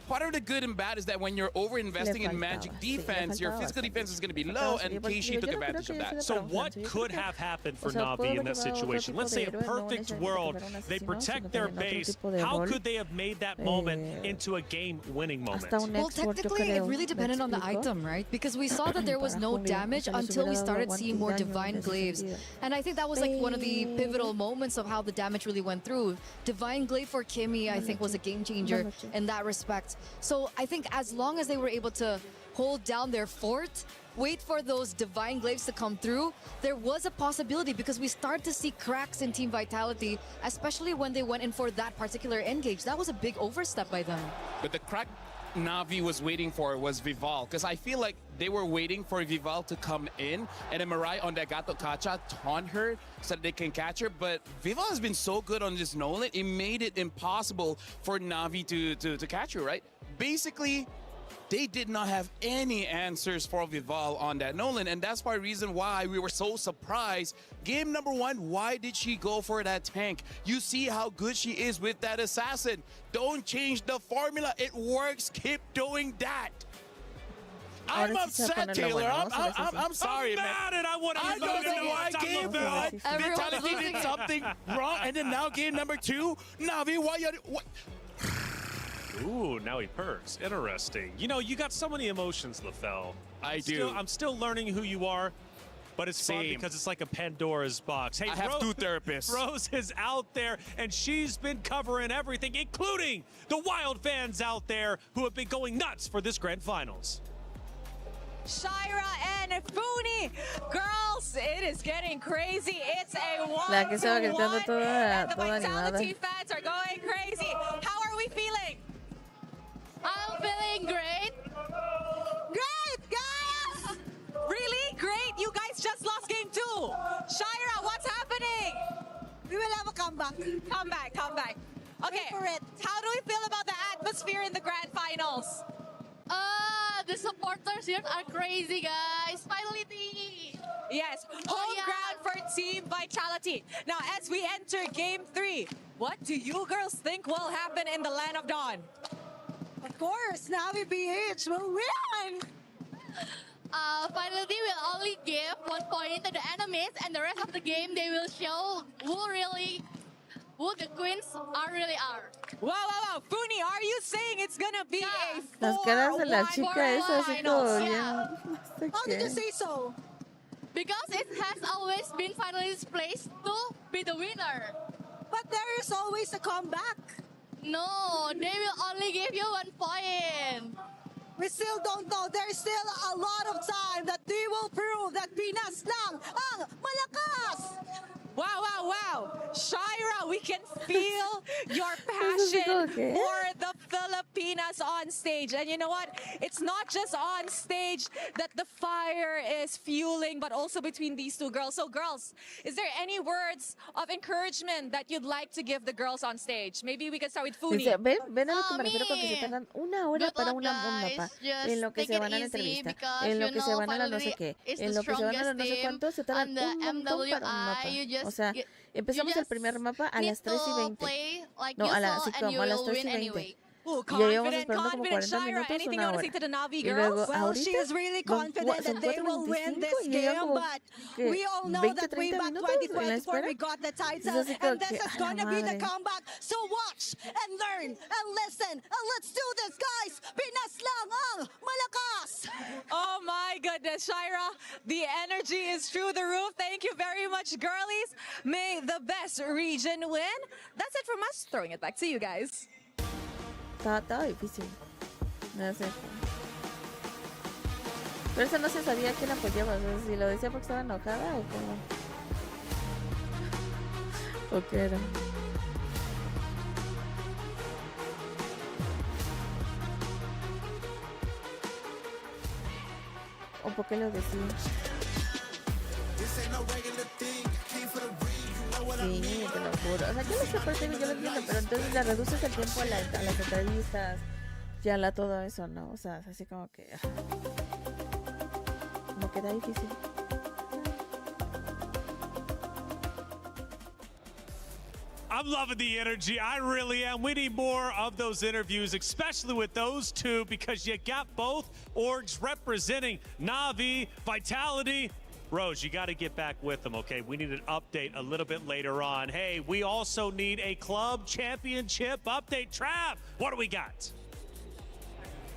part of the good and bad is that when you're over-investing in magic defense, your physical defense is going to be low, and Keishi took advantage of that. So what could have happened for Na'Vi in that situation? Let's say a perfect world, they protect their base. How could they have made that moment into a game-winning moment? Well, technically, it really depended on the item, right? Because we saw that there was no damage until we started seeing more Divine Glaives. And I think that was like one of the pivotal moments of how the damage really went through. Divine Glaive for Kimmy, I think, was a game changer in that respect. So I think as long as they were able to hold down their fort, wait for those Divine Glaives to come through, there was a possibility, because we started to see cracks in Team Vitality, especially when they went in for that particular engage. That was a big overstep by them. But the crack Na'Vi was waiting for was Vival, because I feel like they were waiting for Vival to come in, and then Mirai on that Gato Kacha taunt her so that they can catch her. But Vival has been so good on this Nolan, it made it impossible for Na'Vi to catch her, right? Basically, they did not have any answers for Vival on that Nolan, and that's part of the reason why we were so surprised. Game number 1, why did she go for that tank? You see how good she is with that assassin. Don't change the formula. It works. Keep doing that. I'm upset, Taylor. I'm sorry, man. I don't know why game one, Vitality did something wrong, and then now game number 2, Na'Vi, why you... Ooh, now he purrs. Interesting. You know, you got so many emotions, LaFell. I'm still learning who you are, but it's fun because it's like a Pandora's box. Hey, I have 2 therapists. Rose is out there, and she's been covering everything, including the Wild fans out there who have been going nuts for this grand finals. Shira and Funi, girls, it is getting crazy. It's a 1-1, La que estaba gritando and the Vitality fans are going crazy. How are we feeling? I'm feeling great. Great, guys! Really? Great? You guys just lost game 2. Shira, what's happening? We will have a comeback. Come back. Okay, how do we feel about the atmosphere in the grand finals? The supporters here are crazy, guys. Vitality. Yes, home ground for Team Vitality. Now, as we enter game 3, what do you girls think will happen in the Land of Dawn? Of course, Na'Vi BH will win. Vitality will only give 1 point to the enemies, and the rest of the game they will show who the queens really are. Wow. Funi, are you saying it's gonna be a 4-1 Las caras de la chica esa así como Yeah. How did you say so? Because it has always been Vitality's place to be the winner. But there is always a comeback. No, they will only give you 1 point. We still don't know. There's still a lot of time that they will prove that Pinas lang ang malakas. Wow. Shira, we can feel your passion for the Filipinas on stage. And you know what? It's not just on stage that the fire is fueling, but also between these 2 girls. So girls, is there any words of encouragement that you'd like to give the girls on stage? Maybe we can start with Funi. Ven a lo que me refiero con que se tardan 1 hora para un mapa. En lo que se van a la entrevista, en lo que se van a la no sé qué, en lo que se van a la no sé cuánto, se tardan un montón para un mapa. O sea, empezamos el primer mapa a las 3:20. No, a las 3:20. Y ya llevamos esperando como 40 minutos, 1 hora. Y luego, ahorita, she is really confident that they will win this game, but we all know that way back 2024 we got the title, and this is going to be the comeback. So watch and learn and listen, and let's do this, guys. Pinas lang ang malakas. Oh my goodness, Shira, the energy is through the roof. Thank you very much, girlies. May the best region win. That's it from us. Throwing it back to you guys. Estaba difícil. No sé. Pero eso no se sabía quién apoyaba. O sea, si lo decía porque estaba enojada o cómo. ¿O qué era? ¿O por qué lo decía? Sí, te lo juro. O sea, yo no sé por qué, yo lo entiendo, pero entonces le reduces el tiempo a las entrevistas y a todo eso, ¿no? O sea, es así como que... Como que da difícil. I'm loving the energy. I really am. We need more of those interviews, especially with those 2, because you got both orgs representing Na'Vi, Vitality. Rose, you got to get back with them, okay? We need an update a little bit later on. Hey, we also need a club championship update. Trav, what do we got?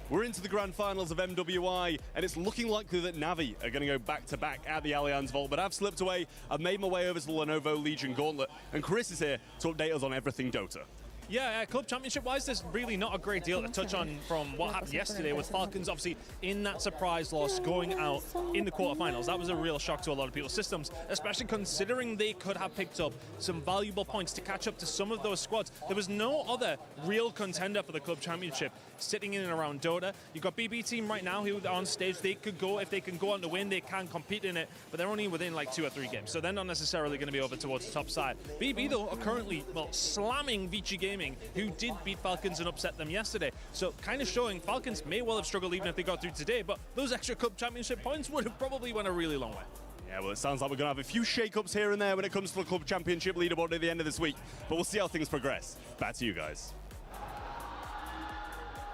We're into the grand finals of MWI, and it's looking likely that Na'Vi are going to go back-to-back at the Allianz Vault, but I've slipped away. I've made my way over to the Lenovo Legion Gauntlet, and Chris is here to update us on everything Dota. Yeah, club championship-wise, there's really not a great deal to touch on from what happened yesterday with Falcons, obviously, in that surprise loss going out in the quarterfinals. That was a real shock to a lot of people's systems, especially considering they could have picked up some valuable points to catch up to some of those squads. There was no other real contender for the club championship sitting in and around Dota. You've got BB team right now who are on stage. They could go, if they can go on to win, they can compete in it, but they're only within like 2 or 3 games, so they're not necessarily going to be over towards the top side. BB, though, are currently, well, slamming Vici Gaming, who did beat Falcons and upset them yesterday. So kind of showing Falcons may well have struggled even if they got through today, but those extra club championship points would have probably went a really long way. Yeah, well, it sounds like we're going to have a few shake-ups here and there when it comes to the club championship leaderboard at the end of this week, but we'll see how things progress. Back to you guys.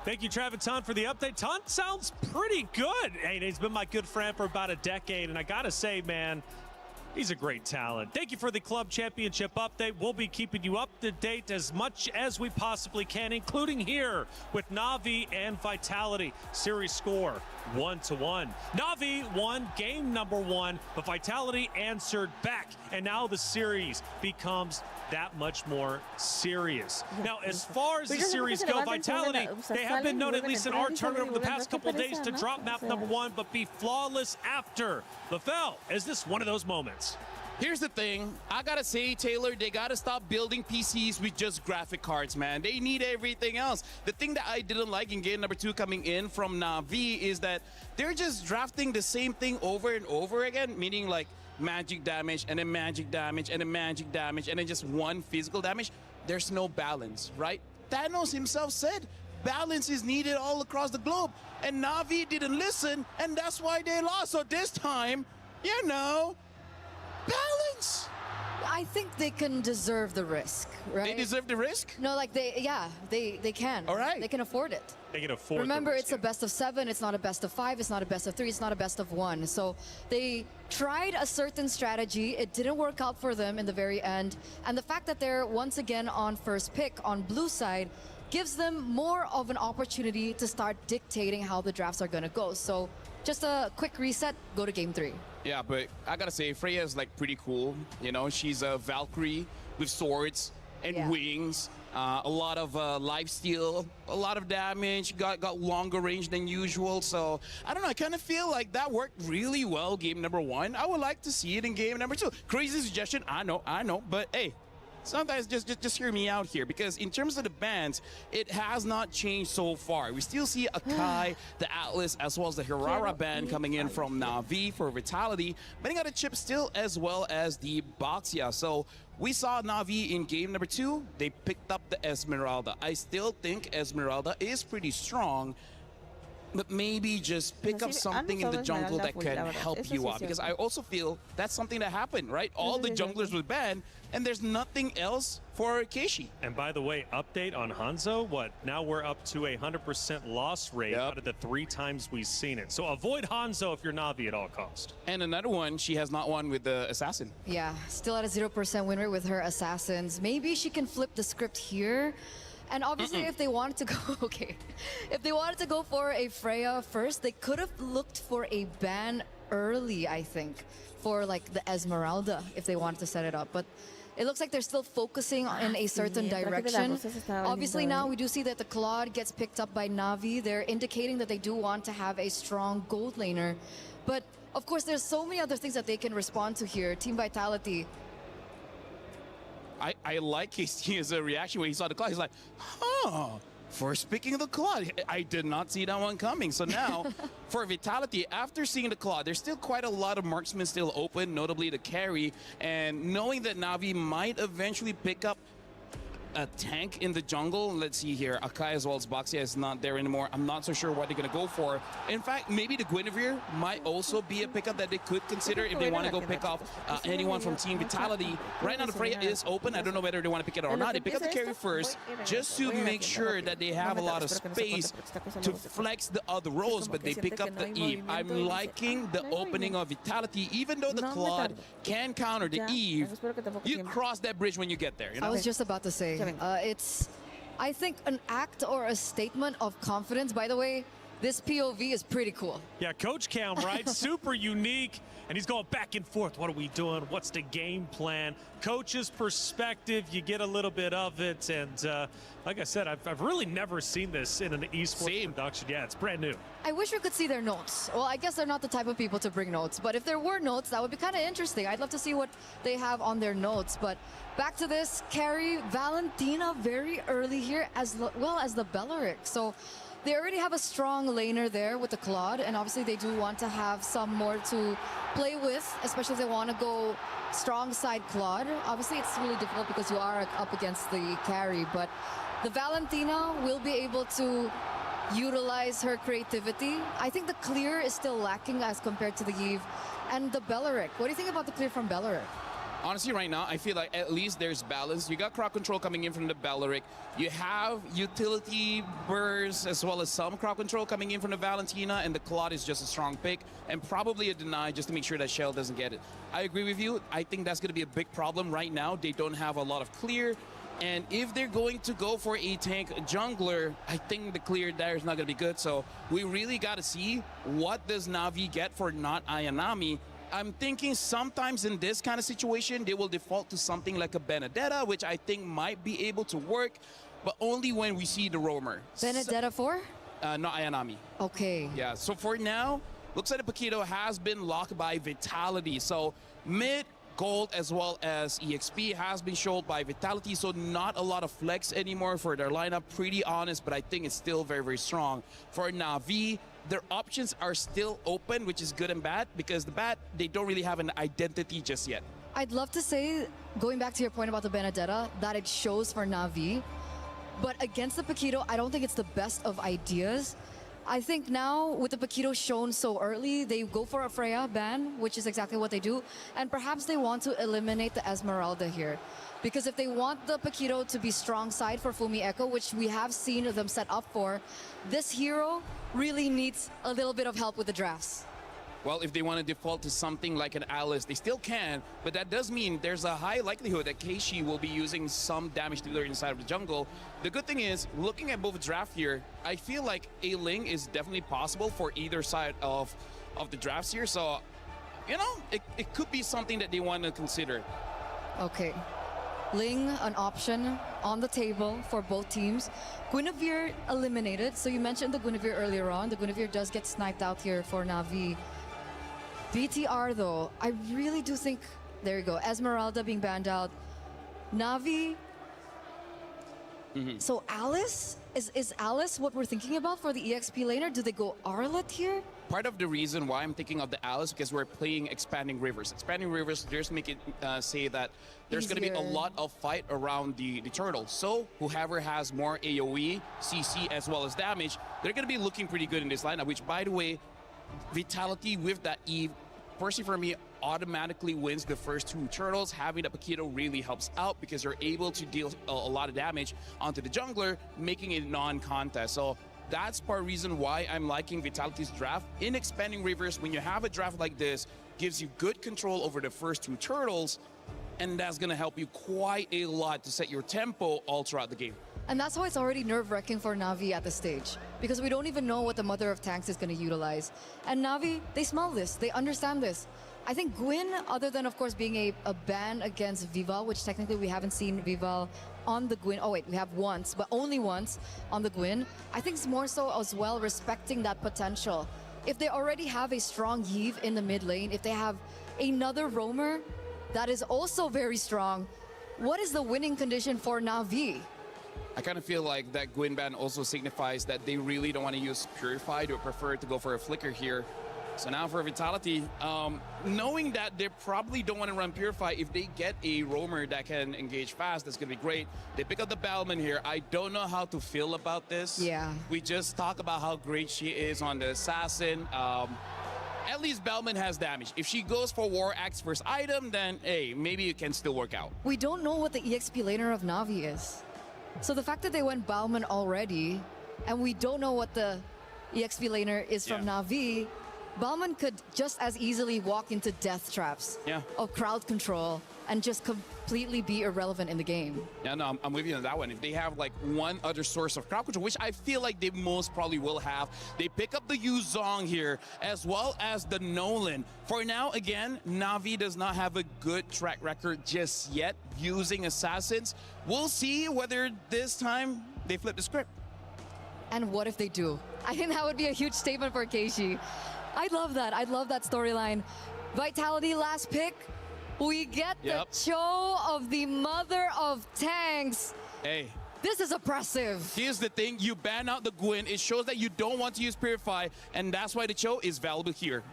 Thank you, Travis Ton, for the update. Ton sounds pretty good. Hey, he's been my good friend for about a decade, and I gotta say, man, he's a great talent. Thank you for the club championship update. We'll be keeping you up to date as much as we possibly can, including here with Na'Vi and Vitality. Series score 1-1. Na'Vi won game number 1, but Vitality answered back, and now the series becomes that much more serious. Now, as far as the series go, Vitality, they have been known, at least in our tournament over the past couple of days, to drop map number 1, but be flawless after. LaFell, is this one of those moments? Here's the thing. I gotta say, Taylor, they gotta stop building PCs with just graphic cards, man. They need everything else. The thing that I didn't like in game number 2 coming in from Na'Vi is that they're just drafting the same thing over and over again, meaning like magic damage and then magic damage and then magic damage and then just one physical damage. There's no balance, right? Thanos himself said balance is needed all across the globe, and Na'Vi didn't listen, and that's why they lost. So this time, you know, balance. I think they can deserve the risk, right? They deserve the risk? No, like they can. All right. They can afford it. They can afford Remember, it's a best of 7. It's not a best of 5. It's not a best of 3. It's not a best of 1. So they tried a certain strategy. It didn't work out for them in the very end. And the fact that they're once again on first pick on blue side gives them more of an opportunity to start dictating how the drafts are going to go. So just a quick reset, go to game 3. Yeah, but I gotta say, Freya is like pretty cool. You know, she's a Valkyrie with swords and wings. A lot of lifesteal, a lot of damage, got longer range than usual. So I don't know, I kind of feel like that worked really well game number 1. I would like to see it in game number 2. Crazy suggestion, I know, but hey, sometimes just hear me out here, because in terms of the bans, it has not changed so far. We still see Akai, the Atlas, as well as the Hirara ban coming in from Na'Vi for Vitality, banning out a chip still, as well as the Baxia. So we saw Na'Vi in game number 2. They picked up the Esmeralda. I still think Esmeralda is pretty strong, but maybe just pick up something in the jungle that can help you out, because I also feel that's something that happened, right? All the junglers were banned, and there's nothing else for Keishi. And by the way, update on Hanzo, now we're up to a 100% loss rate out of the 3 times we've seen it. So avoid Hanzo if you're Na'Vi at all cost. And another one, she has not won with the Assassin. Yeah, still at a 0% win rate with her Assassins. Maybe she can flip the script here. And obviously, if they wanted to go, if they wanted to go for a Freya first, they could have looked for a ban early, I think, for like the Esmeralda, if they wanted to set it up. But it looks like they're still focusing in a certain direction. Obviously, now we do see that the Claude gets picked up by Na'Vi. They're indicating that they do want to have a strong gold laner. But of course, there's so many other things that they can respond to here. Team Vitality. I like his reaction when he saw the Claude. He's like, huh, first picking the Claude. I did not see that one coming. So now, for Vitality, after seeing the Claude, there's still quite a lot of marksmen still open, notably the carry. And knowing that Na'Vi might eventually pick up a tank in the jungle. Let's see here. Akai as well as Baxia is not there anymore. I'm not so sure what they're going to go for. In fact, maybe the Guinevere might also be a pickup that they could consider if they want to go pick off anyone from Team Vitality. Right now, the Freya is open. I don't know whether they want to pick it or not. They pick up the carry first just to make sure that they have a lot of space to flex the other roles, but they pick up the Eve. I'm liking the opening of Vitality. Even though the Claude can counter the Eve, you cross that bridge when you get there. You know? I was just about to say, it's, I think, an act or a statement of confidence. By the way, this POV is pretty cool. Yeah, Coach Cam, right? Super unique. And he's going back and forth. What are we doing? What's the game plan? Coach's perspective, you get a little bit of it. And like I said, I've really never seen this in an esports production. Yeah, it's brand new. I wish we could see their notes. Well, I guess they're not the type of people to bring notes. But if there were notes, that would be kind of interesting. I'd love to see what they have on their notes. But back to this, carry Valentina very early here, as well as the Bellaric. So they already have a strong laner there with the Claude, and obviously they do want to have some more to play with, especially if they want to go strong side Claude. Obviously it's really difficult because you are up against the carry, but the Valentina will be able to utilize her creativity. I think the clear is still lacking as compared to the Eve and the Bellaric. What do you think about the clear from Bellaric? Honestly, right now, I feel like at least there's balance. You got crowd control coming in from the Balearic. You have utility bursts as well as some crowd control coming in from the Valentina, and the Claude is just a strong pick, and probably a deny just to make sure that Shell doesn't get it. I agree with you. I think that's going to be a big problem right now. They don't have a lot of clear, and if they're going to go for a tank jungler, I think the clear there is not going to be good. So we really got to see what does Na'Vi get for not Ayanami. I'm thinking sometimes in this kind of situation, they will default to something like a Benedetta, which I think might be able to work, but only when we see the roamer. Benedetta for? Not Ayanami. Okay. Yeah, so for now, looks like the Paquito has been locked by Vitality. So mid, gold, as well as EXP has been showed by Vitality, so not a lot of flex anymore for their lineup. Pretty honest, but I think it's still very, very strong. For Na'Vi, their options are still open, which is good and bad, because the bad, they don't really have an identity just yet. I'd love to say, going back to your point about the Benedetta, that it shows for Na'Vi. But against the Paquito, I don't think it's the best of ideas. I think now, with the Paquito shown so early, they go for a Freya ban, which is exactly what they do. And perhaps they want to eliminate the Esmeralda here. Because if they want the Paquito to be strong side for Fumi Echo, which we have seen them set up for, this hero really needs a little bit of help with the drafts. Well, if they want to default to something like an Alice, they still can, but that does mean there's a high likelihood that Keishi will be using some damage dealer inside of the jungle. The good thing is, looking at both draft here, I feel like a Ling is definitely possible for either side of the drafts here, so, you know, it could be something that they want to consider. Okay. Ling, an option on the table for both teams. Guinevere eliminated. So you mentioned the Guinevere earlier on. The Guinevere does get sniped out here for Na'Vi. BTR though, I really do think, there you go, Esmeralda being banned out. Na'Vi. So Alice? Is Alice what we're thinking about for the EXP laner? Do they go Arlott here? Part of the reason why I'm thinking of the Alice, because we're playing Expanding Rivers. Expanding Rivers, just make it say that there's going to be a lot of fight around the turtle. So whoever has more AoE, CC, as well as damage, they're going to be looking pretty good in this lineup, which, by the way, Vitality with that Eve, personally for me, automatically wins the first two turtles. Having the Paquito really helps out because you're able to deal a lot of damage onto the jungler, making it non-contest. So that's part of the reason why I'm liking Vitality's draft. In Expanding Rivers, when you have a draft like this, gives you good control over the first two turtles, and that's going to help you quite a lot to set your tempo all throughout the game. And that's why it's already nerve-wracking for Na'Vi at this stage, because we don't even know what the Mother of Tanks is going to utilize. And Na'Vi, they smell this, they understand this. I think Gwyn, other than of course being a ban against Vival, which technically we haven't seen Vival on the Gwyn. Oh wait, we have once, but only once on the Gwyn. I think it's more so as well respecting that potential. If they already have a strong Yve in the mid lane, if they have another roamer that is also very strong, what is the winning condition for Na'Vi? I kind of feel like that Gwyn ban also signifies that they really don't want to use Purify. They prefer to go for a Flicker here. So now for Vitality, knowing that they probably don't want to run Purify, if they get a roamer that can engage fast, that's going to be great. They pick up the Balman here. I don't know how to feel about this. Yeah. We just talk about how great she is on the Assassin. At least Balman has damage. If she goes for War Axe first item, then hey, maybe it can still work out. We don't know what the EXP laner of Na'Vi is. So the fact that they went Balman already, and we don't know what the EXP laner is from Na'Vi, Balman could just as easily walk into death traps of crowd control and just completely be irrelevant in the game. Yeah, no, I'm with you on that one. If they have like one other source of crowd control, which I feel like they most probably will have, they pick up the Yu Zhong here as well as the Nolan. For now, again, Na'Vi does not have a good track record just yet using Assassins. We'll see whether this time they flip the script. And what if they do? I think that would be a huge statement for Keishi. I'd love that. I'd love that storyline. Vitality last pick. We get the show of the Mother of Tanks. Hey. This is oppressive. Here's the thing. You ban out the Gwyn. It shows that you don't want to use Purify, and that's why the show is valuable here.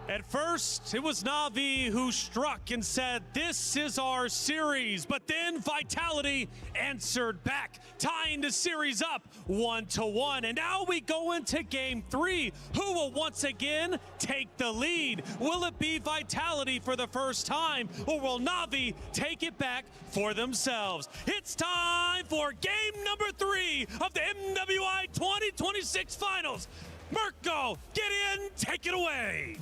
At first, it was Na'Vi who struck and said, "This is our series." But then Vitality answered back, tying the series up 1-1. And now we go into Game 3. Who will once again take the lead? Will it be Vitality for the first time, or will Na'Vi take it back for themselves? It's time for Game number 3 of the MWI 2026 Finals. Mirko, get in, take it away.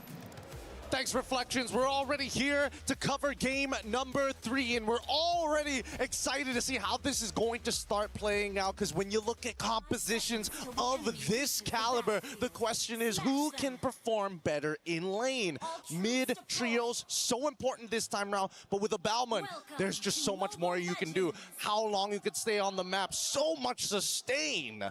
Thanks, Reflections. We're already here to cover game number 3, and we're already excited to see how this is going to start playing out, because when you look at compositions of this caliber, the question is who can perform better in lane? Mid trios, so important this time around, but with a Bauman, there's just so much more you can do. How long you could stay on the map, so much sustain.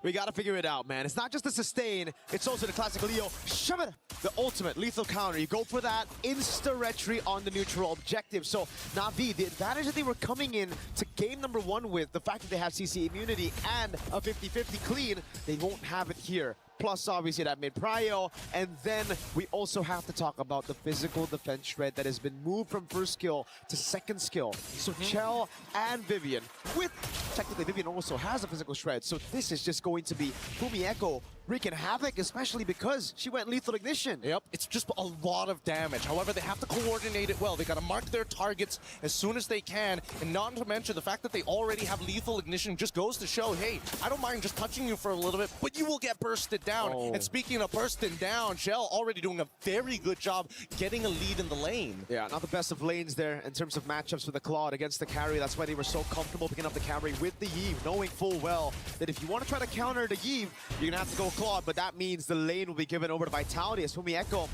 We gotta figure it out, man. It's not just the sustain, it's also the classic Leo. Shove it! The ultimate lethal counter. You go for that insta-retry on the neutral objective. So Na'Vi, the advantage that they were coming in to game number 1 with, the fact that they have CC immunity and a 50-50 clean, they won't have it here. Plus, obviously, that mid-prio. And then we also have to talk about the physical defense shred that has been moved from first skill to second skill. So Chell and Vivian, with technically Vivian also has a physical shred. So this is just going to be Fumi Echo wreaking havoc, especially because she went lethal ignition. Yep, it's just a lot of damage. However, they have to coordinate it well. They got to mark their targets as soon as they can. And not to mention the fact that they already have lethal ignition just goes to show, hey, I don't mind just touching you for a little bit, but you will get bursted down. Oh. And speaking of bursting down, Shell already doing a very good job getting a lead in the lane. Yeah, not the best of lanes there in terms of matchups with the Claude against the carry. That's why they were so comfortable picking up the carry with the Yve, knowing full well that if you want to try to counter the Yve, you're going to have to go Claude, but that means the lane will be given over to Vitality as Fumi Echo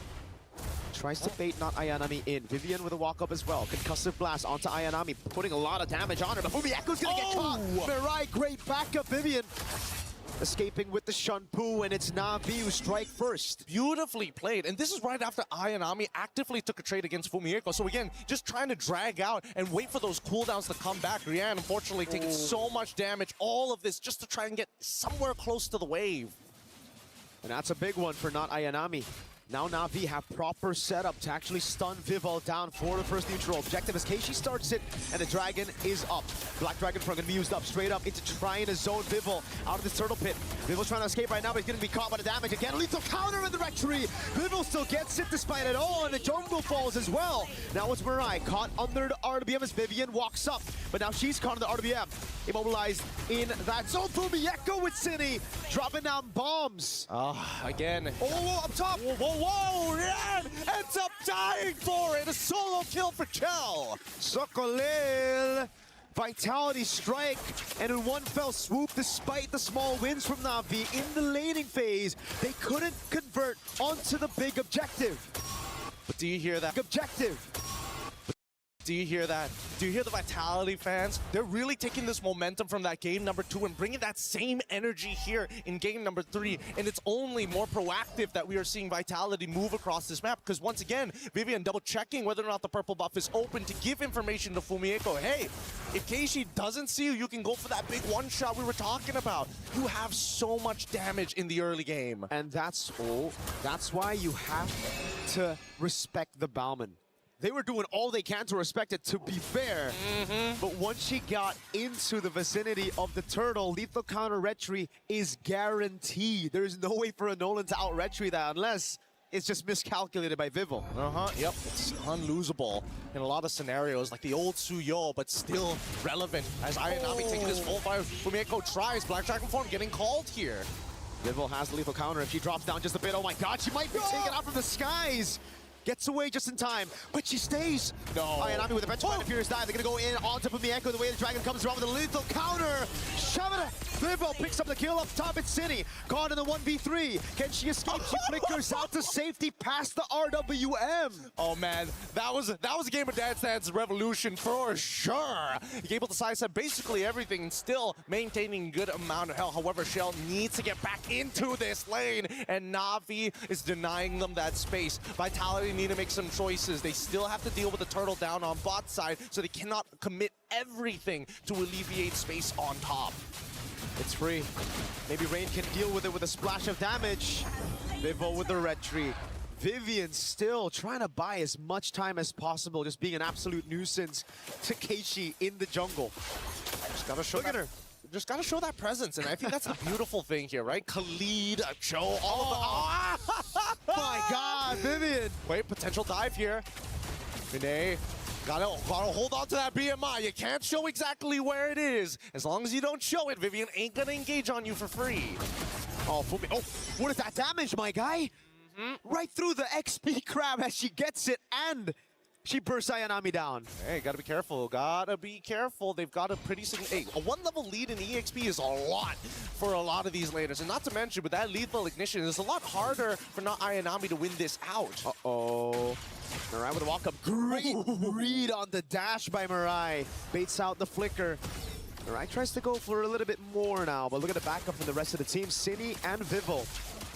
tries to bait not Ayanami in. Vivian with a walk-up as well. Concussive Blast onto Ayanami, putting a lot of damage on her, but Fumi Echo's going to get caught. Mirai, great backup, Vivian. Escaping with the Shunpu, and it's Na'Vi who strike first. Beautifully played, and this is right after Ayanami actively took a trade against Fumi Echo. So again, just trying to drag out and wait for those cooldowns to come back. Rian, unfortunately, taking so much damage. All of this just to try and get somewhere close to the wave. And that's a big one for not Ayanami. Now Na'Vi have proper setup to actually stun Vivol down for the first neutral objective as Keishi starts it, and the Dragon is up. Black Dragon Front gonna be used up straight up into trying to zone Vivol out of this turtle pit. Vivol's trying to escape right now, but he's gonna be caught by the damage again. Lethal counter in the rectory. Vivol still gets it despite it all, and the jungle falls as well. Now it's Mirai caught under the RWM as Vivian walks up, but now she's caught in the RWM. Immobilized in that zone. Fumi Echo with Cine dropping down bombs. Again. Oh, up top. Whoa, Rian ends up dying for it. A solo kill for Chell. Sokolil. Vitality strike, and in one fell swoop, despite the small wins from Na'Vi in the laning phase, they couldn't convert onto the big objective. But do you hear that? Objective. Do you hear that? Do you hear the Vitality fans? They're really taking this momentum from that game number 2 and bringing that same energy here in game number 3. And it's only more proactive that we are seeing Vitality move across this map. Because once again, Vivian double checking whether or not the purple buff is open to give information to Fumi Echo. Hey, if Keishi doesn't see you, you can go for that big one shot we were talking about. You have so much damage in the early game. And that's why you have to respect the Bauman. They were doing all they can to respect it, to be fair. But once she got into the vicinity of the turtle, lethal counter retry is guaranteed. There's no way for a Nolan to out retry that unless it's just miscalculated by Vivol. Yep, it's unlosable in a lot of scenarios, like the old Suyo, but still relevant as Ayanami taking this full fire. Fumi Echo tries, Black Dragon form getting called here. Vivol has the lethal counter. If she drops down just a bit, oh my god, she might be taken out from the skies. Gets away just in time, but she stays. No. Ayanami with a Petrified Furious Dive. They're gonna go in onto Fumi Echo. The way the Dragon comes around with a lethal counter. Shove it. Vivol picks up the kill up top. It's Cine. Caught in the 1v3. Can she escape? She flickers out to safety past the RWM. Oh man, that was a game of Dance Dance Revolution for sure. You're able to sidestep basically everything and still maintaining a good amount of health. However, Shell needs to get back into this lane, and Na'Vi is denying them that space. Vitality need to make some choices. They still have to deal with the turtle down on bot side, so they cannot commit everything to alleviate space on top. It's free. Maybe Rain can deal with it with a splash of damage. Vivol with the retry. Vivian still trying to buy as much time as possible, just being an absolute nuisance to Keishi in the jungle. Just gotta show her. Just gotta show that presence, and I think that's the beautiful thing here, right? Khalid, Cho, all of the... My God, Vivian! Wait, potential dive here. Vinay, gotta hold on to that BMI. You can't show exactly where it is. As long as you don't show it, Vivian ain't gonna engage on you for free. Oh, Fumi. Oh, what is that damage, my guy? Right through the XP crab as she gets it, and she bursts Ayanami down. Hey, gotta be careful. Gotta be careful. They've got a pretty significant... Hey, a one-level lead in EXP is a lot for a lot of these laners. And not to mention, with that lethal ignition, it's a lot harder for not Ayanami to win this out. Uh-oh. Mirai with a walk-up. Great read on the dash by Mirai. Baits out the flicker. Mirai tries to go for a little bit more now, but look at the backup from the rest of the team. Cine and Vivo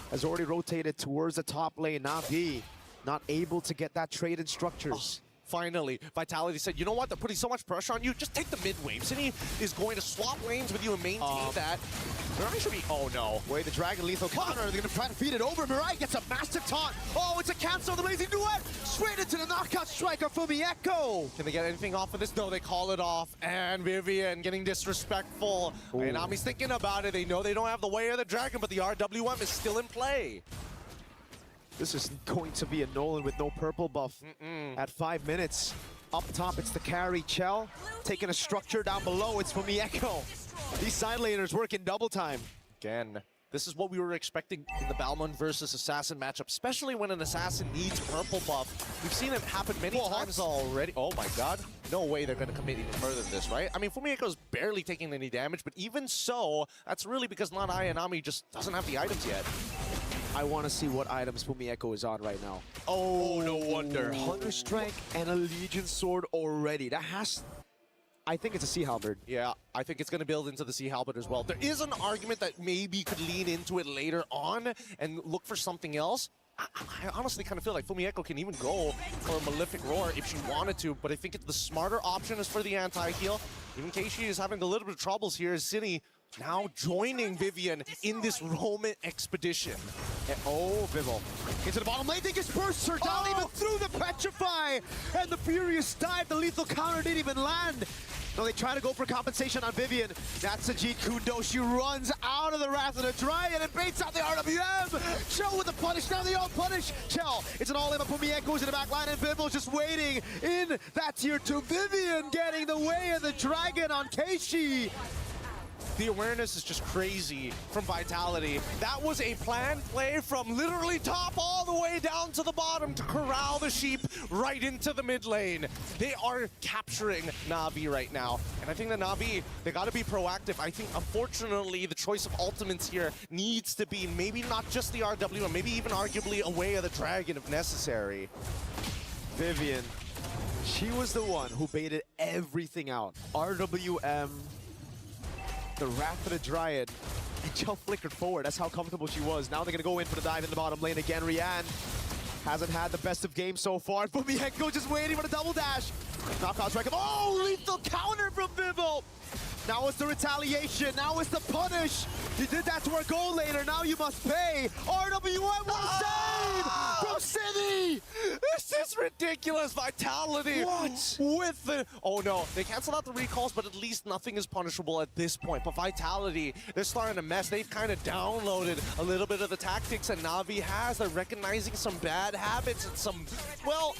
has already rotated towards the top lane. Na'Vi not able to get that trade in structures. Finally, Vitality said, you know what, they're putting so much pressure on you, just take the mid wave. Cine is going to swap lanes with you and maintain that. Mirai should be, oh no. Wait, the Dragon lethal counter, they're gonna try to feed it over. Mirai gets a massive taunt. Oh, it's a cancel, the Blazing Duet, straight into the knockout striker from Echo. Can they get anything off of this? No, they call it off. And Vivian getting disrespectful. Ayanami's thinking about it. They know they don't have the way of the Dragon, but the RWM is still in play. This is going to be a Nolan with no purple buff at 5 minutes. Up top, it's the carry, Chell. Taking a structure down below, it's from Echo. These side laners work in double time. Again, this is what we were expecting in the Balmond versus Assassin matchup, especially when an Assassin needs purple buff. We've seen it happen many times already. Oh my God. No way they're going to commit even further than this, right? I mean, Fumieko's barely taking any damage, but even so, that's really because not Ayanami just doesn't have the items yet. I want to see what items Fumieco is on right now. Oh, no wonder. Hunter Strike and a Legion Sword already. That has... I think it's a Sea Halberd. Yeah, I think it's going to build into the Sea Halberd as well. There is an argument that maybe could lean into it later on and look for something else. I honestly kind of feel like Fumieco can even go for a Malefic Roar if she wanted to, but I think the smarter option is for the anti-heal. Even Keishi is having a little bit of troubles here as Cine now joining Vivian in this Roman expedition. And, oh, Vivo. Into the bottom lane, they just burst her down even through the Petrify! And the Furious Dive, the lethal counter didn't even land. No, they try to go for compensation on Vivian. That's Sajid Kundo. She runs out of the Wrath of the Dryad and baits out the RWM. Chell with the punish. Now they all punish. Chell, it's an all-in, but Fumieco's in the back line, and Vivo's just waiting in that tier 2. Vivian getting the way of the dragon on Keishi. The awareness is just crazy from Vitality. That was a planned play from literally top all the way down to the bottom to corral the sheep right into the mid lane. They are capturing Na'Vi right now. And I think the Na'Vi, they gotta be proactive. I think, unfortunately, the choice of ultimates here needs to be maybe not just the RW, or maybe even arguably a Way of the Dragon if necessary. Vivian, she was the one who baited everything out. RWM, the Wrath of the Dryad, and Chell flickered forward. That's how comfortable she was. Now they're gonna go in for the dive in the bottom lane again. Rian hasn't had the best of games so far. Fumieco just waiting for the double dash. Knockout strike. Oh, lethal counter from Vivo. Now it's the retaliation. Now it's the punish. You did that to our goal later. Now you must pay. RWM will save from Cine. This is ridiculous. Vitality. What? With the... Oh, no. They canceled out the recalls, but at least nothing is punishable at this point. But Vitality, they're starting to mess. They've kind of downloaded a little bit of the tactics that Na'Vi has. They're recognizing some bad habits and some... Well,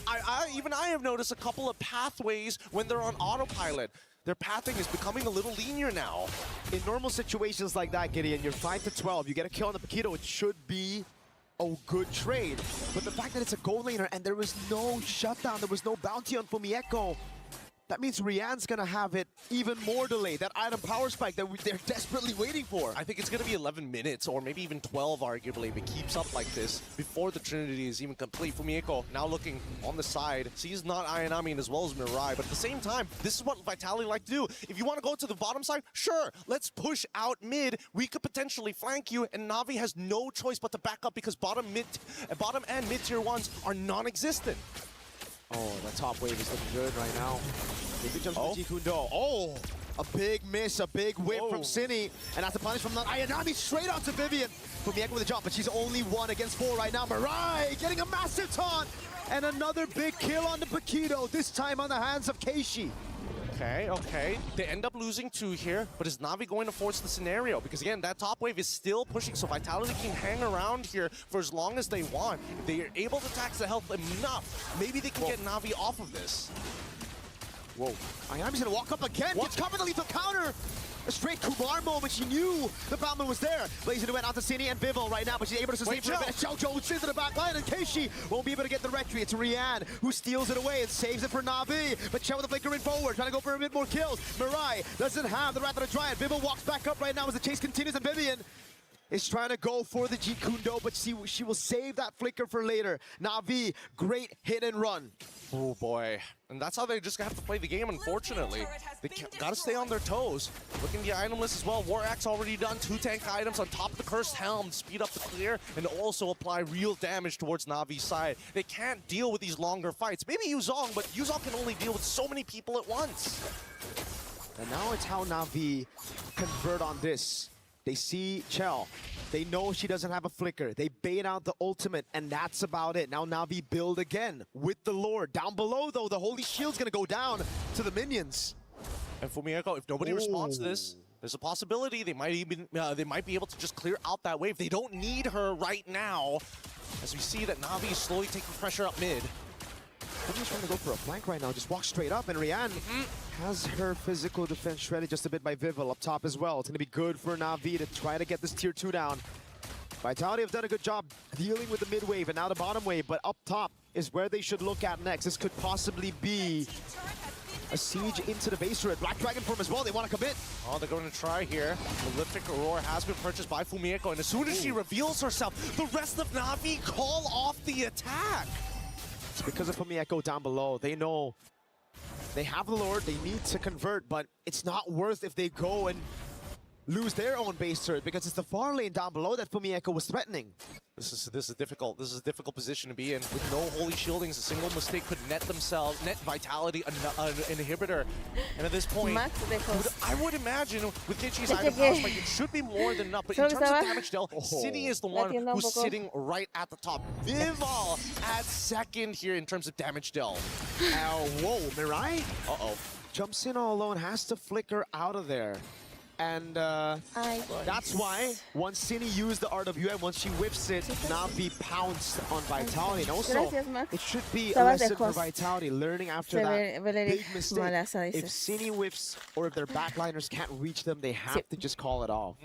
even I have noticed a couple of pathways when they're on autopilot. Their pathing is becoming a little linear now. In normal situations like that, Gideon, you're 5-12, you get a kill on the Paquito, it should be a good trade. But the fact that it's a goal laner and there was no shutdown, there was no bounty on Fumieco, that means Rian's gonna have it even more delayed. That item power spike that they're desperately waiting for. I think it's gonna be 11 minutes or maybe even 12 arguably if it keeps up like this before the Trinity is even complete. Fumieco now looking on the side, sees not Ayanami as well as Mirai, but at the same time, this is what Vitality like to do. If you want to go to the bottom side, sure, let's push out mid. We could potentially flank you, and Na'Vi has no choice but to back up because bottom and mid tier 1s are non-existent. Oh, that top wave is looking good right now. Maybe jumps to Kundo. Oh, A big miss, a big whip from Cine, and that's the punish from Ayanami straight out to Vivian. Fumieko with a jump, but she's only 1 against 4 right now. Mirai getting a massive taunt, and another big kill on the Paquito, this time on the hands of Keishi. Okay. They end up losing 2 here, but is Na'Vi going to force the scenario? Because again, that top wave is still pushing, so Vitality can hang around here for as long as they want. If they are able to tax the health enough, maybe they can get Na'Vi off of this. Whoa. Ayanami's gonna walk up again, gets covered the lethal counter! A straight Kumar moment, she knew the Batman was there. Blazing went out to Cine and Bivol right now, but she's able to sustain for a bit. Xiaozhou into the back line, and Keishi won't be able to get the rectory. It's Rian who steals it away and saves it for Na'Vi. But Chen with the flicker in forward, trying to go for a bit more kills. Mirai doesn't have the Wrath of the Dryad. Bivol walks back up right now as the chase continues, and Vivian is trying to go for the Jeet Kune Do, but she will save that flicker for later. Na'Vi, great hit and run. Oh boy. And that's how they just have to play the game, unfortunately. They gotta stay on their toes. Looking at the item list as well. War Axe already done 2 tank items on top of the Cursed Helm, speed up the clear, and also apply real damage towards Navi's side. They can't deal with these longer fights. Maybe Yuzong, but Yuzong can only deal with so many people at once. And now it's how Na'Vi convert on this. They see Chell. They know she doesn't have a flicker. They bait out the ultimate, and that's about it. Now Na'Vi build again with the Lord. Down below, though, the Holy Shield's gonna go down to the minions. And Fumieko, if nobody responds to this, there's a possibility they might be able to just clear out that wave. They don't need her right now, as we see that Na'Vi is slowly taking pressure up mid. Fumi's trying to go for a flank right now. Just walk straight up, and Rian has her physical defense shredded just a bit by Bivol up top as well. It's going to be good for Na'Vi to try to get this tier 2 down. Vitality have done a good job dealing with the mid wave and now the bottom wave, but up top is where they should look at next. This could possibly be a siege into the base turret. Black Dragon form as well, they want to commit. Oh, they're going to try here. Prolific Aurora has been purchased by Fumieko, and as soon as she reveals herself, the rest of Na'Vi call off the attack. It's because of Fumieko down below. They know they have the Lord, they need to convert, but it's not worth if they go and lose their own base turret, because it's the far lane down below that Fumieko was threatening. This is difficult. This is a difficult position to be in. With no holy shieldings, a single mistake could net Vitality an inhibitor. And at this point, I would imagine with Keiichi's item power spike, it should be more than enough. But in terms of damage dealt, Cine is the one who's sitting right at the top. Bivol at second here in terms of damage dealt. Whoa, Mirai? Uh-oh. Jumps in all alone, has to flicker out of there. And that's why once Cine used the RWM, once she whips it, Na'Vi pounced on Vitality. And also, it should be a lesson for Vitality, learning after that big mistake. If Cine whiffs or if their backliners can't reach them, they have to just call it off.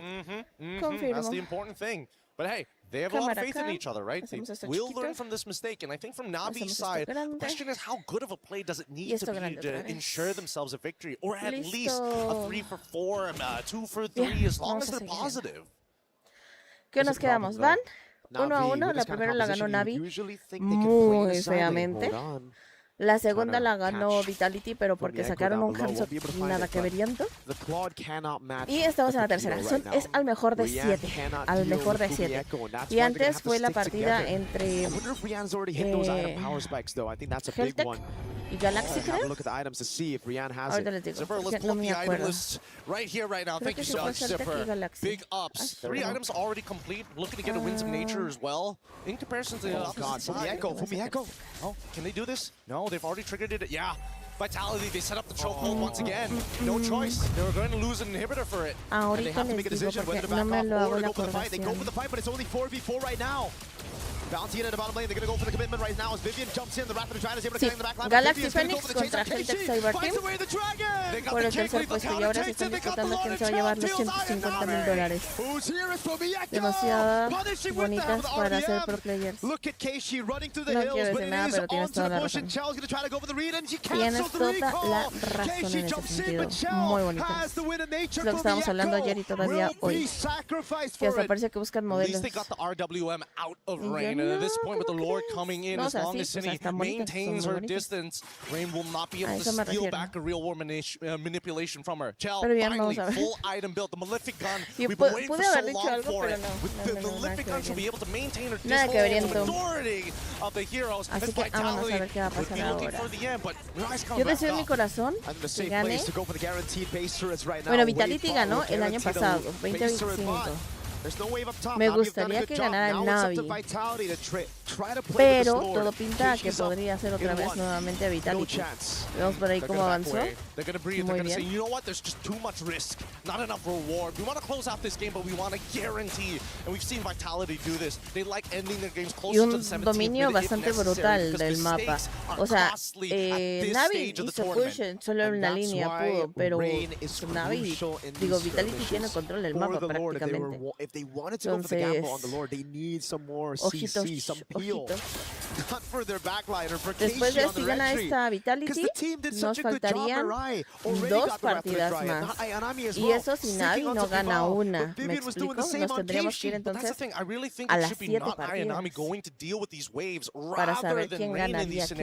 That's the important thing. But hey, they have a lot of faith in each other, right? They will learn from this mistake. And I think from Navi's side, the question is how good of a play does it need to be to ensure themselves a victory? Or at least a 3 for 4, 2 for 3, as long as they're positive. ¿Qué nos quedamos? ¿Van? 1-1. La primera la ganó Na'Vi muy feamente. La segunda la ganó Vitality, pero porque sacaron un Hamsot nada que veriento. Y estamos en la tercera. Es al mejor de 7. Al mejor de 7. Y antes fue la partida entre Heltec y Galaxy, creo. Ahorita les digo, no me acuerdo. Right here, right now. Thank you so much, Zipper. Big ups. 3 items already complete. Looking to get a Winds of Nature as well. In comparison to the opposite side. Fumieko. Oh, can they do this? No, they've already triggered it. Yeah. Vitality, they set up the chokehold once again. No choice. They were going to lose an inhibitor for it. And they have to make a decision whether to back off or to go for the fight. They go for the fight, but it's only 4v4 right now. Bounty in at the bottom lane. They're going to go for the commitment right now as Vivian jumps in. The Wrath of the Dryad is able to get in the back line. Galaxy Phoenix contra Heltec Cyber Team por el tercer puesto y ahora se están disputando quién se va a llevar los $150,000. Demasiadas bonitas para ser pro players. No quiero decir nada, pero tienes toda la razón. Tienes toda la razón en ese sentido. Muy bonito. Es lo que estábamos hablando ayer y todavía hoy. Que hasta parece que buscan modelos. Rain. And at this point, with the Lord coming in, as long as Cindy maintains her distance, Rain will not be able to steal back a real war manipulation from her. Chell, finally, full item build. The Malefic Gun, we've been waiting for so long for it. With the Malefic Gun, she'll be able to maintain her distance. The majority of the heroes, as Vitality would be looking for the end, but Rise comes back deseo en mi corazón que gane. Bueno, Vitality ganó el año pasado, 2025. Me gustaría que ganara el Navi, pero todo pinta a que podría ser otra vez nuevamente Vitality. Vemos por ahí cómo avanzó. Muy bien. You know what? There's just too much risk, not enough reward. We want to close out this game, but we want to guarantee. And we've seen Vitality do this. They like ending their games close to the 17th minute. Y un dominio bastante brutal del mapa. O sea, Navi hizo push solo en una línea, pudo, pero Navi, digo, Vitality tiene control del mapa prácticamente. They wanted to go for the gamble on the Lord. They need some more CC, some peel. Not for their backliner, for Después de on the si gana red esta Vitality, nos faltarían 2 partidas más. Y eso si Navi no gana una. ¿Me explico? Nos tendríamos que ir entonces a las 7 partidas para saber quién ganaría qué y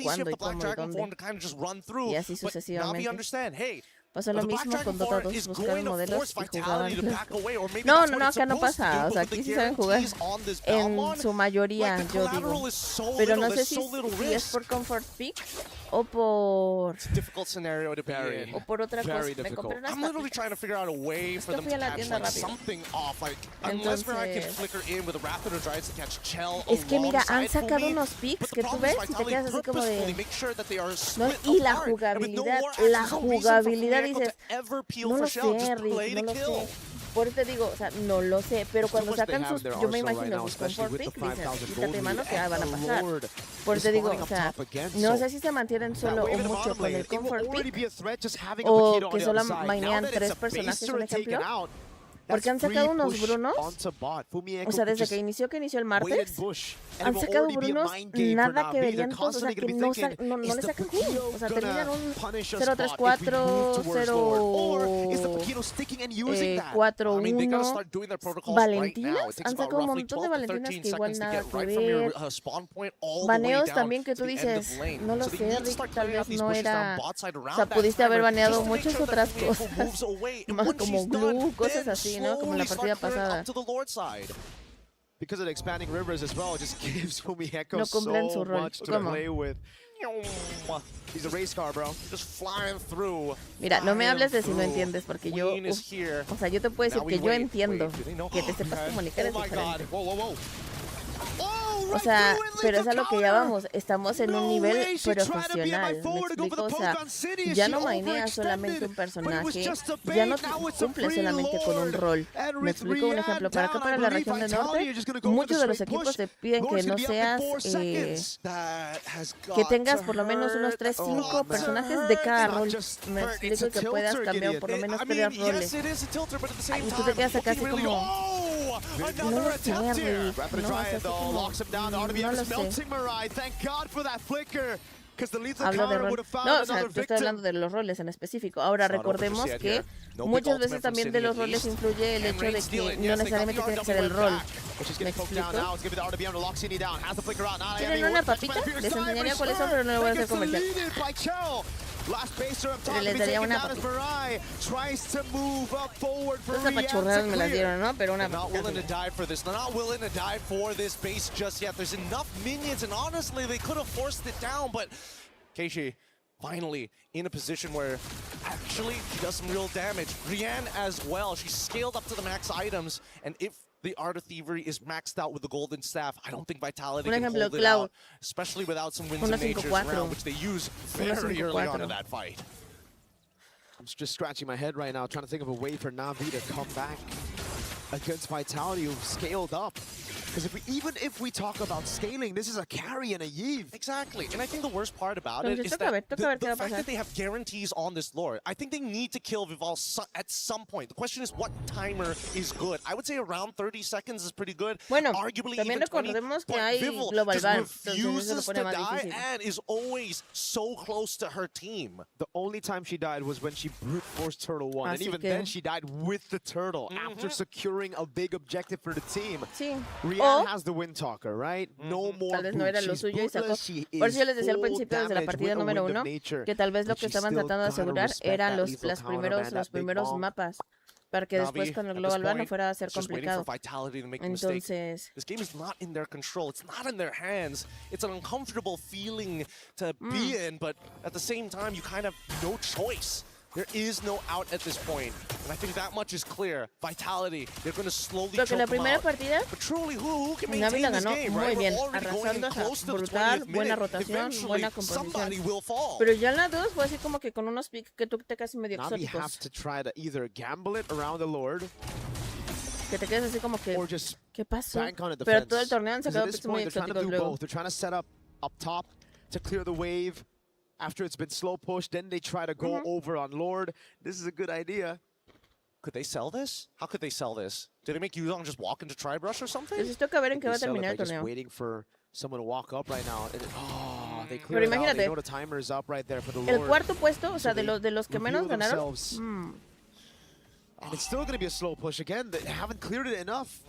cuándo y cómo y dónde. Y así sucesivamente. Pasó lo mismo con Dota 2, buscaron modelos y jugaban. No, acá no pasa. O sea, aquí sí saben jugar en su mayoría, yo digo. Pero no sé si es por Comfort Pick o por otra cosa. Me compré unas papitas. Esto fui a la tienda rápido. Entonces, es que mira, han sacado unos picks que tú ves y te quedas así como de... No, y la jugabilidad dices, no lo sé, Rick, no lo sé. Por eso te digo, o sea, no lo sé, pero cuando sacan sus, yo me imagino sus Comfort Pick, dices, quítate mano que van a pasar. Por eso te digo, o sea, no sé si se mantienen solo o mucho con el Comfort Pick, o que solo mainean 3 personajes, un ejemplo. Porque han sacado unos Brunos, o sea, desde que inició el martes, han sacado Brunos nada que verían todos, o sea, que no le sacan juego. O sea, terminan un 0-3-4, 0-4-1, Valentinas, han sacado un montón de Valentinas que igual nada que ver. Baneos también que tú dices, no lo sé, Rick, tal vez no era, o sea, pudiste haber baneado muchas otras cosas, más como glue, cosas así, ¿no? Como la partida pasada. Because of the expanding rivers as well, it just gives Fumi Echo no cumplen su rol. much to play with. He's a race car, bro. Just flying through. Mira, no me hables de si no entiendes, porque yo, o sea, yo te puedo decir que yo entiendo. Que te sepas comunicar es diferente. O sea, pero es a lo que ya vamos. Estamos en un nivel profesional. ¿Me explico? O sea, ya no maineas solamente un personaje, ya no cumples solamente con un rol. Me explico un ejemplo. Para acá, para la región del norte, muchos de los equipos te piden que no seas, que tengas por lo menos unos 3-5 personajes de cada rol. Me explico, que puedas cambiar por lo menos 3 roles. Y tú te quedas acá así como... No lo sé, Rick. No, así como... No lo sé. Hablo de rol. No, o sea, yo estoy hablando de los roles en específico. Ahora recordemos que muchas veces también de los roles influye el hecho de que no necesariamente tiene que ser el rol. ¿Me explico? ¿Tienen una papita? Les enseñaría cuáles son, pero no le voy a hacer comercial. Pero les daría una papita. Dos apachurradas me las dieron, ¿no? Pero una papita. Keishi finally in a position where actually she does some real damage. Brienne as well. She's scaled up to the max items, and if the Art of Thievery is maxed out with the Golden Staff, I don't think Vitality can hold it out, especially without some Winds of Natures around, which they use very early on in that fight. I'm just scratching my head right now, trying to think of a way for Na'Vi to come back against Vitality, who've scaled up. Because if we talk about scaling, this is a carry and a Yve. Exactly, and I think the worst part about it is that the fact that they have guarantees on this Lord. I think they need to kill Vival at some point. The question is what timer is good. I would say around 30 seconds is pretty good. Bueno, arguably también even 20, que hay Global Ban, refuses to die and is always so close to her team. The only time she died was when she brute forced Turtle 1, and even then she died with the Turtle after securing a big objective for the team. Sí. Rian has the wind talker, right? No more tal vez no era lo suyo y sacó. Por eso yo les decía al principio desde la partida número 1 que tal vez lo que estaban tratando de asegurar eran los primeros mapas. Para que después con el Global Ban no fuera a ser complicado. Entonces, this game is not in their control. It's not in their hands. It's an uncomfortable feeling to be in, but at the same time, you kind of no choice. There is no out at this point, and I think that much is clear. Vitality, they're going to slowly choke la primera them out. partida, But truly, who can Navi maintain la this ganó game, muy right? bien, We're already going arrasando, close to the brutal, 20th buena minute. rotación, Eventually, buena somebody composición. will fall. Pero ya en la 2 fue así como que con unos picks que tú te casi medio Navi exóticos. have to try to either gamble it around the Lord, que te quedes así como que, ¿qué pasó? bank on a Pero defense. todo el torneo han sacado At this picks muy point, they're trying to exóticos do luego. both. They're trying to set up top to clear the wave. After it's been slow pushed, then they try to go over on Lord. This is a good idea. Could they sell this? How could they sell this? Did they make Yuzong just walk into Tribrush or something? Necesito que ver en qué va a They sell it terminar el by just torneo. waiting for someone to walk up right now. And they clear Pero it out. imagínate, They know the timer is up right there for the Lord. el cuarto puesto, o sea, So de los que menos reveal ganaron. themselves. And it's still going to be a slow push again. They haven't cleared it enough.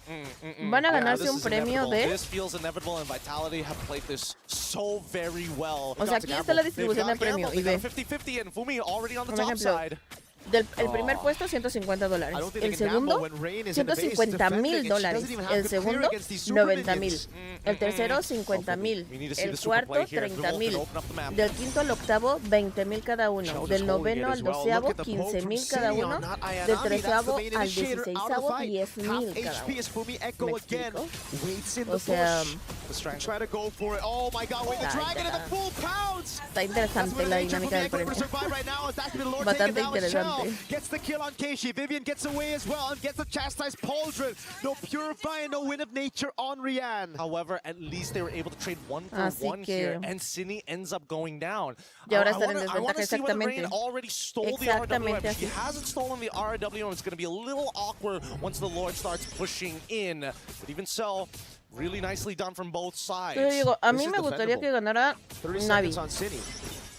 Van a ganarse un premio de... This feels inevitable, and Vitality have played this so very well. O sea, aquí está la distribución del premio. Y ve, 50-50 and Fumi already on the por top ejemplo, side. el primer puesto, $150. El segundo, $150,000. El segundo, $90,000. El tercero, $50,000. El cuarto, $30,000. Del quinto al octavo, $20,000 cada uno. Del noveno al doceavo, $15,000 cada uno. Del treceavo al dieciseisavo, $10,000 cada uno. ¿Me explico? O sea, está interesante la dinámica del premio. Bastante interesante. Gets the kill on Keishi. Vivian gets away as well and gets the chastised Pauldron. No Purify, no Wind of Nature on Rian. However, at least they were able to trade 1-for-1 here, and Cine ends up going down. Y ahora están en I want desventaja, to see whether exactamente. Rain already stole the RWM. If she hasn't stolen the RWM, it's going to be a little awkward once the Lord starts pushing in. But even so, really nicely done from both sides. Yo digo, a mí me gustaría que ganara 30 Navi. seconds on Cine.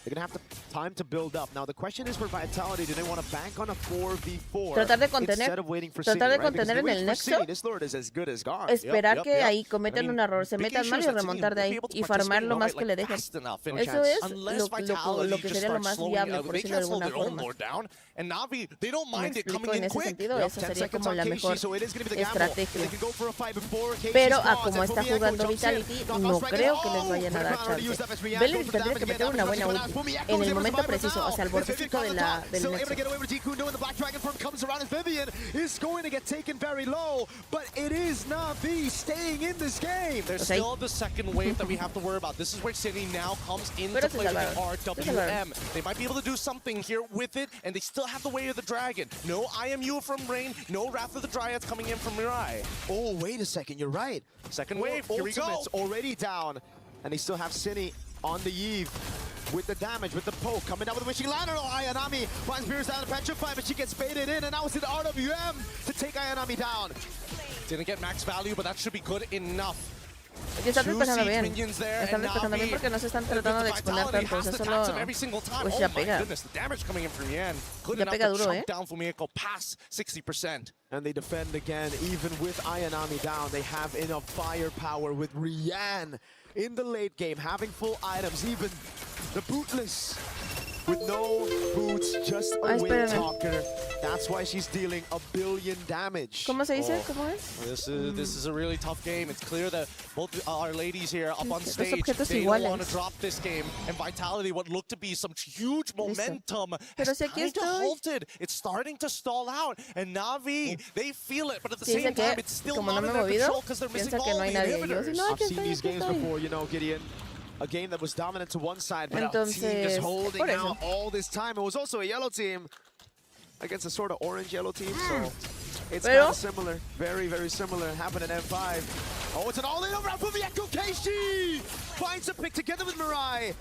They're going to have time to build up. Now, the question is for Vitality, do they want to bank on a 4v4 Tratar de contener, instead of waiting for tratar Cine, de right? contener en el nexo, This Lord is as good as gone. esperar que ahí cometan un error, se metan mal y remontar de ahí y farmar lo más que le dejen. Eso es lo que sería lo más viable, por decirlo de alguna forma. And Navi, they don't mind it coming En in ese quick. sentido, esa sería como la mejor estrategia. Pero a como está jugando Vitality, no creo que les vayan a dar chance. Velen tendría que meter una buena ulti en el momento preciso, o sea, al bordecito del nexo. There's still the second wave that we have to worry about. This is where Cine now comes into play with the RWM. They might be able to do something here with it, and they still have the Way of the Dragon. No IMU from Rain, no Wrath of the Dryads coming in from Mirai. Oh, wait a second, you're right. Second wave, here we go. Ultimate's already down, and they still have Cine on the eve. With the damage, with the poke, coming down with the Wishing Lantern. Oh, Ayanami finds Beerus down to Petrify, but she gets baited in, and now it's an RWM to take Ayanami down. Didn't get max value, but that should be good enough. Y están despejando bien. Están despejando bien porque no se están tratando de exponer tanto. O sea, solo pues ya pega. Ya pega duro, ¿eh? And they defend again, even with Ayanami down. They have enough firepower with Rian in the late game, having full items, even the bootless. With no boots, just a wind talker. That's why she's dealing 1 billion damage. ¿Cómo se dice? ¿Cómo es? This is a really tough game. It's clear that both our ladies here up on stage, they don't want to drop this game. And Vitality, what looked to be some huge momentum, has kind of halted. It's starting to stall out. And Navi, they feel it, but at the same time, it's still not in their control because they're missing all the inhibitors. I've seen these games before, you know, Gideon. A game that was dominant to one side, but a team just holding out all this time. It was also a yellow team against a sort of orange-yellow team, so it's kind of similar. Very, very similar. It happened in M5. Oh, it's an all-in over from the Echo Keishi! Finds a pick together with Mirai.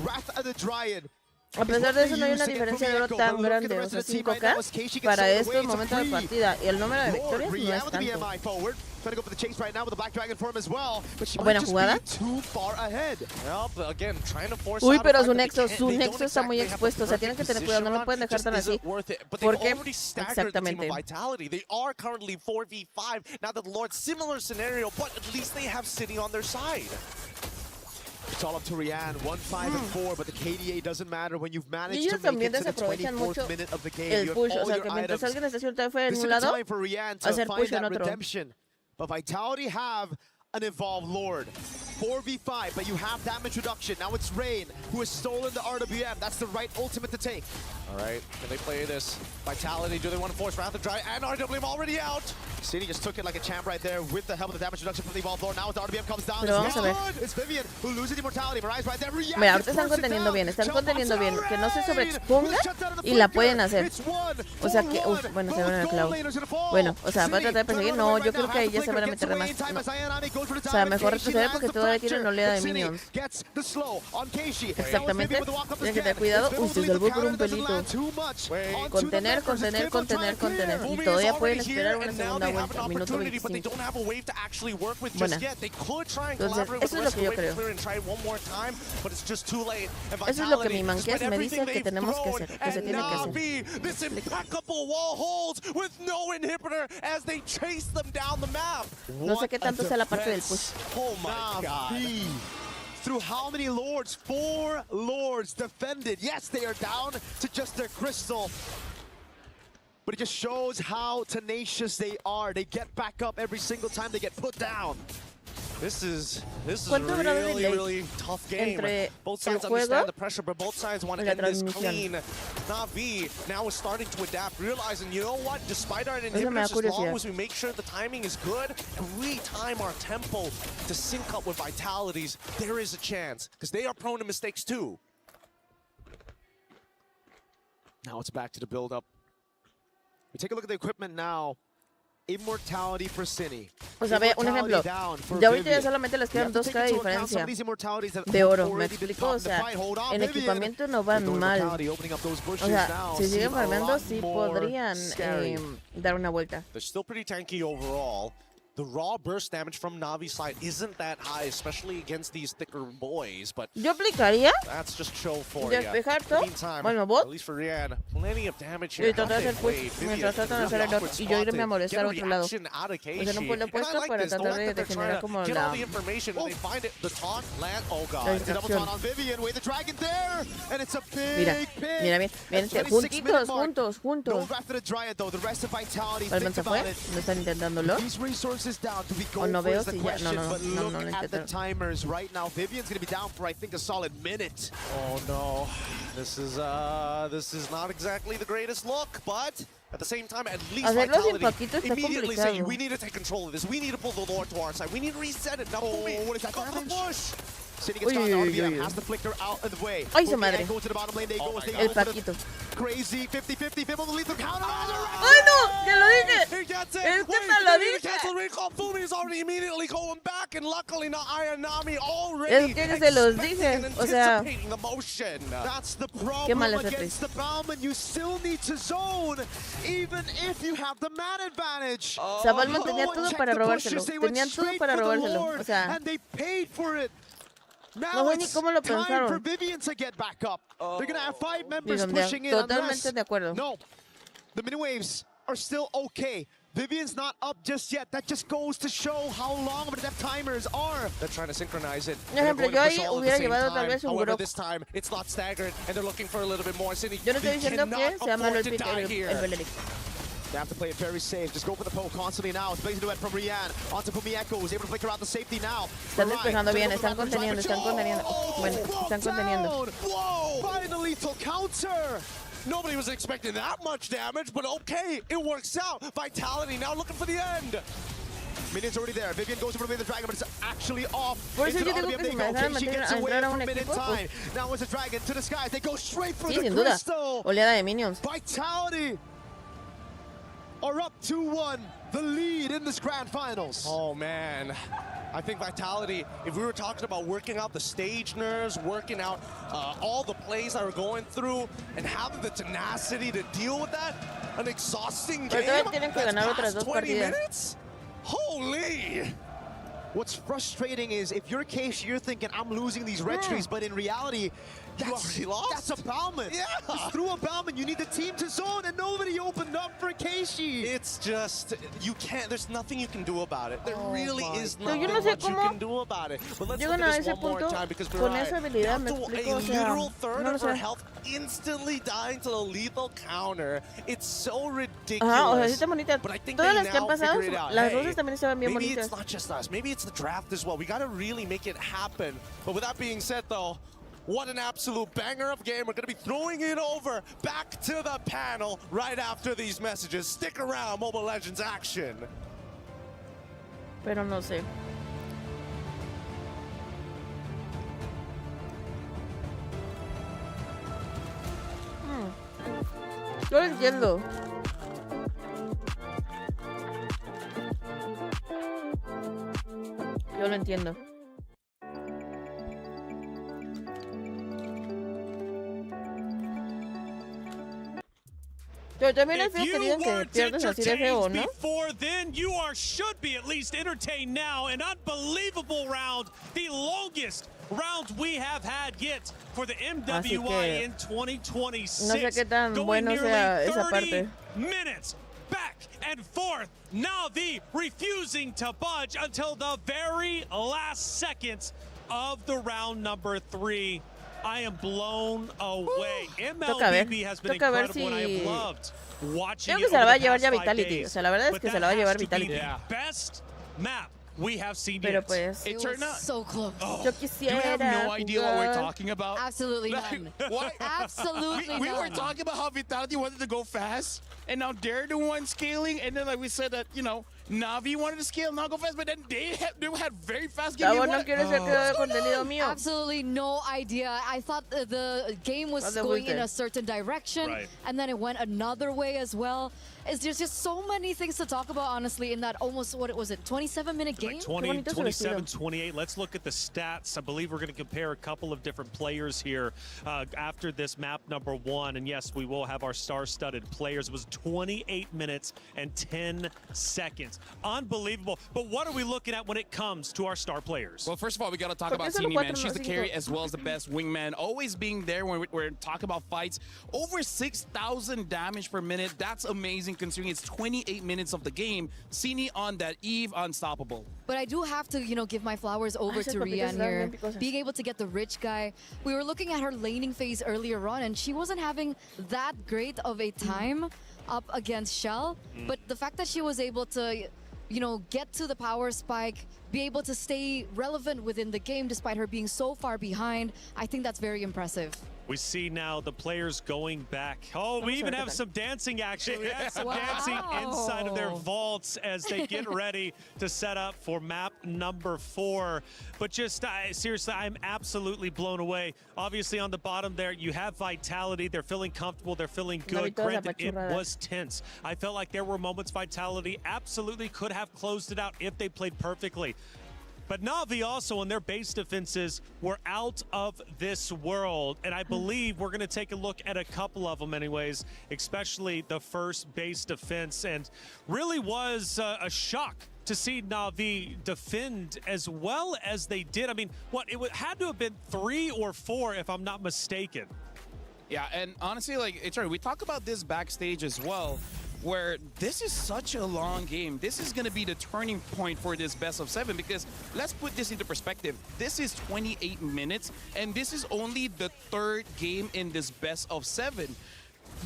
Wrath of the Dryad. A pesar de eso no hay una diferencia de oro tan grande, o sea, 5K para estos momentos de partida y el número de victorias no es tanto. Trying to go for the chase right now with the Black Dragon form as well, but she might Buena just jugada. be too far ahead. Well, but again, trying to force Uy, out pero a su fact that nexo they don't está muy exactly have the expuesto. O sea, tienen que tener cuidado, no lo pueden dejar tan así. Porque, exactamente. Vitality. They are currently 4v5. Now that the Lord, similar scenario, but at least they have City on their side. It's all up to Rian, 1-5-4, but the KDA doesn't matter when you've managed Ellos to make también it to the desaprovechan 24th mucho minute of the game. el You have push, o all sea, your que mientras items. alguien está haciendo TF en This un is the lado, time for Rian to hacer find push en that otro. redemption. But Vitality have an evolved Lord. 4v5, but you have damage reduction. Now it's Rain, who has stolen the RWM. That's the right ultimate to take. All right, can they play this? Vitality, do they want to force Wrath of Dry? And RWM already out. City just took it like a champ right there with the help of the damage reduction from the evolved Lord. Now as the RWM comes down, Pero vamos a ver. it's Vivian who loses immortality. Mirai's right there. Rian Mira, ahorita gets están forced conteniendo bien, están down. conteniendo bien. Que no se Rain sobreexponga with a shutdown of the y la flicker. pueden hacer. It's 1, O sea 4, que, 1. bueno, se van al Both clavo. goal laners gonna fall. Bueno, o sea, va a tratar de City, perseguir. turn No, right yo now, creo que has ella the se van a flicker, meter de gets más. away in time No. as Ayanami goes for the O sea, dive. mejor Keishi retroceder lands porque the todavía tienen fracture. oleada de City minions. gets the slow on Keishi. Exactamente. Tienen que tener cuidado. Uy, se salvó por un pelito. Contener, contener, contener, contener. Y todavía pueden esperar una segunda vuelta. Minuto 25. Buena. Entonces, eso es lo que yo creo. Eso es lo que mi manquez me dice que tenemos que hacer, que se tiene que hacer. This impeccable wall holds with no inhibitor as they chase them down the map. No sé qué tanto sea la parte del push. Oh my God. Through how many lords? 4 lords defended. Yes, they are down to just their crystal. But it just shows how tenacious they are. They get back up every single time they get put down. This is a ¿Cuánto really tough game. Both sides understand the pressure, but both sides want to end this clean. Na'Vi now is starting to adapt, realizing, you know what, despite our inhibitors, as long as we make sure the timing is good and retime our tempo to sync up with Vitalities, there is a chance, because they are prone to mistakes too. Now it's back to the build-up. We take a look at the equipment now. Immortality for Cine. O sea, ve, un ejemplo. Ya ahorita ya solamente les quedan 2K de diferencia de oro, ¿me explico? O sea, en equipamiento no van mal. O sea, si siguen farmeando, sí podrían dar una vuelta. They're still pretty tanky overall. The raw burst damage from Navi's side isn't that high, especially against these thicker boys, but yo aplicaría that's just chill for despejar todo, bueno, at least for Rian, plenty of damage here. Y tratar de hacer push mientras tratan de hacer el otro y yo irme a molestar a otro lado. O sea, no puedo puesto para tratar de generar como la distracción. Mira, mira bien, miren, juntitos, juntos. ¿Palman se fue? ¿No están intentándolo? O no veo si ya, no lo intentaron. Timers right now. Vivian's going to be down for, I think, a solid minute. Oh no, this is not exactly the greatest look, but at the same time, at least Vitality immediately saying, we need to take control of this. We need to pull the Lord to our side. We need to reset it. Now, what is that push? City gets down, RBM has the flicker out of the way. Ay, su madre. Go to the bottom lane, they go El Paquito. Crazy 50-50, Viv on the lethal counter. ¡Ay, no! ¡Ya lo dije! He gets it. ¡Es que te lo dije! Cancel recall. Fumi is already immediately going back, and luckily not Ayanami Es already que se los dije, o sea, the motion. That's the qué mal problem es against the Bauman. You still need to zone, even if you have the man advantage. O sea, Balman tenía todo para robárselo. Tenían todo para robárselo. O sea, and they paid for it. no sé ni cómo lo pensaron. For Vivian to get back up. They're gonna have 5 members pushing in. Totalmente de acuerdo. No, the mini waves are still okay. Vivian's not up just yet. That just goes to show how long of the death timers are. They're trying to synchronize it. Por ejemplo, yo ahí hubiera llevado tal vez un However, Grok. this time it's not staggered, and they're looking for a little bit more. Yo no estoy diciendo que sea malo el pick, el Beleric. They have to play it very safe. Just go for the poke constantly now. It's blazing duet from Rian. Onto Pumi Echoes. Able to flicker out the safety now. Están despejando bien, están conteniendo. Bueno, están conteniendo. Whoa! Finally to counter! Nobody was expecting that much damage, but okay, it works out. Vitality now looking for the end. Minions already there. Vivian goes over the dragon, but it's actually off. Por eso yo digo que si me dejaran entrar a un equipo, now it's a dragon to the skies. They go straight for sí, the sin duda. crystal. Oleada de minions. Vitality are up 2-1. The lead in this grand finals. Oh man. I think Vitality, if we were talking about working out the stage nerves, working out all the plays that we're going through, and having the tenacity to deal with that, an exhausting game tienen que ganar otras dos 20 partidas. minutes? Holy! What's frustrating is if you're Keishi, you're thinking, I'm losing these red trees, but in reality, you already lost? That's a Bauman. Yeah. Just through a Bauman, you need the team to zone, and nobody opened up for Keishi. It's just, you can't, there's nothing you can do about it. There really is Yo, nothing yo no sé much you can do about it. But let's look at this one more time because con esa habilidad, me a explico, o sea, literal third no lo of her sé. health instantly dying to the lethal counter. It's so ridiculous. Ajá, o sea, sí está bonita. But I think Todas they las que now han pasado, figured it out. las Hey, rosas también estaban bien maybe bonitas. it's not just us. Maybe it's the draft as well. We got to really make it happen. But with that being said, though, what an absolute banger of a game. We're going to be throwing it over back to the panel right after these messages. Stick around, Mobile Legends action. Pero no sé. Yo lo entiendo. Yo lo entiendo. Yo también es feo que digan que pierdes así de feo, ¿no? Before then, you should be at least entertained now. An unbelievable round, the longest round we have had yet for the MWI in 2026. No sé qué tan Going bueno nearly sea esa 30 parte. minutes back and forth. Navi refusing to budge until the very last seconds of the round number 3. I am blown away. MLBB has been incredible, and I have loved watching Creo que it se la over va a the llevar past ya 5 Vitality. days. O sea, la verdad es But que se that la va a llevar has to be Vitality. the best map we have seen Pero yet. pues, It turned out so close. yo quisiera Do you have no idea what we're jugar. talking about? Absolutely none. What? Absolutely we were none. talking about how Vitality wanted to go fast, and now they're the one scaling, and then like we said that, you know, Navi wanted to scale, not go fast, but then they had very fast game. Gabo no quiere ser creador de contenido mío. Absolutely no idea. I thought the game was Vas de going in fuiste. a certain direction, Right. and then it went another way as well. There's just so many things to talk about, honestly, in that almost, what was it, 27-minute game? Like 20, 27, 28. Let's look at the stats. I believe we're going to compare a couple of different players here after this map number 1. And yes, we will have our star-studded players. It was 28 minutes and 10 seconds. Unbelievable. But what are we looking at when it comes to our star players? Well, first of all, we got to talk about Sini, man. She's the carry as well as the best wingman. Always being there when we're talking about fights. Over 6,000 damage per minute. That's amazing considering it's 28 minutes of the game. Sini on that Eve, unstoppable. But I do have to, give my flowers over Esas to papitas Rian están here. bien picosas. Being able to get the rich guy. We were looking at her laning phase earlier on, and she wasn't having that great of a time up against Shell. But the fact that she was able to, get to the power spike, be able to stay relevant within the game despite her being so far behind, I think that's very impressive. We see now the players going back. Oh, we even have some dancing action. We have some dancing inside of their vaults as they get ready to set up for map number 4. But just seriously, I'm absolutely blown away. Obviously, on the bottom there, you have Vitality. They're feeling comfortable. They're feeling good. Granted, it was tense. I felt like there were moments Vitality absolutely could have closed it out if they played perfectly. But Navi also in their base defenses were out of this world. And I believe we're going to take a look at a couple of them anyways, especially the first base defense. And really was a shock to see Navi defend as well as they did. I mean, it had to have been 3 or 4 if I'm not mistaken. Yeah, and honestly, we talk about this backstage as well, where this is such a long game. This is going to be the turning point for this best of 7 because let's put this into perspective. This is 28 minutes, and this is only the 3rd game in this best of 7.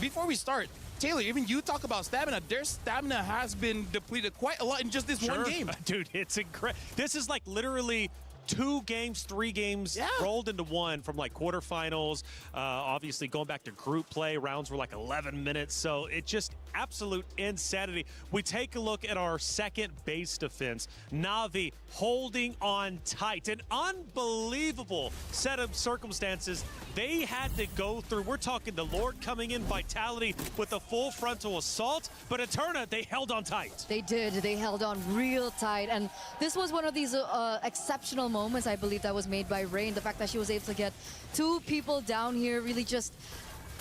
Before we start, Taylor, even you talk about stamina. Their stamina has been depleted quite a lot in just this one game. Dude, it's incredible. This is like literally 2 games, 3 games rolled into one from like quarterfinals. Obviously going back to group play, rounds were like 11 minutes. So it just absolute insanity. We take a look at our second base defense. Navi holding on tight. An unbelievable set of circumstances they had to go through. We're talking the Lord coming in, Vitality with a full frontal assault, but Eterna, they held on tight. They did. They held on real tight. And this was one of these exceptional moments, I believe, that was made by Rain. The fact that she was able to get 2 people down here, really just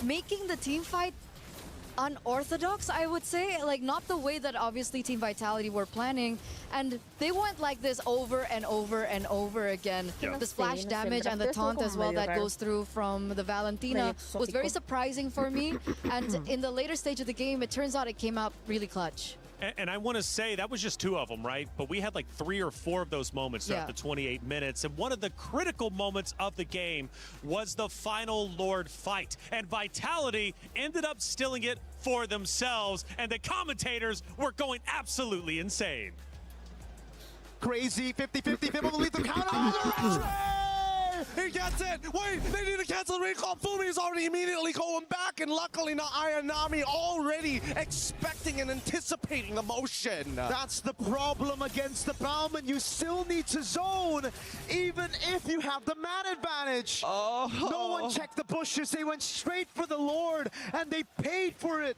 making the team fight unorthodox, I would say. Like, not the way that obviously Team Vitality were planning. And they went like this over and over and over again. The splash damage and the taunt as well that goes through from the Valentina was very surprising for me. And in the later stage of the game, it turns out it came out really clutch. And I want to say that was just 2 of them, right? But we had like 3 or 4 of those moments throughout the 28 minutes. And one of the critical moments of the game was the final Lord fight. And Vitality ended up stealing it for themselves. And the commentators were going absolutely insane. Crazy 50-50. People believe the counter on the retry! He gets it! Wait, they need to cancel the recall. Fumi is already immediately going back, and luckily not Ayanami, already expecting and anticipating the motion. That's the problem against the Bauman. You still need to zone, even if you have the man advantage. No one checked the bushes. They went straight for the Lord, and they paid for it.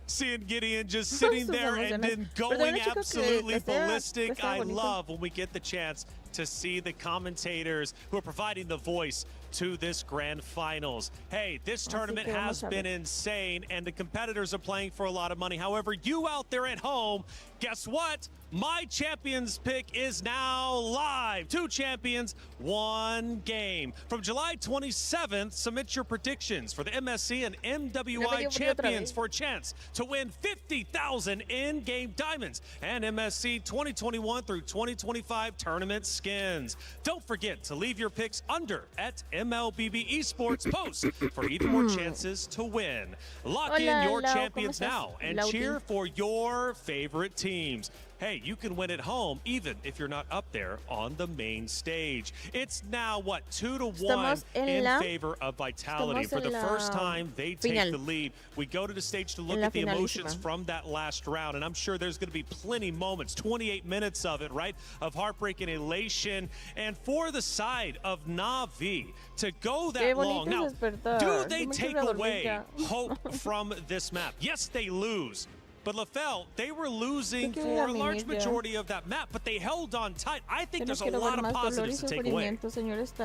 Seeing Gideon just sitting there and then going absolutely ballistic. I love when we get the chance to see the commentators who are providing the voice to this grand finals. Hey, this tournament has been insane, and the competitors are playing for a lot of money. However, you out there at home, guess what? My champions pick is now live. 2 champions, 1 game. From July 27th, submit your predictions for the MSC and MWI champions for a chance to win 50,000 in-game diamonds and MSC 2021 through 2025 tournament skins. Don't forget to leave your picks under at MLBB Esports post for even more chances to win. Lock in your champions now and cheer for your favorite teams. Hey, you can win at home even if you're not up there on the main stage. It's now, what, 2-1 in favor of Vitality. For the first time, they take the lead. We go to the stage to look at the emotions from that last round, and I'm sure there's going to be plenty moments, 28 minutes of it, right, of heartbreak and elation. And for the side of Na'Vi to go that long, now, do they take away hope from this map? Yes, they lose. But LaFell, they were losing for a large majority of that map, but they held on tight. I think there's a lot of positives to take away.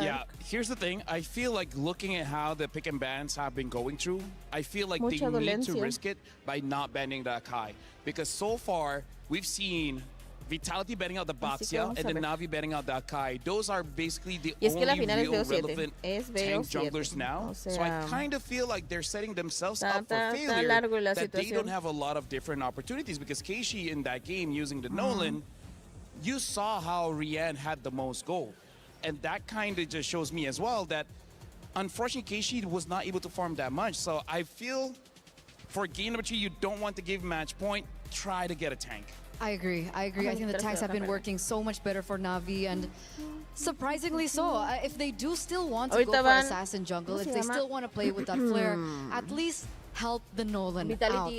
Yeah, here's the thing. I feel like looking at how the pick and bans have been going through, I feel like they need to risk it by not banning the Akai. Because so far, we've seen Vitality banning out the Baxia and then Na'Vi banning out the Akai. Those are basically the only real relevant tank junglers now. So I kind of feel like they're setting themselves up for failure, that they don't have a lot of different opportunities, because Keishi in that game using the Nolan, you saw how Rian had the most gold. And that kind of just shows me as well that unfortunately Keishi was not able to farm that much. So I feel for game number 2, you don't want to give match point, try to get a tank. I agree. I think the tanks have been working so much better for Na'Vi, and surprisingly so. If they do still want to go for Assassin jungle, if they still want to play with that flare, at least help the Nolan out.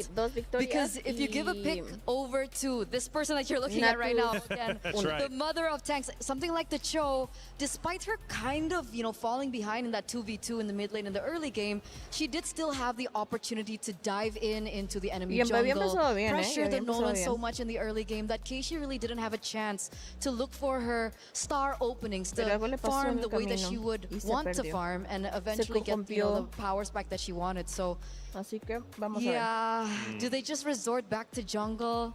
Because if you give a pick over to this person that you're looking at right now, again, the mother of tanks, something like the Cho, despite her kind of, falling behind in that 2v2 in the mid lane in the early game, she did still have the opportunity to dive into the enemy jungle, pressure the Nolan so much in the early game that Keishi really didn't have a chance to look for her star openings to farm the way that she would want to farm and eventually get the power spike that she wanted. So yeah, do they just resort back to jungle?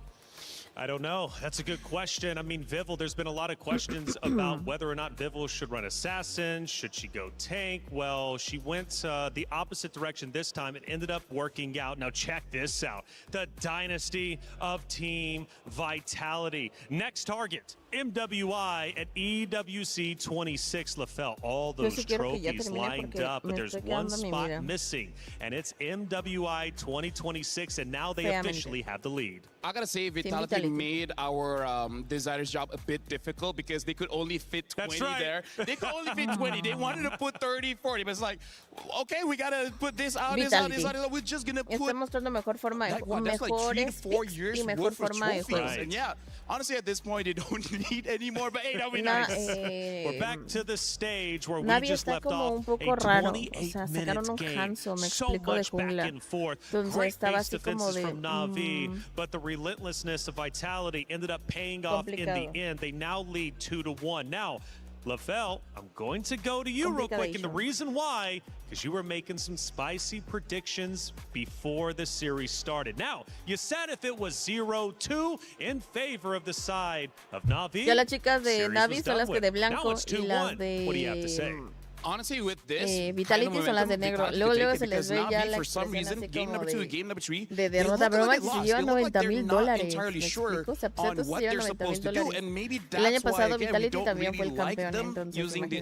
I don't know. That's a good question. I mean, Vival, there's been a lot of questions about whether or not Vival should run Assassin. Should she go tank? Well, she went the opposite direction this time. It ended up working out. Now check this out. The dynasty of Team Vitality. Next target, MWI at EWC 26. LaFell, all those trophies lined up, but there's one spot missing, and it's MWI 2026, and now they officially have the lead. I gotta say, Vitality made our designer's job a bit difficult because they could only fit 20 there. They could only fit 20. They wanted to put 30, 40, but it's like, okay, we gotta put this out, this out, this out. We're just gonna put that's like 3 to 4 years worth of trophies. Right. And yeah, honestly, at this point, they don't need any more, but hey, that'll be nice. We're back to the stage where we just left off a 28-minute game. So much back and forth. Great base defenses from Na'Vi, but the relentlessness of Vitality ended up paying off in the end. They now lead 2-1. Now, LaFell, I'm going to go to you real quick, and the reason why, because you were making some spicy predictions before the series started. Now, you said if it was 0-2 in favor of the side of Na'Vi, ya las chicas de Na'Vi son las que de blanco y las de what do you have to say? Honestly, with this Vitality son las de negro. Luego se les ve ya la expresión así como de derrota. Pero Max se lleva $90,000. ¿Me explico? O sea, Psetos se lleva $90,000. El año pasado Vitality también fue el campeón. Entonces,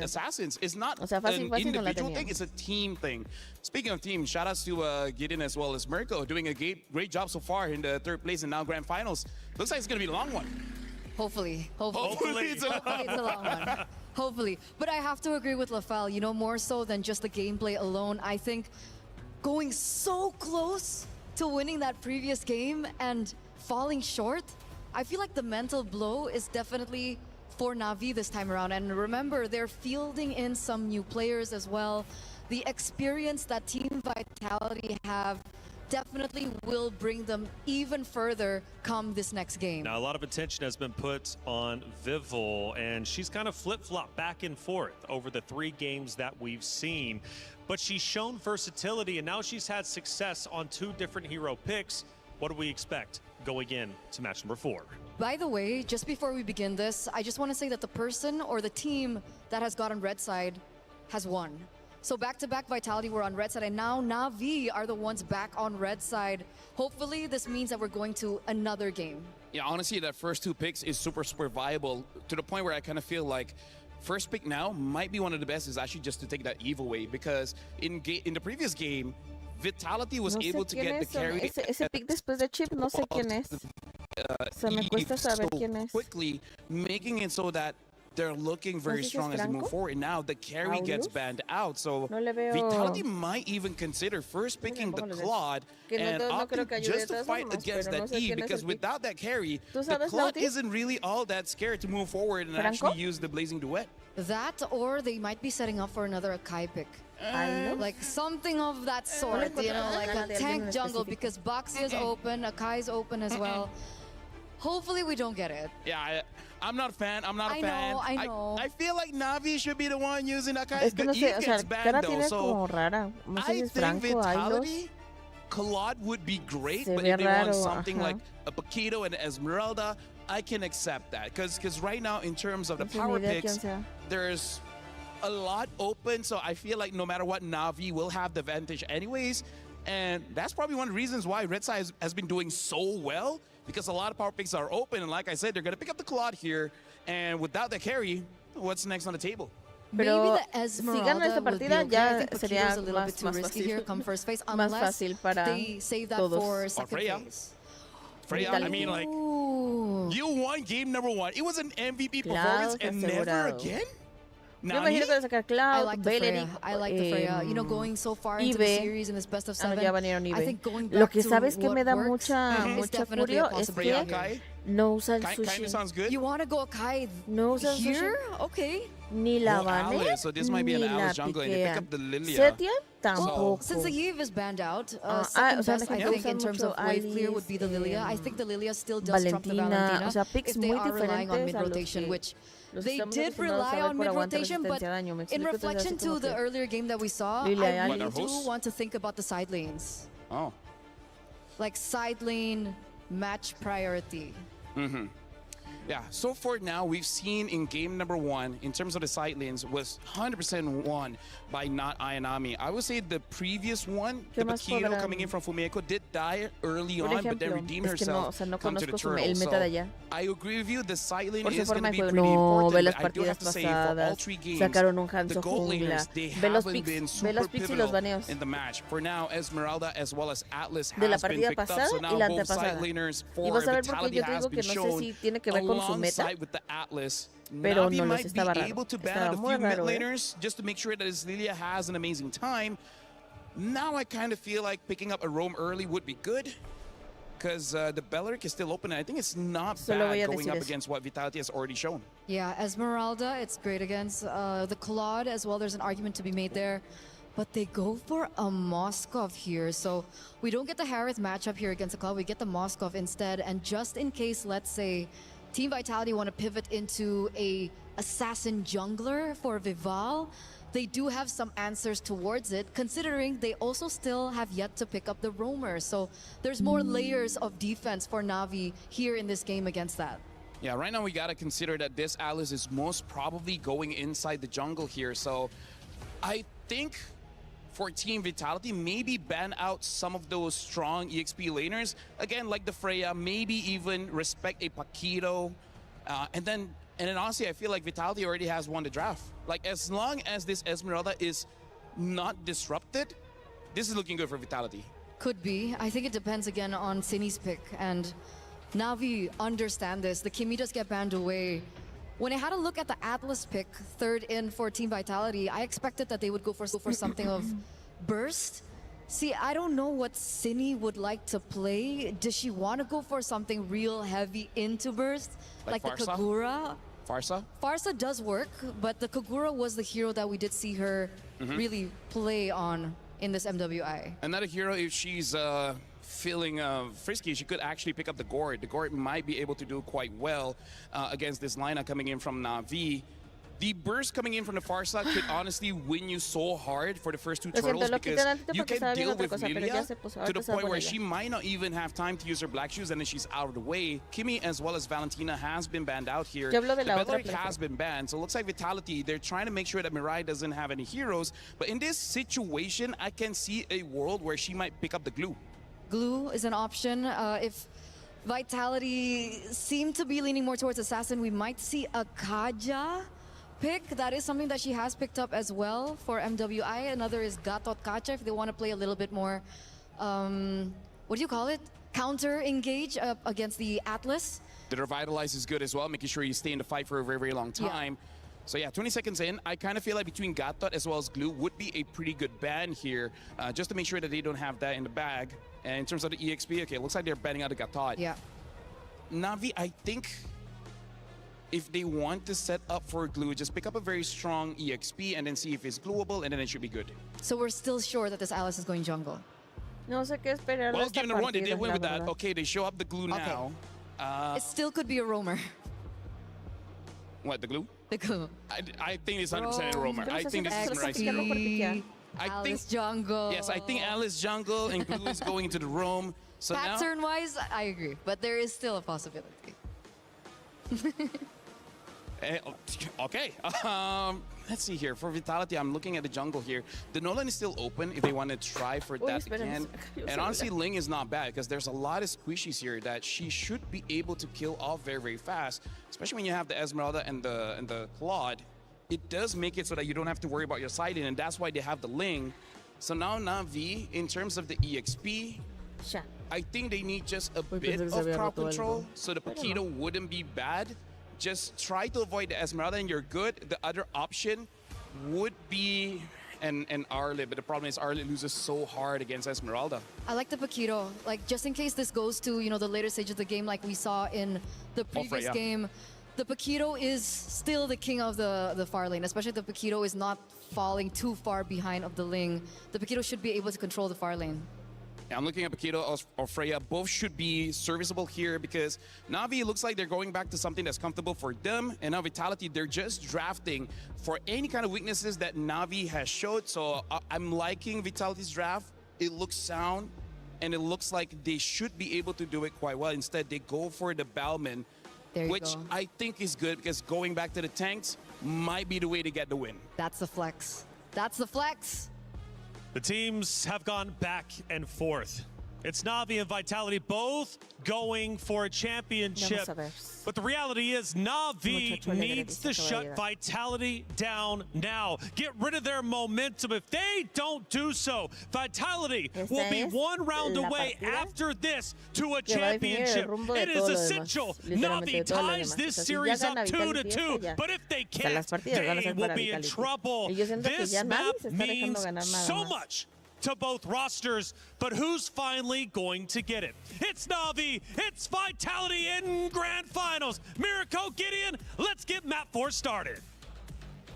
o sea, fácil no la tenía. It's a team thing. Speaking of team, shout outs to Gideon as well as Mirko, doing a great job so far in the third place and now grand finals. Looks like it's going to be a long one. Hopefully it's a long one. Hopefully. But I have to agree with LaFell, you know, more so than just the gameplay alone. I think going so close to winning that previous game and falling short, I feel like the mental blow is definitely for Na'Vi this time around. And remember, they're fielding in some new players as well. The experience that Team Vitality have definitely will bring them even further come this next game. Now, a lot of attention has been put on Vivol, and she's kind of flip-flopped back and forth over the 3 games that we've seen. But she's shown versatility, and now she's had success on 2 different hero picks. What do we expect going in to match number 4? By the way, just before we begin this, I just want to say that the person or the team that has gotten red side has won. So back-to-back Vitality were on red side, and now Na'Vi are the ones back on red side. Hopefully, this means that we're going to another game. Yeah, honestly, that first 2 picks is super viable to the point where I kind of feel like first pick now might be one of the best is actually just to take that Eve away, because in the previous game, Vitality was able to get the carry. Ese pick después de Chip, no sé quién es. Se me cuesta saber quién es. Quickly making it so that they're looking very strong as they move forward. Now the carry gets banned out, so Vitality might even consider first picking the Claude and opting just to fight against that E, because without that carry, the Claude isn't really all that scared to move forward and actually use the Blazing Duet. That, or they might be setting up for another Akai pick. Like something of that sort, you know, like a tank jungle, because Boxy is open, Akai's open as well. Hopefully we don't get it. Yeah, I'm not a fan. I'm not a fan. I know. I feel like Na'Vi should be the one using Akai. Es que no sé, o sea, cara tiene como rara. No sé si es Franco, Vitality, Claude would be great, but if they want something like a Paquito and Esmeralda, I can accept that. Because right now, in terms of the power picks, there's a lot open, so I feel like no matter what, Na'Vi will have the advantage anyways. And that's probably one of the reasons why Red Side has been doing so well, because a lot of power picks are open, and like I said, they're going to pick up the Claude here, and without the carry, what's next on the table? Pero si ganan esta partida ya sería más fácil. Here come first phase, más fácil para they save that todos. for second phase. Freya, I mean, like, you won game number 1. It was an MVP performance, and never again? Yo imagino que va a sacar Cloud, Beleric, I like the Freya. You know, going so far into the series in this best of 7. Ya I think going back Lo que sabes que me da mucha furio es que no usan sushi. You want to go Akai no usan here? Okay. Ni la banean, so this might be an Alice jungle, and they pick up the Lilia. Setian tampoco. Well, since the Eve is banned out, second best, I think, in terms of wave clear would be the Lilia. I think the Lilia still does trump the Valentina o sea, picks if they are relying on mid-rotation, which they did rely on mid-rotation, but in reflection to the earlier game that we saw, I really do want to think about the side lanes. Oh. Like side lane match priority. Mm-hmm. Yeah, so far now, we've seen in game number 1, in terms of the side lanes, was 100% won by not Ayanami. I would say the previous one, the Paquito coming in from Fumeko, did die early on, but then redeemed herself, come to the turtle. So I agree with you, the side lane is going to be pretty important. I do have to say, for all 3 games, the gold laners, they haven't been super pivotal in the match. For now, Esmeralda as well as Atlas has been picked up, so now both side laners for Vitality has been shown alongside with the Atlas. Na'Vi might be able to ban out a few mid laners just to make sure that his Lilia has an amazing time. Now I kind of feel like picking up a roam early would be good, because the Beleric is still open, and I think it's not bad going up against what Vitality has already shown. Yeah, Esmeralda, it's great against the Claude as well. There's an argument to be made there. But they go for a Moskov here, so we don't get the Harith matchup here against the Claude. We get the Moskov instead, and just in case, let's say, Team Vitality want to pivot into a assassin jungler for Vival, they do have some answers towards it, considering they also still have yet to pick up the roamer. So there's more layers of defense for Na'Vi here in this game against that. Yeah, right now we gotta consider that this Alice is most probably going inside the jungle here. So I think for Team Vitality, maybe ban out some of those strong EXP laners. Again, like the Freya, maybe even respect a Paquito. And then honestly, I feel like Vitality already has won the draft. Like, as long as this Esmeralda is not disrupted, this is looking good for Vitality. Could be. I think it depends again on Cini's pick. And Na'Vi understand this. The Kimitas get banned away. When I had a look at the Atlas pick, third in for Team Vitality, I expected that they would go for something of burst. See, I don't know what Cini would like to play. Does she want to go for something real heavy into burst? Like the Kagura? Pharsa? Pharsa does work, but the Kagura was the hero that we did see her really play on in this MWI. Another hero, if she's feeling frisky, she could actually pick up the Gourd. The Gourd might be able to do quite well against this lineup coming in from Na'Vi. The burst coming in from the Pharsa could honestly win you so hard for the first two turtles because you can deal with Lilia to the point where she might not even have time to use her black shoes and then she's out of the way. Kimi as well as Valentina has been banned out here. The Bellaric has been banned, so it looks like Vitality, they're trying to make sure that Mirai doesn't have any heroes. But in this situation, I can see a world where she might pick up the glue. Glue is an option. If Vitality seem to be leaning more towards Assassin, we might see a Kaja pick. That is something that she has picked up as well for MWI. Another is Gatot Kacha if they want to play a little bit more, what do you call it? Counter engage against the Atlas. The Revitalize is good as well, making sure you stay in the fight for a very, very long time. Yeah. So yeah, 20 seconds in, I kind of feel like between Gatot as well as Glue would be a pretty good ban here, just to make sure that they don't have that in the bag. And in terms of the EXP, okay, it looks like they're banning out the Gatot. Yeah. Na'Vi, I think if they want to set up for Glue, just pick up a very strong EXP and then see if it's glueable, and then it should be good. So we're still sure that this Alice is going jungle? No sé qué esperar. Well, given the run, they did win with that. Okay, they show up the Glue now. It still could be a roamer. What, the Glue? The Glue. I think it's 100% a roamer. I think this is XP, Alice jungle. Yes, I think Alice jungle and Glue is going into the roam. So pattern-wise, I agree, but there is still a possibility. Okay, let's see here. For Vitality, I'm looking at the jungle here. The Nolan is still open if they want to try for that again. And honestly, Ling is not bad because there's a lot of squishies here that she should be able to kill off very, very fast. Especially when you have the Esmeralda and the Claude. It does make it so that you don't have to worry about your siding, and that's why they have the Ling. So now Na'Vi, in terms of the EXP, I think they need just a bit of crowd control, so the Paquito wouldn't be bad. Just try to avoid the Esmeralda and you're good. The other option would be an Arlet, but the problem is Arlet loses so hard against Esmeralda. I like the Paquito. Like, just in case this goes to, the later stage of the game like we saw in the previous game, the Paquito is still the king of the far lane, especially the Paquito is not falling too far behind of the Ling. The Paquito should be able to control the far lane. I'm looking at Paquito or Freya. Both should be serviceable here because Na'Vi looks like they're going back to something that's comfortable for them. And now Vitality, they're just drafting for any kind of weaknesses that Na'Vi has showed. So I'm liking Vitality's draft. It looks sound and it looks like they should be able to do it quite well. Instead, they go for the Balman, which I think is good because going back to the tanks might be the way to get the win. That's the flex. That's the flex. The teams have gone back and forth. It's Na'Vi and Vitality both going for a championship. But the reality is Na'Vi needs to shut Vitality down now. Get rid of their momentum. If they don't do so, Vitality will be one round away after this to a championship. It is essential. Na'Vi ties this series up 2-2. But if they can't, they will be in trouble. This map means so much to both rosters, but who's finally going to get it? It's Na'Vi, it's Vitality in Grand Finals. Mirko, Gideon, let's get Map 4 started.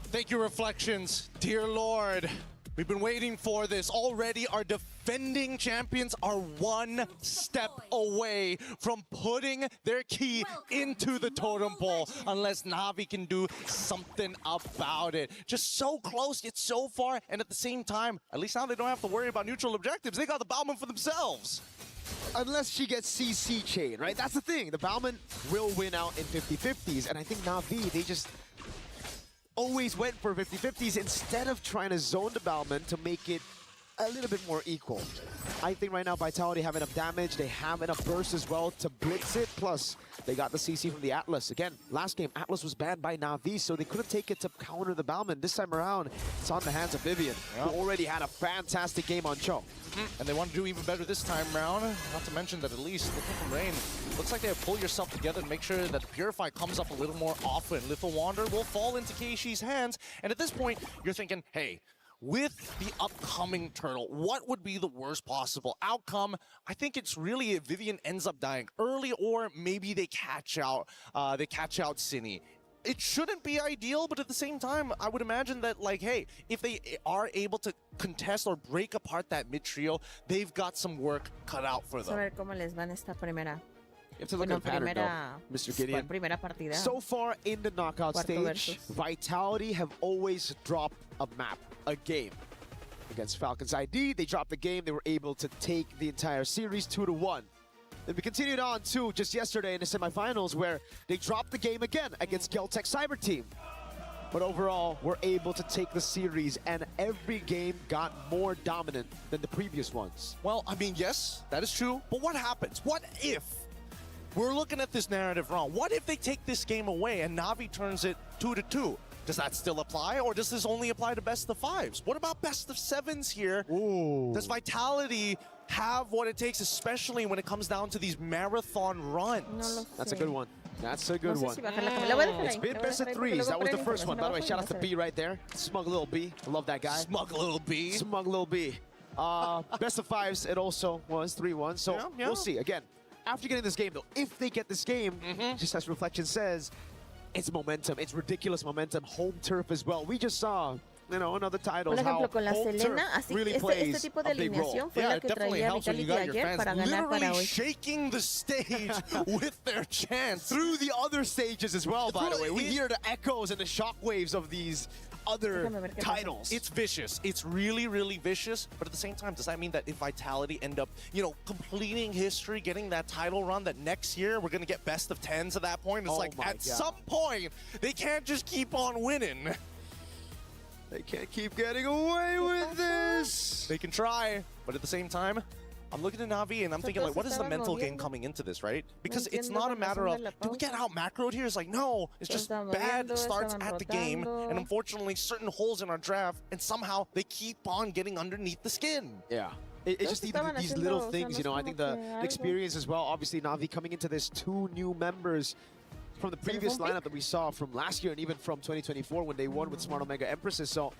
Thank you, Reflections. Dear Lord, We've been waiting for this. Already, our defending champions are one step away from putting their key into the totem pole, unless Na'Vi can do something about it. Just so close, yet so far, and at the same time, at least now they don't have to worry about neutral objectives. They got the Bauman for themselves. Unless she gets CC chain, right? That's the thing. The Bauman will win out in 50-50s, and I think Na'Vi, they just always went for 50-50s instead of trying to zone the Bauman to make it a little bit more equal. I think right now Vitality have enough damage, they have enough burst as well to blitz it, plus they got the CC from the Atlas. Again, last game, Atlas was banned by Na'Vi, so they couldn't take it to counter the Bauman. This time around, it's on the hands of Vivian, who already had a fantastic game on Cho. And they want to do even better this time around. Not to mention that at least looking from Rain, looks like they have pulled yourself together and make sure that the Purify comes up a little more often. Little Wander will fall into Keishi's hands. And at this point, you're thinking, hey, with the upcoming Turtle, what would be the worst possible outcome? I think it's really if Vivian ends up dying early, or maybe they catch out Cine. It shouldn't be ideal, but at the same time, I would imagine that, like, hey, if they are able to contest or break apart that mid trio, they've got some work cut out for them. A ver cómo les van esta primera. You have to look at the pattern, though, Mr. Gideon. Primera partida. So far in the knockout stage, Vitality have always dropped a map, a game. Against Falcons ID, they dropped the game. They were able to take the entire series 2-1. Then we continued on to just yesterday in the semifinals, where they dropped the game again against Geltech Cyber Team. But overall, we're able to take the series, and every game got more dominant than the previous ones. Well, I mean, yes, that is true. But what happens? What if we're looking at this narrative wrong? What if they take this game away and Na'Vi turns it 2-2? Does that still apply, or does this only apply to best of fives? What about best of sevens here? Ooh. Does Vitality have what it takes, especially when it comes down to these marathon runs? That's a good one. That's a good one. It's been best of threes. That was the first one. By the way, shout out to B right there. Smug Little B. I love that guy. Smug Little B. Smug Little B. Best of fives, it also was 3-1. So we'll see. Again, after getting this game, though, if they get this game, just as Reflection says, it's momentum. It's ridiculous momentum. Home turf as well. We just saw, you know, another title. Por ejemplo, con la Selena, así really este tipo de alineación fue la que traía Vitality ayer para ganar para hoy. Shaking the stage with their chants through the other stages as well. By the way, we hear the echoes and the shockwaves of these other titles. It's vicious. It's really, really vicious. But at the same time, does that mean that if Vitality end up, you know, completing history, getting that title run, that next year we're going to get best of 10s at that point? It's like, at some point, they can't just keep on winning. They can't keep getting away with this. They can try, but at the same time, I'm looking at Na'Vi and I'm thinking, like, what is the mental game coming into this, right? Because it's not a matter of, do we get out macroed here? It's like, no, it's just bad starts at the game, and unfortunately, certain holes in our draft, and somehow they keep on getting underneath the skin. Yeah. It's just these little things, you know. I think the experience as well. Obviously, Na'Vi coming into this, 2 new members from the previous lineup that we saw from last year and even from 2024 when they won with Smart Omega Empresses. So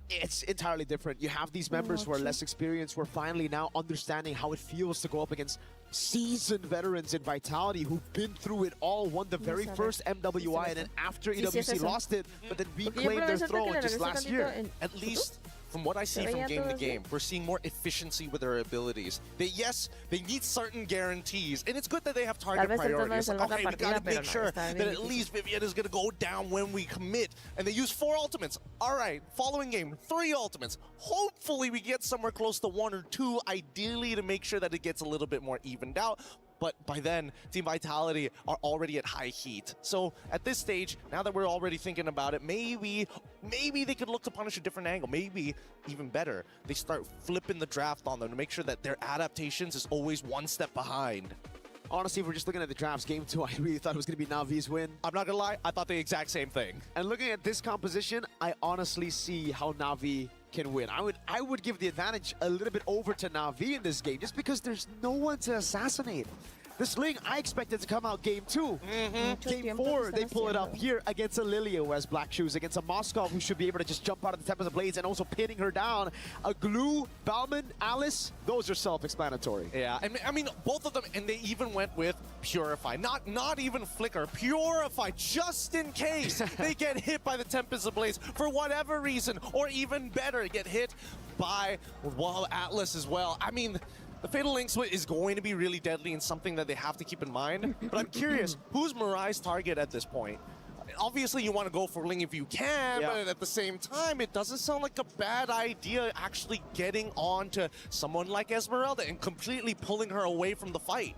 it's entirely different. You have these members who are less experienced, who are finally now understanding how it feels to go up against seasoned veterans in Vitality who've been through it all, won the very first MWI, and then after EWC lost it, but then reclaimed their throne just last year. At least from what I see from game to game, we're seeing more efficiency with their abilities. Yes, they need certain guarantees, and it's good that they have target priorities. Okay, we gotta make sure that at least Vivian is gonna go down when we commit. And they use 4 ultimates. All right, following game, 3 ultimates. Hopefully we get somewhere close to 1 or 2, ideally to make sure that it gets a little bit more evened out. But by then, Team Vitality are already at high heat. So at this stage, now that we're already thinking about it, maybe they could look to punish a different angle. Maybe even better, they start flipping the draft on them to make sure that their adaptations is always 1 step behind. Honestly, if we're just looking at the drafts, game 2, I really thought it was going to be Na'Vi's win. I'm not going to lie, I thought the exact same thing. And looking at this composition, I honestly see how Na'Vi can win. I would give the advantage a little bit over to Na'Vi in this game, just because there's no one to assassinate. This Ling, I expected to come out game 2. Game 4, they pull it up here against a Lilia who has black shoes, against a Moskov who should be able to just jump out of the Tempest of Blades and also pinning her down. A Glue, Bauman, Alice, those are self-explanatory. Yeah, I mean, both of them, and they even went with Purify. Not even Flicker, Purify, just in case they get hit by the Tempest of Blades for whatever reason, or even better, get hit by Atlas as well. I mean, the Fatal Link Switch is going to be really deadly and something that they have to keep in mind. But I'm curious, who's Mirai's target at this point? Obviously, you want to go for Ling if you can, but at the same time, it doesn't sound like a bad idea actually getting on to someone like Esmeralda and completely pulling her away from the fight.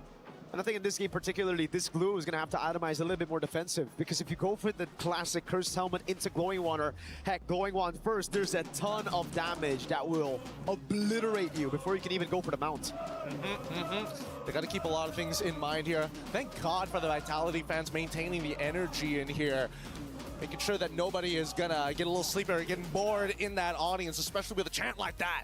And I think in this game particularly, this Glue is going to have to itemize a little bit more defensive, because if you go for the classic Cursed Helmet into Glowing Wand, or heck, Glowing Wand first, there's a ton of damage that will obliterate you before you can even go for the mount. They got to keep a lot of things in mind here. Thank God for the Vitality fans maintaining the energy in here, making sure that nobody is going to get a little sleepy or getting bored in that audience, especially with a chant like that.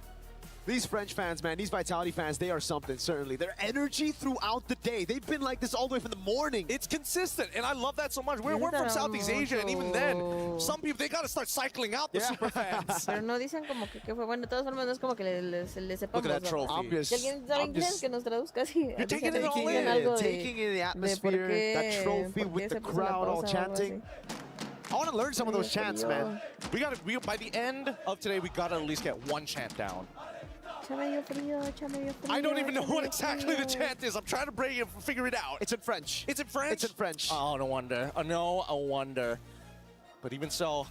These French fans, man, these Vitality fans, they are something, certainly. Their energy throughout the day, they've been like this all the way from the morning. It's consistent, and I love that so much. We're from Southeast Asia, and even then, some people, they got to start cycling out the super fans. Pero no dicen como que fue bueno. De todas formas, no es como que le sepamos. Look at that trophy. Si alguien sabe inglés, que nos traduzca así. You're taking it all in. Taking in the atmosphere, that trophy with the crowd all chanting. I want to learn some of those chants, man. By the end of today, we got to at least get one chant down. I don't even know what exactly the chant is. I'm trying to figure it out. It's in French. It's in French? It's in French. Oh, no wonder. No wonder. But even so,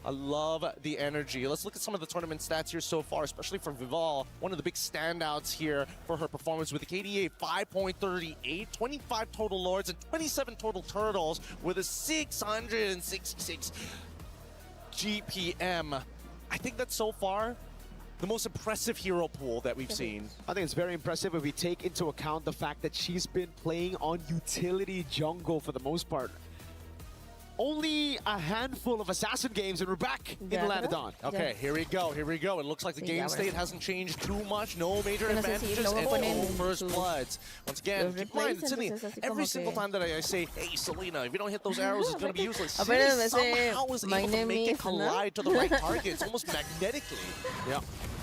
I love the energy. Let's look at some of the tournament stats here so far, especially for Vival. One of the big standouts here for her performance with a KDA 5.38, 25 total Lords, and 27 total Turtles with a 666 GPM. I think that so far, the most impressive hero pool that we've seen. I think it's very impressive if we take into account the fact that she's been playing on utility jungle for the most part. Only a handful of Assassin games and we're back in Latidon. Okay, here we go. It looks like the game state hasn't changed too much. No major advantages and no first bloods. Once again, keep in mind, every single time that I say, hey, Selena, if you don't hit those arrows, it's going to be useless. Selena somehow was able to make it collide to the right targets, almost magnetically. Yeah,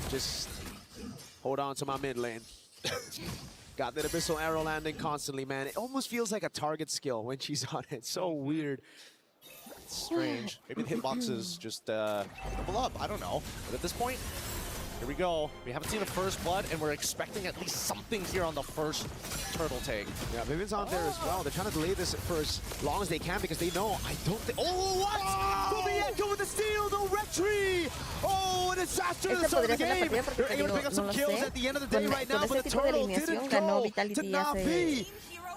just hold on to my mid lane. Got that Abyssal Arrow landing constantly, man. It almost feels like a target skill when she's on it. So weird. Strange. Maybe the hitboxes just double up. I don't know. But at this point, here we go. We haven't seen a first blood, and we're expecting at least something here on the first turtle take. Yeah, Vivian's on there as well. They're trying to delay this for as long as they can because they know, I don't think... Oh, what? Fumieko with the steal, the retry! Oh, a disaster at the start of the game! They're able to pick up some kills at the end of the day right now, but the turtle didn't go to Na'Vi.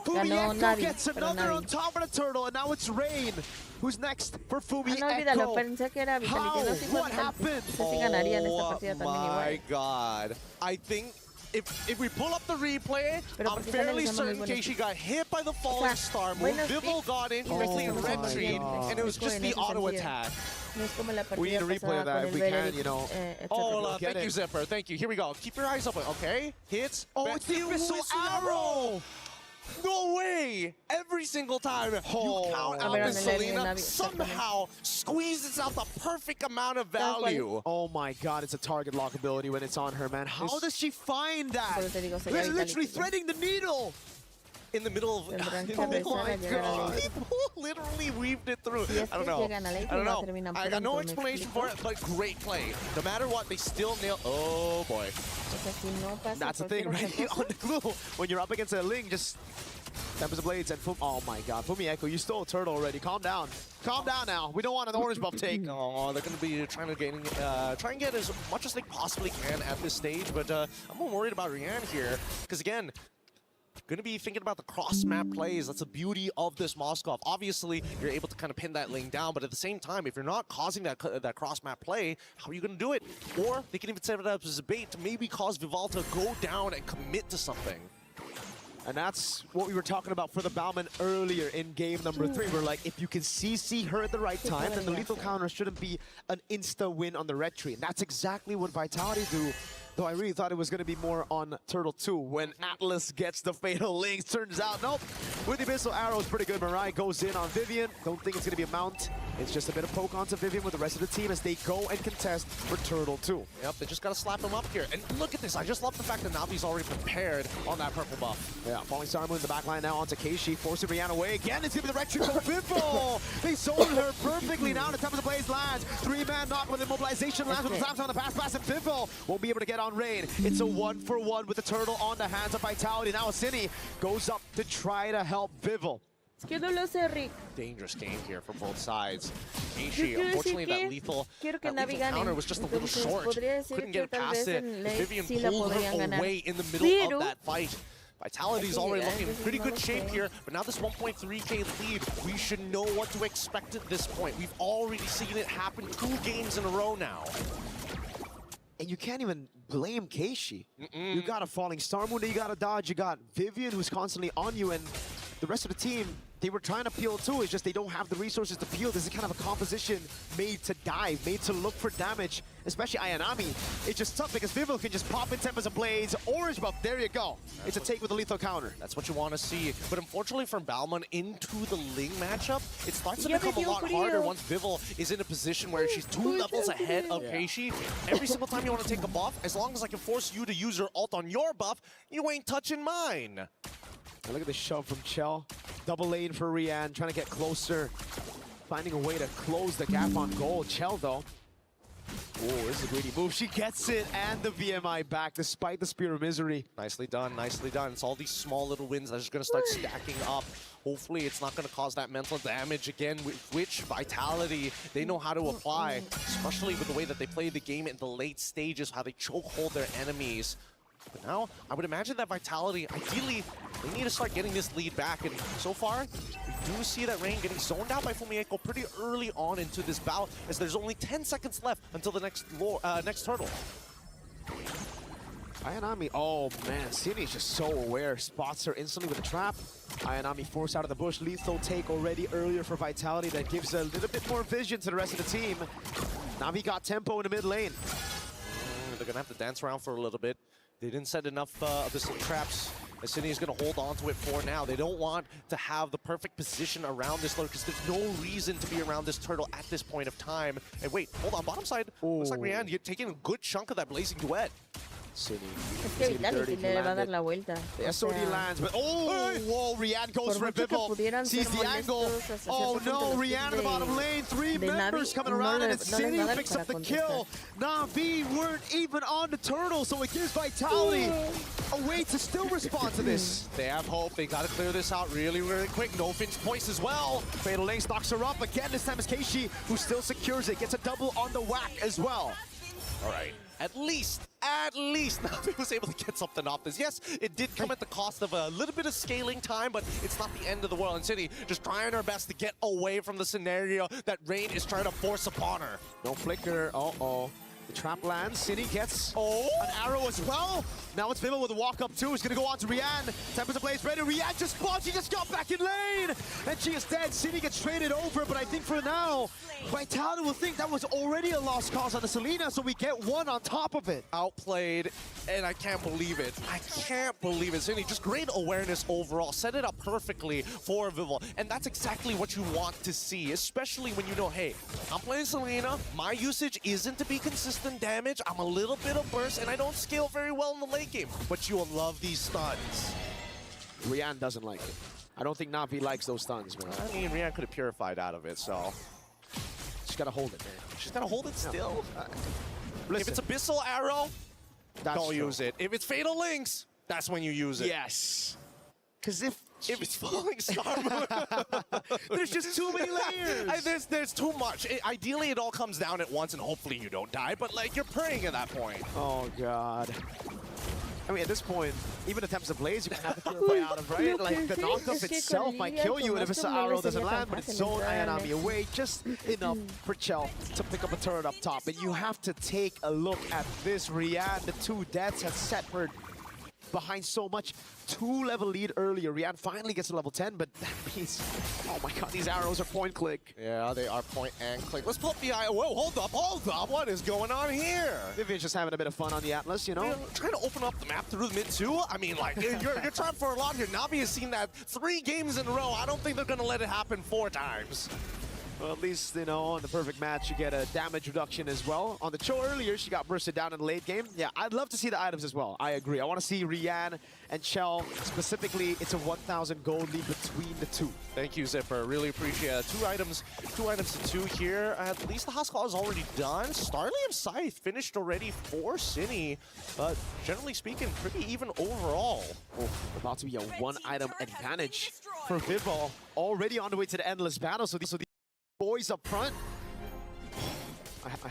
Fumieko gets another on top of the turtle, and now it's Rain. Who's next for Fumieko? How? What happened? Oh my God. I think if we pull up the replay, I'm fairly certain Keishi got hit by the falling star move. Vival got in quickly and retreat, and it was just the auto attack. We need a replay of that if we can, you know. Oh, thank you, Zipper. Thank you. Here we go. Keep your eyes open, okay? Hits. Oh, it's the Abyssal Arrow! No way! Every single time you count out the Selena somehow squeezes out the perfect amount of value. Oh my God, it's a target lock ability when it's on her, man. How does she find that? They're literally threading the needle! In the middle of oh my God. People literally weaved it through. I don't know. I got no explanation for it, but great play. No matter what, they still nail. Oh boy. That's the thing, right? On the Glue, when you're up against a Ling, just Tempest of Blades and oh my God, Fumieko, you stole a turtle already. Calm down. Calm down now. We don't want an orange buff take. Oh, they're going to be trying to try and get as much as they possibly can at this stage, but I'm more worried about Rian here, because again, going to be thinking about the cross-map plays. That's the beauty of this Moskov. Obviously, you're able to kind of pin that lane down, but at the same time, if you're not causing that cross-map play, how are you going to do it? Or they can even set it up as a bait to maybe cause Vival to go down and commit to something. And that's what we were talking about for the Bauman earlier in game number 3. We're like, if you can CC her at the right time, then the lethal counter shouldn't be an insta win on the retreat. And that's exactly what Vitality do. Though I really thought it was going to be more on Turtle 2 when Atlas gets the Fatal Links. Turns out, nope. With the Abyssal Arrow is pretty good. Mirai goes in on Vivian. Don't think it's going to be a mount. It's just a bit of poke onto Vivian with the rest of the team as they go and contest for Turtle 2. Yep, they just got to slap him up here. And look at this. I just love the fact that Navi's already prepared on that purple buff. Yeah, Falling Star Moon in the back line now onto Keishi, forcing Rihanna away. Again, it's going to be the Retrico Vivo. They sold her perfectly now. The time of the blaze lands. 3-man knock with immobilization lands with the times on the pass, and Vivo won't be able to get on Rain. It's a 1-for-1 with the turtle on the hands of Vitality. Now Asini goes up to try to help Vivo. Dangerous game here for both sides. Keishi, unfortunately, that lethal counter was just a little short. Couldn't get past it. Vivian pulled her away in the middle of that fight. Vitality's already looking in pretty good shape here, but now this 1.3k lead, we should know what to expect at this point. We've already seen it happen 2 games in a row now. And you can't even blame Keishi. You got a Falling Star Moon that you got to dodge. You got Vivian who's constantly on you, and the rest of the team, they were trying to peel too. It's just they don't have the resources to peel. This is kind of a composition made to dive, made to look for damage, especially Ayanami. It's just tough because Vivo can just pop in Tempest of Blades, Orange buff, there you go. It's a take with a lethal counter. That's what you want to see. But unfortunately for Balmond into the Ling matchup, it starts to become a lot harder once Vivo is in a position where she's 2 levels ahead of Keishi. Every single time you want to take a buff, as long as I can force you to use your ult on your buff, you ain't touching mine. Look at the shove from Chell. Double lane for Rian, trying to get closer. Finding a way to close the gap on goal. Chell, though. Oh, this is a greedy move. She gets it, and the VMI back, despite the Spear of Misery. Nicely done, nicely done. It's all these small little wins that are just going to start stacking up. Hopefully, it's not going to cause that mental damage again, which Vitality, they know how to apply, especially with the way that they play the game in the late stages, how they chokehold their enemies. But now, I would imagine that Vitality, ideally, they need to start getting this lead back. And so far, we do see that Rain getting zoned out by Fumieko pretty early on into this bout, as there's only 10 seconds left until the next turtle. Ayanami, oh man, Cine is just so aware. Spots her instantly with a trap. Ayanami forced out of the bush. Lethal take already earlier for Vitality. That gives a little bit more vision to the rest of the team. Navi got tempo in the mid lane. They're going to have to dance around for a little bit. They didn't set enough Abyssal traps. Asini is going to hold on to it for now. They don't want to have the perfect position around this lord because there's no reason to be around this turtle at this point of time. And wait, hold on, bottom side. Looks like Rian, you're taking a good chunk of that Blazing Duet. Cine. Es que Vitality le va a dar la vuelta. The SOD lands, but whoa, Rian goes for a Bibble. Sees the angle. Oh no, Rian in the bottom lane. 3 members coming around, and it's Cine who picks up the kill. Na'Vi weren't even on the turtle, so it gives Vitality a way to still respond to this. They have hope. They got to clear this out really, really quick. No Finch points as well. Fatal Link knocks her up again. This time it's Keishi who still secures it. Gets a double on the whack as well. All right. At least Navi was able to get something off this. Yes, it did come at the cost of a little bit of scaling time, but it's not the end of the world. And City just trying her best to get away from the scenario that Rain is trying to force upon her. No flicker. The trap lands. City gets an arrow as well. Now it's Vivo with a walk up too. He's going to go on to Rian. Tempest of Blaze ready. Rian just spawns. She just got back in lane. And she is dead. City gets traded over. But I think for now, Vitality will think that was already a lost cause on the Selena. So we get 1 on top of it. Outplayed. And I can't believe it. I can't believe it. City, just great awareness overall. Set it up perfectly for Vivo. And that's exactly what you want to see. Especially when you know, hey, I'm playing Selena. My usage isn't to be consistent damage. I'm a little bit of burst, and I don't scale very well in the late game. But you will love these stuns. Rian doesn't like it. I don't think Na'Vi likes those stuns, man. I mean, Rian could have purified out of it, so... She's got to hold it, man. She's got to hold it still. If it's Abyssal Arrow, don't use it. If it's Fatal Links, that's when you use it. Yes. Because if it's Falling Star Moon, there's just too many layers. There's too much. Ideally, it all comes down at once, and hopefully you don't die. But like you're praying at that point. Oh God. I mean, at this point, even attempts to blaze, you can have to purify out of, right? Like the knockup itself might kill you, and if it's an arrow doesn't land, but it's zoned Ayanami away, just enough for Chell to pick up a turret up top. And you have to take a look at this. Rian, the 2 deaths has set her behind so much. 2-level lead earlier. Rian finally gets to level 10, but that means, oh my god, these arrows are point click. Yeah, they are point and click. Let's pull up the eye. Whoa, hold up. What is going on here? Vivian's just having a bit of fun on the Atlas, you know? You're trying to open up the map through the mid too? I mean, like, you're trying for a lot here. Na'Vi has seen that 3 games in a row. I don't think they're going to let it happen 4 times. Well, at least, you know, on the perfect match, you get a damage reduction as well. On the Cho earlier, she got bursted down in the late game. Yeah, I'd love to see the items as well. I agree. I want to see Rian and Chell. Specifically, it's a 1,000 gold lead between the two. Thank you, Zipper. Really appreciate it. Two items to 2 here. At least the Haskell is already done. Starlium Scythe finished already for Cine. But generally speaking, pretty even overall. Oh, about to be a 1-item advantage for Vivo. Already on the way to the endless battle. So these boys up front. I have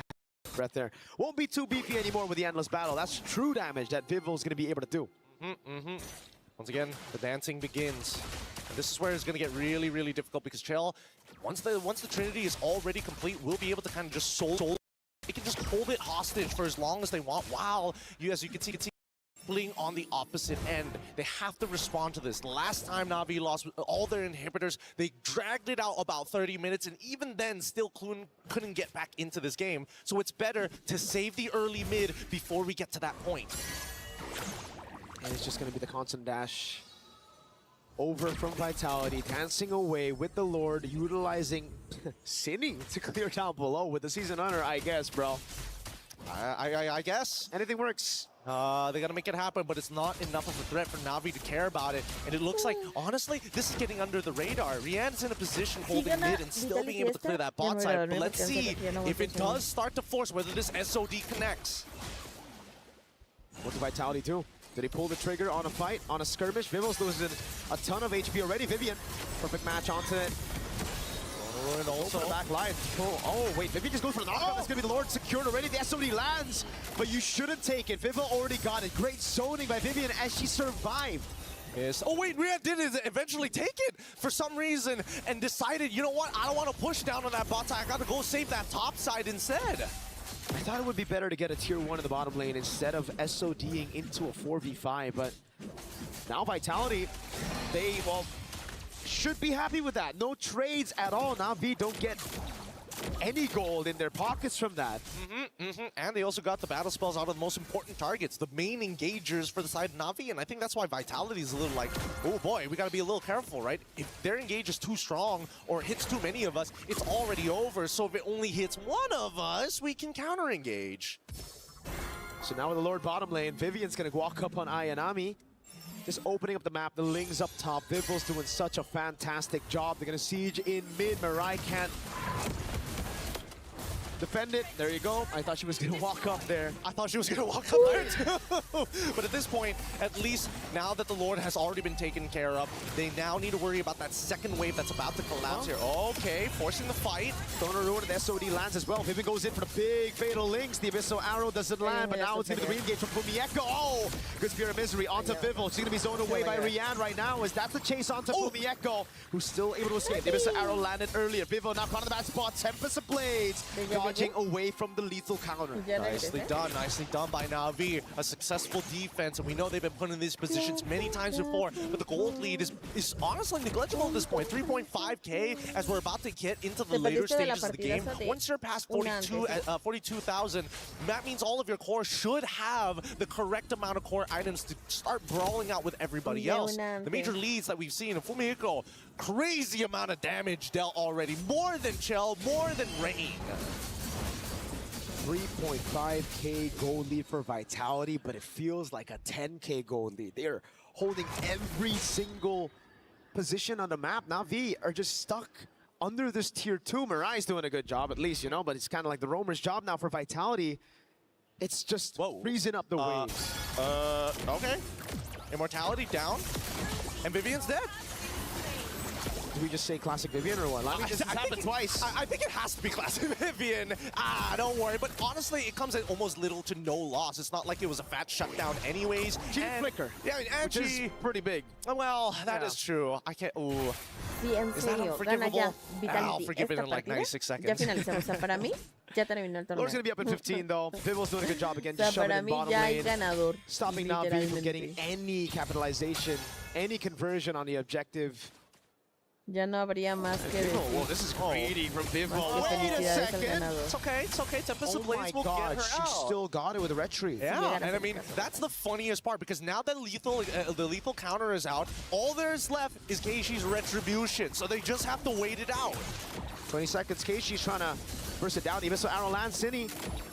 breath there. Won't be too beefy anymore with the endless battle. That's true damage that Vivo is going to be able to do. Once again, the dancing begins. And this is where it's going to get really, really difficult because Chell, once the Trinity is already complete, will be able to kind of just soul. They can just hold it hostage for as long as they want. While as you can see, on the opposite end. They have to respond to this. Last time Na'Vi lost all their inhibitors, they dragged it out about 30 minutes, and even then still couldn't get back into this game. So it's better to save the early mid before we get to that point. And it's just going to be the constant dash over from Vitality, dancing away with the Lord, utilizing Cine to clear down below with the Season Hunter, I guess, bro. I guess. Anything works. They gotta make it happen, but it's not enough of a threat for Na'Vi to care about it. And it looks like, honestly, this is getting under the radar. Rian's in a position holding mid and still being able to clear that bot side. But let's see if it does start to force whether this SOD connects. What did Vitality do? Did he pull the trigger on a fight, on a skirmish? Vivo's losing a ton of HP already. Vivian, perfect match onto it. And also the back line. Oh, wait, Vivian just goes for the knockout. That's gonna be the Lord secured already. The SOD lands, but you shouldn't take it. Vivo already got it. Great zoning by Vivian as she survived. Yes. Oh wait, Rian did eventually take it for some reason and decided, you know what, I don't want to push down on that bot side. I got to go save that top side instead. I thought it would be better to get a tier 1 in the bottom lane instead of SODing into a 4v5, but now Vitality, they, well, should be happy with that. No trades at all. Na'Vi don't get any gold in their pockets from that. And they also got the battle spells out of the most important targets, the main engagers for the side of Na'Vi, and I think that's why Vitality is a little like, oh boy, we gotta be a little careful, right? If their engage is too strong or hits too many of us, it's already over, so if it only hits one of us, we can counter-engage. So now with the Lord bottom lane, Vivian's gonna walk up on Ayanami. Just opening up the map, the Ling's up top. Vivo's doing such a fantastic job. They're gonna siege in mid. Mirai can't defend it. There you go. I thought she was gonna walk up there. I thought she was gonna walk up there too. But at this point, at least now that the Lord has already been taken care of, they now need to worry about that second wave that's about to collapse here. Okay, forcing the fight. Stoner Ruin and the SOD lands as well. Vivian goes in for the big fatal links. The Abyssal Arrow doesn't land, but now it's gonna be re-engaged from Fumieko. Oh, good Spirit of Misery onto Vivo. She's gonna be zoned away by Rian right now. As that's the chase onto Fumieko, who's still able to escape. The Abyssal Arrow landed earlier. Vivo now caught in the bad spot. Tempest of Blades, dodging away from the lethal counter. Nicely done by Na'Vi. A successful defense, and we know they've been put in these positions many times before, but the gold lead is honestly negligible at this point. 3.5k as we're about to get into the later stages of the game. Once you're past 42,000, that means all of your core should have the correct amount of core items to start brawling out with everybody else. The major leads that we've seen in Fumieko, crazy amount of damage dealt already. More than Chell, more than Rain. 3.5k gold lead for Vitality, but it feels like a 10k gold lead. They're holding every single position on the map. Na'Vi are just stuck under this tier 2. Mirai's doing a good job at least, you know, but it's kind of like the Roamer's job now for Vitality. It's just freezing up the waves. Okay. Immortality down, and Vivian's dead. Did we just say classic Vivian or what? This has happened twice. I think it has to be classic Vivian. Don't worry. But honestly, it comes at almost little to no loss. It's not like it was a fat shutdown anyways. G flicker. Yeah, and which is pretty big. Well, that is true. I can't. Ooh. Sí, en Is that serio, unforgivable? gana ya Vitality. I'll forgive it in like 96 seconds. Ya finalizamos. O sea, para mí, Ya terminó el torneo. Lord's going to be up in 15, though. Vivil's doing a good job again, O sea, just shoving para in mí bottom ya hay lane. ganador. Stopping Na'Vi from getting Literalmente. any capitalization, any conversion on the objective. Ya no habría más que decir. Well, this is greedy from Vivo. Más que Wait a felicidades al second. ganador. It's okay. Tempest of Oh my Blades will God, get her she out. still got it with a retrieve. Yeah, and I mean, that's the funniest part, because now that the lethal counter is out, all there's left is Keishi's retribution, so they just have to wait it out. 20 seconds, Keishi's trying to burst it down. The missile arrow lands Cine.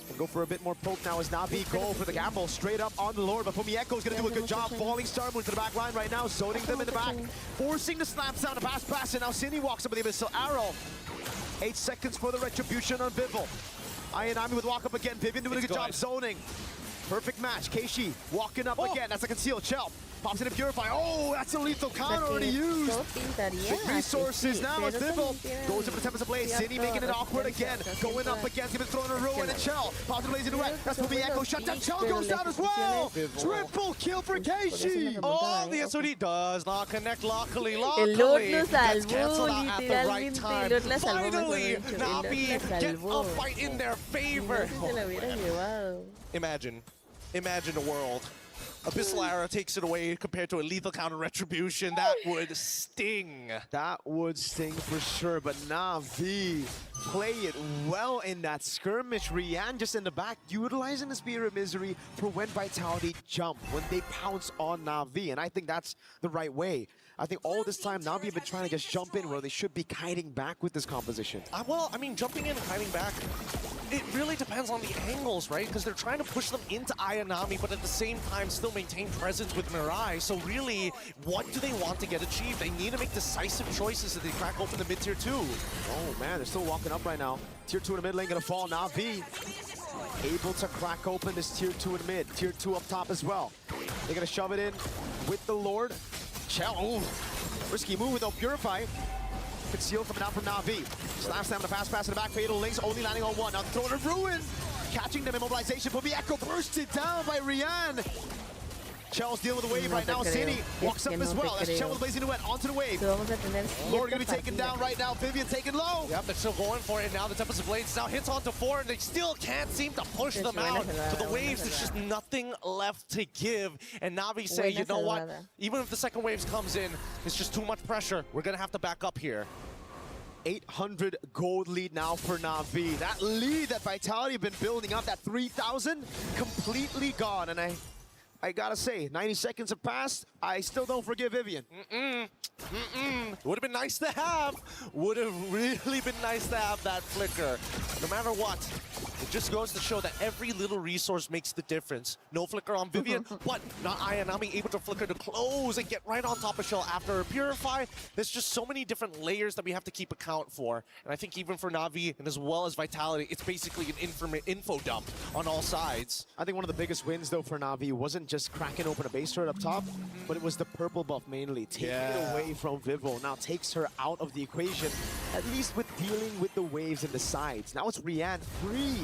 And go for a bit more poke now as Na'Vi go for the gamble. Straight up on the Lord, but Pumiyeko's going to do a good job. Falling Star Moon to the back line right now, zoning them in the back. Forcing the slams down to pass, and now Cine walks up with the missile arrow. 8 seconds for the retribution on Bivol. Ayanami with walk up again. Vivian doing a good job zoning. Perfect match. Keishi walking up again. That's a conceal. Chell pops in a Purify. Oh, that's a lethal counter already used. Big resources now as Bivol goes up to Tempest of Blaze. Cine making it awkward again. Going up against him and throwing a ruin. And Chell pops in Blaze into red. That's Pumieko. Shut down. Chell goes down as well. Triple kill for Keishi. Oh, the SOD does not connect. Luckily. El Lord lo Gets salvó, canceled out at the right literalmente. time. El Lord la salvó, Finally, mejor dicho. El Lord Na'Vi la get salvó. a fight in their favor. Si no, se la hubiera llevado. Imagine a world. Abyssal Arrow takes it away compared to a lethal counter retribution. That would sting. That would sting for sure, but Na'Vi play it well in that skirmish. Rian just in the back, utilizing the Spear of Misery for when Vitality jump, when they pounce on Na'Vi, and I think that's the right way. I think all this time, Na'Vi have been trying to just jump in where they should be kiting back with this composition. Well, I mean, jumping in and kiting back, it really depends on the angles, right? Because they're trying to push them into Ayanami, but at the same time still maintain presence with Mirai. So really, what do they want to get achieved? They need to make decisive choices as they crack open the mid-tier 2. Oh man, they're still walking up right now. Tier 2 in the mid lane gonna fall. Na'Vi able to crack open this tier 2 in the mid. Tier 2 up top as well. They're gonna shove it in with the Lord. Chell, ooh, risky move without Purify. Conceal coming out from Na'Vi. Slash down the pass in the back. Fatal Links only landing on one. Now throwing a ruin. Catching them immobilization. Pumieko bursted down by Rian. Chell's dealing with the wave right now. Cine walks up as well. That's Chell with Blazing Duet onto the wave. Lord gonna be taken down right now. Vivian taken low. Yep, they're still going for it. Now the Tempest of Blades now hits onto 4, and they still can't seem to push them out. To the waves, there's just nothing left to give. And Na'Vi say, you know what? Even if the second waves comes in, it's just too much pressure. We're gonna have to back up here. 800 gold lead now for Na'Vi. That lead that Vitality have been building up, that 3,000, completely gone. And I gotta say, 90 seconds have passed. I still don't forgive Vivian. Would have been nice to have. Would have really been nice to have that flicker. No matter what, it just goes to show that every little resource makes the difference. No flicker on Vivian, but not Ayanami able to flicker to close and get right on top of Shell after a Purify. There's just so many different layers that we have to keep account for. And I think even for Na'Vi and as well as Vitality, it's basically an info dump on all sides. I think one of the biggest wins though for Na'Vi wasn't just cracking open a base turret up top, but it was the purple buff mainly, taking it away from Vivo. Now takes her out of the equation, at least with dealing with the waves and the sides. Now it's Rian free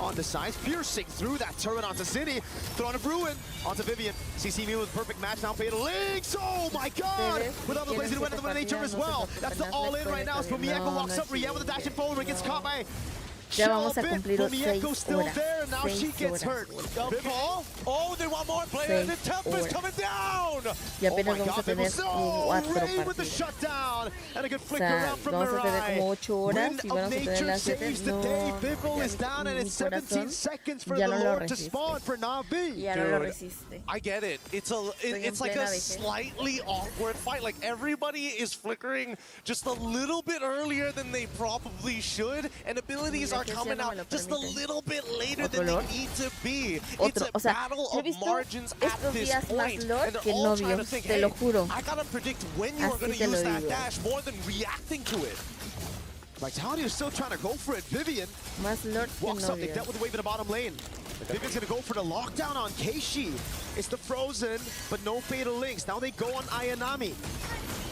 on the sides, piercing through that turret onto Cine, throwing a Ruin onto Vivian. CC me with perfect match now, Fatal Links, oh my god! Without the Blazing Wind and the Nature as well. That's the all-in right now as Pumieko walks up, Rian with a dash and forward, gets caught by Ya vamos a cumplir 6 still horas. there, now she gets hurt. Oh, they want more players. The Tempest coming down. Y apenas vamos a tener 4 with the partidas. shutdown and a good O flicker sea, out from vamos a tener Mirai. como 8 horas Wind y of vamos a tener Nature las 7. saves the day. Bibble is down and it's 17 seconds for the Lord to spawn for Na'Vi. Ya no lo resiste. I get it. It's like a slightly awkward fight. Like everybody is flickering just a little bit earlier than they probably should, and abilities are coming out just a little bit later than they need to be. It's a battle of margins at this point, and they're all trying to think, hey, I gotta predict when you are going to use that dash more than reacting to it. Vitality is still trying to go for it. Vivian walks up. They dealt with the wave in the bottom lane. Vivian's going to go for the lockdown on Keishi. It's the Frozen, but no Fatal Links. Now they go on Ayanami.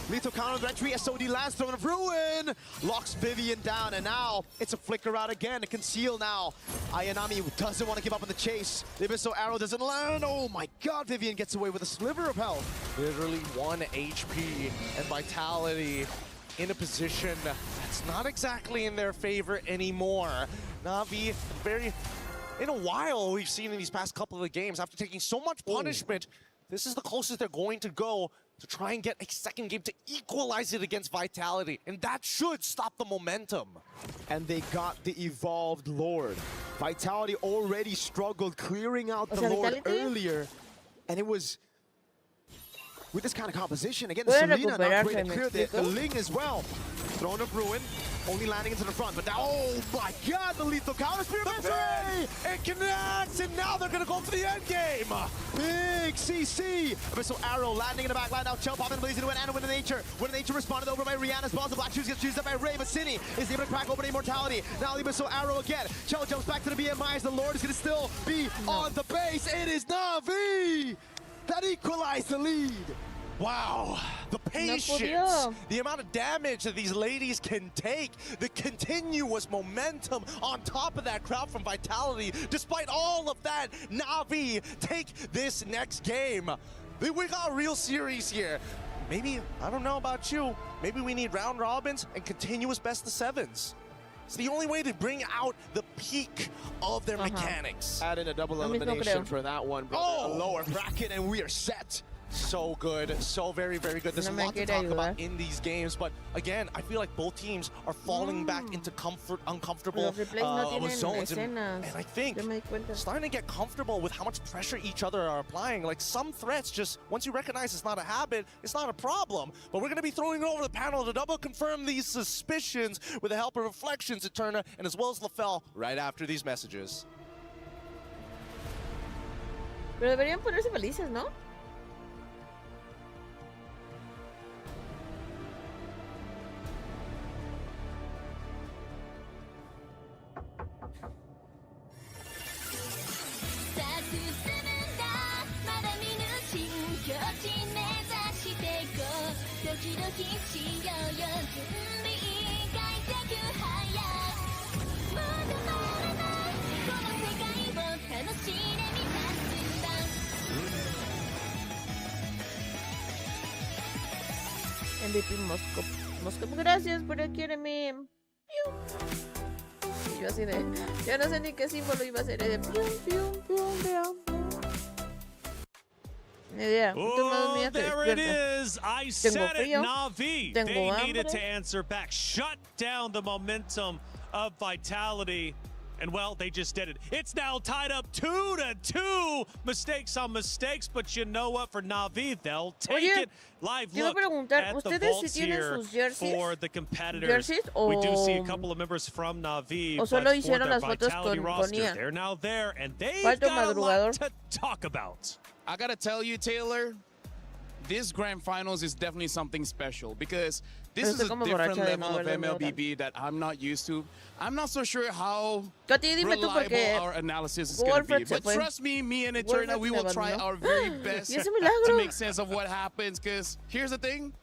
Lethal counter on entry, SOD lands, throwing a Ruin. Locks Vivian down, and now it's a flicker out again. A conceal now. Ayanami doesn't want to give up on the chase. The Abyssal Arrow doesn't land. Oh my god, Vivian gets away with a sliver of health. Literally 1 HP, and Vitality in a position that's not exactly in their favor anymore. Na'Vi, in a while we've seen in these past couple of games, after taking so much punishment, this is the closest they're going to go to try and get a second game to equalize it against Vitality, and that should stop the momentum. And they got the evolved Lord. Vitality already struggled clearing out the Lord earlier, and it was with this kind of composition again. The Selena not great to clear the Ling as well. Throne of Ruin, only landing into the front, but now, oh my god, the lethal counter spear victory! It connects, and now they're gonna go for the end game. Big CC, Abyssal Arrow landing in the back line. Now Chell popping blazing to win, and Win Nature. Win Nature responded over by Rihanna's balls. The Black Shoes gets choosed up by Ray, but Cine is able to crack open Immortality. Now the Abyssal Arrow again. Chell jumps back to the BMIs. The Lord is gonna still be on the base. It is Na'Vi that equalized the lead. Wow, the patience, the amount of damage that these ladies can take, the continuous momentum on top of that crowd from Vitality. Despite all of that, Na'Vi take this next game. We got a real series here. Maybe, I don't know about you, maybe we need round robins and continuous best of sevens. It's the only way to bring out the peak of their mechanics. Add in a double elimination for that one, brother. A lower bracket and we are set. So good, so very, very good. There's a lot to talk about in these games, but again, I feel like both teams are falling back into uncomfortable zones, and I think starting to get comfortable with how much pressure each other are applying. Like some threats, just once you recognize it's not a habit, it's not a problem. But we're going to be throwing it over the panel to double confirm these suspicions with the help of Reflections, Eterna, and as well as LaFell right after these messages. Pero deberían ponerse felices, ¿no? MVP Moscop, gracias por adquirirme. Y yo así de, yo no sé ni qué símbolo iba a ser. De Oh, there it is. I said it, Na'Vi. They needed to answer back. Shut down the momentum of Vitality. And, well, they just did it. It's now tied up 2-2. Mistakes on mistakes, but you know what? For Na'Vi, they'll take it. Live look at the vaults here for the competitors. We do see a couple of members from Na'Vi, but for their Vitality roster, they're now there, and they've got a lot to talk about. I gotta tell you, Taylor, this grand finals is definitely something special because this is a different level of MLBB that I'm not used to. I'm not so sure how reliable our analysis is going to be. But trust me, me and Eterna, we will try our very best to make sense of what happens. Because here's the thing.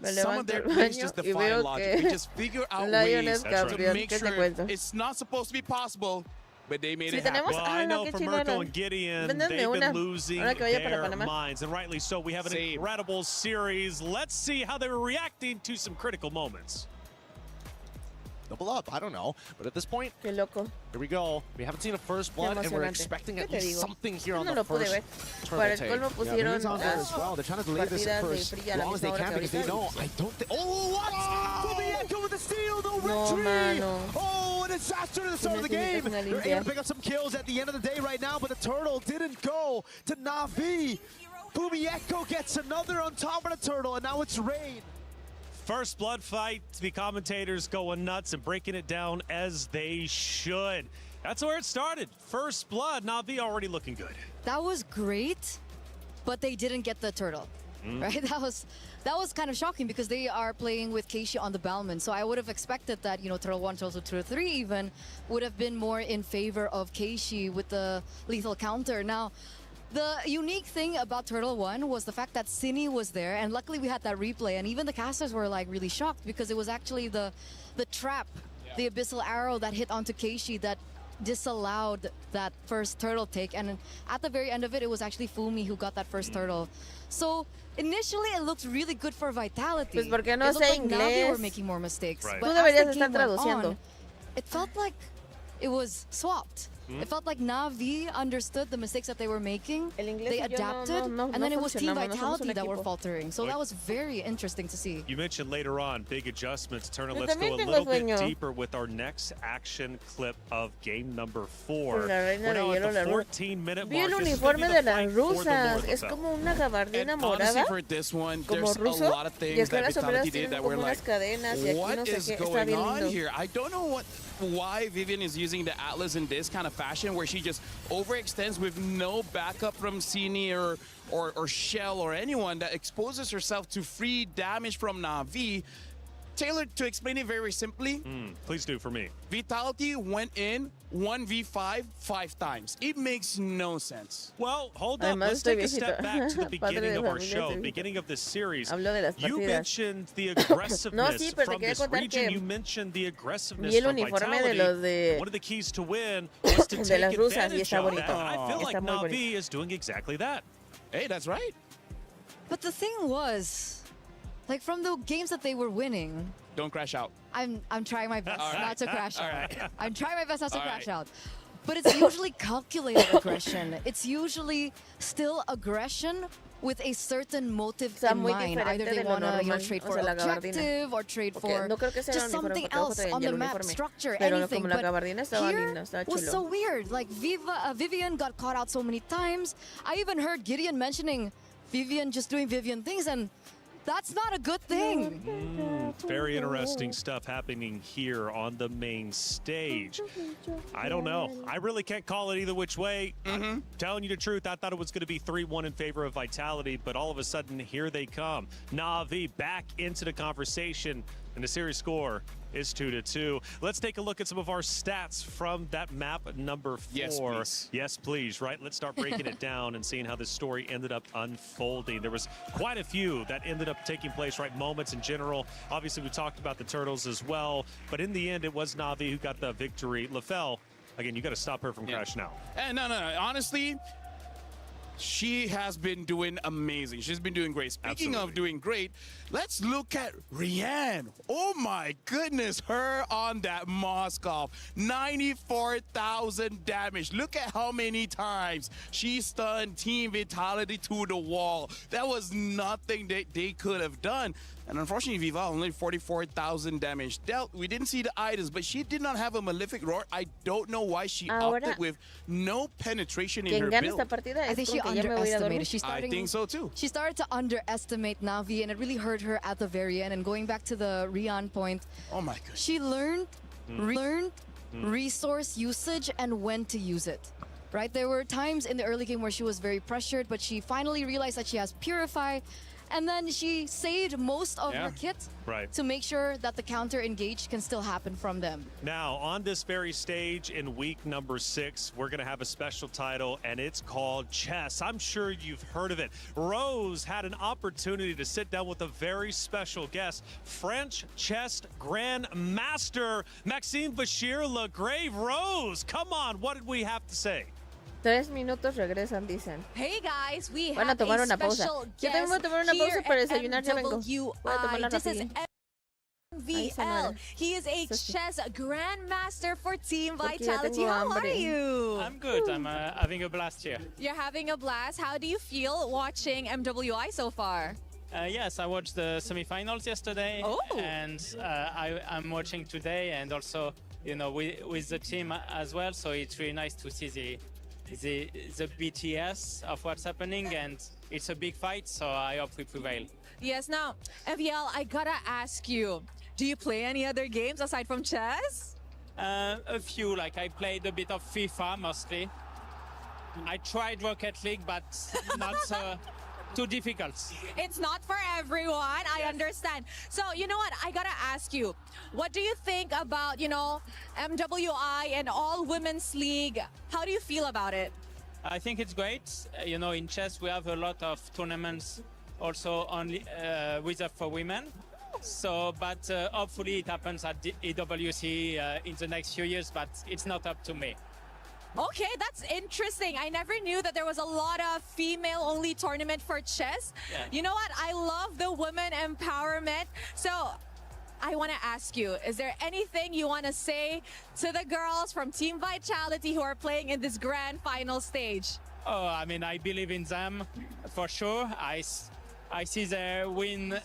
Some of their plays just defy logic. They just figure out ways to make sure it's not supposed to be possible. But they made it happen. Well, I know for Mirko and Gideon, they've been losing their minds, and rightly so. We have an incredible series. Let's see how they were reacting to some critical moments. Double up, I don't know. But at this point, here we go. We haven't seen a first blood, and we're expecting at least something here on the first turtle tape. As well. They're trying to delay this for as long as they can because they know. I don't think. Oh, what? Kubienko with the steal, the retreat. Oh, a disaster to the start of the game. They're able to pick up some kills at the end of the day right now, but the turtle didn't go to Na'Vi. Kubienko gets another on top of the turtle, and now it's Rain. First blood fight, the commentators going nuts and breaking it down as they should. That's where it started. First blood, Na'Vi already looking good. That was great, but they didn't get the turtle, right? That was kind of shocking because they are playing with Keishi on the Balman. So I would have expected that, you know, Turtle 1, Turtle 2, Turtle 3 even would have been more in favor of Keishi with the lethal counter. Now, the unique thing about Turtle 1 was the fact that Cine was there, and luckily we had that replay, and even the casters were like really shocked because it was actually the trap, the Abyssal Arrow that hit onto Keishi that disallowed that first turtle take, and at the very end of it, it was actually Fumi who got that first turtle. So initially, it looked really good for Vitality. Pues porque no it looked sé like Na'Vi inglés. were making more mistakes. Right. But Tú as deberías the estar game went traduciendo. on, it felt like it was swapped. It felt like Na'Vi understood the mistakes that they were making. El inglés They y yo adapted, and then it was Team funcionamos, no somos Vitality un that were equipo. faltering. So that was very interesting to see. You mentioned later on big adjustments. Turner, Yo let's go a también tengo little bit sueño. deeper with our next action clip of game number 4. Con la reina We're de now hielo, at the la 14-minute Vi mark. el This is gonna be uniforme the de las fight for the rusas. Lord Es of como una gabardina And honestly, morada. for this one, Como there's ruso. a lot of Y things es que that las sombreras Vitality did tienen that como were unas like, cadenas y aquí what no sé is qué. Está going bien on lindo. here? I don't know why Vivian is using the Atlas in this kind of fashion where she just overextends with no backup from Cini or Shell or anyone, that exposes herself to free damage from Na'Vi. Taylor, to explain it very simply, please do for me. Vitality went in 1v5 5 times. It makes no sense. Well, hold up. Además, Let's estoy take a step viejito. back to the Padre beginning de of our familia, show, estoy viejito. beginning of this series. Hablo de las You partidas. mentioned the aggressiveness sí, pero te from quería this contar region. que You mentioned the aggressiveness vi el from uniforme de Vitality. los de- One of the keys to win was to de take las rusas, y advantage está of bonito. that. I feel Está like muy Na'Vi bonito. is doing exactly that. Hey, that's right. But the thing was, like from the games that they were winning, Don't crash out. I'm trying my best All right. not to crash All out. right. I'm trying my best not to All crash right. out. But it's usually calculated aggression. It's usually still aggression with a certain motive Está in muy mind. diferente Either they de lo want to, normal, trade o for sea, la objective or trade Porque for no creo que sea just el uniforme, something porque abajo else traían on ya the el map uniforme. structure, Pero anything. como la But gabardina estaba here linda, estaba was chulo. so weird. Like Vivian got caught out so many times. I even heard Gideon mentioning Vivian just doing Vivian things, and that's not a good thing. Very interesting stuff happening here on the main stage. I don't know. I really can't call it either which way. I'm telling you the truth, I thought it was going to be 3-1 in favor of Vitality, but all of a sudden, here they come. Na'Vi back into the conversation, and the series score is 2-2. Let's take a look at some of our stats from that map number 4. Yes, please. Yes, please, right? Let's start breaking it down and seeing how this story ended up unfolding. There was quite a few that ended up taking place, right? Moments in general. Obviously, we talked about the Turtles as well, but in the end, it was Na'Vi who got the victory. LaFell, again, you got to stop her from crashing out. And no. Honestly, she has been doing amazing. She's been doing great. Speaking of doing great, let's look at Rianne. Oh my goodness, her on that Moskov. 94,000 damage. Look at how many times she stunned Team Vitality to the wall. That was nothing that they could have done. And unfortunately, Viva only 44,000 damage dealt. We didn't see the items, but she did not have a Malefic Roar. I don't know why she opted with no penetration in her build. I think she underestimated. I think so too. She started to underestimate Na'Vi, and it really hurt her at the very end. And going back to the Rian point, oh my goodness, she learned resource usage and when to use it. Right? There were times in the early game where she was very pressured, but she finally realized that she has Purify. And then she saved most of her kit to make sure that the counter engage can still happen from them. Now, on this very stage in week number 6, we're going to have a special title, and it's called Chess. I'm sure you've heard of it. Rose had an opportunity to sit down with a very special guest, French chess grandmaster Maxime Bachir-Lagrave. Rose, come on, what did we have to say? 3 minutos regresan, dicen. Hey guys, we Van a have tomar a una pausa. special Yo también voy a guest tomar una pausa here para at desayunar, ya vengo. Voy a tomar la MWI. This is rapidín. MVL. He is a chess grandmaster for Team Porque ya Vitality. tengo How are hambre. you? I'm good. I'm having a blast here. You're having a blast. How do you feel watching MWI so far? Yes, I watched the semifinals yesterday, and I'm watching today, and also, you know, with the team as well. So it's really nice to see the BTS of what's happening, and it's a big fight. So I hope we prevail. Yes. Now, MVL, I gotta ask you, do you play any other games aside from chess? A few, like I played a bit of FIFA mostly. I tried Rocket League, but not too difficult. It's not for everyone, I understand. So, you know what, I gotta ask you, what do you think about, you know, MWI and all women's league? How do you feel about it? I think it's great. You know, in chess we have a lot of tournaments also only reserved for women. So, but hopefully it happens at the EWC in the next few years, but it's not up to me. Okay, that's interesting. I never knew that there was a lot of female-only tournament for chess. Yeah. You know what? I love the women empowerment. So I want to ask you, is there anything you want to say to the girls from Team Vitality who are playing in this grand final stage? Oh, I mean, I believe in them for sure. I see they win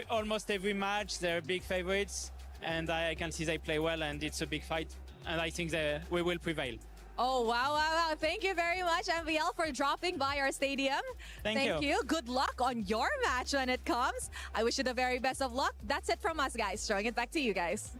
almost every match. They're big favorites, and I can see they play well, and it's a big fight. And I think we will prevail. Oh, wow. Thank you very much, MVL, for dropping by our stadium. Thank you. Good luck on your match when it comes. I wish you the very best of luck. That's it from us, guys. Throwing it back to you guys.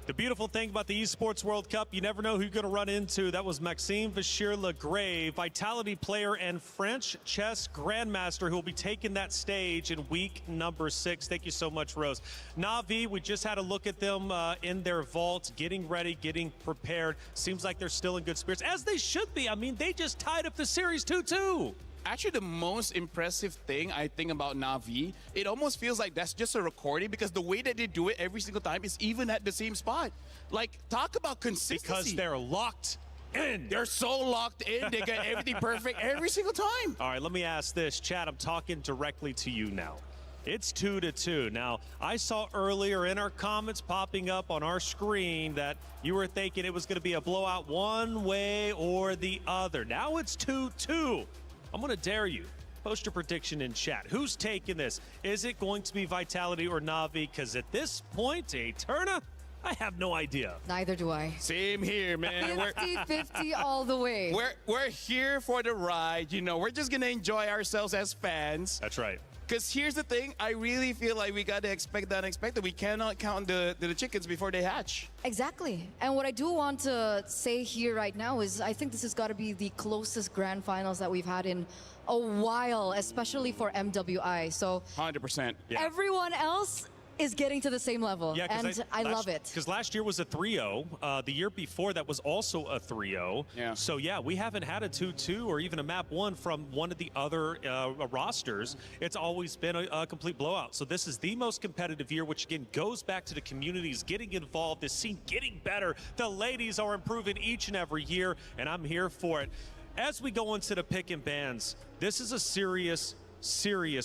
The beautiful thing about the Esports World Cup, you never know who you're going to run into. That was Maxime Vachier-Lagrave, Vitality player and French chess grandmaster, who will be taking that stage in week number 6. Thank you so much, Rose. Na'Vi, we just had a look at them in their vault, getting ready, getting prepared. Seems like they're still in good spirits, as they should be. I mean, they just tied up the series 2-2. Actually, the most impressive thing I think about Na'Vi, it almost feels like that's just a recording, because the way that they do it every single time is even at the same spot. Like, talk about consistency. Because they're locked in. They're so locked in. They get everything perfect every single time. All right, let me ask this. Chad, I'm talking directly to you now. It's 2-2. Now, I saw earlier in our comments popping up on our screen that you were thinking it was going to be a blowout one way or the other. Now it's 2-2. I'm going to dare you. Post your prediction in chat. Who's taking this? Is it going to be Vitality or Na'Vi? Because at this point, Eterna, I have no idea. Neither do I. Same here, man. 50-50 all the way. We're here for the ride. You know, we're just going to enjoy ourselves as fans. That's right. Because here's the thing, I really feel like we got to expect the unexpected. We cannot count the chickens before they hatch. Exactly. And what I do want to say here right now is I think this has got to be the closest grand finals that we've had in a while, especially for MWI. So 100%. Yeah. Everyone else is getting to the same level, Yeah, and I love it. Because last year was a 3-0. The year before that was also a 3-0. Yeah. So yeah, we haven't had a 2-2 or even a map 1 from one of the other rosters. It's always been a complete blowout. So this is the most competitive year, which again goes back to the communities getting involved, this scene getting better. The ladies are improving each and every year, and I'm here for it. As we go into the pick and bans, this is a serious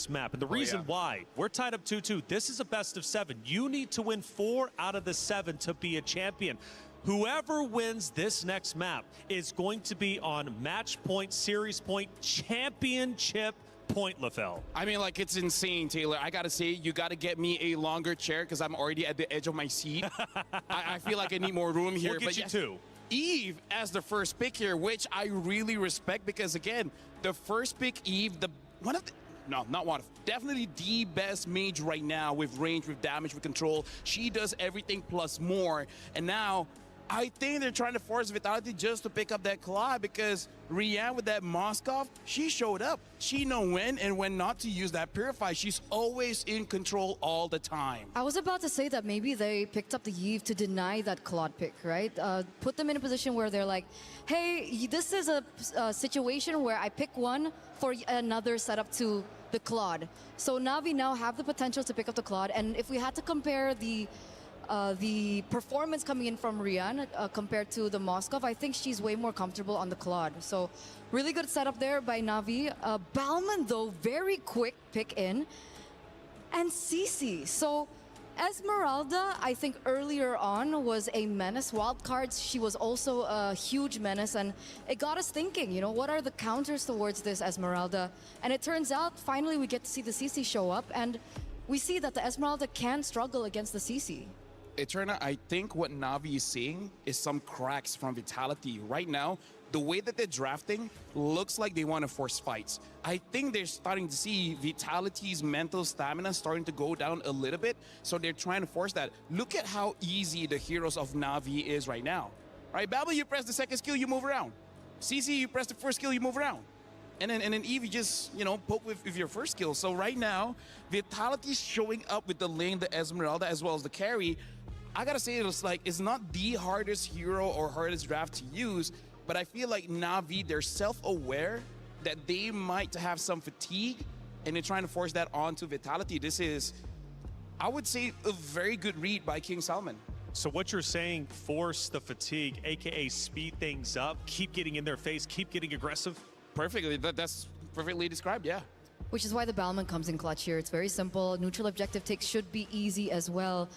map, and the reason why we're tied up 2-2, this is a best of 7. You need to win 4 out of the 7 to be a champion. Whoever wins this next map is going to be on match point, series point, championship point, LaFell. I mean, like, it's insane, Taylor. I gotta say, you gotta get me a longer chair because I'm already at the edge of my seat. I feel like I need more room here. We'll get you two. Eve as the first pick here, which I really respect, because again, the first pick, Eve, definitely the best mage right now, with range, with damage, with control. She does everything plus more. And now I think they're trying to force Vitality just to pick up that Claw, because Rian with that Moskov, she showed up. She know when and when not to use that Purify. She's always in control all the time. I was about to say that maybe they picked up the Eve to deny that Claude pick, right? Put them in a position where they're like, hey, this is a situation where I pick one for another setup to the Claude. So Na'Vi now have the potential to pick up the Claude, and if we had to compare the performance coming in from Rian compared to the Moskov, I think she's way more comfortable on the Claude. So really good setup there by Na'Vi. Balman, though, very quick pick in. And Cici. So Esmeralda, I think earlier on, was a menace. Wildcards, she was also a huge menace. And it got us thinking, you know, what are the counters towards this Esmeralda? And it turns out, finally, we get to see the Cici show up. And we see that the Esmeralda can struggle against the Cici. Eterna, I think what Na'Vi is seeing is some cracks from Vitality. Right now, the way that they're drafting looks like they want to force fights. I think they're starting to see Vitality's mental stamina starting to go down a little bit, so they're trying to force that. Look at how easy the heroes of Na'Vi is right now. right? Babel, you press the second skill, you move around. CC, you press the first skill, you move around. And then Eve, you just, poke with your first skill. So right now, Vitality's showing up with the Ling, the Esmeralda, as well as the carry. I gotta say, it's not the hardest hero or hardest draft to use, but I feel like Na'Vi, they're self-aware that they might have some fatigue, and they're trying to force that onto Vitality. This is, I would say, a very good read by King Salmon. So what you're saying, force the fatigue, aka speed things up, keep getting in their face, keep getting aggressive? Perfectly, that's perfectly described, yeah. Which is why the Balmond comes in clutch here. It's very simple. Neutral objective takes should be easy as well.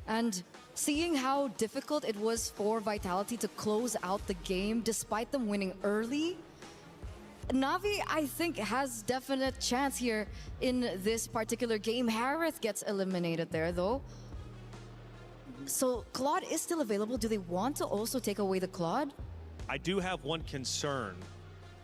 And seeing how difficult it was for Vitality to close out the game despite them winning early, Na'Vi, I think, has definite chance here in this particular game. Harith gets eliminated there, though. So Claude is still available. Do they want to also take away the Claude? I do have one concern.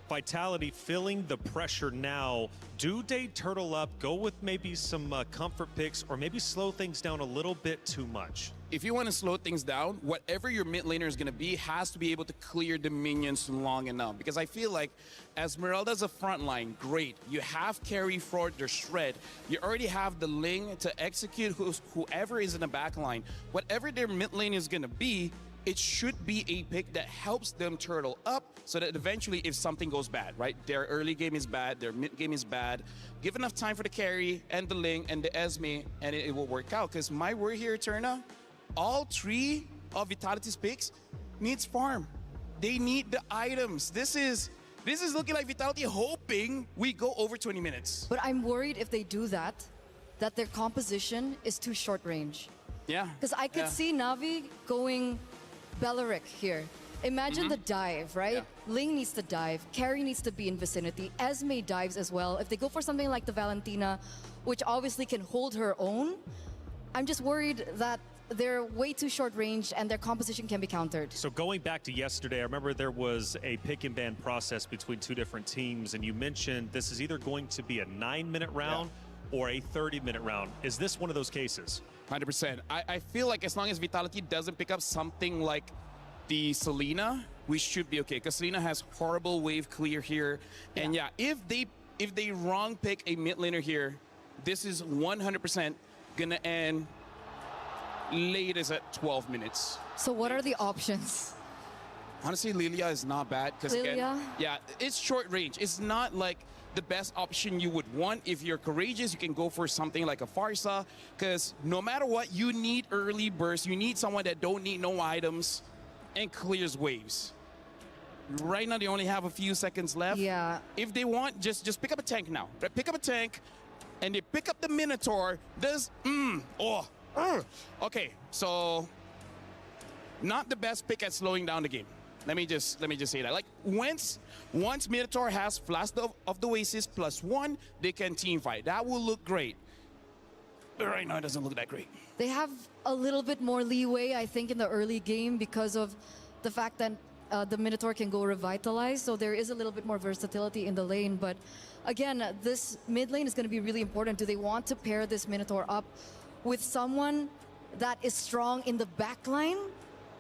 Vitality feeling the pressure now. Do they turtle up, go with maybe some comfort picks, or maybe slow things down a little bit too much? If you want to slow things down, whatever your mid laner is going to be has to be able to clear the minions long enough. Because I feel like Esmeralda's a front line, great. You have carry for their shred. You already have the Ling to execute whoever is in the back line. Whatever their mid lane is going to be, it should be a pick that helps them turtle up so that eventually if something goes bad, right? Their early game is bad, their mid game is bad. Give enough time for the carry and the Ling and the Esme and it will work out. Because my word here, Eterna, all three of Vitality's picks needs farm. They need the items. This is looking like Vitality hoping we go over 20 minutes. But I'm worried if they do that their composition is too short range. Yeah. Because I could see Na'Vi going Bellaric here. Imagine the dive, right? Yeah. Ling needs to dive. Carry needs to be in vicinity. Esme dives as well. If they go for something like the Valentina, which obviously can hold her own, I'm just worried that they're way too short range and their composition can be countered. So going back to yesterday, I remember there was a pick and ban process between two different teams, and you mentioned this is either going to be a 9-minute round or a 30-minute round. Is this one of those cases? 100%. I feel like as long as Vitality doesn't pick up something like the Selena, we should be okay. Because Selena has horrible wave clear here. And yeah, if they wrong pick a mid laner here, this is 100% gonna end latest at 12 minutes. So what are the options? Honestly, Lilia is not bad. Because again, yeah, it's short range. It's not like the best option you would want. If you're courageous, you can go for something like a Pharsa, because no matter what, you need early burst. You need someone that don't need no items and clears waves. Right now, they only have a few seconds left. Yeah. If they want, just pick up a tank now. Pick up a tank, and they pick up the Minotaur. Okay, so not the best pick at slowing down the game. Let me just say that. Like once Minotaur has Flash of the Oasis +1, they can team fight. That will look great. But right now it doesn't look that great. They have a little bit more leeway, I think, in the early game because of the fact that the Minotaur can go revitalize. So there is a little bit more versatility in the lane. But again, this mid lane is going to be really important. Do they want to pair this Minotaur up with someone that is strong in the back line?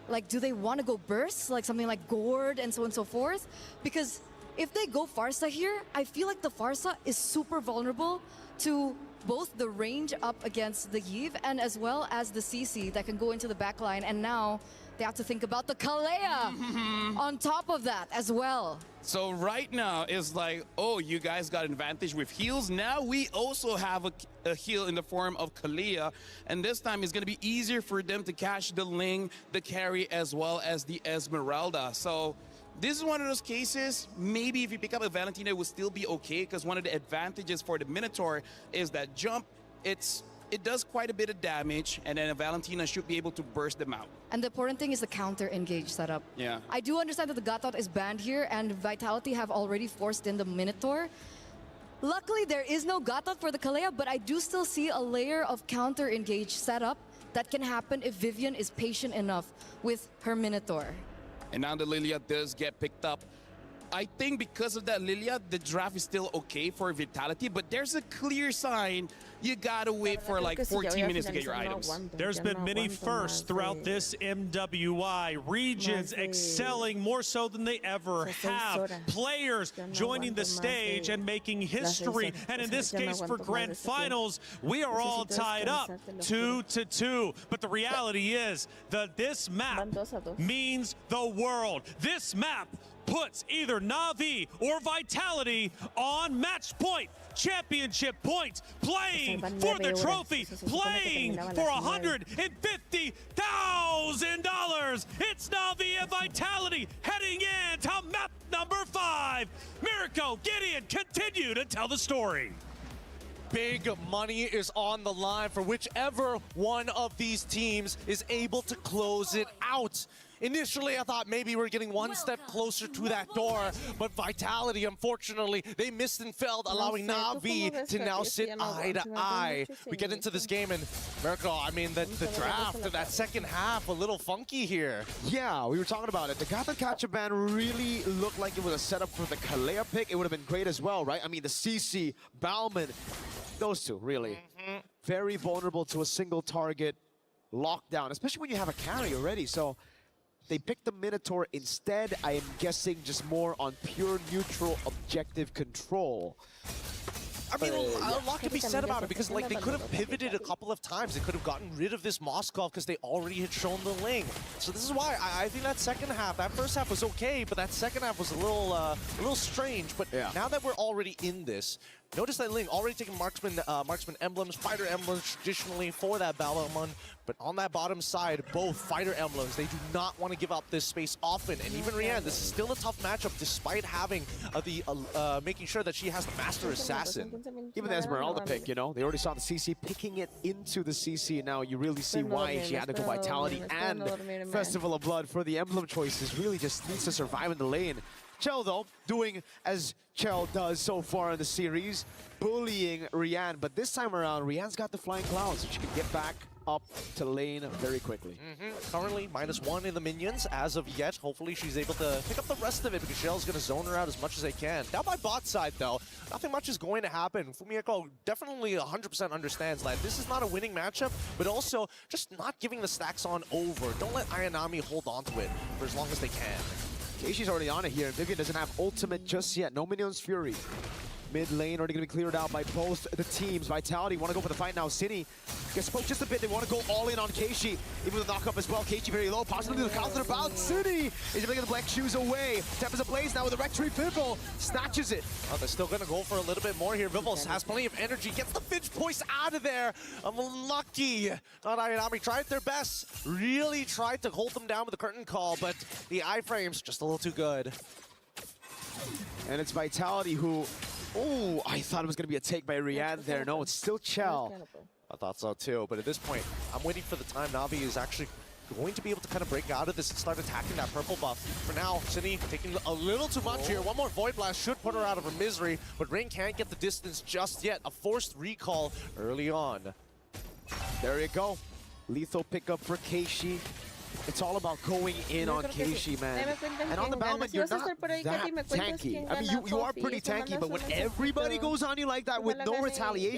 Like, do they want to go burst, like something like Gord and so on and so forth? Because if they go Pharsa here, I feel like the Pharsa is super vulnerable to both the range up against the Yve and as well as the CC that can go into the back line. And now they have to think about the Kalea on top of that as well. So right now it's like, oh, you guys got an advantage with heals. Now we also have a heal in the form of Kalea. And this time it's going to be easier for them to catch the Ling, the carry, as well as the Esmeralda. So this is one of those cases, maybe if you pick up a Valentina, it will still be okay, because one of the advantages for the Minotaur is that jump, it does quite a bit of damage, and then a Valentina should be able to burst them out. And the important thing is the counter engage setup. Yeah. I do understand that the Gatot is banned here, and Vitality have already forced in the Minotaur. Luckily, there is no Gatot for the Kalea, but I do still see a layer of counter engage setup that can happen if Vivian is patient enough with her Minotaur. And now the Lilia does get picked up. I think because of that, Lilia, the draft is still okay for Vitality, but there's a clear sign you gotta wait for like 14 minutes to get your items. There's been many firsts throughout this MWI. Regions excelling more so than they ever have. Players joining the stage and making history. And in this case, for Grand Finals, we are all tied up 2-2. But the reality is that this map means the world. This map puts either Na'Vi or Vitality on match point, championship point, playing for the trophy, playing for $150,000. It's Na'Vi and Vitality heading in to map number 5. Mirko, Gideon, continue to tell the story. Big money is on the line for whichever one of these teams is able to close it out. Initially, I thought maybe we're getting one step closer to that door, but Vitality, unfortunately, they missed and failed, allowing Na'Vi to now sit eye to eye. We get into this game, and Mirko, I mean, the draft, that second half, a little funky here. Yeah, we were talking about it. The Gotham Kachaban really looked like it was a setup for the Kalea pick. It would have been great as well, right? I mean, the CC, Bauman, those two, really. Very vulnerable to a single target lockdown, especially when you have a carry already. So they picked the Minotaur instead. I am guessing just more on pure neutral objective control. I mean, a lot can be said about it because, like, they could have pivoted a couple of times. They could have gotten rid of this Moskov because they already had shown the Ling. So this is why I think that second half, that first half was okay, but that second half was a little strange. But now that we're already in this, notice that Ling already taking marksman emblems, fighter emblems traditionally for that Balomon. But on that bottom side, both fighter emblems, they do not want to give up this space often. And even Rian, this is still a tough matchup despite having making sure that she has the Master Assassin. Even the Esmeralda pick, you know, they already saw the CC picking it into the CC. Now you really see why she had to go Vitality and Festival of Blood for the emblem choices. Really just needs to survive in the lane. Chell, though, doing as Chell does so far in the series, bullying Rian. But this time around, Rian's got the Flying Clouds, so she can get back up to lane very quickly. Currently, -1 in the minions as of yet. Hopefully, she's able to pick up the rest of it because Shell's going to zone her out as much as they can. Down by bot side, though, nothing much is going to happen. Fumiko definitely 100% understands that this is not a winning matchup, but also just not giving the stacks on over. Don't let Ayanami hold on to it for as long as they can. Keishi's already on it here. Vivian doesn't have ultimate just yet. No Minion's Fury. Mid lane already going to be cleared out by both the teams. Vitality want to go for the fight now. City gets spoke just a bit. They want to go all in on Keishi. Even with the knock-up as well. Keishi very low. Possibly the counter about City. Is going to get the black shoes away. Tempest ablaze now with the Rectory Pimple. Snatches it. Oh, they're still going to go for a little bit more here. Vivels has plenty of energy. Gets the Finch Voice out of there. Unlucky. Not Ayanami tried their best. Really tried to hold them down with the curtain call, but the iframes just a little too good. And it's Vitality who... Oh, I thought it was going to be a take by Rian there. No, it's still Chell. I thought so too, but at this point, I'm waiting for the time Na'Vi is actually going to be able to kind of break out of this and start attacking that purple buff. For now, Cine taking a little too much here. One more Void Blast should put her out of her misery, but Rain can't get the distance just yet. A forced recall early on. There you go. Lethal pickup for Keishi. It's all about going in on Keishi, man. And on the Balmond, you're not that tanky. I mean, you are pretty tanky, but when everybody goes on you like that with no retaliation,